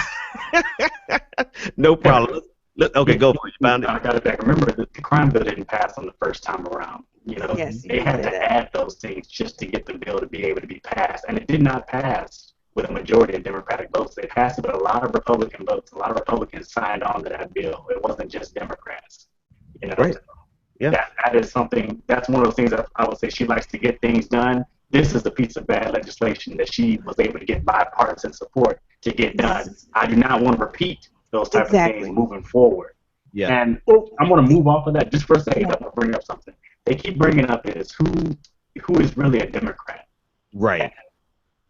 is. No problem. Okay, go for it. You found it. I got it back. Remember, the crime bill didn't pass on the first time around. Yes, they had to add those things just to get the bill to be able to be passed, and it did not pass with a majority of Democratic votes. They passed it with a lot of Republican votes. A lot of Republicans signed on to that bill. It wasn't just Democrats. Right. Yeah. That is something. That's one of those things that I would say she likes to get things done. This is a piece of bad legislation that she was able to get bipartisan support to get done. I do not want to repeat those type of things moving forward. Yeah. And I'm going to move off of that just for a second. I'm going to bring up something. They keep bringing up is who is really a Democrat. Right.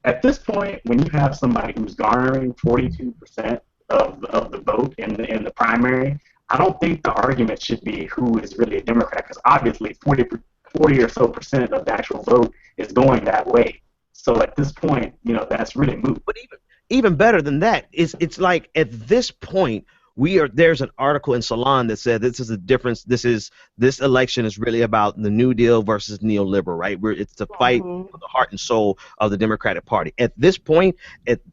At this point, when you have somebody who's garnering 42% of the vote in the primary, I don't think the argument should be who is really a Democrat, because obviously 40 or so percent of the actual vote is going that way. So at this point, that's really moot. But even better than that, it's like at this point, there's an article in Salon that said this is a difference. This election is really about the New Deal versus neoliberal, right? It's the fight for the heart and soul of the Democratic Party. At this point,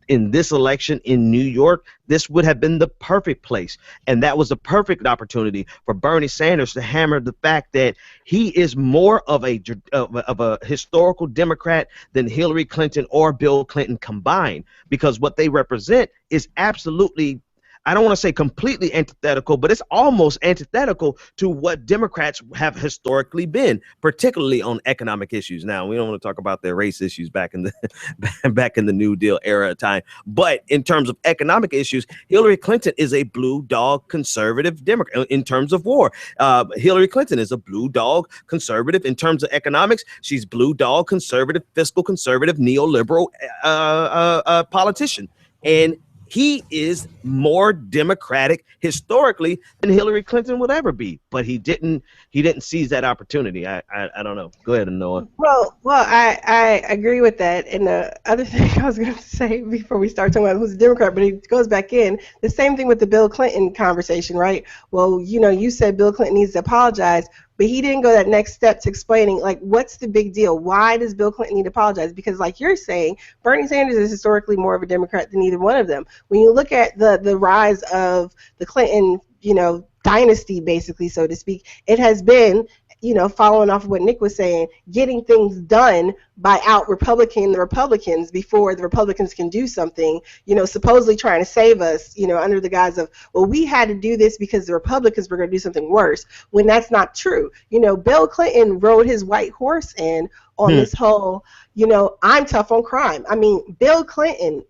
in this election in New York, this would have been the perfect place, and that was the perfect opportunity for Bernie Sanders to hammer the fact that he is more of a historical Democrat than Hillary Clinton or Bill Clinton combined, because what they represent is absolutely, I don't want to say completely antithetical, but it's almost antithetical to what Democrats have historically been, particularly on economic issues. Now, we don't want to talk about their race issues back in the New Deal era of time, but in terms of economic issues, Hillary Clinton is a blue dog conservative Democrat. In terms of war, Hillary Clinton is a blue dog conservative. In terms of economics, she's blue dog conservative, fiscal conservative, neoliberal politician. And he is more Democratic historically than Hillary Clinton would ever be, but he didn't seize that opportunity. I don't know. Go ahead, Noah. Well, I agree with that. And the other thing I was going to say before we start talking about who's a Democrat, but it goes back in, the same thing with the Bill Clinton conversation, right? Well, you said Bill Clinton needs to apologize, but he didn't go that next step to explaining, like, what's the big deal? Why does Bill Clinton need to apologize? Because, like you're saying, Bernie Sanders is historically more of a Democrat than either one of them. When you look at the rise of the Clinton, dynasty, basically, so to speak, it has been, following off of what Nick was saying, getting things done by out-Republicaning the Republicans before the Republicans can do something, supposedly trying to save us, under the guise of, well, we had to do this because the Republicans were going to do something worse, when that's not true. Bill Clinton rode his white horse in on this whole, I'm tough on crime. I mean, Bill Clinton,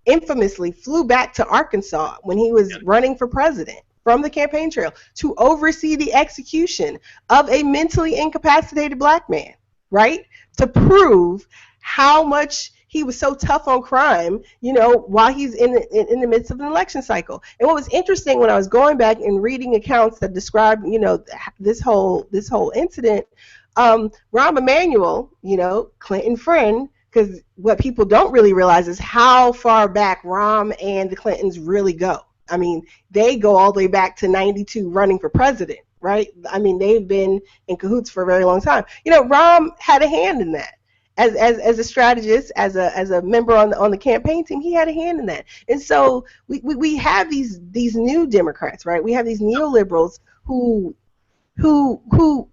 infamously flew back to Arkansas when he was running for president from the campaign trail to oversee the execution of a mentally incapacitated black man, right? To prove how much he was so tough on crime, you know, while he's in the midst of an election cycle. And what was interesting when I was going back and reading accounts that describe, you know, this whole incident, Rahm Emanuel, you know, Clinton friend, because what people don't really realize is how far back Rahm and the Clintons really go. I mean, they go all the way back to 92 running for president, right? I mean, they've been in cahoots for a very long time. You know, Rahm had a hand in that. As a strategist, as a member on the campaign team, he had a hand in that. And so we have these new Democrats, right? We have these neoliberals who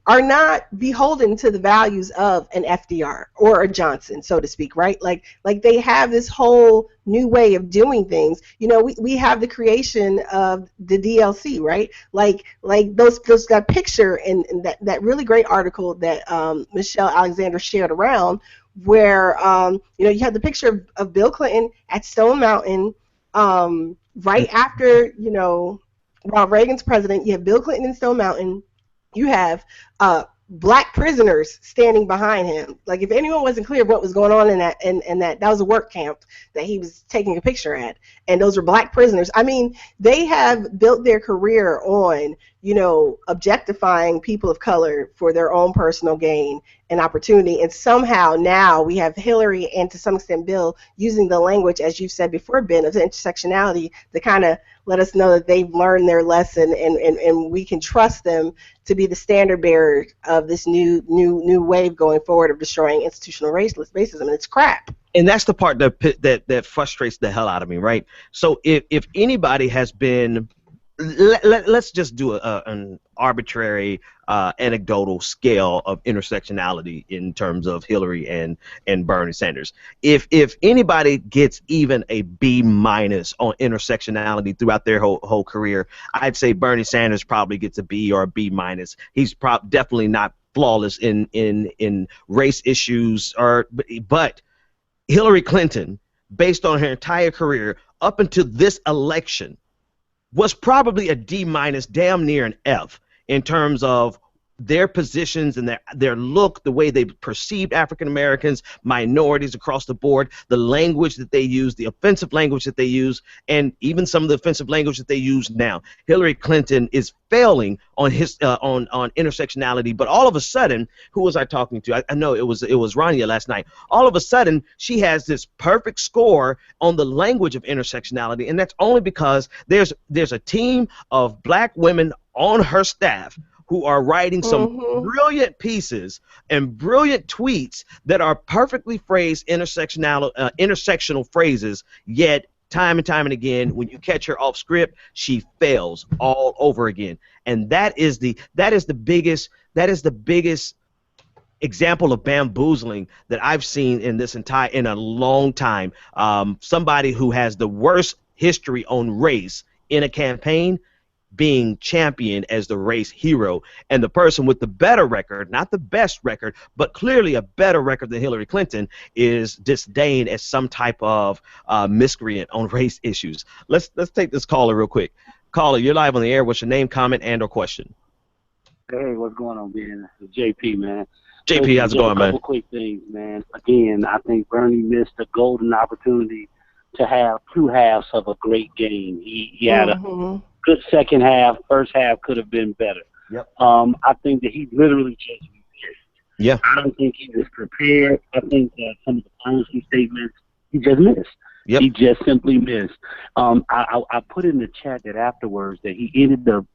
are not beholden to the values of an FDR or a Johnson, so to speak, right? Like they have this whole new way of doing things. You know, we have the creation of the DLC, right? Like those that picture and that really great article that Michelle Alexander shared around, where you know, you have the picture of Bill Clinton at Stone Mountain right after, you know, while Reagan's president. You have Bill Clinton in Stone Mountain. You have black prisoners standing behind him. Like, if anyone wasn't clear of what was going on in that, and that was a work camp that he was taking a picture at, and those are black prisoners. I mean, they have built their career on, you know, objectifying people of color for their own personal gain and opportunity. And somehow now we have Hillary and to some extent Bill using the language, as you said before, Ben, of intersectionality to kind of let us know that they've learned their lesson, and we can trust them to be the standard bearer of this new wave going forward of destroying institutional racism, and it's crap. And that's the part that frustrates the hell out of me, right? So if anybody has been, let's just do an arbitrary anecdotal scale of intersectionality in terms of Hillary and Bernie Sanders. If anybody gets even a B- on intersectionality throughout their whole career, I'd say Bernie Sanders probably gets a B or a B-. He's definitely not flawless in race issues, but Hillary Clinton, based on her entire career up until this election, was probably a D-, damn near an F, in terms of their positions and their look, the way they perceived African Americans, minorities across the board, the language that they use, the offensive language that they use, and even some of the offensive language that they use now. Hillary Clinton is failing on on intersectionality, but all of a sudden, who was I talking to? I know it was Rania last night. All of a sudden, she has this perfect score on the language of intersectionality, and that's only because there's a team of black women on her staff who are writing some brilliant pieces and brilliant tweets that are perfectly phrased intersectional phrases, yet time and time and again, when you catch her off script, she fails all over again. And that is the biggest example of bamboozling that I've seen in a long time. Somebody who has the worst history on race in a campaign being championed as the race hero, and the person with the better record, not the best record, but clearly a better record than Hillary Clinton, is disdained as some type of miscreant on race issues. Let's take this caller real quick. Caller, you're live on the air. What's your name, comment, and or question? Hey, what's going on, Ben? It's JP, man. JP, how's it going, man? A couple quick things, man. Again, I think Bernie missed a golden opportunity to have two halves of a great game. He had a good second half. First half could have been better. Yep. I think that he literally just missed. Yeah. I don't think he was prepared. I think that some of the policy statements he just missed. Yep. He just simply missed. I put in the chat that afterwards that he ended up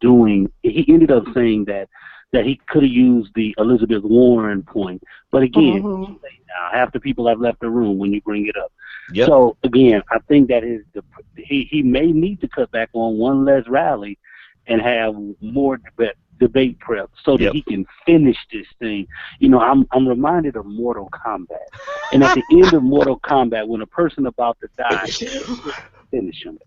saying that he could have used the Elizabeth Warren point. But again, now half the people have left the room when you bring it up. Yep. So again, I think that he may need to cut back on one less rally and have more debate prep so that he can finish this thing. You know, I'm reminded of Mortal Kombat. And at the end of Mortal Kombat, when a person about to die, finish him.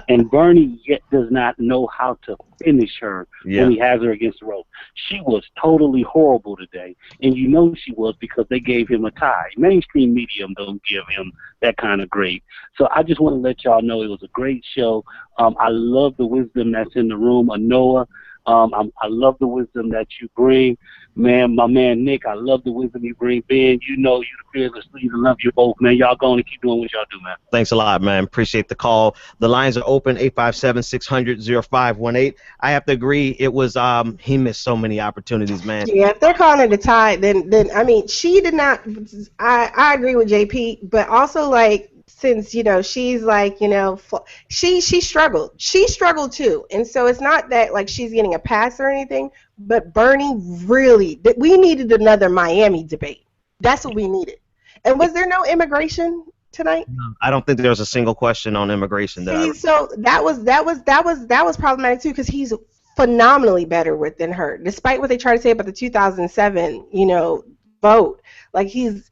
And Bernie yet does not know how to finish her when he has her against the rope. She was totally horrible today, and you know she was because they gave him a tie. Mainstream media don't give him that kind of grade. So I just want to let y'all know it was a great show. I love the wisdom that's in the room. Anoa, I love the wisdom that you bring. Man, my man Nick, I love the wisdom you bring. Ben, you know you the fearless leader. Love you both, man. Y'all go and keep doing what y'all do, man. Thanks a lot, man. Appreciate the call. The lines are open, 857-600-0518. I have to agree, it was he missed so many opportunities, man. Yeah, if they're calling it a tie, then I mean, she did not. I agree with JP, but also like, since she's like, she struggled. She struggled too, and so it's not that like she's getting a pass or anything. But Bernie really, we needed another Miami debate. That's what we needed. And was there no immigration tonight? No, I don't think there was a single question on immigration. So that was problematic too, because he's phenomenally better than her, despite what they try to say about the 2007, vote. Like he's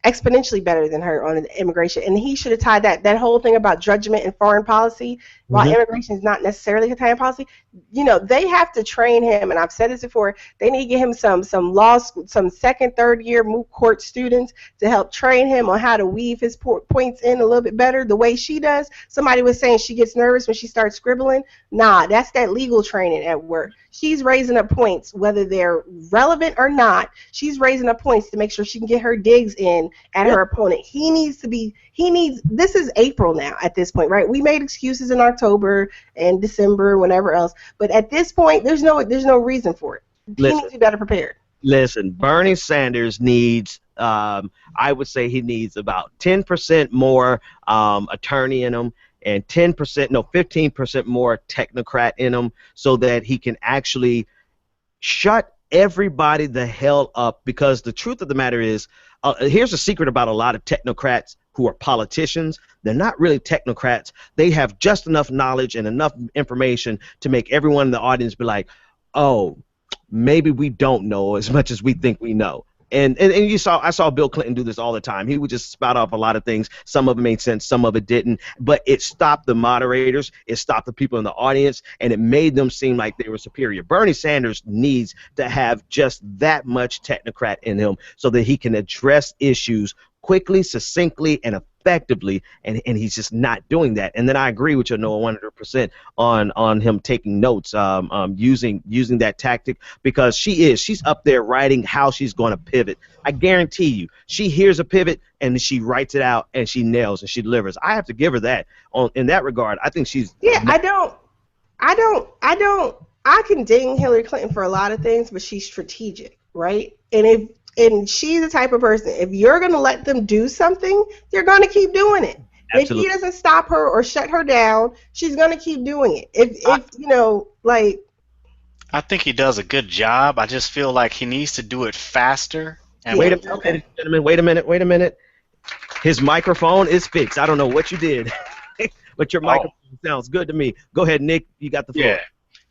exponentially better than her on immigration, and he should have tied that whole thing about judgment and foreign policy. While immigration is not necessarily a time policy, they have to train him, and I've said this before. They need to get him some law school, some second, third year moot court students to help train him on how to weave his points in a little bit better, the way she does. Somebody was saying she gets nervous when she starts scribbling. Nah, that's that legal training at work. She's raising up points, whether they're relevant or not. She's raising up points to make sure she can get her digs in at her opponent. This is April now at this point, right? We made excuses in October and December, whenever else, but at this point, there's no reason for it. He needs to be better prepared. Listen, Bernie Sanders needs, I would say he needs about 10% more attorney in him, and 15% more technocrat in him, so that he can actually shut everybody the hell up. Because the truth of the matter is, here's a secret about a lot of technocrats who are politicians. They're not really technocrats. They have just enough knowledge and enough information to make everyone in the audience be like, oh, maybe we don't know as much as we think we know. And I saw Bill Clinton do this all the time. He would just spout off a lot of things. Some of it made sense, some of it didn't. But it stopped the moderators, it stopped the people in the audience, and it made them seem like they were superior. Bernie Sanders needs to have just that much technocrat in him so that he can address issues quickly, succinctly, and effectively, and he's just not doing that. And then I agree with you, Noah, 100% on him taking notes, using that tactic, because she's up there writing how she's going to pivot. I guarantee you, she hears a pivot and she writes it out and she nails and she delivers. I have to give her that in that regard. I think she's I can ding Hillary Clinton for a lot of things, but she's strategic, right? And she's the type of person, if you're going to let them do something, they're going to keep doing it. Absolutely. If he doesn't stop her or shut her down, she's going to keep doing it. I think he does a good job. I just feel like he needs to do it faster. And wait a minute. His microphone is fixed. I don't know what you did, but your microphone sounds good to me. Go ahead, Nick. You got the floor.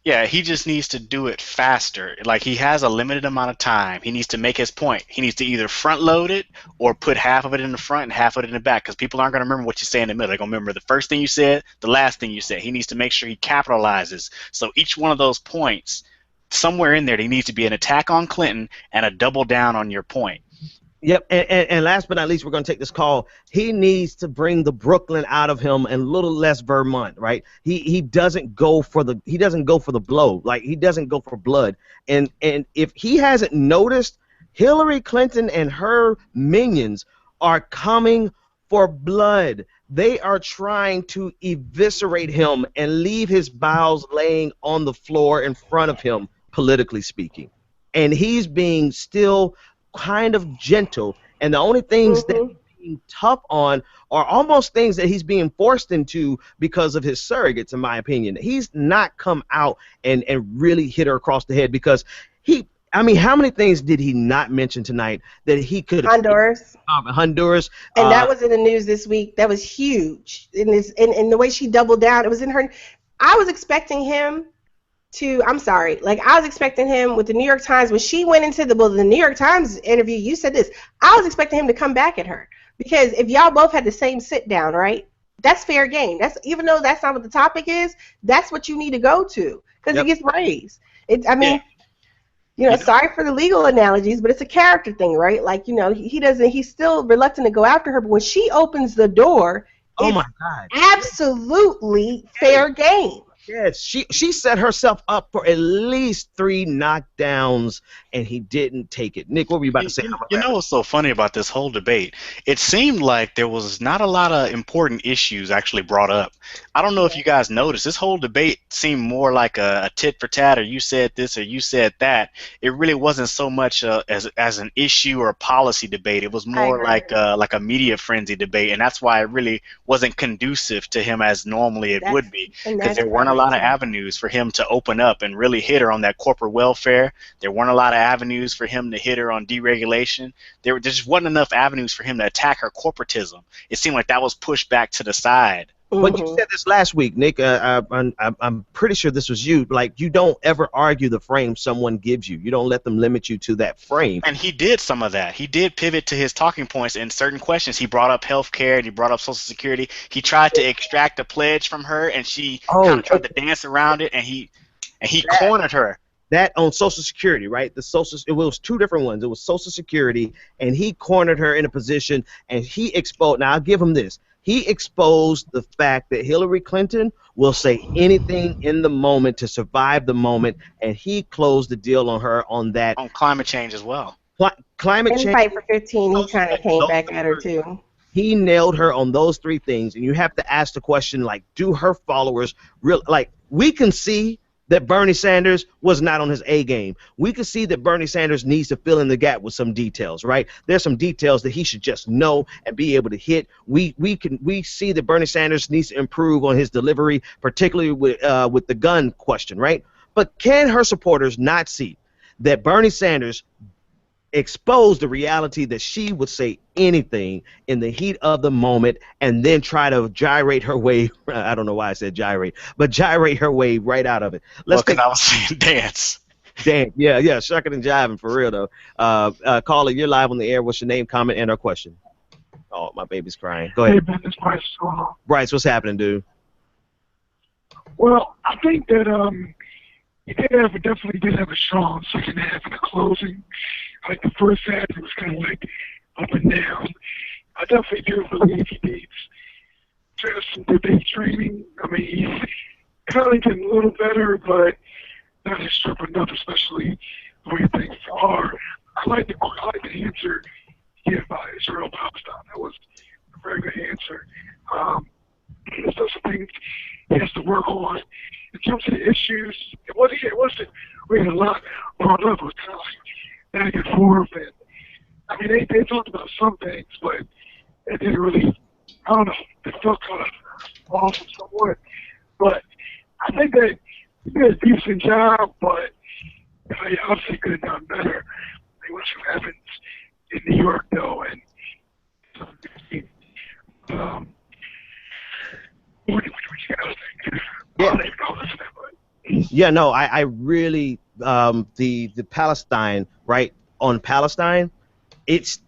Yeah, he just needs to do it faster. Like, he has a limited amount of time. He needs to make his point. He needs to either front load it or put half of it in the front and half of it in the back, because people aren't going to remember what you say in the middle. They're going to remember the first thing you said, the last thing you said. He needs to make sure he capitalizes. So each one of those points, somewhere in there, there needs to be an attack on Clinton and a double down on your point. Yep, and last but not least, we're going to take this call. He needs to bring the Brooklyn out of him and a little less Vermont, right? He doesn't go for the blow, like he doesn't go for blood. And if he hasn't noticed, Hillary Clinton and her minions are coming for blood. They are trying to eviscerate him and leave his bowels laying on the floor in front of him, politically speaking. And he's being still kind of gentle, and the only things that he's being tough on are almost things that he's being forced into because of his surrogates, in my opinion. He's not come out and really hit her across the head, because how many things did he not mention tonight that he could have? Honduras. And that was in the news this week. That was huge. In the way she doubled down, it was in her. I was expecting him I was expecting him with the New York Times, when she went into the New York Times interview, you said this, I was expecting him to come back at her, because if y'all both had the same sit down, right, that's fair game. That's, even though that's not what the topic is, that's what you need to go to, because it gets raised. Sorry for the legal analogies, but it's a character thing, right? Like, he's still reluctant to go after her, but when she opens the door, it's absolutely fair game. Yes, she set herself up for at least 3 knockdowns, and he didn't take it. Nick, what were you about to say? You know what's so funny about this whole debate? It seemed like there was not a lot of important issues actually brought up. I don't know if you guys noticed. This whole debate seemed more like a tit for tat, or you said this or you said that. It really wasn't so much as an issue or a policy debate. It was more like a media frenzy debate, and that's why it really wasn't conducive to him as normally it would be, because there weren't a lot of avenues for him to open up and really hit her on that corporate welfare. There weren't a lot of avenues for him to hit her on deregulation. There just wasn't enough avenues for him to attack her corporatism. It seemed like that was pushed back to the side. But you said this last week, Nick. I'm pretty sure this was you. Like, you don't ever argue the frame someone gives you. You don't let them limit you to that frame. And he did some of that. He did pivot to his talking points in certain questions. He brought up healthcare and he brought up Social Security. He tried to extract a pledge from her, and she kind of tried to dance around it, and he cornered her. That on Social Security, right? It was 2 different ones. It was Social Security, and he cornered her in a position, and he exposed. Now, I'll give him this. He exposed the fact that Hillary Clinton will say anything in the moment to survive the moment, and he closed the deal on her on that. On climate change as well. Climate change. In Fight for 15, he kind of came back at her too. He nailed her on those 3 things, and you have to ask the question, like, do her followers real? Like, we can see that Bernie Sanders was not on his A game. We can see that Bernie Sanders needs to fill in the gap with some details, right? There's some details that he should just know and be able to hit. We see that Bernie Sanders needs to improve on his delivery, particularly with the gun question, right? But can her supporters not see that Bernie Sanders exposed the reality that she would say anything in the heat of the moment and then try to gyrate her way, I don't know why I said gyrate, but gyrate her way right out of it. Well, because I was saying dance. Dance, yeah, shucking and jiving for real though. Caller, you're live on the air. What's your name, comment, and our question? Oh, my baby's crying. Go ahead. Hey, Ben, it's Bryce. Bryce, what's happening, dude? Well, I think that he definitely did have a strong second half in the closing. Like the first half, it was kind of like up and down. I definitely do believe he needs just some debate training. I mean, he's kind of getting a little better, but not as sharp enough, especially the way things are. I like the answer he gave about Israel-Palestine. That was a very good answer. There's some things he has to work on. In terms of the issues, it wasn't really a lot brought up. It was kind of like back and forth, and I mean, they talked about some things, but it didn't really, I don't know, it felt kind of off somewhat. But I think that he did a decent job, but he obviously could have done better. I think what happens in New York, though, and what do you guys think? Yeah, no, I really the Palestine, right, on Palestine,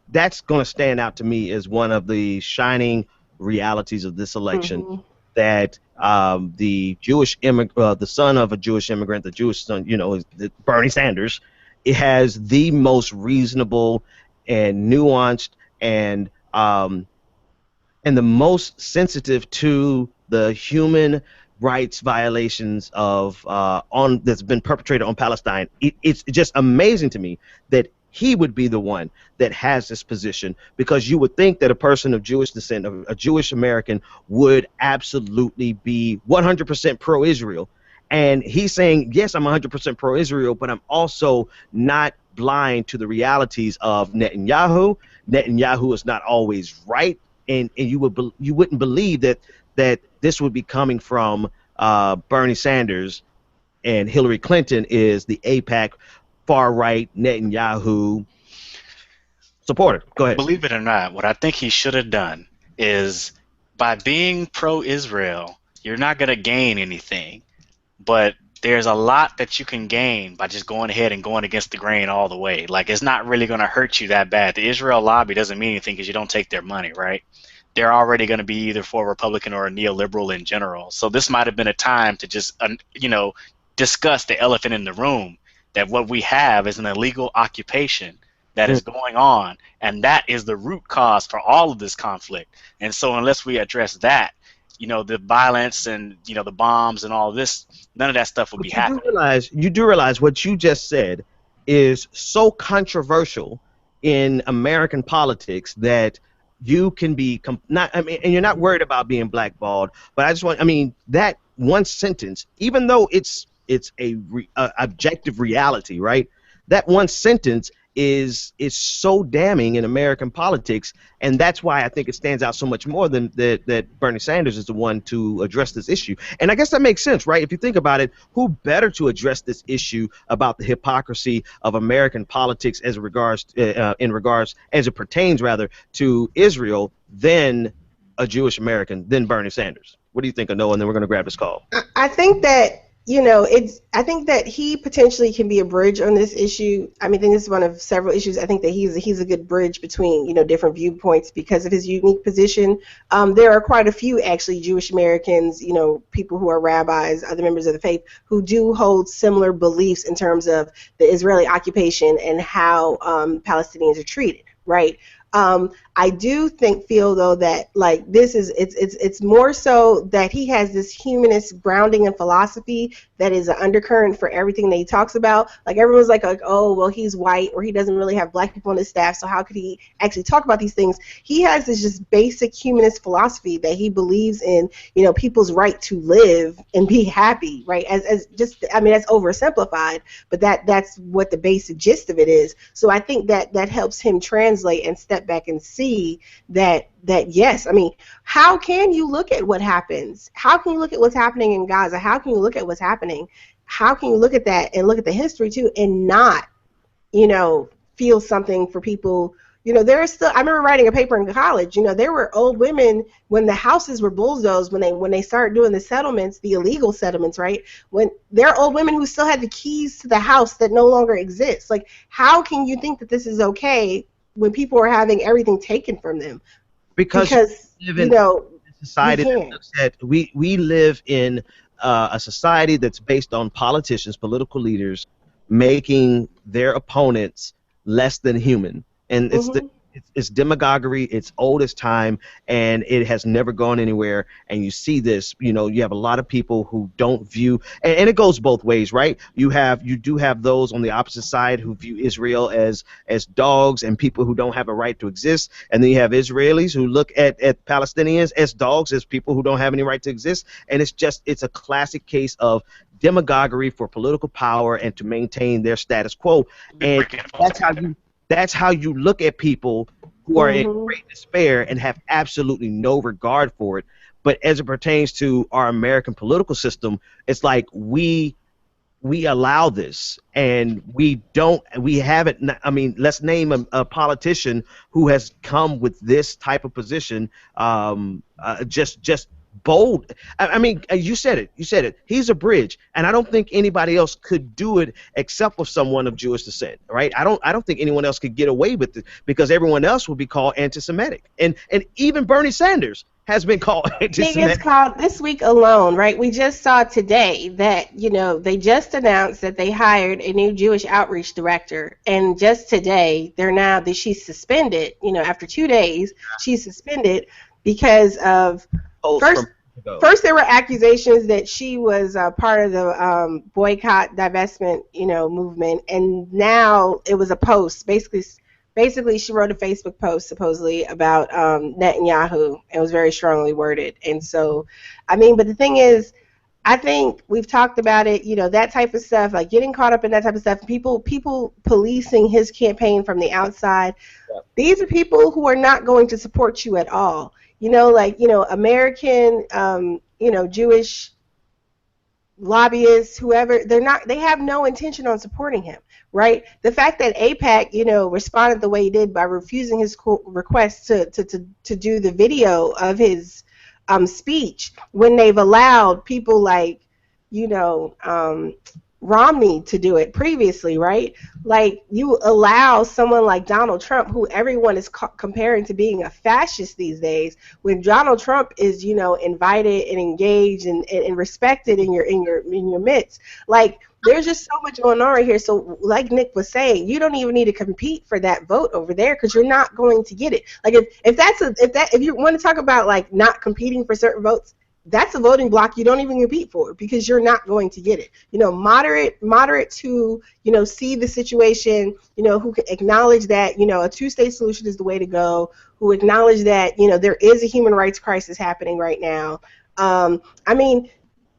that's going to stand out to me as one of the shining realities of this election. That the Jewish the son of a Jewish immigrant, the Jewish son, Bernie Sanders, it has the most reasonable and nuanced and the most sensitive to the human rights violations of that's been perpetrated on Palestine. It's just amazing to me that he would be the one that has this position, because you would think that a person of Jewish descent, a Jewish American, would absolutely be 100% pro-Israel. And he's saying, yes, I'm 100% pro-Israel, but I'm also not blind to the realities of Netanyahu. Netanyahu is not always right, and you wouldn't believe that this would be coming from Bernie Sanders, and Hillary Clinton is the AIPAC far-right Netanyahu supporter. Go ahead. Believe it or not, what I think he should have done is, by being pro-Israel, you're not going to gain anything, but there's a lot that you can gain by just going ahead and going against the grain all the way. Like, it's not really going to hurt you that bad. The Israel lobby doesn't mean anything because you don't take their money, right? They're already going to be either for a Republican or a neoliberal in general. So this might have been a time to just, discuss the elephant in the room, that what we have is an illegal occupation that is going on, and that is the root cause for all of this conflict. And so unless we address that, the violence and the bombs and all this, none of that stuff would be happening. You do realize what you just said is so controversial in American politics that you can be and you're not worried about being blackballed. But I just want, that one sentence, even though it's a objective reality, right? That one sentence is so damning in American politics, and that's why I think it stands out so much more than that Bernie Sanders is the one to address this issue. And I guess that makes sense, right? If you think about it, who better to address this issue about the hypocrisy of American politics as it pertains to Israel than a Jewish American, than Bernie Sanders? What do you think, Anoa? And then we're going to grab this call. I think that I think that he potentially can be a bridge on this issue. I think this is one of several issues. I think that he's a good bridge between different viewpoints because of his unique position. There are quite a few actually Jewish Americans, people who are rabbis, other members of the faith, who do hold similar beliefs in terms of the Israeli occupation and how Palestinians are treated, right? I do feel though that it's more so that he has this humanist grounding in philosophy that is an undercurrent for everything that he talks about. Like everyone's like, oh well, he's white or he doesn't really have black people on his staff, so how could he actually talk about these things? He has this just basic humanist philosophy that he believes in, people's right to live and be happy, right? That's oversimplified, but that's what the basic gist of it is. So I think that helps him translate and step back and see that yes, how can you look at what happens? How can you look at what's happening in Gaza? How can you look at what's happening? How can you look at that and look at the history too and not, feel something for people? There are still, I remember writing a paper in college, there were old women when the houses were bulldozed, when they started doing the settlements, the illegal settlements, right? When there are old women who still had the keys to the house that no longer exists. Like, how can you think that this is okay when people are having everything taken from them? Because we live in a society that looks at, we live in a society that's based on politicians, political leaders, making their opponents less than human. And it's demagoguery, it's old as time, and it has never gone anywhere. And you see this, you have a lot of people who don't view, and it goes both ways, right? You do have those on the opposite side who view Israel as dogs and people who don't have a right to exist, and then you have Israelis who look at Palestinians as dogs, as people who don't have any right to exist. And it's a classic case of demagoguery for political power and to maintain their status quo. And that's how you look at people who are in great despair and have absolutely no regard for it. But as it pertains to our American political system, it's like we allow this, and let's name a politician who has come with this type of position, just bold. You said it. He's a bridge, and I don't think anybody else could do it except with someone of Jewish descent, right? I don't think anyone else could get away with it because everyone else would be called anti-Semitic, and even Bernie Sanders has been called anti-Semitic. It's called this week alone, right? We just saw today that they just announced that they hired a new Jewish outreach director, and just today she's suspended. After 2 days, she's suspended because of. First, there were accusations that she was part of the boycott, divestment, movement, and now it was a post. Basically, she wrote a Facebook post supposedly about Netanyahu, and was very strongly worded. And so, but the thing is, I think we've talked about it. That type of stuff, like getting caught up in that type of stuff. People policing his campaign from the outside. Yeah. These are people who are not going to support you at all. American, Jewish lobbyists, whoever, they have no intention on supporting him, right? The fact that AIPAC, responded the way he did by refusing his request to do the video of his speech when they've allowed people like, Romney to do it previously, right? Like, you allow someone like Donald Trump, who everyone is comparing to being a fascist these days, when Donald Trump is, invited and engaged and respected in your midst. Like, there's just so much going on right here. So, like Nick was saying, you don't even need to compete for that vote over there because you're not going to get it. Like, if you want to talk about like not competing for certain votes, that's a voting block you don't even compete for because you're not going to get it. You know, moderates who, you know, see the situation, you know, who can acknowledge that, you know, a two-state solution is the way to go, who acknowledge that, you know, there is a human rights crisis happening right now. I mean,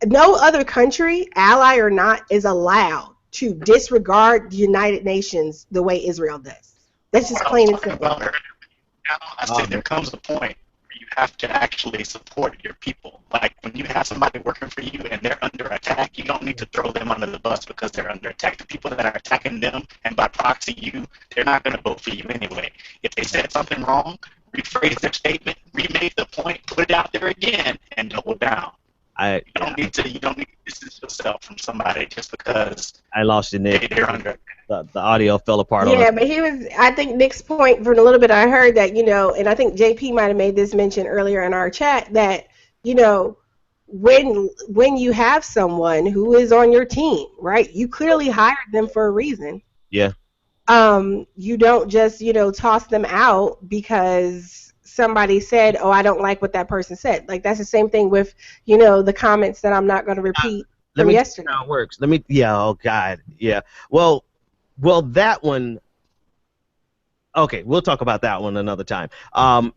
no other country, ally or not, is allowed to disregard the United Nations the way Israel does. That's just plain and simple. I said there comes a point where you have to actually support your people. Like when you have somebody working for you and they're under attack, you don't need to throw them under the bus because they're under attack. The people that are attacking them and by proxy you, they're not going to vote for you anyway. If they said something wrong, rephrase their statement, remake the point, put it out there again, and double down. You don't need to distance yourself from somebody just because I lost you, Nick. They're under. The audio fell apart. Yeah, but he was. I think Nick's point from a little bit I heard that, you know, and I think JP might have made this mention earlier in our chat that, you know, when you have someone who is on your team, right? You clearly hired them for a reason. Yeah. You don't just, you know, toss them out because somebody said, oh, I don't like what that person said. Like, that's the same thing with, you know, the comments that I'm not going to repeat from yesterday. Let me how it works. Oh, God. Yeah. Well, that one, okay, we'll talk about that one another time.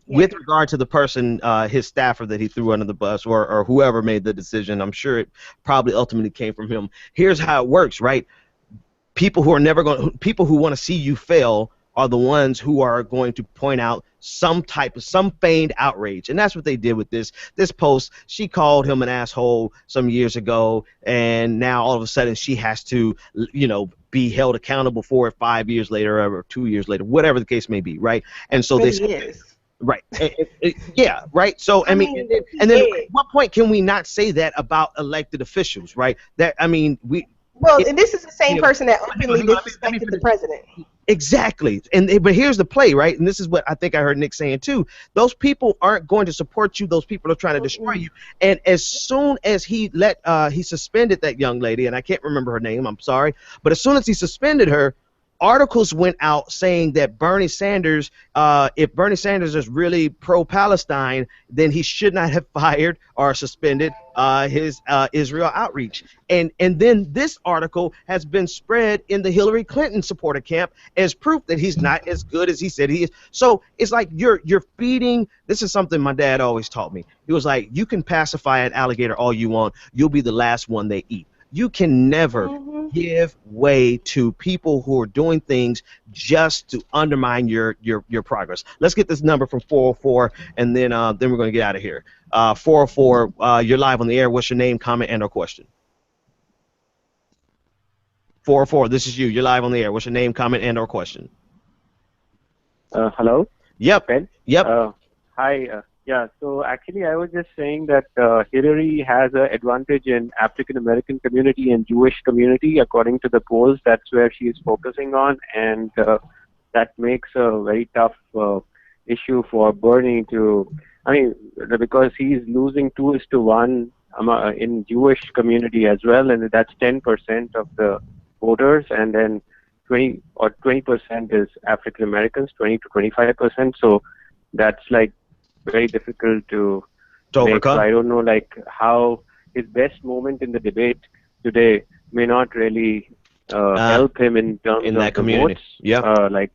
With regard to the person, his staffer that he threw under the bus or whoever made the decision, I'm sure it probably ultimately came from him. Here's how it works, right? People who want to see you fail are the ones who are going to point out some feigned outrage, and that's what they did with this post. She called him an asshole some years ago, and now all of a sudden she has to, you know, be held accountable for it 5 years later or 2 years later, whatever the case may be, right? And so right, yeah, right. So I mean, and then at what point can we not say that about elected officials, right? That I mean, and this is the same person that openly disrespected the president. Exactly, but here's the play, right? And this is what I think I heard Nick saying too. Those people aren't going to support you. Those people are trying to destroy you. And as soon as he suspended that young lady, and I can't remember her name, I'm sorry, but as soon as he suspended her, articles went out saying that Bernie Sanders, if Bernie Sanders is really pro-Palestine, then he should not have fired or suspended his Israel outreach. And then this article has been spread in the Hillary Clinton supporter camp as proof that he's not as good as he said he is. So it's like you're feeding. This is something my dad always taught me. He was like, you can pacify an alligator all you want. You'll be the last one they eat. You can never give way to people who are doing things just to undermine your progress. Let's get this number from 404, and then we're going to get out of here. 404, you're live on the air. What's your name, comment, and/or question? 404, this is you. You're live on the air. What's your name, comment, and/or question? Hello? Yep. Ben? Yep. Hi. Yeah, so actually I was just saying that Hillary has an advantage in African American community and Jewish community according to the polls. That's where she is focusing on, and that makes a very tough issue for Bernie to, I mean, because he's losing 2:1 in Jewish community as well, and that's 10% of the voters, and then 20% is African Americans, 20 to 25%, so that's like very difficult to make. So I don't know, like, how his best moment in the debate today may not really help him in terms of that community. Like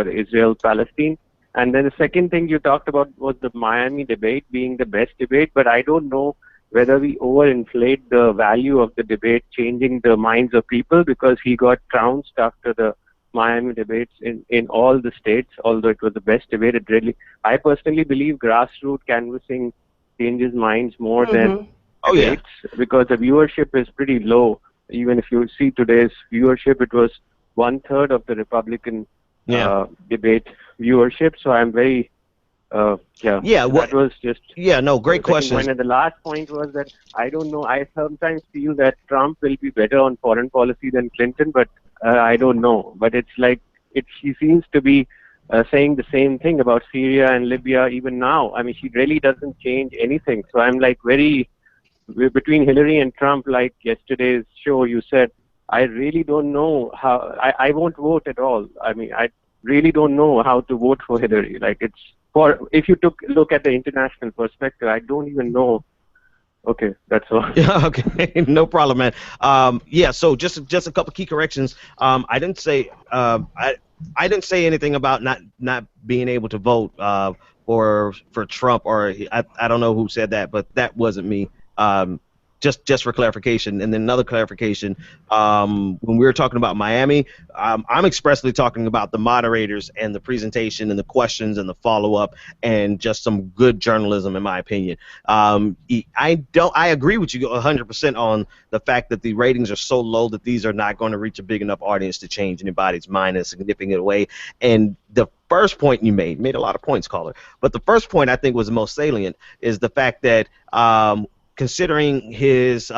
Israel, Palestine. And then the second thing you talked about was the Miami debate being the best debate, but I don't know whether we overinflate the value of the debate changing the minds of people, because he got trounced after the Miami debates in all the states, although it was the best debate. It really, I personally believe grassroots canvassing changes minds more than debates, because the viewership is pretty low. Even if you see today's viewership, it was 1/3 of the Republican debate viewership. So I'm very, that was just... great question. And the last point was that I don't know, I sometimes feel that Trump will be better on foreign policy than Clinton, but I don't know. But it's like, she seems to be saying the same thing about Syria and Libya even now. I mean, she really doesn't change anything. So I'm like between Hillary and Trump, like yesterday's show, you said, I really don't know how, I won't vote at all. I mean, I really don't know how to vote for Hillary. Like, if you look at the international perspective, I don't even know Okay, that's all. Yeah, okay, no problem, man. Yeah, so just a couple key corrections. I didn't say I didn't say anything about not being able to vote for Trump, or I don't know who said that, but that wasn't me. Just for clarification, and then another clarification. When we were talking about Miami, I'm expressly talking about the moderators and the presentation and the questions and the follow-up and just some good journalism, in my opinion. I agree with you 100% on the fact that the ratings are so low that these are not going to reach a big enough audience to change anybody's mind in a significant way. And the first point you made a lot of points, caller, but the first point I think was the most salient is the fact that considering his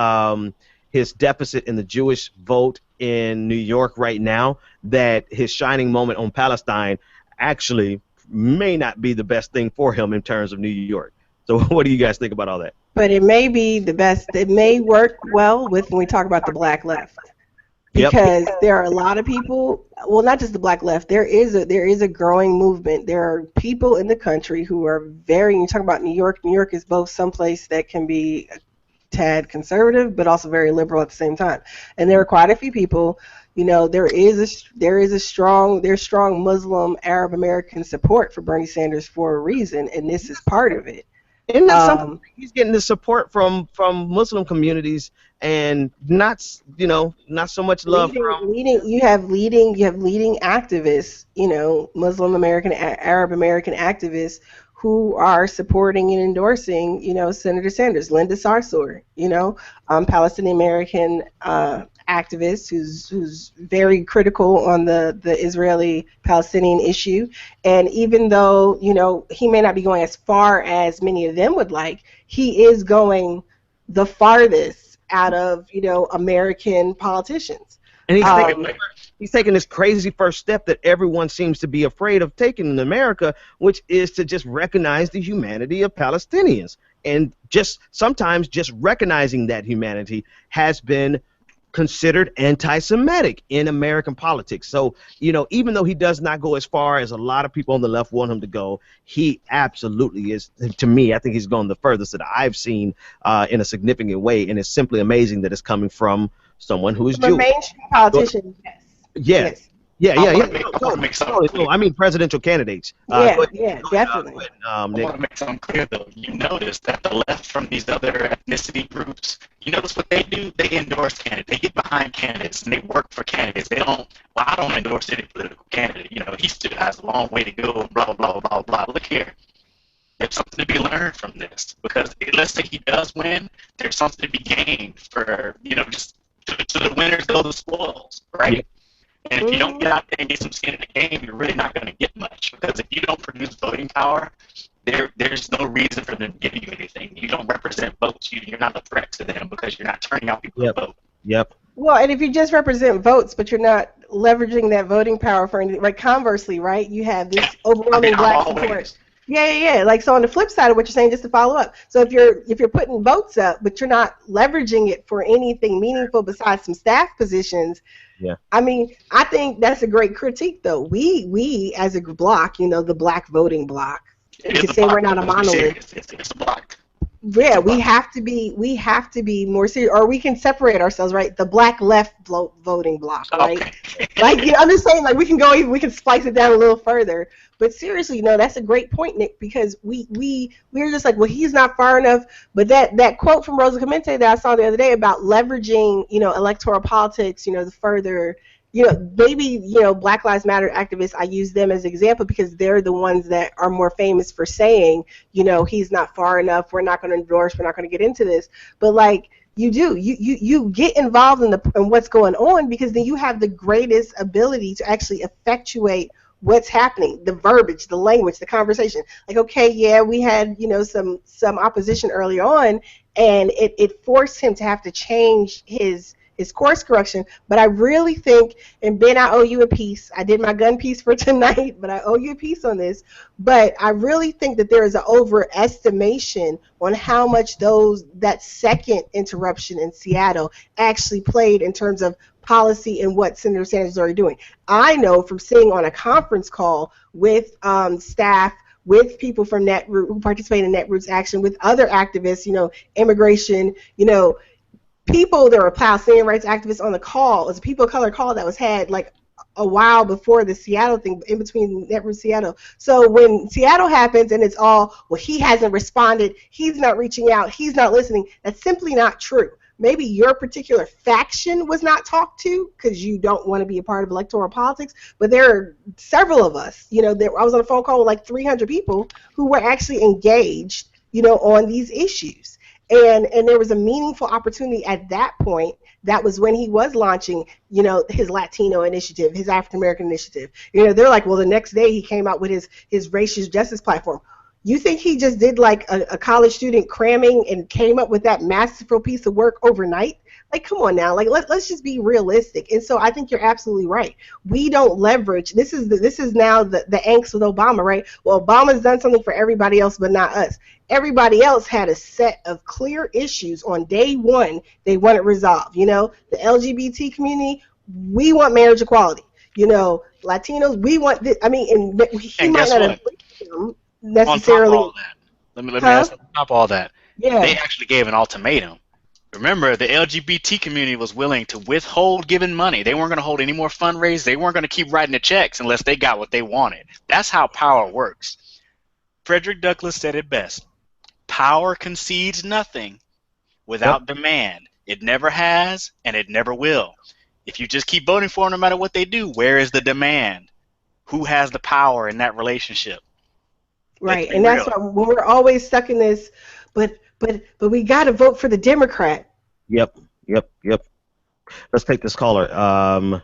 deficit in the Jewish vote in New York right now, that his shining moment on Palestine actually may not be the best thing for him in terms of New York. So what do you guys think about all that? But it may be the best. It may work well with when we talk about the black left, because there are a lot of people. Well, not just the black left. There is a growing movement. There are people in the country who are very. You talk about New York. New York is both someplace that can be a tad conservative, but also very liberal at the same time. And there are quite a few people. You know, there's strong Muslim Arab American support for Bernie Sanders for a reason, and this is part of it. And that's something he's getting the support from Muslim communities, and not so much love from you have leading activists, Muslim American, Arab American activists who are supporting and endorsing, Senator Sanders, Linda Sarsour, Palestinian American activist who's very critical on the Israeli-Palestinian issue. And even though, he may not be going as far as many of them would like, he is going the farthest out of, American politicians. And he's taking this crazy first step that everyone seems to be afraid of taking in America, which is to just recognize the humanity of Palestinians. And sometimes just recognizing that humanity has been considered anti-Semitic in American politics. So, even though he does not go as far as a lot of people on the left want him to go, he absolutely is, to me, I think he's gone the furthest that I've seen in a significant way, and it's simply amazing that it's coming from someone who is Jewish. A mainstream politician, yes. Yeah. No, I mean presidential candidates. Definitely. I want to make something clear, though. You notice that the left from these other ethnicity groups, you notice what they do? They endorse candidates. They get behind candidates, and they work for candidates. They don't, I don't endorse any political candidate. He still has a long way to go, blah, blah, blah, blah. Look here. There's something to be learned from this, because let's say he does win, there's something to be gained for, just to the winners go the spoils, right? Yeah. And if you don't get out there and get some skin in the game, you're really not going to get much, because if you don't produce voting power, there's no reason for them to give you anything. You don't represent votes. You're not a threat to them because you're not turning out people to vote. Yep. Well, and if you just represent votes, but you're not leveraging that voting power for anything, like conversely, right? You have this overwhelming black support. Yeah. Like, so on the flip side of what you're saying, just to follow up. So if you're putting votes up, but you're not leveraging it for anything meaningful besides some staff positions. Yeah. I mean, I think that's a great critique, though. We as a block, the black voting block, you can say we're not a monolith. It's a block. Yeah, we have to be more serious, or we can separate ourselves, right? The black left voting block, right? Okay. Like, I'm just saying, like, we can splice it down a little further. But seriously, that's a great point, Nick, because we're just like, well, he's not far enough. But that quote from Rosa Clemente that I saw the other day about leveraging, electoral politics, the further, maybe, Black Lives Matter activists, I use them as an example because they're the ones that are more famous for saying, he's not far enough, we're not going to endorse, we're not going to get into this. But, like, you get involved in what's going on, because then you have the greatest ability to actually effectuate what's happening, the verbiage, the language, the conversation. Like, okay, yeah, we had, some opposition early on, and it forced him to have to change his course correction. But I really think, and Ben, I owe you a piece. I did my gun piece for tonight, but I owe you a piece on this. But I really think that there is an overestimation on how much that second interruption in Seattle actually played in terms of policy and what Senator Sanders is already doing. I know from sitting on a conference call with staff, with people from Netroot who participate in Netroots Action, with other activists, immigration, people. There were Palestinian rights activists on the call. It was a people of color call that was had like a while before the Seattle thing, in between Netroot Seattle. So when Seattle happens and it's all, well, he hasn't responded, he's not reaching out, he's not listening, that's simply not true. Maybe your particular faction was not talked to because you don't want to be a part of electoral politics, but there are several of us, I was on a phone call with like 300 people who were actually engaged, on these issues. And there was a meaningful opportunity at that point. That was when he was launching, his Latino initiative, his African American initiative. They're like, well, the next day he came out with his racial justice platform. You think he just did like a college student cramming and came up with that masterful piece of work overnight? Like, come on now, like let's just be realistic. And so I think you're absolutely right. We don't leverage. This is now the angst with Obama, right? Well, Obama's done something for everybody else, but not us. Everybody else had a set of clear issues on day one they wanted resolved. The LGBT community, we want marriage equality. Latinos, we want this. I mean, and he might not have them necessarily. On top of all that, let me ask, on top of all that, they actually gave an ultimatum. Remember, the LGBT community was willing to withhold giving money. They weren't going to hold any more fundraisers. They weren't going to keep writing the checks unless they got what they wanted. That's how power works. Frederick Douglass said it best. Power concedes nothing without demand. It never has, and it never will. If you just keep voting for them no matter what they do, where is the demand? Who has the power in that relationship? Right, and that's why when we're always stuck in this, but we got to vote for the Democrat. Yep. Let's take this caller.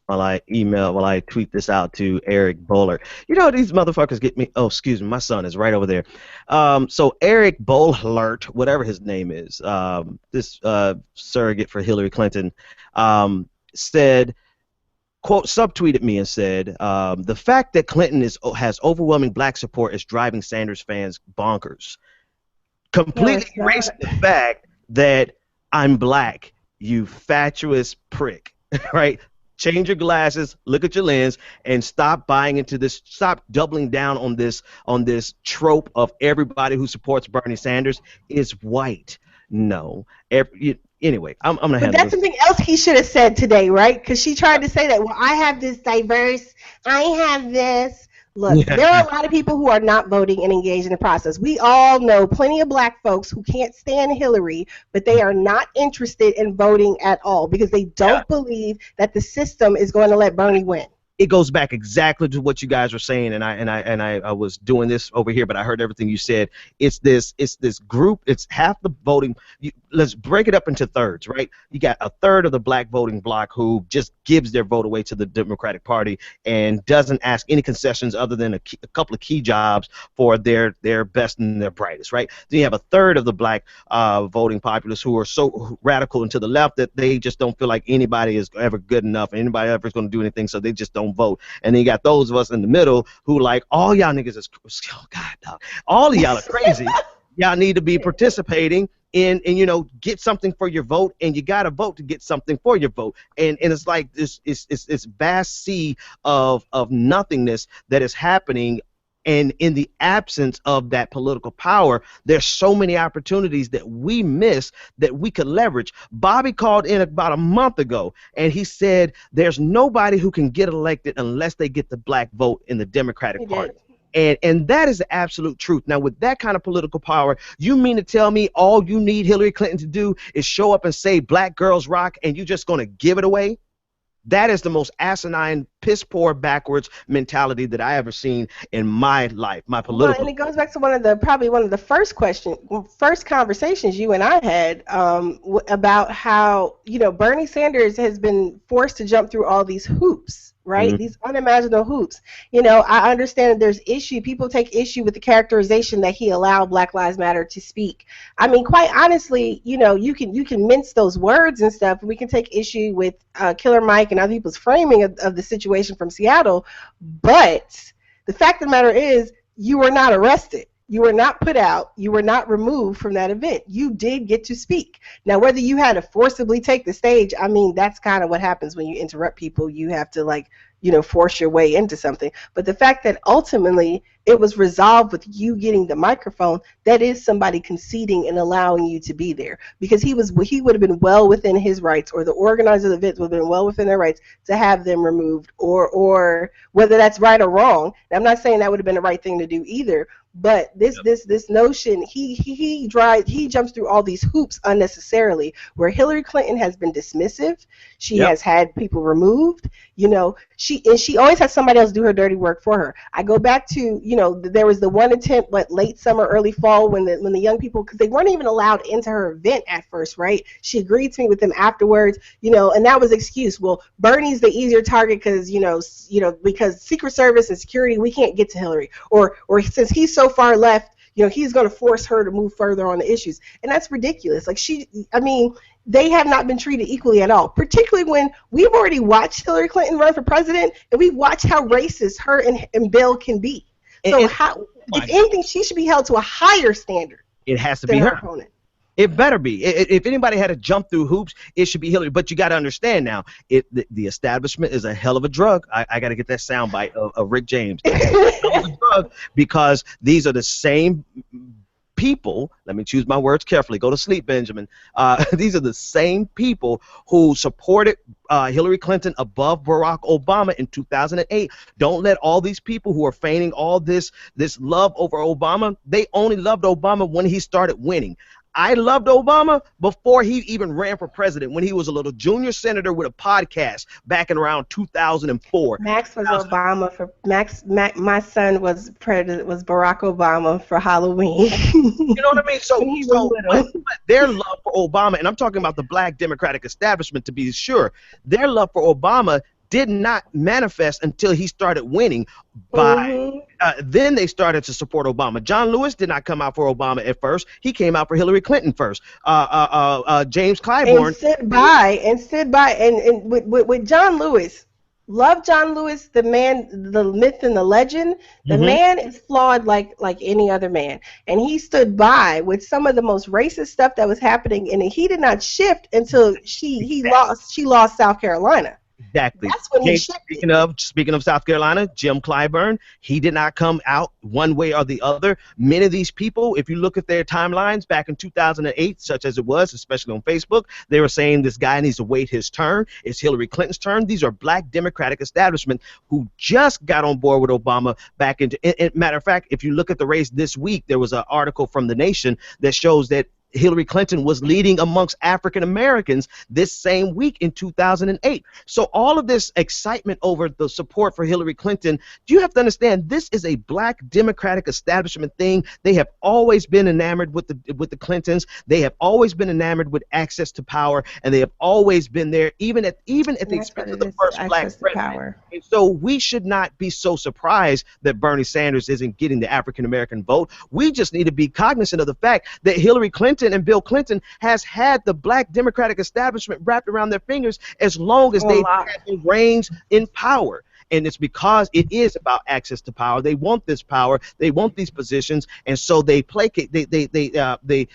While I tweet this out to Eric Bowler. These motherfuckers get me. Oh, excuse me, my son is right over there. So Eric Bowler, whatever his name is, this surrogate for Hillary Clinton, said, quote, subtweeted me and said, the fact that Clinton has overwhelming black support is driving Sanders fans bonkers. Completely erasing the fact that I'm black, you fatuous prick, right? Change your glasses, look at your lens, and stop buying into this. Stop doubling down on this trope of everybody who supports Bernie Sanders is white. No. Anyway, I'm gonna handle this. But that's something else he should have said today, right? Because she tried to say that. Well, I have this diverse. I have this. Look, there are a lot of people who are not voting and engaged in the process. We all know plenty of black folks who can't stand Hillary, but they are not interested in voting at all because they don't believe that the system is going to let Bernie win. It goes back exactly to what you guys were saying, and I was doing this over here, but I heard everything you said. It's this group. It's half the voting. Let's break it up into thirds, right? You got a third of the black voting bloc who just gives their vote away to the Democratic Party and doesn't ask any concessions other than a couple of key jobs for their best and their brightest, right? Then you have a third of the black voting populace who are so radical and to the left that they just don't feel like anybody is ever good enough, and anybody ever is going to do anything, so they just don't vote. And then you got those of us in the middle who like, all y'all niggas is, oh God, dog, all of y'all are crazy. Y'all need to be participating in get something for your vote, and you got to vote to get something for your vote. And it's like this vast sea of nothingness that is happening. And in the absence of that political power, there's so many opportunities that we miss that we could leverage. Bobby called in about a month ago, and he said there's nobody who can get elected unless they get the black vote in the Democratic Party. And that is the absolute truth. Now, with that kind of political power, you mean to tell me all you need Hillary Clinton to do is show up and say black girls rock, and you're just going to give it away? That is the most asinine, piss-poor, backwards mentality that I ever seen in my life, my political. And it goes back to probably one of the first conversations you and I had about how Bernie Sanders has been forced to jump through all these hoops, right? Mm-hmm. These unimaginable hoops. I understand that there's issue. People take issue with the characterization that he allowed Black Lives Matter to speak. I mean, quite honestly, you can mince those words and stuff. We can take issue with Killer Mike and other people's framing of the situation from Seattle. But the fact of the matter is, you were not arrested. You were not put out. You were not removed from that event. You did get to speak. Now, whether you had to forcibly take the stage, I mean, that's kind of what happens when you interrupt people. You have to, force your way into something. But the fact that ultimately it was resolved with you getting the microphone, that is somebody conceding and allowing you to be there, because he would have been well within his rights, or the organizer of the event would have been well within their rights to have them removed, or whether that's right or wrong. I'm not saying that would have been the right thing to do either, but this notion, he jumps through all these hoops unnecessarily, where Hillary Clinton has been dismissive. She has had people removed. She always has somebody else do her dirty work for her. I go back to, there was the one attempt, late summer, early fall, when the young people, because they weren't even allowed into her event at first, right? She agreed to meet with them afterwards, and that was excuse. Well, Bernie's the easier target because, because Secret Service and security, we can't get to Hillary, or since he's so far left, he's going to force her to move further on the issues, and that's ridiculous. They have not been treated equally at all, particularly when we've already watched Hillary Clinton run for president, and we've watched how racist her and Bill can be. So if anything, she should be held to a higher standard. It has to be her opponent. It better be. If anybody had to jump through hoops, it should be Hillary. But you got to understand now, the establishment is a hell of a drug. I got to get that soundbite of Rick James. It's a hell of a drug, because these are the same people. Let me choose my words carefully. Go to sleep, Benjamin. These are the same people who supported Hillary Clinton above Barack Obama in 2008. Don't let all these people who are feigning all this love over Obama, they only loved Obama when he started winning. I loved Obama before he even ran for president, when he was a little junior senator with a podcast back in around 2004. Max was Obama for my son was Barack Obama for Halloween. You know what I mean? So their love for Obama, and I'm talking about the black Democratic establishment to be sure, their love for Obama did not manifest until he started winning. Then they started to support Obama. John Lewis did not come out for Obama at first. He came out for Hillary Clinton first. James Clyburn. And stood by. And with John Lewis, love John Lewis, the man, the myth and the legend. The man is flawed like any other man. And he stood by with some of the most racist stuff that was happening, and he did not shift until she lost South Carolina. Exactly. That's when he shifted. Speaking of South Carolina, Jim Clyburn, he did not come out one way or the other. Many of these people, if you look at their timelines back in 2008, such as it was, especially on Facebook, they were saying this guy needs to wait his turn. It's Hillary Clinton's turn. These are black Democratic establishment who just got on board with Obama back into. Matter of fact, if you look at the race this week, there was an article from The Nation that shows that Hillary Clinton was leading amongst African Americans this same week in 2008. So all of this excitement over the support for Hillary Clinton, you have to understand, this is a black Democratic establishment thing. They have always been enamored with the Clintons. They have always been enamored with access to power, and they have always been there, even at the expense of the first black president. And so we should not be so surprised that Bernie Sanders isn't getting the African American vote. We just need to be cognizant of the fact that Hillary Clinton and Bill Clinton has had the black Democratic establishment wrapped around their fingers as long as they've had the reins in power. And it's because it is about access to power. They want this power. They want these positions, and so they placate. What's the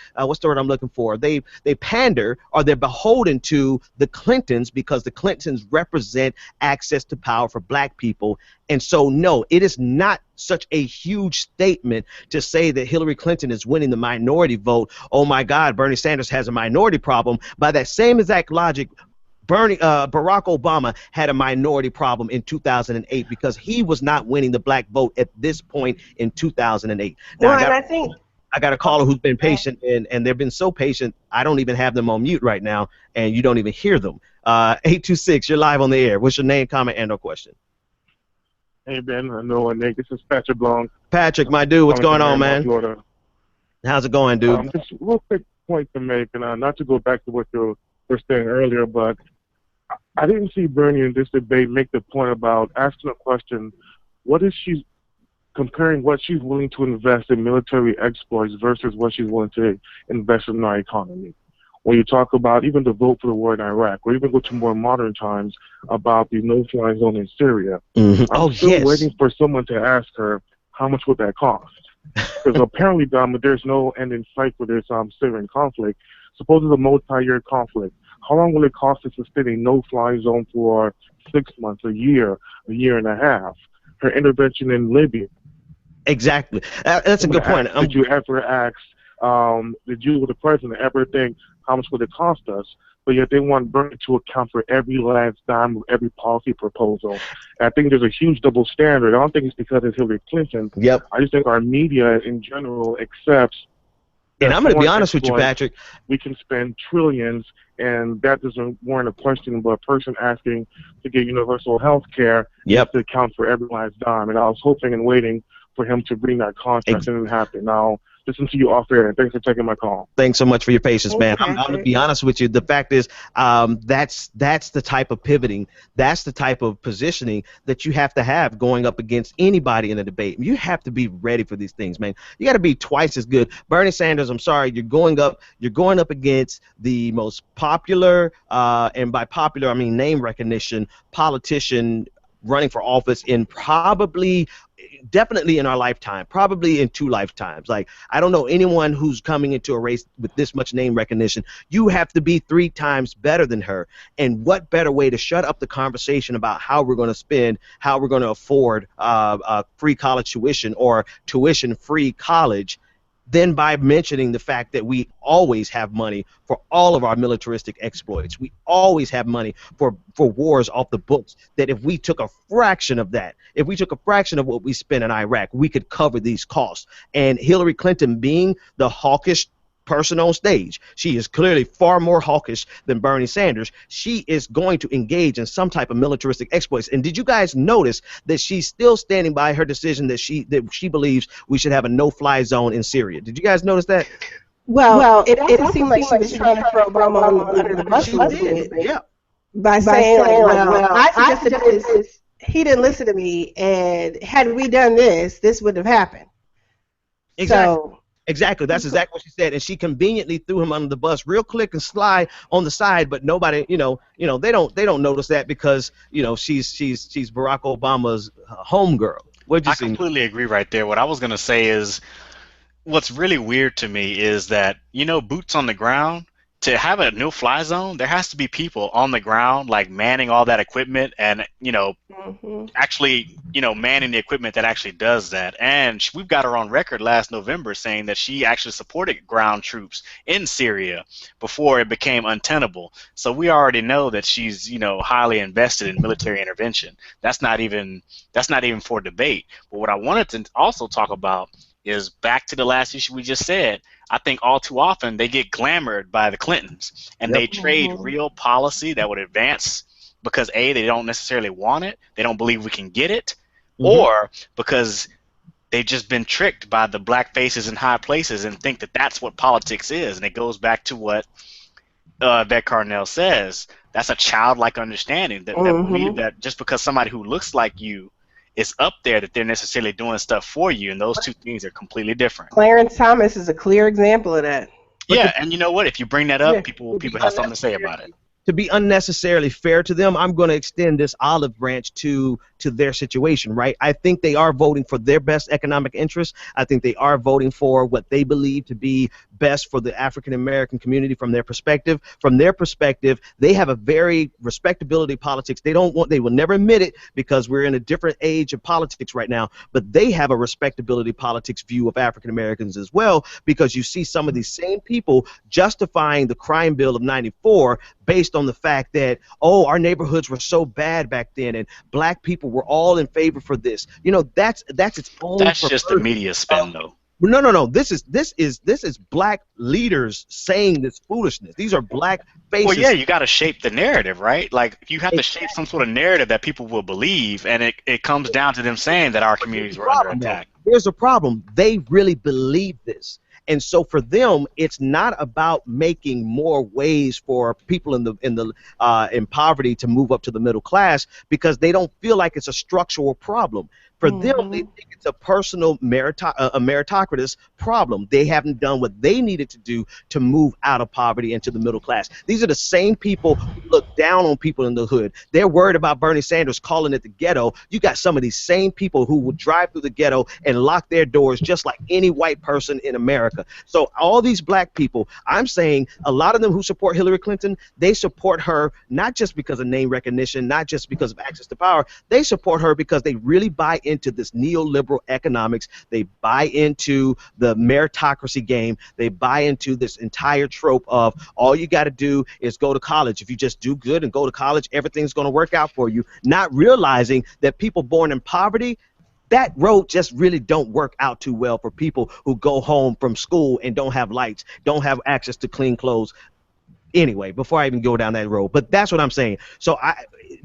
word I'm looking for? They pander, or they're beholden to the Clintons, because the Clintons represent access to power for black people. And so, no, it is not such a huge statement to say that Hillary Clinton is winning the minority vote. Oh my God, Bernie Sanders has a minority problem. By that same exact logic, Barack Obama had a minority problem in 2008 because he was not winning the black vote at this point in 2008. Now, I got a caller who's been patient, and they've been so patient, I don't even have them on mute right now, and you don't even hear them. 826, you're live on the air. What's your name, comment, and/or question? Hey, Ben. I know, Nick. This is Patrick Blanc. Patrick, my dude, what's going on, man? Florida. How's it going, dude? Just a real quick point to make, and not to go back to what you were saying earlier, but I didn't see Bernie in this debate make the point about asking a question, what is she comparing what she's willing to invest in military exploits versus what she's willing to invest in our economy. When you talk about even the vote for the war in Iraq, or even go to more modern times about the no-fly zone in Syria, I'm still waiting for someone to ask her, how much would that cost? Because apparently, there's no end in sight for this Syrian conflict. Suppose it's a multi-year conflict. How long will it cost to sustain a no-fly zone for 6 months, a year and a half? Her intervention in Libya. Exactly. That's a good point. Did you ever ask, did you or the president ever think, how much would it cost us? But yet they want Bernie to account for every last dime of every policy proposal. And I think there's a huge double standard. I don't think it's because it's Hillary Clinton. Yep. I just think our media in general accepts. And I'm going to be honest with you, Patrick. We can spend trillions, and that doesn't warrant a question. But a person asking to get universal health care has to account for every last dime. And I was hoping and waiting for him to bring that contract, and it didn't happen. Now, listen to you off air, and thanks for taking my call. Thanks so much for your patience, man. I'm going to be honest with you. The fact is, that's the type of pivoting, that's the type of positioning that you have to have going up against anybody in a debate. You have to be ready for these things, man. You got to be twice as good. Bernie Sanders, I'm sorry, you're going up against the most popular, and by popular I mean name recognition, politician running for office in definitely in our lifetime, probably in 2 lifetimes. Like, I don't know anyone who's coming into a race with this much name recognition. You have to be 3 times better than her. And what better way to shut up the conversation about how we're going to spend, how we're going to afford free college tuition or tuition-free college than by mentioning the fact that we always have money for all of our militaristic exploits. We always have money for wars off the books, that if we took a fraction of that, if we took a fraction of what we spent in Iraq, we could cover these costs. And Hillary Clinton, being the hawkish person on stage, she is clearly far more hawkish than Bernie Sanders. She is going to engage in some type of militaristic exploits. And did you guys notice that she's still standing by her decision that she believes we should have a no-fly zone in Syria? Did you guys notice that? Well, it also seemed like she was trying to throw Obama under the bus a little bit. Yeah. By saying, well, I suggested this, he didn't listen to me, and had we done this, this wouldn't have happened. Exactly. So, exactly. That's exactly what she said, and she conveniently threw him under the bus, real quick and sly on the side. But nobody, they don't notice that because she's Barack Obama's homegirl. I completely agree right there. What I was gonna say is, what's really weird to me is that boots on the ground. To have a no-fly zone, there has to be people on the ground, like manning all that equipment, and actually, manning the equipment that actually does that. And we've got her on record last November saying that she actually supported ground troops in Syria before it became untenable. So we already know that she's, highly invested in military intervention. That's not even for debate. But what I wanted to also talk about is back to the last issue we just said. I think all too often they get glamored by the Clintons, and they trade real policy that would advance because A, they don't necessarily want it, they don't believe we can get it, or because they've just been tricked by the black faces in high places and think that that's what politics is. And it goes back to what Yvette Carnell says. That's a childlike understanding that believe that just because somebody who looks like you is up there, that they're necessarily doing stuff for you, and those two things are completely different. Clarence Thomas is a clear example of that. Yeah, and you know what? If you bring that up, people have something to say about it. To be unnecessarily fair to them, I'm going to extend this olive branch to their situation, right? I think they are voting for their best economic interests. I think they are voting for what they believe to be best for the African American community from their perspective. From their perspective, they have a very respectability politics. They will never admit it because we're in a different age of politics right now, but they have a respectability politics view of African Americans as well, because you see some of these same people justifying the crime bill of '94 based on the fact that, our neighborhoods were so bad back then and black people were all in favor for this. That's its own. That's just the media spin, though. No. This is black leaders saying this foolishness. These are black faces. Well, yeah, you got to shape the narrative, right? Like, you have to shape some sort of narrative that people will believe, and it comes down to them saying that our communities were under attack. There's a problem. They really believe this. And so for them, it's not about making more ways for people in poverty to move up to the middle class, because they don't feel like it's a structural problem. For them, they think it's a personal a meritocratic problem. They haven't done what they needed to do to move out of poverty into the middle class. These are the same people who look down on people in the hood. They're worried about Bernie Sanders calling it the ghetto. You got some of these same people who will drive through the ghetto and lock their doors just like any white person in America. So all these black people, I'm saying a lot of them who support Hillary Clinton, they support her not just because of name recognition, not just because of access to power. They support her because they really buy into this neoliberal economics. They buy into the meritocracy game. They buy into this entire trope of all you got to do is go to college. If you just do good and go to college, everything's going to work out for you, not realizing that people born in poverty, that road just really don't work out too well for people who go home from school and don't have lights, don't have access to clean clothes. Anyway, before I even go down that road, but that's what I'm saying. So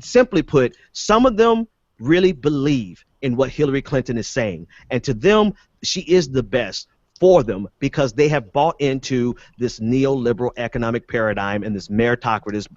simply put, some of them really believe in what Hillary Clinton is saying, and to them, she is the best for them because they have bought into this neoliberal economic paradigm and this meritocratic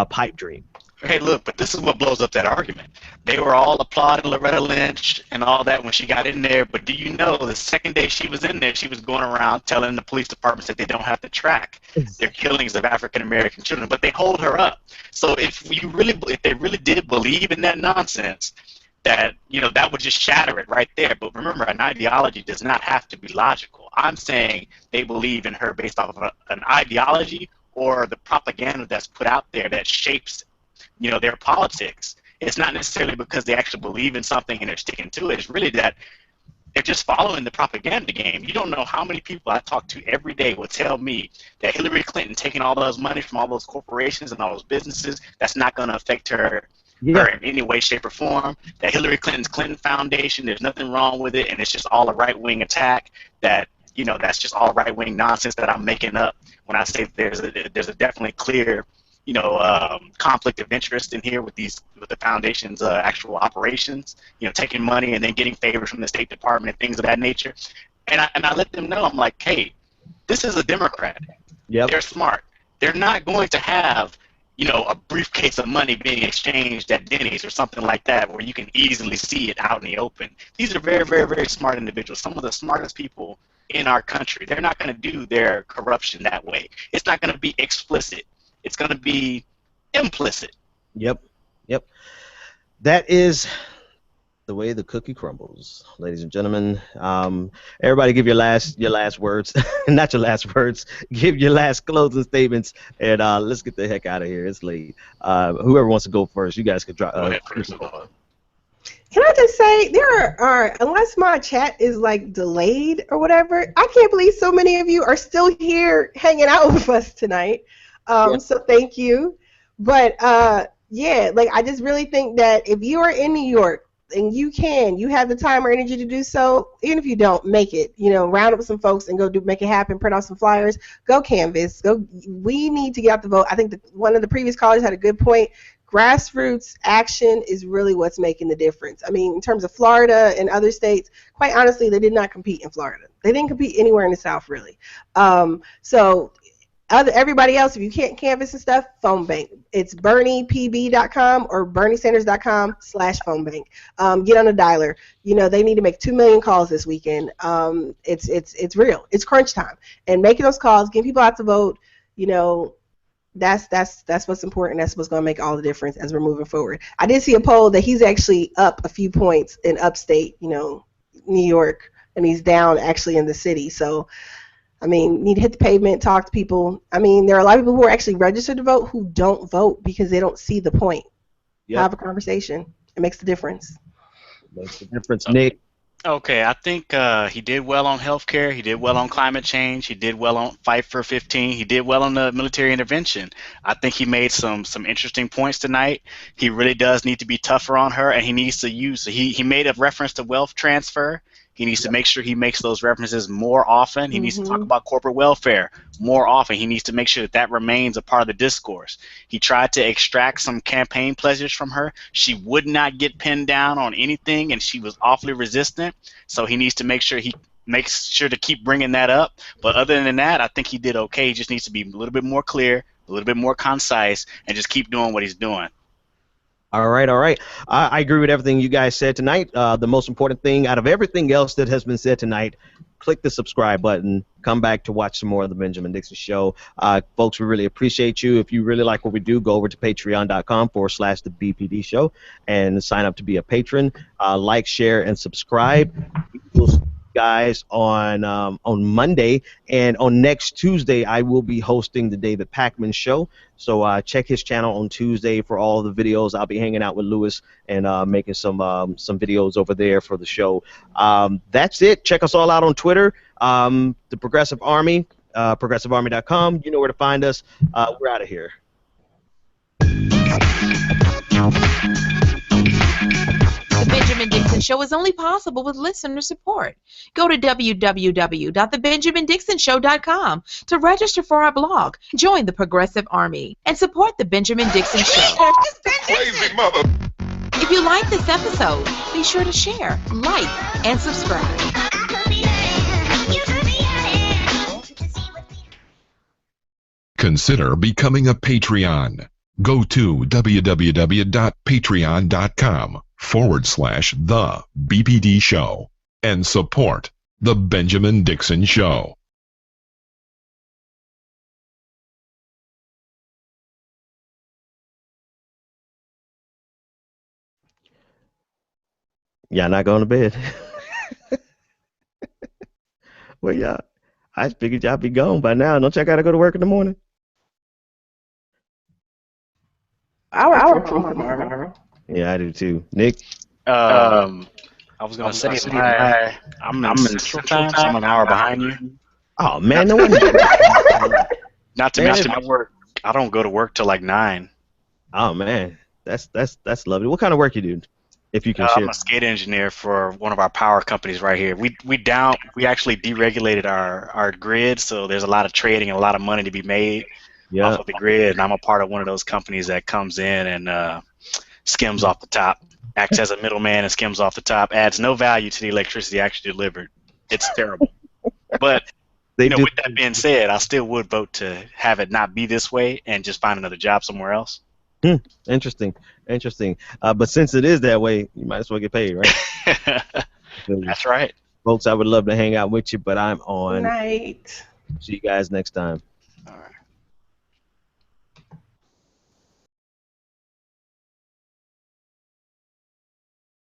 pipe dream. Hey, look, but this is what blows up that argument. They were all applauding Loretta Lynch and all that when she got in there, but do you know the second day she was in there, she was going around telling the police departments that they don't have to track their killings of African-American children, but they hold her up. So if they really did believe in that nonsense, that, you know, that would just shatter it right there. But remember, an ideology does not have to be logical. I'm saying they believe in her based off of an ideology or the propaganda that's put out there that shapes, you know, their politics. It's not necessarily because they actually believe in something and they're sticking to it. It's really that they're just following the propaganda game. You don't know how many people I talk to every day will tell me that Hillary Clinton taking all those money from all those corporations and all those businesses, that's not going to affect her in any way, shape, or form. That Hillary Clinton's Clinton Foundation, there's nothing wrong with it, and it's just all a right-wing attack. That, you know, that's just all right-wing nonsense that I'm making up when I say there's a definitely clear, you know, conflict of interest in here with the foundation's actual operations. You know, taking money and then getting favors from the State Department and things of that nature. And I let them know, I'm like, hey, this is a Democrat. Yep. They're smart. They're not going to have, you know, a briefcase of money being exchanged at Denny's or something like that where you can easily see it out in the open. These are very, very, very smart individuals, some of the smartest people in our country. They're not going to do their corruption that way. It's not going to be explicit. It's going to be implicit. Yep. That is the way the cookie crumbles, ladies and gentlemen. Everybody give your last words. Not your last words. Give your last closing statements, and let's get the heck out of here. It's late. Whoever wants to go first, you guys could drop. Can I just say, there are, unless my chat is like delayed or whatever, I can't believe so many of you are still here hanging out with us tonight. So thank you. But yeah, like I just really think that if you are in New York and you have the time or energy to do so, even if you don't, make it. You know, round up some folks and go make it happen. Print out some flyers. Go canvas. We need to get out the vote. I think one of the previous callers had a good point. Grassroots action is really what's making the difference. I mean, in terms of Florida and other states, quite honestly, they did not compete in Florida. They didn't compete anywhere in the South, really. So everybody else, if you can't canvas and stuff, phone bank. It's BerniePB.com or BernieSanders.com/phone-bank. Get on a dialer. You know, they need to make 2 million calls this weekend. It's real. It's crunch time. And making those calls, getting people out to vote, you know, that's what's important. That's what's going to make all the difference as we're moving forward. I did see a poll that he's actually up a few points in upstate, you know, New York, and he's down actually in the city. So, I mean, need to hit the pavement, talk to people. I mean, there are a lot of people who are actually registered to vote who don't vote because they don't see the point. Have a conversation. It makes the difference. Makes the difference, Nick. Okay, I think he did well on healthcare. He did well on climate change. He did well on Fight for 15. He did well on the military intervention. I think he made some interesting points tonight. He really does need to be tougher on her, and he needs to use. He made a reference to wealth transfer. He needs to make sure he makes those references more often. He needs to talk about corporate welfare more often. He needs to make sure that remains a part of the discourse. He tried to extract some campaign pledges from her. She would not get pinned down on anything, and she was awfully resistant. So he needs to make sure he makes sure to keep bringing that up. But other than that, I think he did okay. He just needs to be a little bit more clear, a little bit more concise, and just keep doing what he's doing. All right, all right. I agree with everything you guys said tonight. The most important thing out of everything else that has been said tonight, click the subscribe button. Come back to watch some more of the Benjamin Dixon Show. Folks, we really appreciate you. If you really like what we do, go over to patreon.com/the BPD Show and sign up to be a patron. Like, share, and subscribe. We'll see you guys on Monday, and on next Tuesday I will be hosting the David Pakman Show. So check his channel on Tuesday for all the videos. I'll be hanging out with Lewis and making some videos over there for the show. That's it. Check us all out on Twitter. The Progressive Army, progressivearmy.com. You know where to find us. We're out of here. The Benjamin Dixon Show is only possible with listener support. Go to www.thebenjamindixonshow.com to register for our blog, join the Progressive Army, and support the Benjamin Dixon Show. Crazy mother. If you like this episode, be sure to share, like, and subscribe. Consider becoming a Patreon. Go to www.patreon.com/the BPD Show and support the Benjamin Dixon Show. Y'all not going to bed? Well, y'all, I figured y'all be gone by now. Don't y'all got to go to work in the morning? I work from home tomorrow. Yeah, I do too. Nick? I was going to say, I'm in Central Time, so I'm an hour behind you. Oh, man, no wonder. Not to mention, I don't go to work till like 9. Oh, man, that's lovely. What kind of work you do, if you can share? I'm a skate engineer for one of our power companies right here. We actually deregulated our grid, so there's a lot of trading and a lot of money to be made off of the grid, and I'm a part of one of those companies that comes in and skims off the top, acts as a middleman and skims off the top, adds no value to the electricity actually delivered. It's terrible. But with that being said, I still would vote to have it not be this way and just find another job somewhere else. Interesting. But since it is that way, you might as well get paid, right? That's right. Folks, I would love to hang out with you, but I'm on. Good night. See you guys next time. All right.